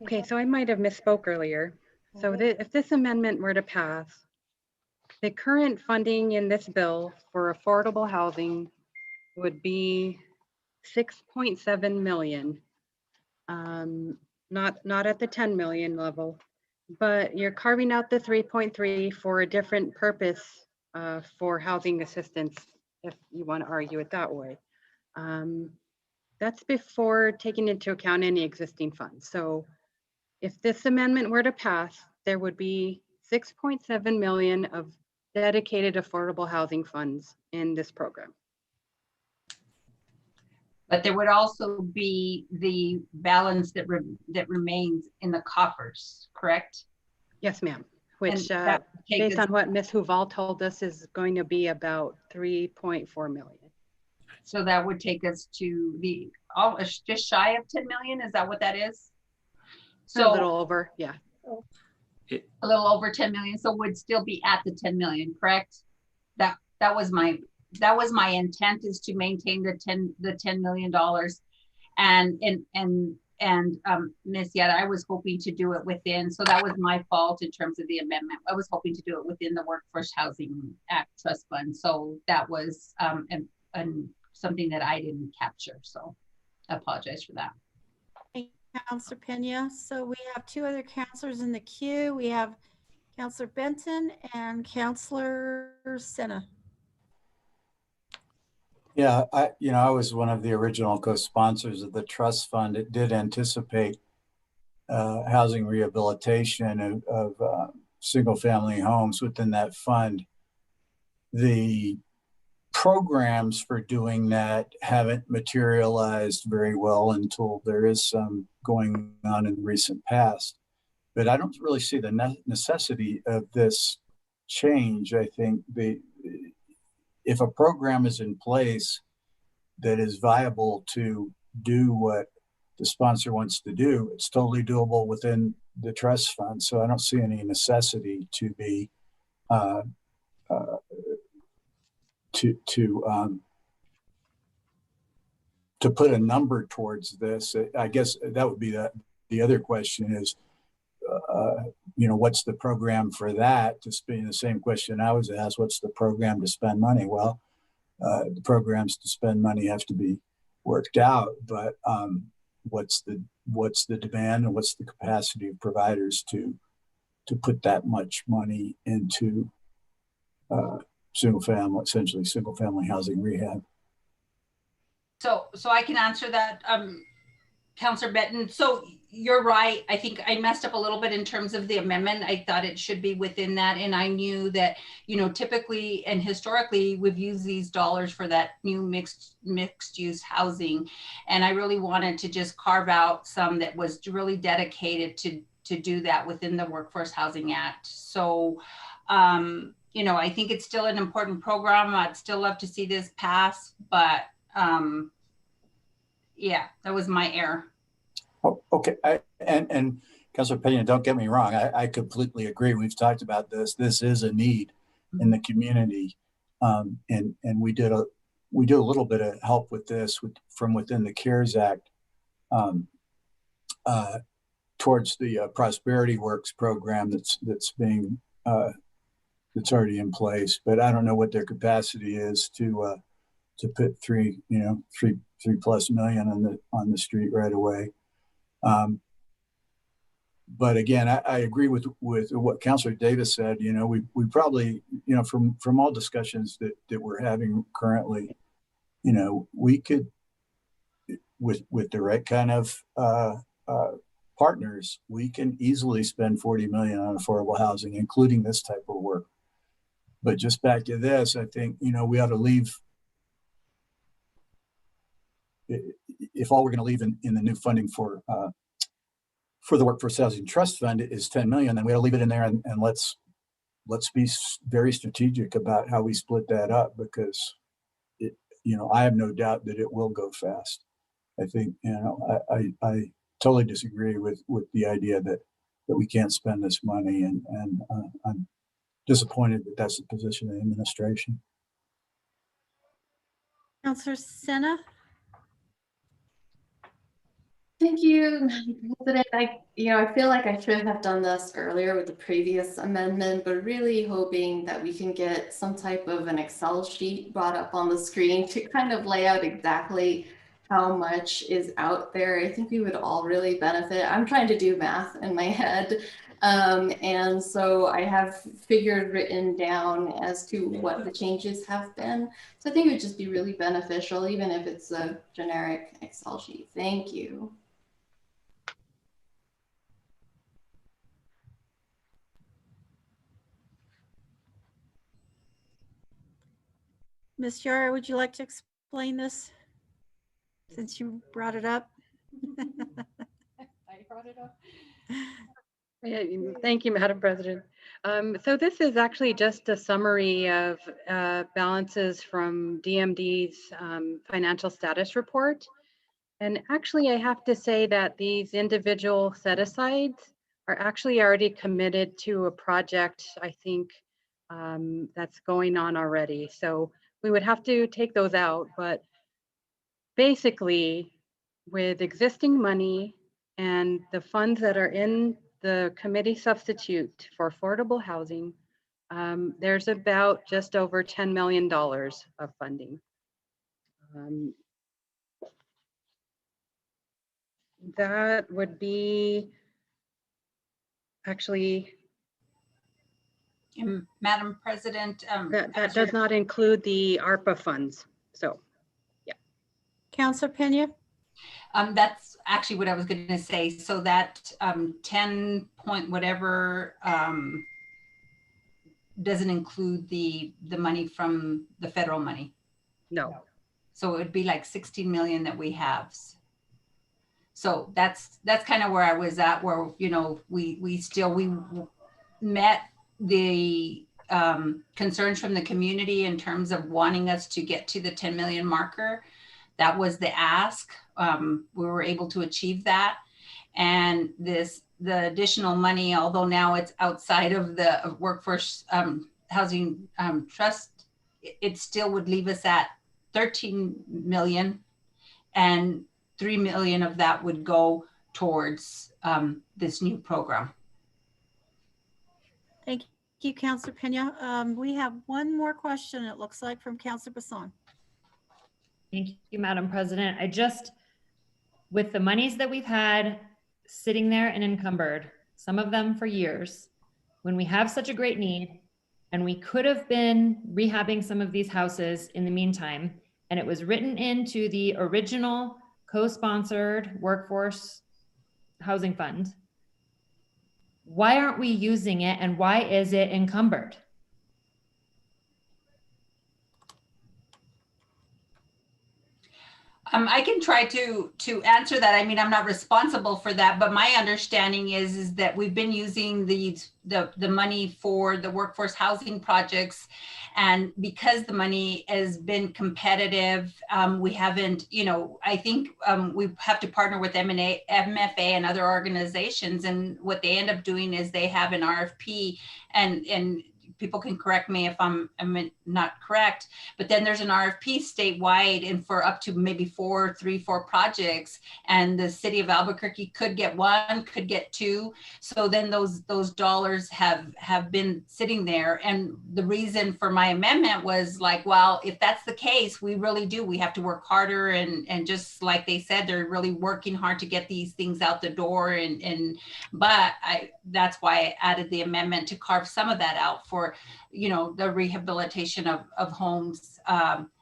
Okay, so I might have misspoke earlier. So if this amendment were to pass, the current funding in this bill for affordable housing would be 6.7 million. Not at the 10 million level, but you're carving out the 3.3 for a different purpose for housing assistance, if you want to argue it that way. That's before taking into account any existing funds. So if this amendment were to pass, there would be 6.7 million of dedicated affordable housing funds in this program. But there would also be the balance that remains in the coffers, correct? Yes, ma'am. Which, based on what Ms. Huval told us, is going to be about 3.4 million. So that would take us to just shy of 10 million. Is that what that is? So a little over, yeah. A little over 10 million. So would still be at the 10 million, correct? That was my intent, is to maintain the $10 million. And Ms. Yetta, I was hoping to do it within, so that was my fault in terms of the amendment. I was hoping to do it within the Workforce Housing Act Trust Fund. So that was something that I didn't capture. So I apologize for that. Thank you, Councilor Pena. So we have two other counselors in the queue. We have Councilor Benton and Councilor Senna. Yeah, I was one of the original co-sponsors of the trust fund. It did anticipate housing rehabilitation of single-family homes within that fund. The programs for doing that haven't materialized very well until there is some going on in the recent past. But I don't really see the necessity of this change. I think if a program is in place that is viable to do what the sponsor wants to do, it's totally doable within the trust fund. So I don't see any necessity to be to put a number towards this. I guess that would be the other question is, what's the program for that? To spend the same question I was asked, what's the program to spend money? Well, the programs to spend money have to be worked out, but what's the demand and what's the capacity of providers to put that much money into essentially single family housing rehab? So I can answer that, Councilor Benton. So you're right. I think I messed up a little bit in terms of the amendment. I thought it should be within that. And I knew that, typically and historically, we've used these dollars for that new mixed use housing. And I really wanted to just carve out some that was really dedicated to do that within the Workforce Housing Act. So, I think it's still an important program. I'd still love to see this pass, but yeah, that was my error. Oh, okay. And Councilor Pena, don't get me wrong. I completely agree. We've talked about this. This is a need in the community. And we do a little bit of help with this from within the CARES Act towards the Prosperity Works program that's already in place. But I don't know what their capacity is to put $3+ million on the street right away. But again, I agree with what Councilor Davis said. We probably, from all discussions that we're having currently, we could, with the right kind of partners, we can easily spend $40 million on affordable housing, including this type of work. But just back to this, I think, we ought to leave, if all we're going to leave in the new funding for the Workforce Housing Trust Fund is $10 million, then we ought to leave it in there and let's be very strategic about how we split that up, because I have no doubt that it will go fast. I think, I totally disagree with the idea that we can't spend this money, and I'm disappointed that that's the position of the administration. Councilor Senna. Thank you, Madam President. I feel like I should have done this earlier with the previous amendment, but really hoping that we can get some type of an Excel sheet brought up on the screen to kind of lay out exactly how much is out there. I think we would all really benefit. I'm trying to do math in my head. And so I have figures written down as to what the changes have been. So I think it would just be really beneficial, even if it's a generic Excel sheet. Thank you. Ms. Yara, would you like to explain this since you brought it up? I brought it up. Yeah, thank you, Madam President. So this is actually just a summary of balances from DMD's financial status report. And actually, I have to say that these individual set-asides are actually already committed to a project, I think, that's going on already. So we would have to take those out, but basically with existing money And the funds that are in the committee substitute for affordable housing, there's about just over $10 million of funding. That would be actually, Madam President. that does not include the ARPA funds. So, yeah. Councilor Pena? That's actually what I was going to say. So that 10 point whatever doesn't include the money from the federal money. No. So it would be like 16 million that we have. So that's kind of where I was at, where, you know, we met the concerns from the community in terms of wanting us to get to the 10 million marker. That was the ask. We were able to achieve that. And the additional money, although now it's outside of the workforce housing trust, it still would leave us at 13 million, and 3 million of that would go towards this new program. Thank you, Councilor Pena. We have one more question, it looks like, from Councilor Bassan. Thank you, Madam President. With the monies that we've had sitting there and encumbered, some of them for years, when we have such a great need, and we could have been rehabbing some of these houses in the meantime, and it was written into the original co-sponsored workforce housing fund, why aren't we using it, and why is it encumbered? I can try to answer that. I mean, I'm not responsible for that, but my understanding is that we've been using the money for the workforce housing projects, and because the money has been competitive, we haven't, you know, I think we have to partner with MFA and other organizations, and what they end up doing is they have an RFP, and people can correct me if I'm not correct, but then there's an RFP statewide and for up to maybe 4 projects, and the city of Albuquerque could get 1, could get 2. So then those dollars have been sitting there. And the reason for my amendment was like, well, if that's the case, we really do. We have to work harder, and just like they said, they're really working hard to get these things out the door. But that's why I added the amendment to carve some of that out for, you know, the rehabilitation of homes.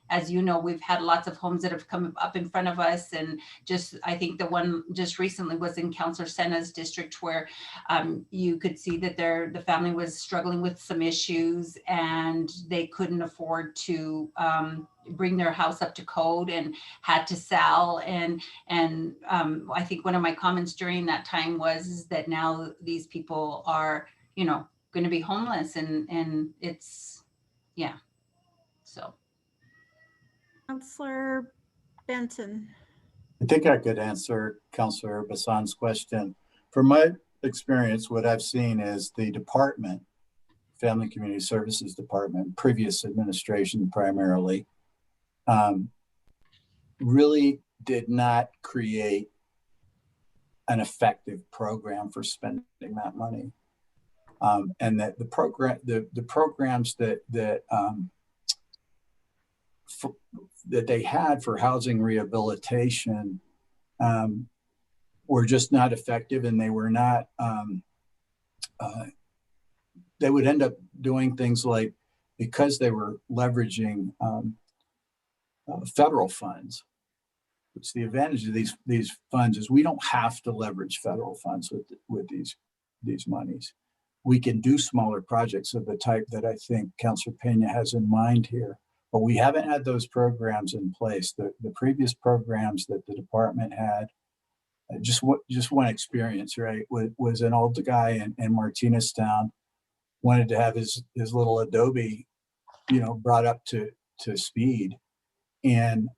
As you know, we've had lots of homes that have come up in front of us, and just, I think the one just recently was in Councilor Sena's district, where you could see that the family was struggling with some issues, and they couldn't afford to bring their house up to code and had to sell. And I think one of my comments during that time was that now these people are, you know, going to be homeless, and it's, yeah, so. Councilor Benton. I think I could answer Councilor Bassan's question. From my experience, what I've seen is the department, Family Community Services Department, previous administration primarily, really did not create an effective program for spending that money. And that the programs that they had for housing rehabilitation were just not effective, and they were not. They would end up doing things like, because they were leveraging federal funds. Which the advantage of these funds is we don't have to leverage federal funds with these monies. We can do smaller projects of the type that I think Councilor Pena has in mind here, but we haven't had those programs in place. The previous programs that the department had, just one experience, right, was an old guy in Martineztown wanted to have his little Adobe, brought up to speed, and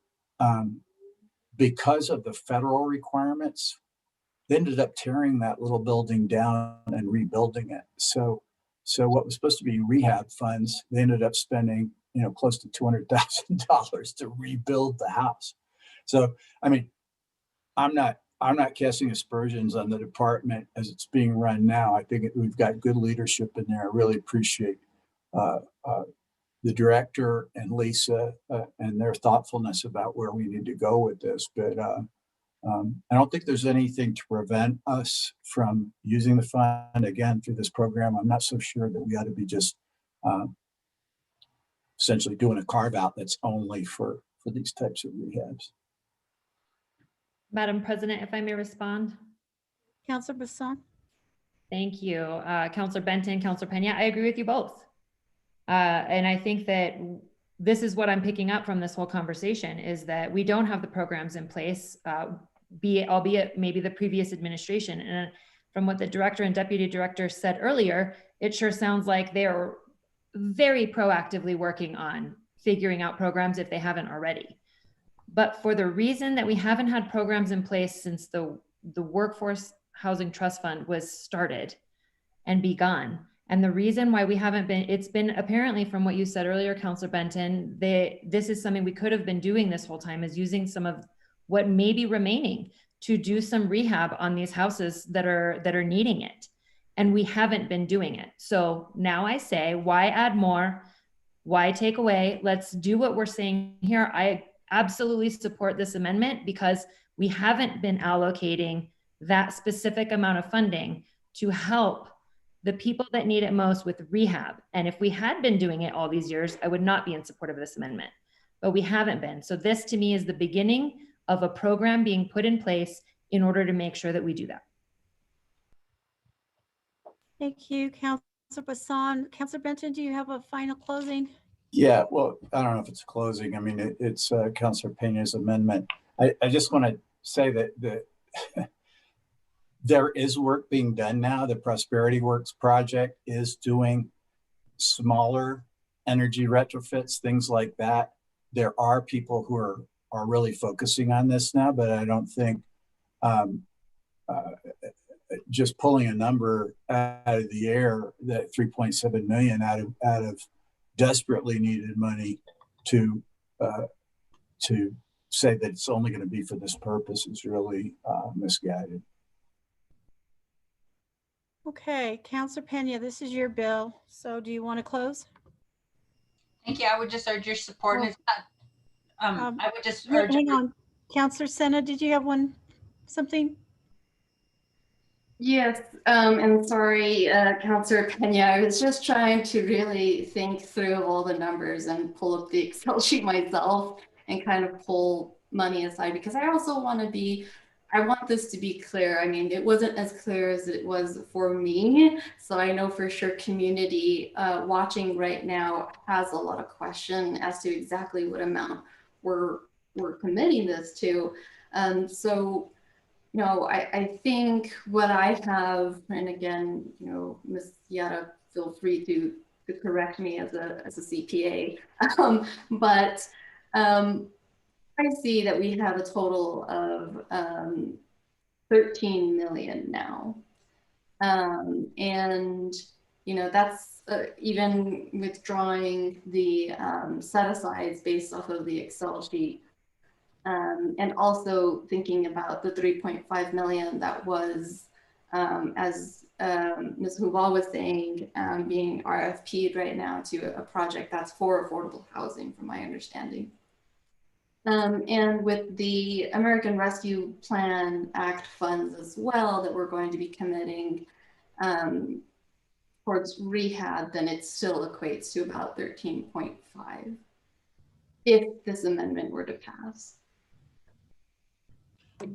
because of the federal requirements, they ended up tearing that little building down and rebuilding it. So what was supposed to be rehab funds, they ended up spending, close to $200,000 to rebuild the house. So, I mean, I'm not I'm not casting aspersions on the department as it's being run now. I think we've got good leadership in there. I really appreciate the director and Lisa and their thoughtfulness about where we need to go with this. But I don't think there's anything to prevent us from using the fund again through this program. I'm not so sure that we ought to be just essentially doing a carve out that's only for these types of rehabs. Madam President, if I may respond. Councilor Bassan? Thank you. Councilor Benton, Councilor Pena, I agree with you both. And I think that this is what I'm picking up from this whole conversation is that we don't have the programs in place, albeit maybe the previous administration. And from what the director and deputy director said earlier, it sure sounds like they're very proactively working on figuring out programs if they haven't already. But for the reason that we haven't had programs in place since the Workforce Housing Trust Fund was started and begun, and the reason why we haven't been, it's been apparently from what you said earlier, Councilor Benton, this is something we could have been doing this whole time, is using some of what may be remaining to do some rehab on these houses that are needing it. And we haven't been doing it. So now I say, why add more? Why take away? Let's do what we're saying here. I absolutely support this amendment because we haven't been allocating that specific amount of funding to help the people that need it most with rehab. And if we had been doing it all these years, I would not be in support of this amendment, but we haven't been. So this to me is the beginning of a program being put in place in order to make sure that we do that. Thank you, Councilor Bassan. Councilor Benton, do you have a final closing? Yeah, well, I don't know if it's a closing. I mean, it's Councilor Pena's amendment. I just want to say that there is work being done now. The Prosperity Works project is doing smaller energy retrofits, things like that. There are people who are really focusing on this now, but I don't think just pulling a number out of the air, that 3.7 million out of desperately needed money to say that it's only going to be for this purpose is really misguided. Okay, Councilor Pena, this is your bill. So do you want to close? Thank you. I would just urge your support. And it's not, I would just urge. Hang on. Councilor Senna, did you have something? Yes, and sorry, Councilor Pena, I was just trying to really think through all the numbers and pull up the Excel sheet myself and kind of pull money aside because I also want this to be clear. I mean, it wasn't as clear as it was for me. So I know for sure community watching right now has a lot of question as to exactly what amount we're committing this to. So, you know, I think what I have, and again, you know, Ms. Yara, feel free to correct me as a CPA, but I see that we have a total of 13 million now. And, you know, that's even withdrawing the set-asides based off of the Excel sheet. And also thinking about the 3.5 million that was, as Ms. Huval was saying, being RFP'd right now to a project that's for affordable housing, from my understanding. And with the American Rescue Plan Act funds as well that we're going to be committing towards rehab, then it still equates to about 13.5 if this amendment were to pass.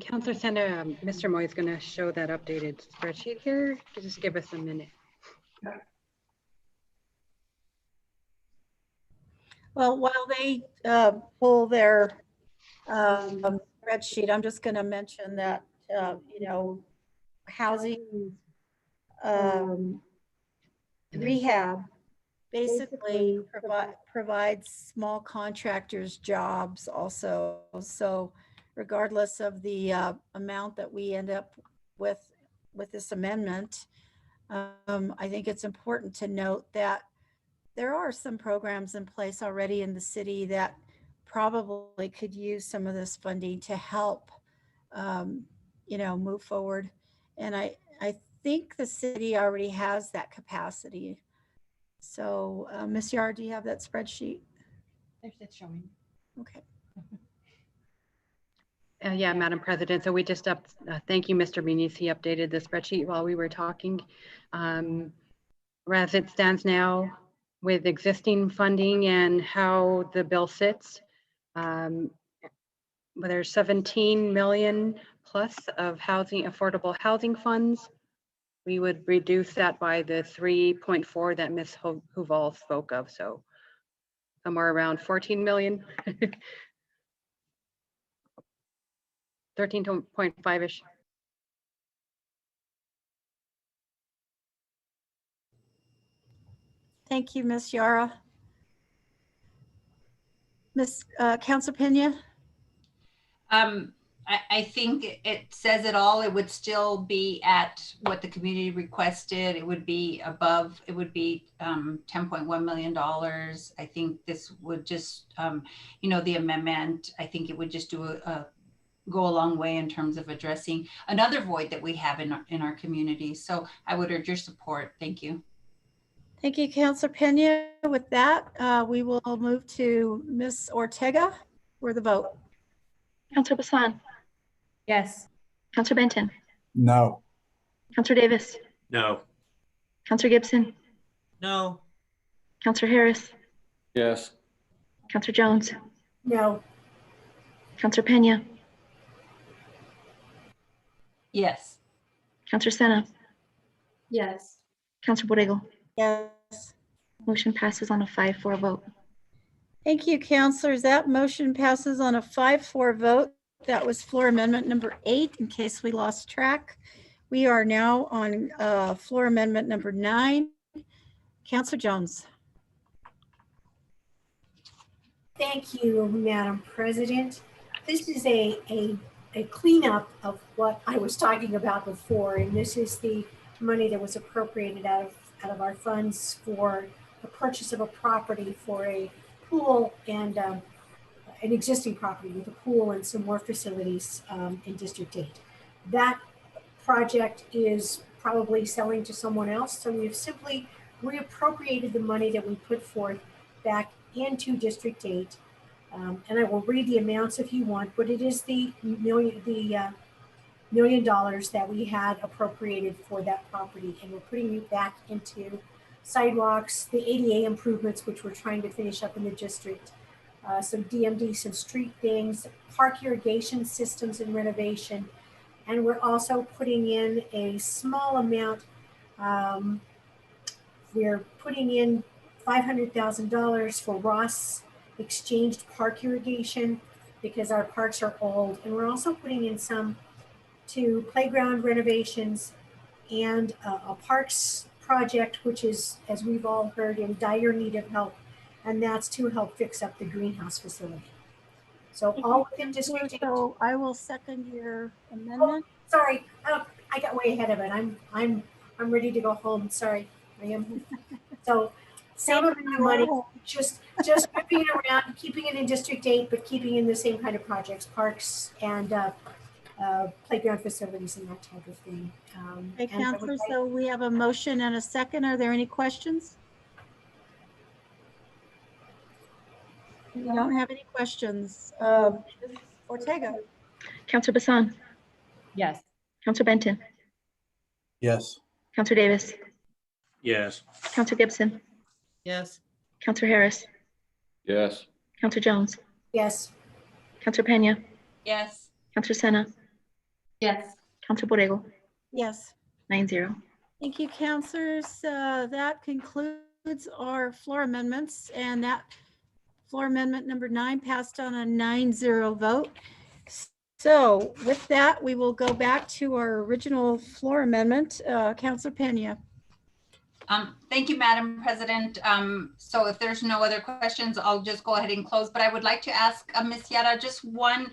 Councilor Sender, Mr. Moy is going to show that updated spreadsheet here. Just give us a minute. Well, while they pull their spreadsheet, I'm just going to mention that, you know, housing rehab basically provides small contractors jobs also. So regardless of the amount that we end up with this amendment, I think it's important to note that there are some programs in place already in the city that probably could use some of this funding to help move forward. And I think the city already has that capacity. So, Ms. Yar, do you have that spreadsheet? It's showing. Okay. Yeah, Madam President. So we just thank you, Mr. Muniz. He updated the spreadsheet while we were talking. As it stands now, with existing funding and how the bill sits, there's 17 million plus of affordable housing funds. We would reduce that by the 3.4 that Ms. Huval spoke of. So somewhere around 14 million. 13.5-ish. Thank you, Ms. Yara. Ms. Council Pena? I think it says it all. It would still be at what the community requested. It would be above, it would be $10.1 million. I think this would just, the amendment, I think it would just go a long way in terms of addressing another void that we have in our community. So I would urge your support. Thank you. Thank you, Councilor Pena. With that, we will move to Ms. Ortega for the vote. Councilor Bassan. Yes. Councilor Benton. No. Councilor Davis. No. Councilor Gibson. No. Councilor Harris. Yes. Councilor Jones. No. Councilor Pena. Yes. Councilor Sena. Yes. Councilor Borrego. Yes. Motion passes on a 5-4 vote. Thank you, councilors. That motion passes on a 5-4 vote. That was floor amendment number 8, in case we lost track. We are now on floor amendment number 9. Councilor Jones. Thank you, Madam President. This is a cleanup of what I was talking about before, and this is the money that was appropriated out of our funds for the purchase of a property for a pool and an existing property with a pool and some more facilities in District 8. That project is probably selling to someone else, so we've simply reappropriated the money that we put forth back into District 8. And I will read the amounts if you want, but it is the $1 million that we had appropriated for that property, and we're putting it back into sidewalks, the ADA improvements, which we're trying to finish up in the district, some DMD, some street things, park irrigation systems and renovation. And we're also putting in a small amount. We're putting in $500,000 for Ross exchanged park irrigation because our parks are old. And we're also putting in some to playground renovations and a parks project, which is, as we've all heard, in dire need of help, and that's to help fix up the greenhouse facility. So all within District 8. So I will second your amendment. Oh, sorry, I got way ahead of it. I'm ready to go home. Sorry, I am. So same amount of money, just moving it around, keeping it in District 8, but keeping in the same kind of projects, parks and playground facilities and that type of thing. Okay, Councilor, so we have a motion and a second. Are there any questions? We don't have any questions. Ortega. Councilor Bassan. Yes. Councilor Benton. Yes. Councilor Davis. Yes. Councilor Gibson. Yes. Councilor Harris. Yes. Councilor Jones. Yes. Councilor Pena. Yes. Councilor Sena. Yes. Councilor Borrego. Yes. 9-0. Thank you, councilors. That concludes our floor amendments, and that floor amendment number 9 passed on a 9-0 vote. So with that, we will go back to our original floor amendment. Councilor Pena. Thank you, Madam President. So if there's no other questions, I'll just go ahead and close. But I would like to ask Ms. Yara just one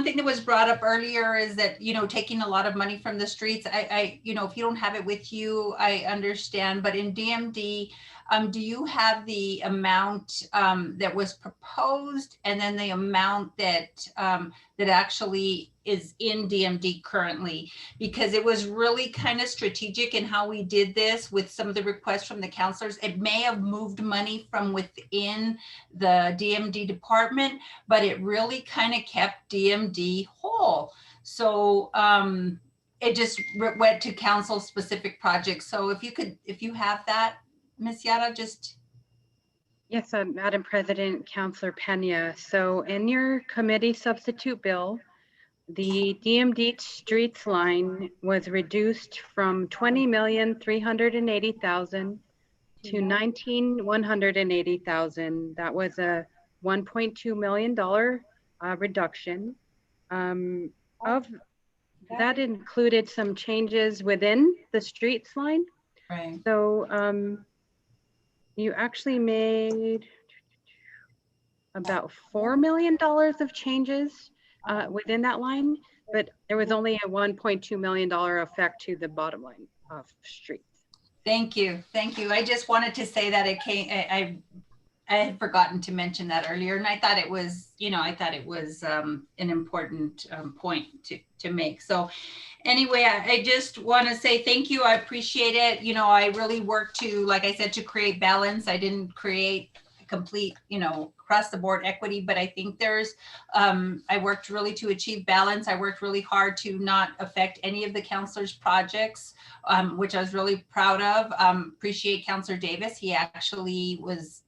thing that was brought up earlier is that, taking a lot of money from the streets. If you don't have it with you, I understand. But in DMD, do you have the amount that was proposed and then the amount that actually is in DMD currently, because it was really kind of strategic in how we did this with some of the requests from the counselors. It may have moved money from within the DMD department, but it really kind of kept DMD whole. So it just went to council specific projects. So if you have that, Ms. Yara, just. Yes, Madam President, Councilor Pena. So in your committee substitute bill, the DMD streets line was reduced from 20,380,000 to 19,180,000. That was a $1.2 million reduction. Of that included some changes within the streets line. Right. So you actually made about $4 million of changes within that line, but there was only a $1.2 million effect to the bottom line of streets. Thank you. Thank you. I just wanted to say that it came, I had forgotten to mention that earlier, and I thought it was, an important point to make. So anyway, I just want to say thank you. I appreciate it. I really worked to, like I said, to create balance. I didn't create complete, across the board equity, but I think I worked really to achieve balance. I worked really hard to not affect any of the counselors' projects, which I was really proud of. Appreciate Counselor Davis. He actually was,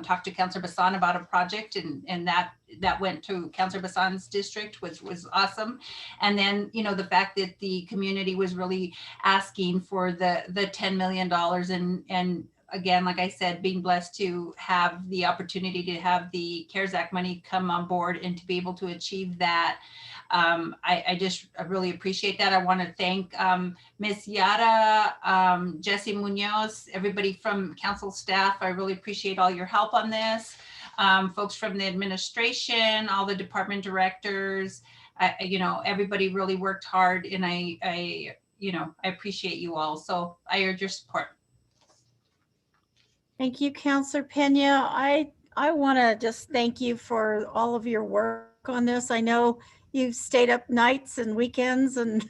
talked to Counselor Bassan about a project, and that went to Counselor Bassan's district, which was awesome. And then, the fact that the community was really asking for the $10 million and again, like I said, being blessed to have the opportunity to have the CARES Act money come on board and to be able to achieve that. I really appreciate that. I want to thank Ms. Yara, Jesse Munoz, everybody from council staff. I really appreciate all your help on this. Folks from the administration, all the department directors, everybody really worked hard, and I appreciate you all. So I urge your support. Thank you, Counselor Pena. I want to just thank you for all of your work on this. I know you've stayed up nights and weekends and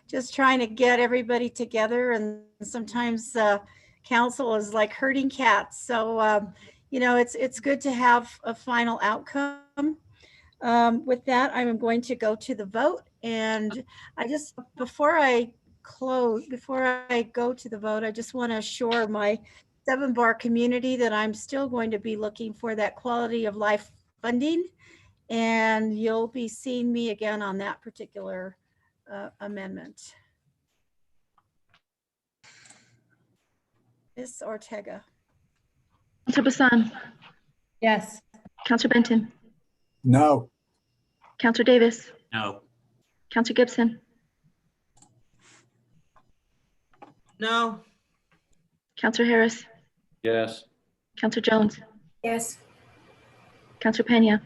just trying to get everybody together. And sometimes council is like herding cats. So, it's good to have a final outcome. With that, I'm going to go to the vote. And before I go to the vote, I just want to assure my 7-bar community that I'm still going to be looking for that quality of life funding, and you'll be seeing me again on that particular amendment. Ms. Ortega. Councilor Bassan. Yes. Councilor Benton. No. Councilor Davis. No. Councilor Gibson. No. Councilor Harris. Yes. Councilor Jones. Yes. Councilor Pena.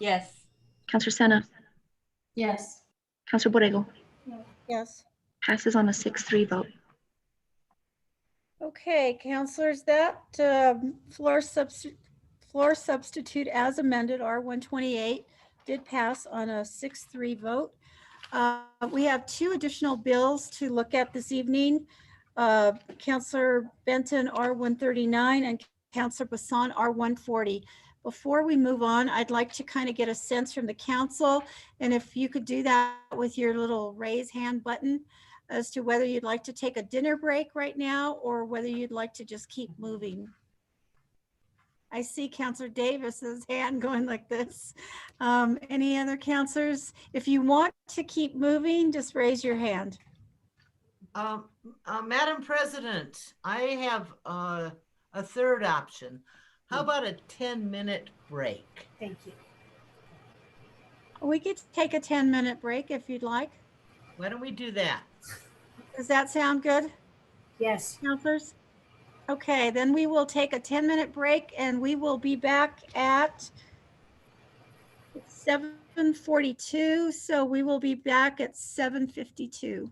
Yes. Councilor Sena. Yes. Councilor Borrego. Yes. Passes on a 6-3 vote. Okay, councilors, that floor substitute as amended, R128, did pass on a 6-3 vote. We have 2 additional bills to look at this evening. Councilor Benton, R139, and Councilor Bassan, R140. Before we move on, I'd like to kind of get a sense from the council, and if you could do that with your little raise hand button, as to whether you'd like to take a dinner break right now or whether you'd like to just keep moving. I see Councilor Davis's hand going like this. Any other councilors? If you want to keep moving, just raise your hand. Madam President, I have a third option. How about a 10-minute break? Thank you. We could take a 10-minute break if you'd like. Why don't we do that? Does that sound good? Yes. Councilors? Okay, then we will take a 10-minute break and we will be back at 7:42. So we will be back at 7:52.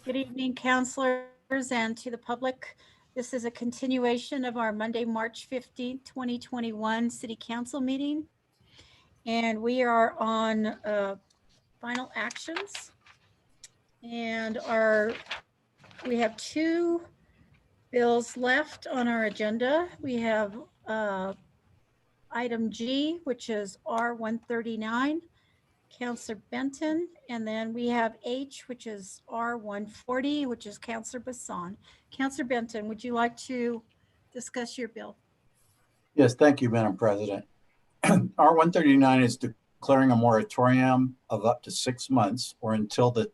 Good evening, counselors, and to the public. This is a continuation of our Monday, March 15th, 2021 City Council meeting. And we are on final actions. And we have two bills left on our agenda. We have item G, which is R139, Counselor Benton, and then we have H, which is R140, which is Counselor Bassan. Counselor Benton, would you like to discuss your bill? Yes, thank you, Madam President. R139 is declaring a moratorium of up to 6 months or until the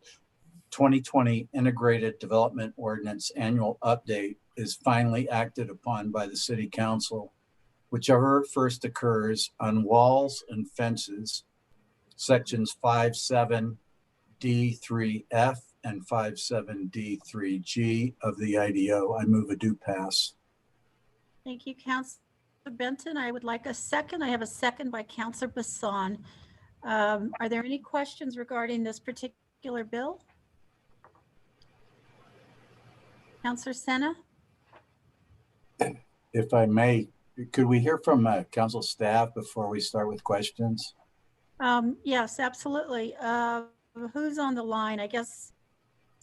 2020 Integrated Development Ordinance annual update is finally acted upon by the City Council, whichever first occurs on walls and fences, sections 57D3F and 57D3G of the IDO. I move a do pass. Thank you, Counselor Benton. I would like a second. I have a second by Counselor Bassan. Are there any questions regarding this particular bill? Counselor Sena? If I may, could we hear from council staff before we start with questions? Yes, absolutely. Who's on the line? I guess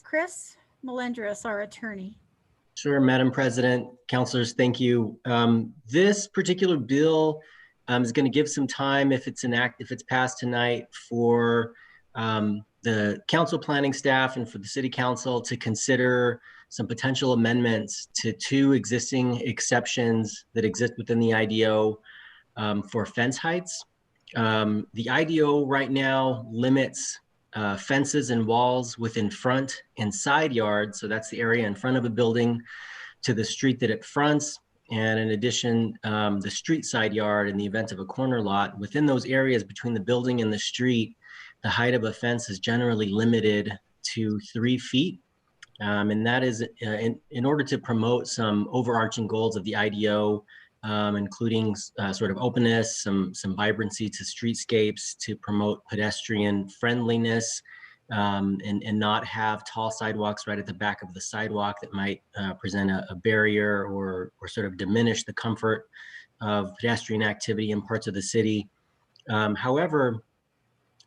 Chris Melendres, our attorney. Sure, Madam President, councilors, thank you. This particular bill is going to give some time, if it's passed tonight, for the council planning staff and for the City Council to consider some potential amendments to two existing exceptions that exist within the IDO for fence heights. The IDO right now limits fences and walls within front and side yards, so that's the area in front of a building, to the street that it fronts, and in addition, the street side yard in the event of a corner lot. Within those areas between the building and the street, the height of a fence is generally limited to 3 feet. And that is in order to promote some overarching goals of the IDO, including sort of openness, some vibrancy to streetscapes, to promote pedestrian friendliness, and not have tall sidewalks right at the back of the sidewalk that might present a barrier or sort of diminish the comfort of pedestrian activity in parts of the city. However,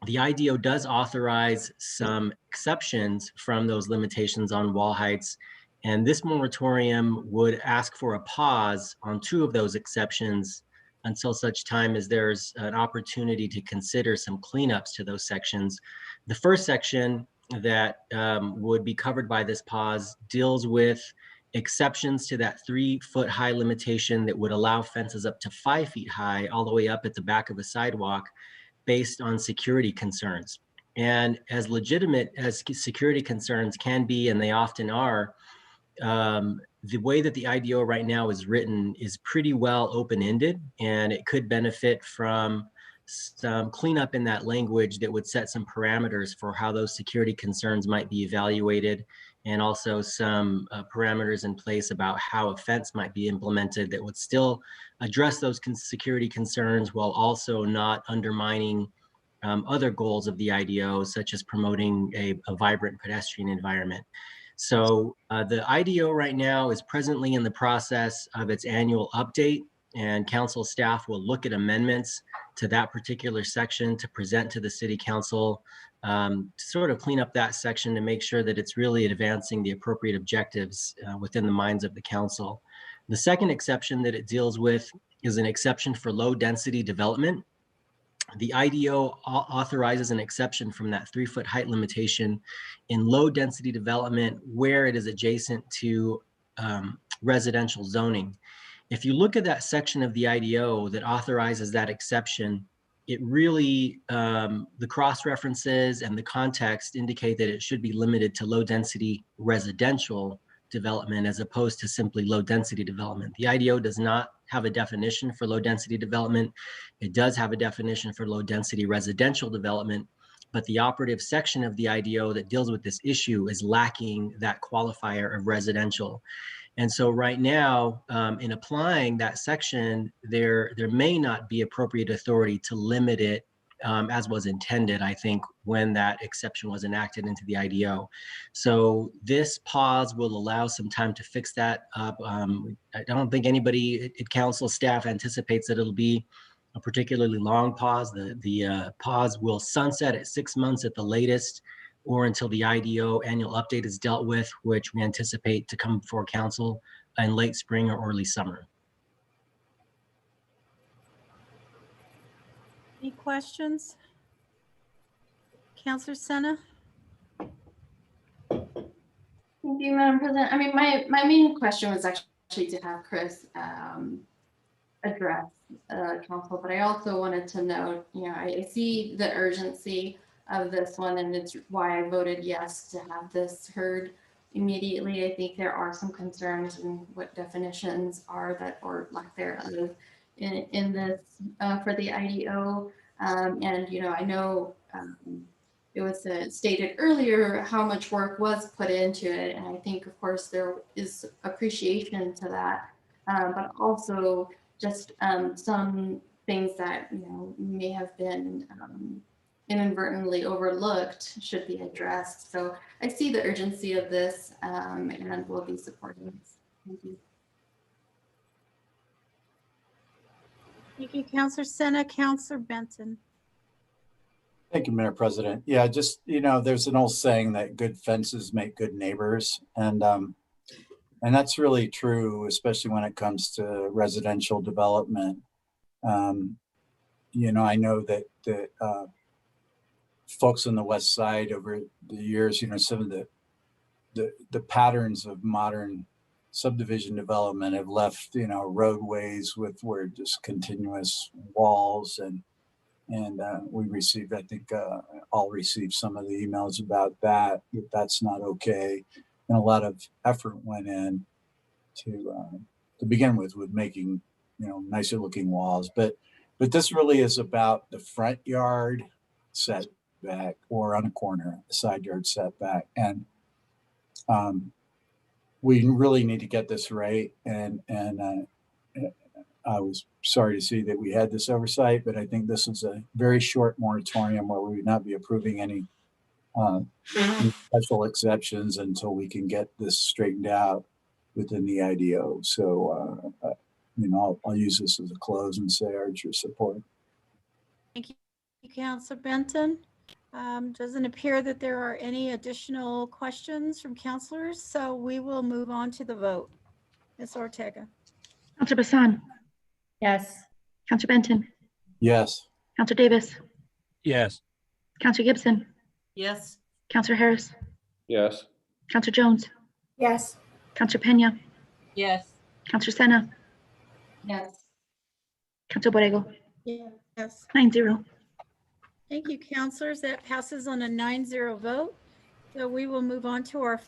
the IDO does authorize some exceptions from those limitations on wall heights, and this moratorium would ask for a pause on 2 of those exceptions until such time as there's an opportunity to consider some cleanups to those sections. The first section that would be covered by this pause deals with exceptions to that 3-foot high limitation that would allow fences up to 5 feet high all the way up at the back of a sidewalk, based on security concerns. And as legitimate as security concerns can be, and they often are, the way that the IDO right now is written is pretty well open-ended, and it could benefit from some cleanup in that language that would set some parameters for how those security concerns might be evaluated, and also some parameters in place about how a fence might be implemented that would still address those security concerns while also not undermining other goals of the IDO, such as promoting a vibrant pedestrian environment. So the IDO right now is presently in the process of its annual update, and council staff will look at amendments to that particular section to present to the City Council to sort of clean up that section to make sure that it's really advancing the appropriate objectives within the minds of the council. The second exception that it deals with is an exception for low density development. The IDO authorizes an exception from that 3-foot height limitation in low density development where it is adjacent to residential zoning. If you look at that section of the IDO that authorizes that exception, it really, the cross references and the context indicate that it should be limited to low density residential development as opposed to simply low density development. The IDO does not have a definition for low density development. It does have a definition for low density residential development, but the operative section of the IDO that deals with this issue is lacking that qualifier of residential. And so right now, in applying that section, there may not be appropriate authority to limit it as was intended, I think, when that exception was enacted into the IDO. So this pause will allow some time to fix that up. I don't think anybody at council staff anticipates that it'll be a particularly long pause. The pause will sunset at 6 months at the latest, or until the IDO annual update is dealt with, which we anticipate to come before council in late spring or early summer. Any questions? Councillor Senna? Thank you, Madam President. I mean, my main question was actually to have Chris address council, but I also wanted to note, you know, I see the urgency of this one, and it's why I voted yes to have this heard immediately. I think there are some concerns in what definitions are that, or lack thereof, in this for the IDO. And, you know, I know it was stated earlier how much work was put into it. And I think, of course, there is appreciation to that, but also just some things that, you know, may have been inadvertently overlooked should be addressed. So I see the urgency of this and will be supporting this. Thank you. Thank you, Councillor Senna. Councillor Benton. Thank you, Mayor President. Yeah, just, you know, there's an old saying that good fences make good neighbors. And that's really true, especially when it comes to residential development. You know, I know that folks on the west side over the years, you know, some of the patterns of modern subdivision development have left, you know, roadways with where just continuous walls, and we received, I think, all received some of the emails about that. That's not okay, and a lot of effort went in to begin with making, you know, nicer looking walls. But this really is about the front yard setback, or on a corner, side yard setback, and we really need to get this right. And I was sorry to see that we had this oversight, but I think this is a very short moratorium where we would not be approving any special exceptions until we can get this straightened out within the IDO. So, you know, I'll use this as a close and say I urge your support. Thank you, Councillor Benton. Doesn't appear that there are any additional questions from councillors, so we will move on to the vote. Ms. Ortega. Councillor Bassan. Yes. Councillor Benton. Yes. Councillor Davis. Yes. Councillor Gibson. Yes. Councillor Harris. Yes. Councillor Jones. Yes. Councillor Pena. Yes. Councillor Senna. Yes. Councillor Borrego. Yes. 9-0. Thank you, councillors. That passes on a 9-0 vote. So we will move on to our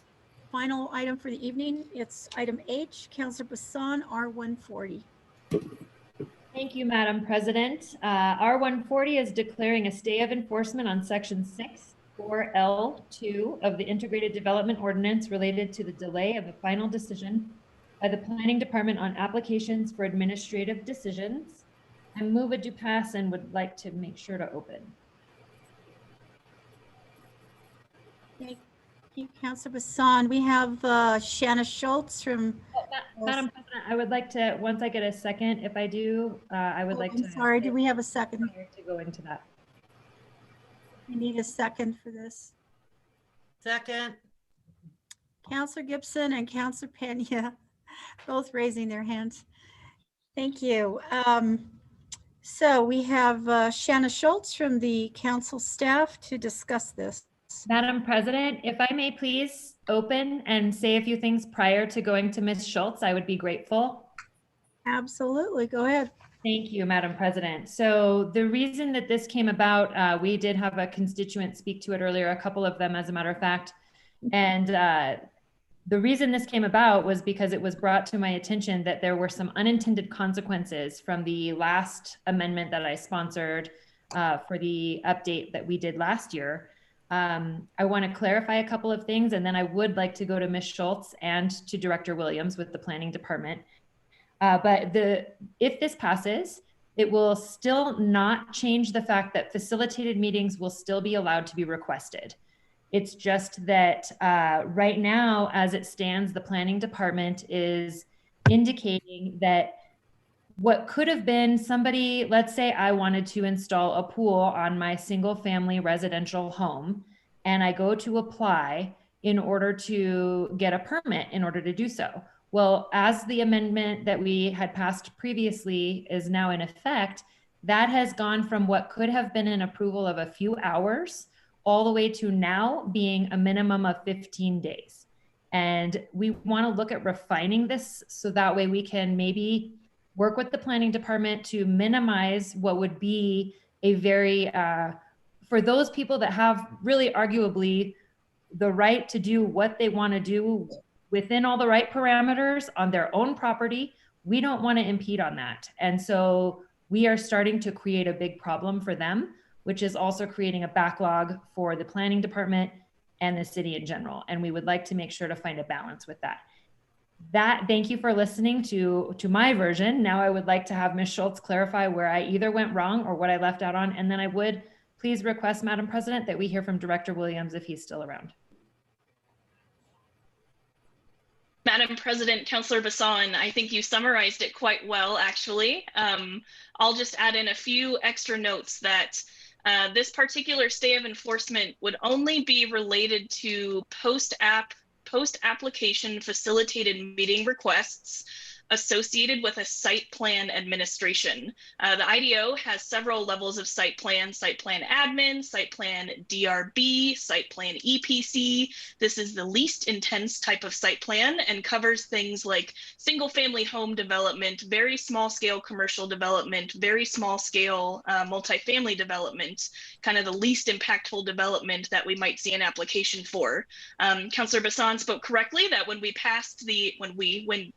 final item for the evening. It's item H, Councillor Bassan, R140. Thank you, Madam President. R140 is declaring a stay of enforcement on Section 6(4)(L)(2) of the Integrated Development Ordinance related to the delay of a final decision by the Planning Department on applications for administrative decisions. I move it to pass and would like to make sure to open. Thank you, Councillor Bassan. We have Shanna Schultz from... Madam President, I would like to, once I get a second, if I do, I would like to... I'm sorry, do we have a second? To go into that. We need a second for this. Second. Councillor Gibson and Councillor Pena, both raising their hands. Thank you. So we have Shanna Schultz from the council staff to discuss this. Madam President, if I may please open and say a few things prior to going to Ms. Schultz, I would be grateful. Absolutely, go ahead. Thank you, Madam President. So the reason that this came about, we did have a constituent speak to it earlier, a couple of them as a matter of fact. And the reason this came about was because it was brought to my attention that there were some unintended consequences from the last amendment that I sponsored for the update that we did last year. I want to clarify a couple of things, and then I would like to go to Ms. Schultz and to Director Williams with the Planning Department. But if this passes, It will still not change the fact that facilitated meetings will still be allowed to be requested. It's just that right now, as it stands, the planning department is indicating that what could have been somebody, let's say I wanted to install a pool on my single family residential home, and I go to apply in order to get a permit in order to do so. Well, as the amendment that we had passed previously is now in effect, that has gone from what could have been an approval of a few hours all the way to now being a minimum of 15 days. And we want to look at refining this so that way we can maybe work with the planning department to minimize what would be a very, for those people that have really arguably the right to do what they want to do within all the right parameters on their own property, we don't want to impede on that. And so we are starting to create a big problem for them, which is also creating a backlog for the planning department and the city in general. And we would like to make sure to find a balance with that. Thank you for listening to my version. Now I would like to have Ms. Schultz clarify where I either went wrong or what I left out on. And then I would please request, Madam President, that we hear from Director Williams if he's still around. Madam President, Councillor Bassan, I think you summarized it quite well, actually. I'll just add in a few extra notes that this particular stay of enforcement would only be related to post-application facilitated meeting requests associated with a site plan administration. The IDO has several levels of site plan admin, site plan DRB, site plan EPC. This is the least intense type of site plan and covers things like single family home development, very small scale commercial development, very small scale multifamily development, kind of the least impactful development that we might see an application for. Councillor Bassan spoke correctly that when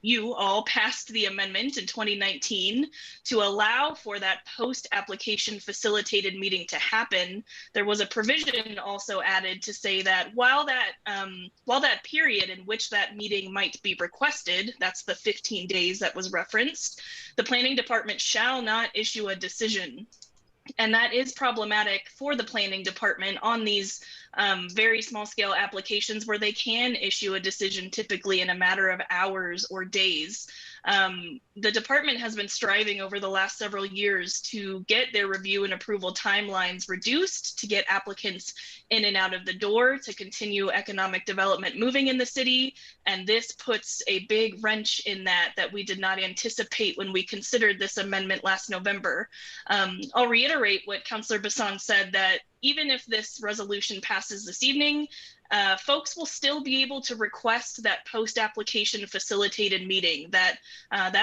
you all passed the amendment in 2019 to allow for that post-application facilitated meeting to happen, there was a provision also added to say that while that period in which that meeting might be requested, that's the 15 days that was referenced, the planning department shall not issue a decision. And that is problematic for the planning department on these very small scale applications where they can issue a decision typically in a matter of hours or days. The department has been striving over the last several years to get their review and approval timelines reduced, to get applicants in and out of the door, to continue economic development moving in the city. And this puts a big wrench in that we did not anticipate when we considered this amendment last November. I'll reiterate what Councillor Bassan said, that even if this resolution passes this evening, folks will still be able to request that post-application facilitated meeting, that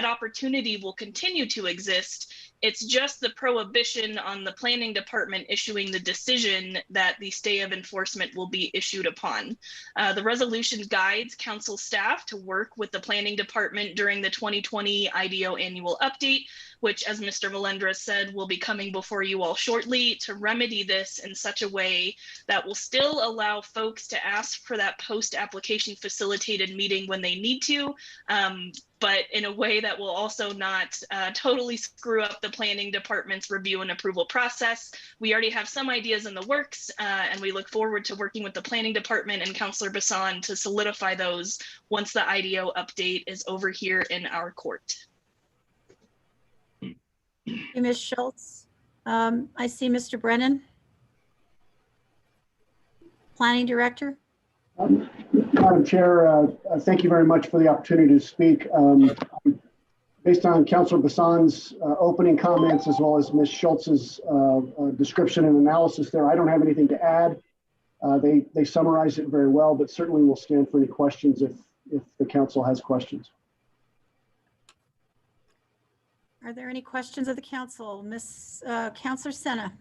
opportunity will continue to exist. It's just the prohibition on the planning department issuing the decision that the stay of enforcement will be issued upon. The resolution guides council staff to work with the planning department during the 2020 IDO annual update, which, as Mr. Melendres said, will be coming before you all shortly, to remedy this in such a way that will still allow folks to ask for that post-application facilitated meeting when they need to, but in a way that will also not totally screw up the planning department's review and approval process. We already have some ideas in the works, and we look forward to working with the planning department and Councillor Bassan to solidify those once the IDO update is over here in our court. Thank you, Ms. Schultz. I see Mr. Brennan, Planning Director. Madam Chair, thank you very much for the opportunity to speak. Based on Councilor Bassan's opening comments, as well as Ms. Schultz's description and analysis there, I don't have anything to add. They summarized it very well, but certainly we'll stand for any questions if the council has questions. Are there any questions of the council? Councilor Sena.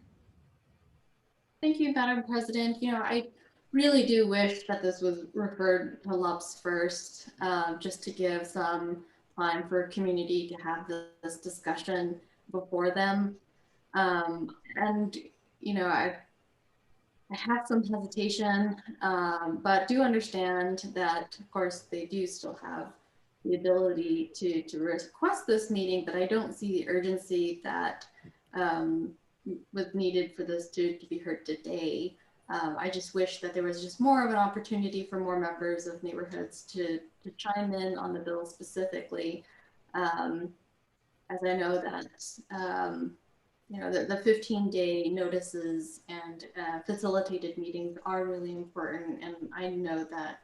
Thank you, Madam President. I really do wish that this was referred to LUPS first, just to give some time for community to have this discussion before them. I have some hesitation, but do understand that, of course, they do still have the ability to request this meeting, but I don't see the urgency that was needed for this to be heard today. I just wish that there was just more of an opportunity for more members of neighborhoods to chime in on the bill specifically. As I know that, you know, the 15-day notices and facilitated meetings are really important. And I know that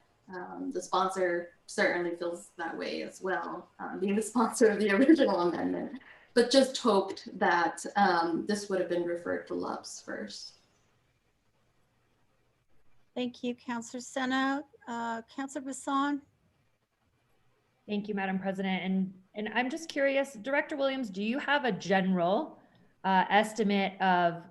the sponsor certainly feels that way as well, being the sponsor of the original amendment, but just hoped that this would have been referred to LUPS first. Thank you, Councillor Sena. Councillor Bassan? Thank you, Madam President. And I'm just curious, Director Williams, do you have a general estimate of,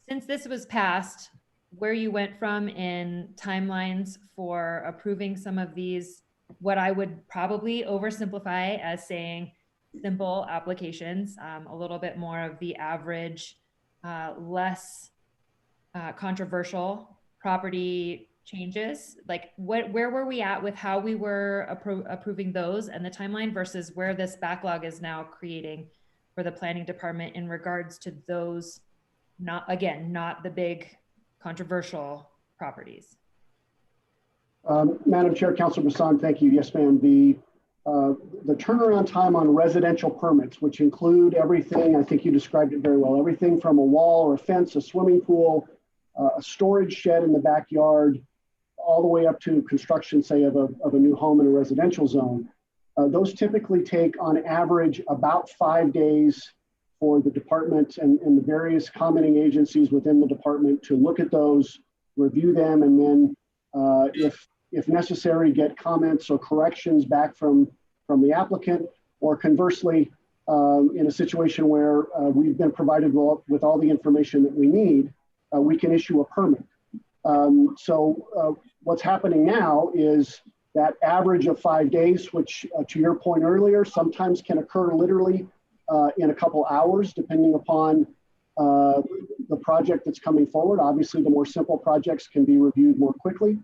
since this was passed, where you went from in timelines for approving some of these, what I would probably oversimplify as saying simple applications, a little bit more of the average, less controversial property changes? Like where were we at with how we were approving those and the timeline versus where this backlog is now creating for the planning department in regards to those, not the big controversial properties? Madam Chair, Councilor Bassan, thank you. Yes, ma'am. The turnaround time on residential permits, which include everything, I think you described it very well, everything from a wall or a fence, a swimming pool, a storage shed in the backyard, all the way up to construction, say, of a new home in a residential zone. Those typically take on average about 5 days for the department and the various commenting agencies within the department to look at those, review them, and then if necessary, get comments or corrections back from the applicant, or conversely, in a situation where we've been provided with all the information that we need, we can issue a permit. So what's happening now is that average of 5 days, which to your point earlier, sometimes can occur literally in a couple hours, depending upon the project that's coming forward. Obviously, the more simple projects can be reviewed more quickly.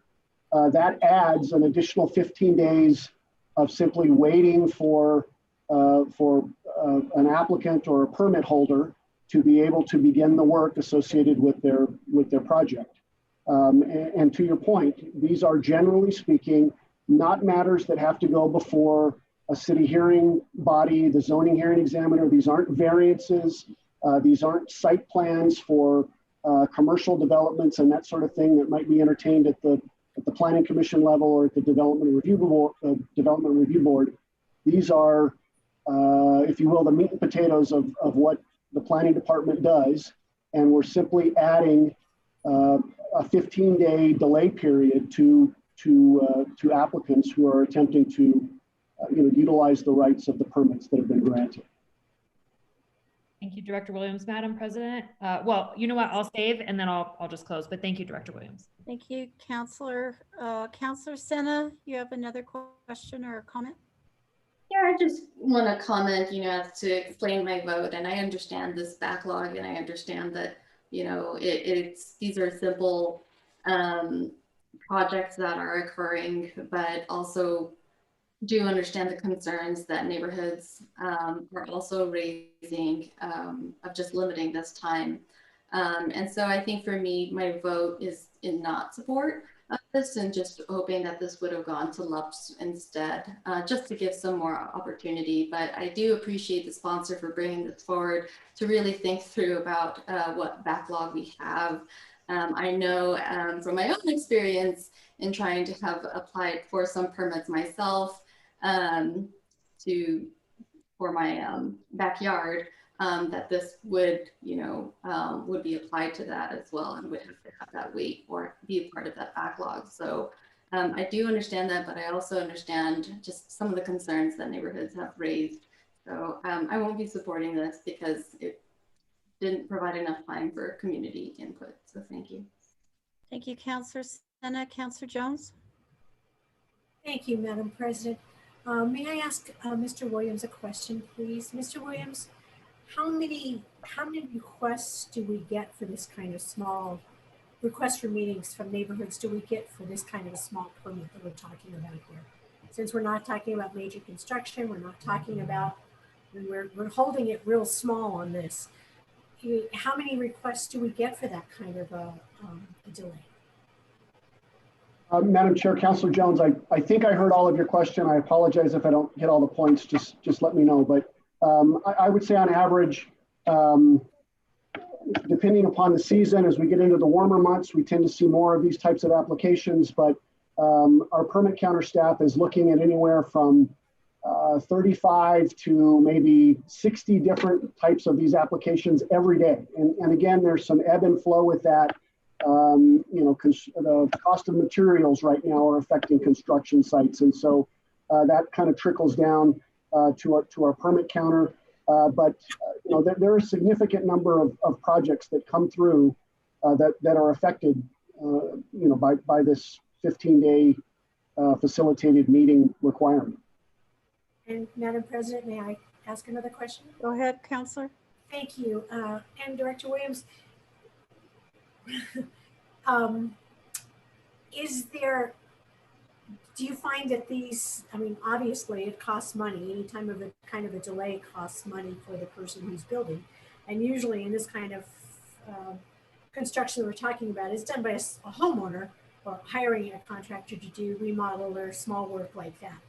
That adds an additional 15 days of simply waiting for an applicant or a permit holder to be able to begin the work associated with their project. And to your point, these are generally speaking not matters that have to go before a city hearing body, the zoning hearing examiner. These aren't variances. These aren't site plans for commercial developments and that sort of thing that might be entertained at the planning commission level or at the development review board. These are, if you will, the meat and potatoes of what the planning department does, and we're simply adding a 15-day delay period to applicants who are attempting to utilize the rights of the permits that have been granted. Thank you, Director Williams. Madam President, well, you know what, I'll save and then I'll just close, but thank you, Director Williams. Thank you, Councillor. Councillor Sena, you have another question or a comment? Yeah, I just want to comment, to explain my vote, and I understand this backlog, and I understand that, these are simple projects that are occurring, but also do understand the concerns that neighborhoods are also raising of just limiting this time. And so I think for me, my vote is in not support of this and just hoping that this would have gone to LUPS instead, just to give some more opportunity. But I do appreciate the sponsor for bringing this forward to really think through about what backlog we have. I know from my own experience in trying to have applied for some permits myself for my backyard, that this would, would be applied to that as well, and would have to have that wait or be a part of that backlog. So I do understand that, but I also understand just some of the concerns that neighborhoods have raised. So I won't be supporting this because it didn't provide enough time for community input. So thank you. Thank you, Councillor Sena. Councillor Jones. Thank you, Madam President. May I ask Mr. Williams a question, please? Mr. Williams, how many requests do we get for this kind of small requests for meetings from neighborhoods do we get for this kind of a small permit that we're talking about here? since we're not talking about major construction, we're not talking about, we're holding it real small on this. How many requests do we get for that kind of a delay? Madam Chair, Councilor Jones, I think I heard all of your question. I apologize if I don't hit all the points, just let me know. But I would say on average, depending upon the season, as we get into the warmer months, we tend to see more of these types of applications, but our permit counter staff is looking at anywhere from 35 to maybe 60 different types of these applications every day. And again, there's some ebb and flow with that. The cost of materials right now are affecting construction sites. And so that kind of trickles down to our permit counter. But there are a significant number of projects that come through that are affected, by this 15-day facilitated meeting requirement. And Madam President, may I ask another question? Go ahead, Councilor. Thank you. And Director Williams, do you find that these, obviously it costs money. Any time of a kind of a delay costs money for the person who's building. And usually in this kind of construction that we're talking about is done by a homeowner or hiring a contractor to do remodel or small work like that.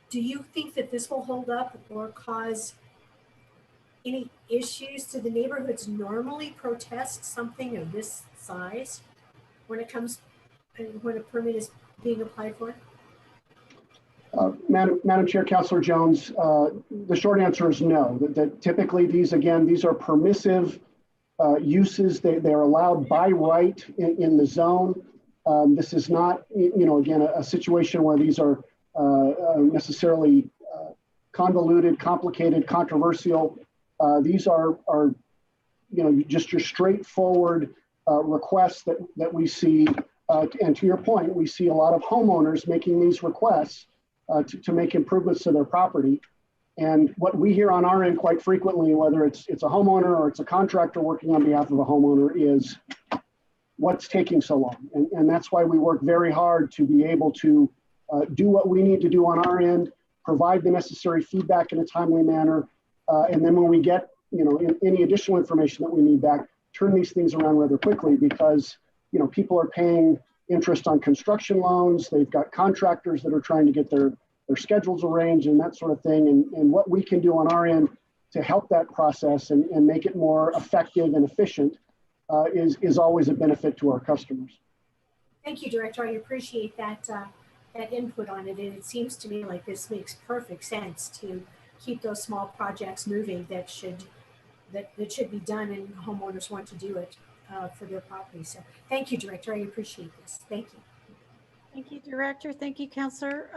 Do you think that this will hold up or cause any issues? Do the neighborhoods normally protest something of this size when a permit is being applied for? Madam Chair, Councilor Jones, the short answer is no. That typically these are permissive uses. They are allowed by right in the zone. This is not, again, a situation where these are necessarily convoluted, complicated, controversial. These are just your straightforward requests that we see. And to your point, we see a lot of homeowners making these requests to make improvements to their property. And what we hear on our end quite frequently, whether it's a homeowner or it's a contractor working on behalf of a homeowner, is what's taking so long. And that's why we work very hard to be able to do what we need to do on our end, provide the necessary feedback in a timely manner, and then when we get any additional information that we need back, turn these things around rather quickly, because people are paying interest on construction loans. They've got contractors that are trying to get their schedules arranged and that sort of thing. And what we can do on our end to help that process and make it more effective and efficient is always a benefit to our customers. Thank you, Director. I appreciate that input on it. And it seems to me like this makes perfect sense to keep those small projects moving that should be done, and homeowners want to do it for their property. So thank you, Director. I appreciate this. Thank you. Thank you, Director. Thank you, Councilor.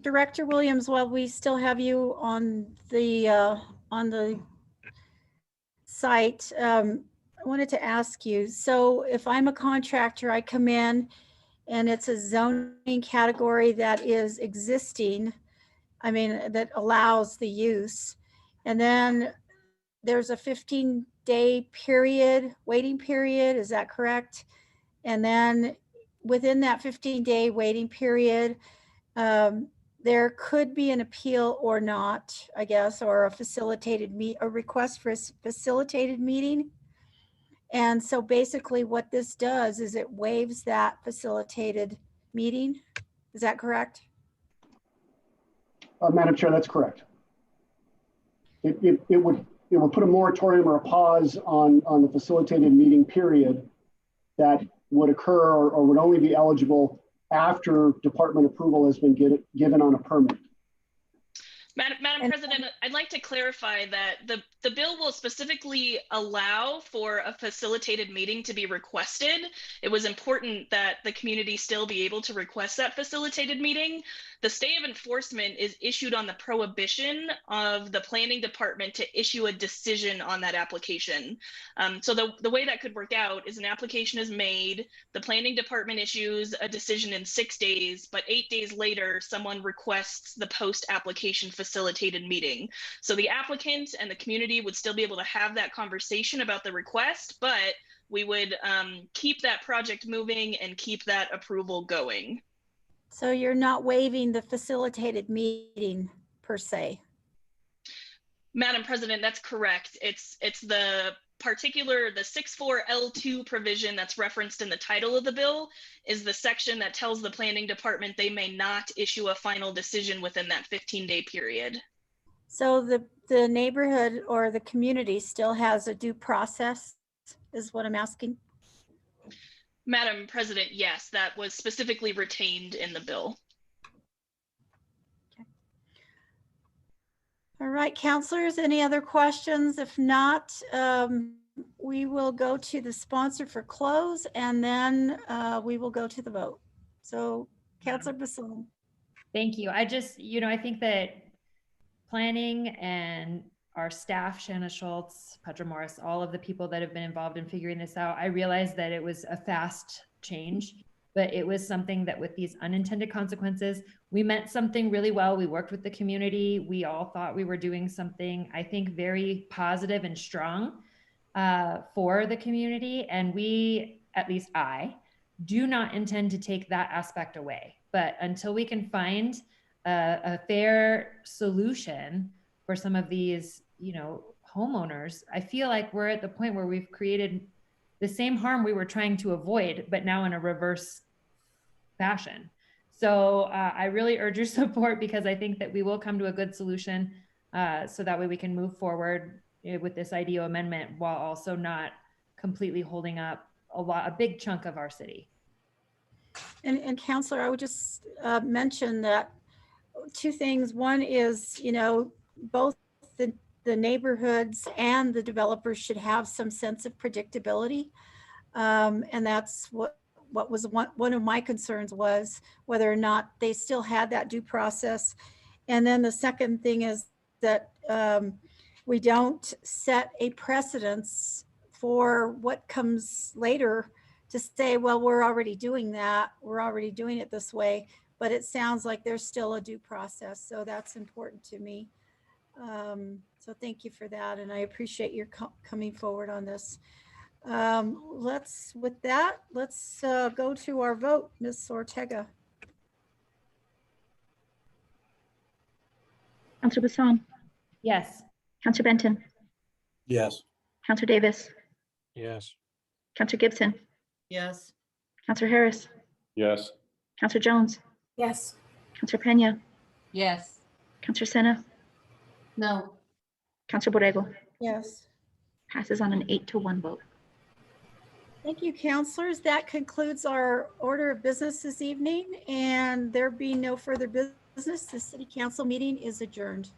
Director Williams, while we still have you on the site, I wanted to ask you, so if I'm a contractor, I come in and it's a zoning category that is existing, that allows the use, and then there's a 15-day waiting period, is that correct? And then within that 15-day waiting period, there could be an appeal or not, I guess, or a request for a facilitated meeting. And so basically what this does is it waives that facilitated meeting. Is that correct? Madam Chair, that's correct. It would put a moratorium or a pause on the facilitated meeting period that would occur or would only be eligible after department approval has been given on a permit. Madam President, I'd like to clarify that the bill will specifically allow for a facilitated meeting to be requested. It was important that the community still be able to request that facilitated meeting. The stay of enforcement is issued on the prohibition of the planning department to issue a decision on that application. So the way that could work out is an application is made, the planning department issues a decision in 6 days, but 8 days later, someone requests the post-application facilitated meeting. So the applicant and the community would still be able to have that conversation about the request, but we would keep that project moving and keep that approval going. So you're not waiving the facilitated meeting per se? Madam President, that's correct. It's the 64L2 provision that's referenced in the title of the bill is the section that tells the planning department they may not issue a final decision within that 15-day period. So the neighborhood or the community still has a due process, is what I'm asking? Madam President, yes, that was specifically retained in the bill. All right, counselors, any other questions? If not, we will go to the sponsor for close, and then we will go to the vote. So, Councilor Basson. Thank you. I think that planning and our staff, Shanna Schultz, Petra Morris, all of the people that have been involved in figuring this out, I realized that it was a fast change, but it was something that with these unintended consequences, we meant something really well. We worked with the community. We all thought we were doing something, I think, very positive and strong for the community. And we, at least I, do not intend to take that aspect away. But until we can find a fair solution for some of these, homeowners, I feel like we're at the point where we've created the same harm we were trying to avoid, but now in a reverse fashion. So I really urge your support, because I think that we will come to a good solution so that way we can move forward with this IDO amendment while also not completely holding up a big chunk of our city. And Councilor, I would just mention that two things. One is, both the neighborhoods and the developers should have some sense of predictability. And that's what was one of my concerns, was whether or not they still had that due process. And then the second thing is that we don't set a precedence for what comes later to say, well, we're already doing that. We're already doing it this way. But it sounds like there's still a due process. So that's important to me. So thank you for that. And I appreciate your coming forward on this. Let's go to our vote. Ms. Ortega. Councilor Basson. Yes. Councilor Benton. Yes. Councilor Davis. Yes. Councilor Gibson. Yes. Councilor Harris. Yes. Councilor Jones. Yes. Councilor Pena. Yes. Councilor Sena. No. Councilor Borrego. Yes. Passes on an 8-1 vote. Thank you, councilors. That concludes our order of business this evening, and there being no further business, the city council meeting is adjourned.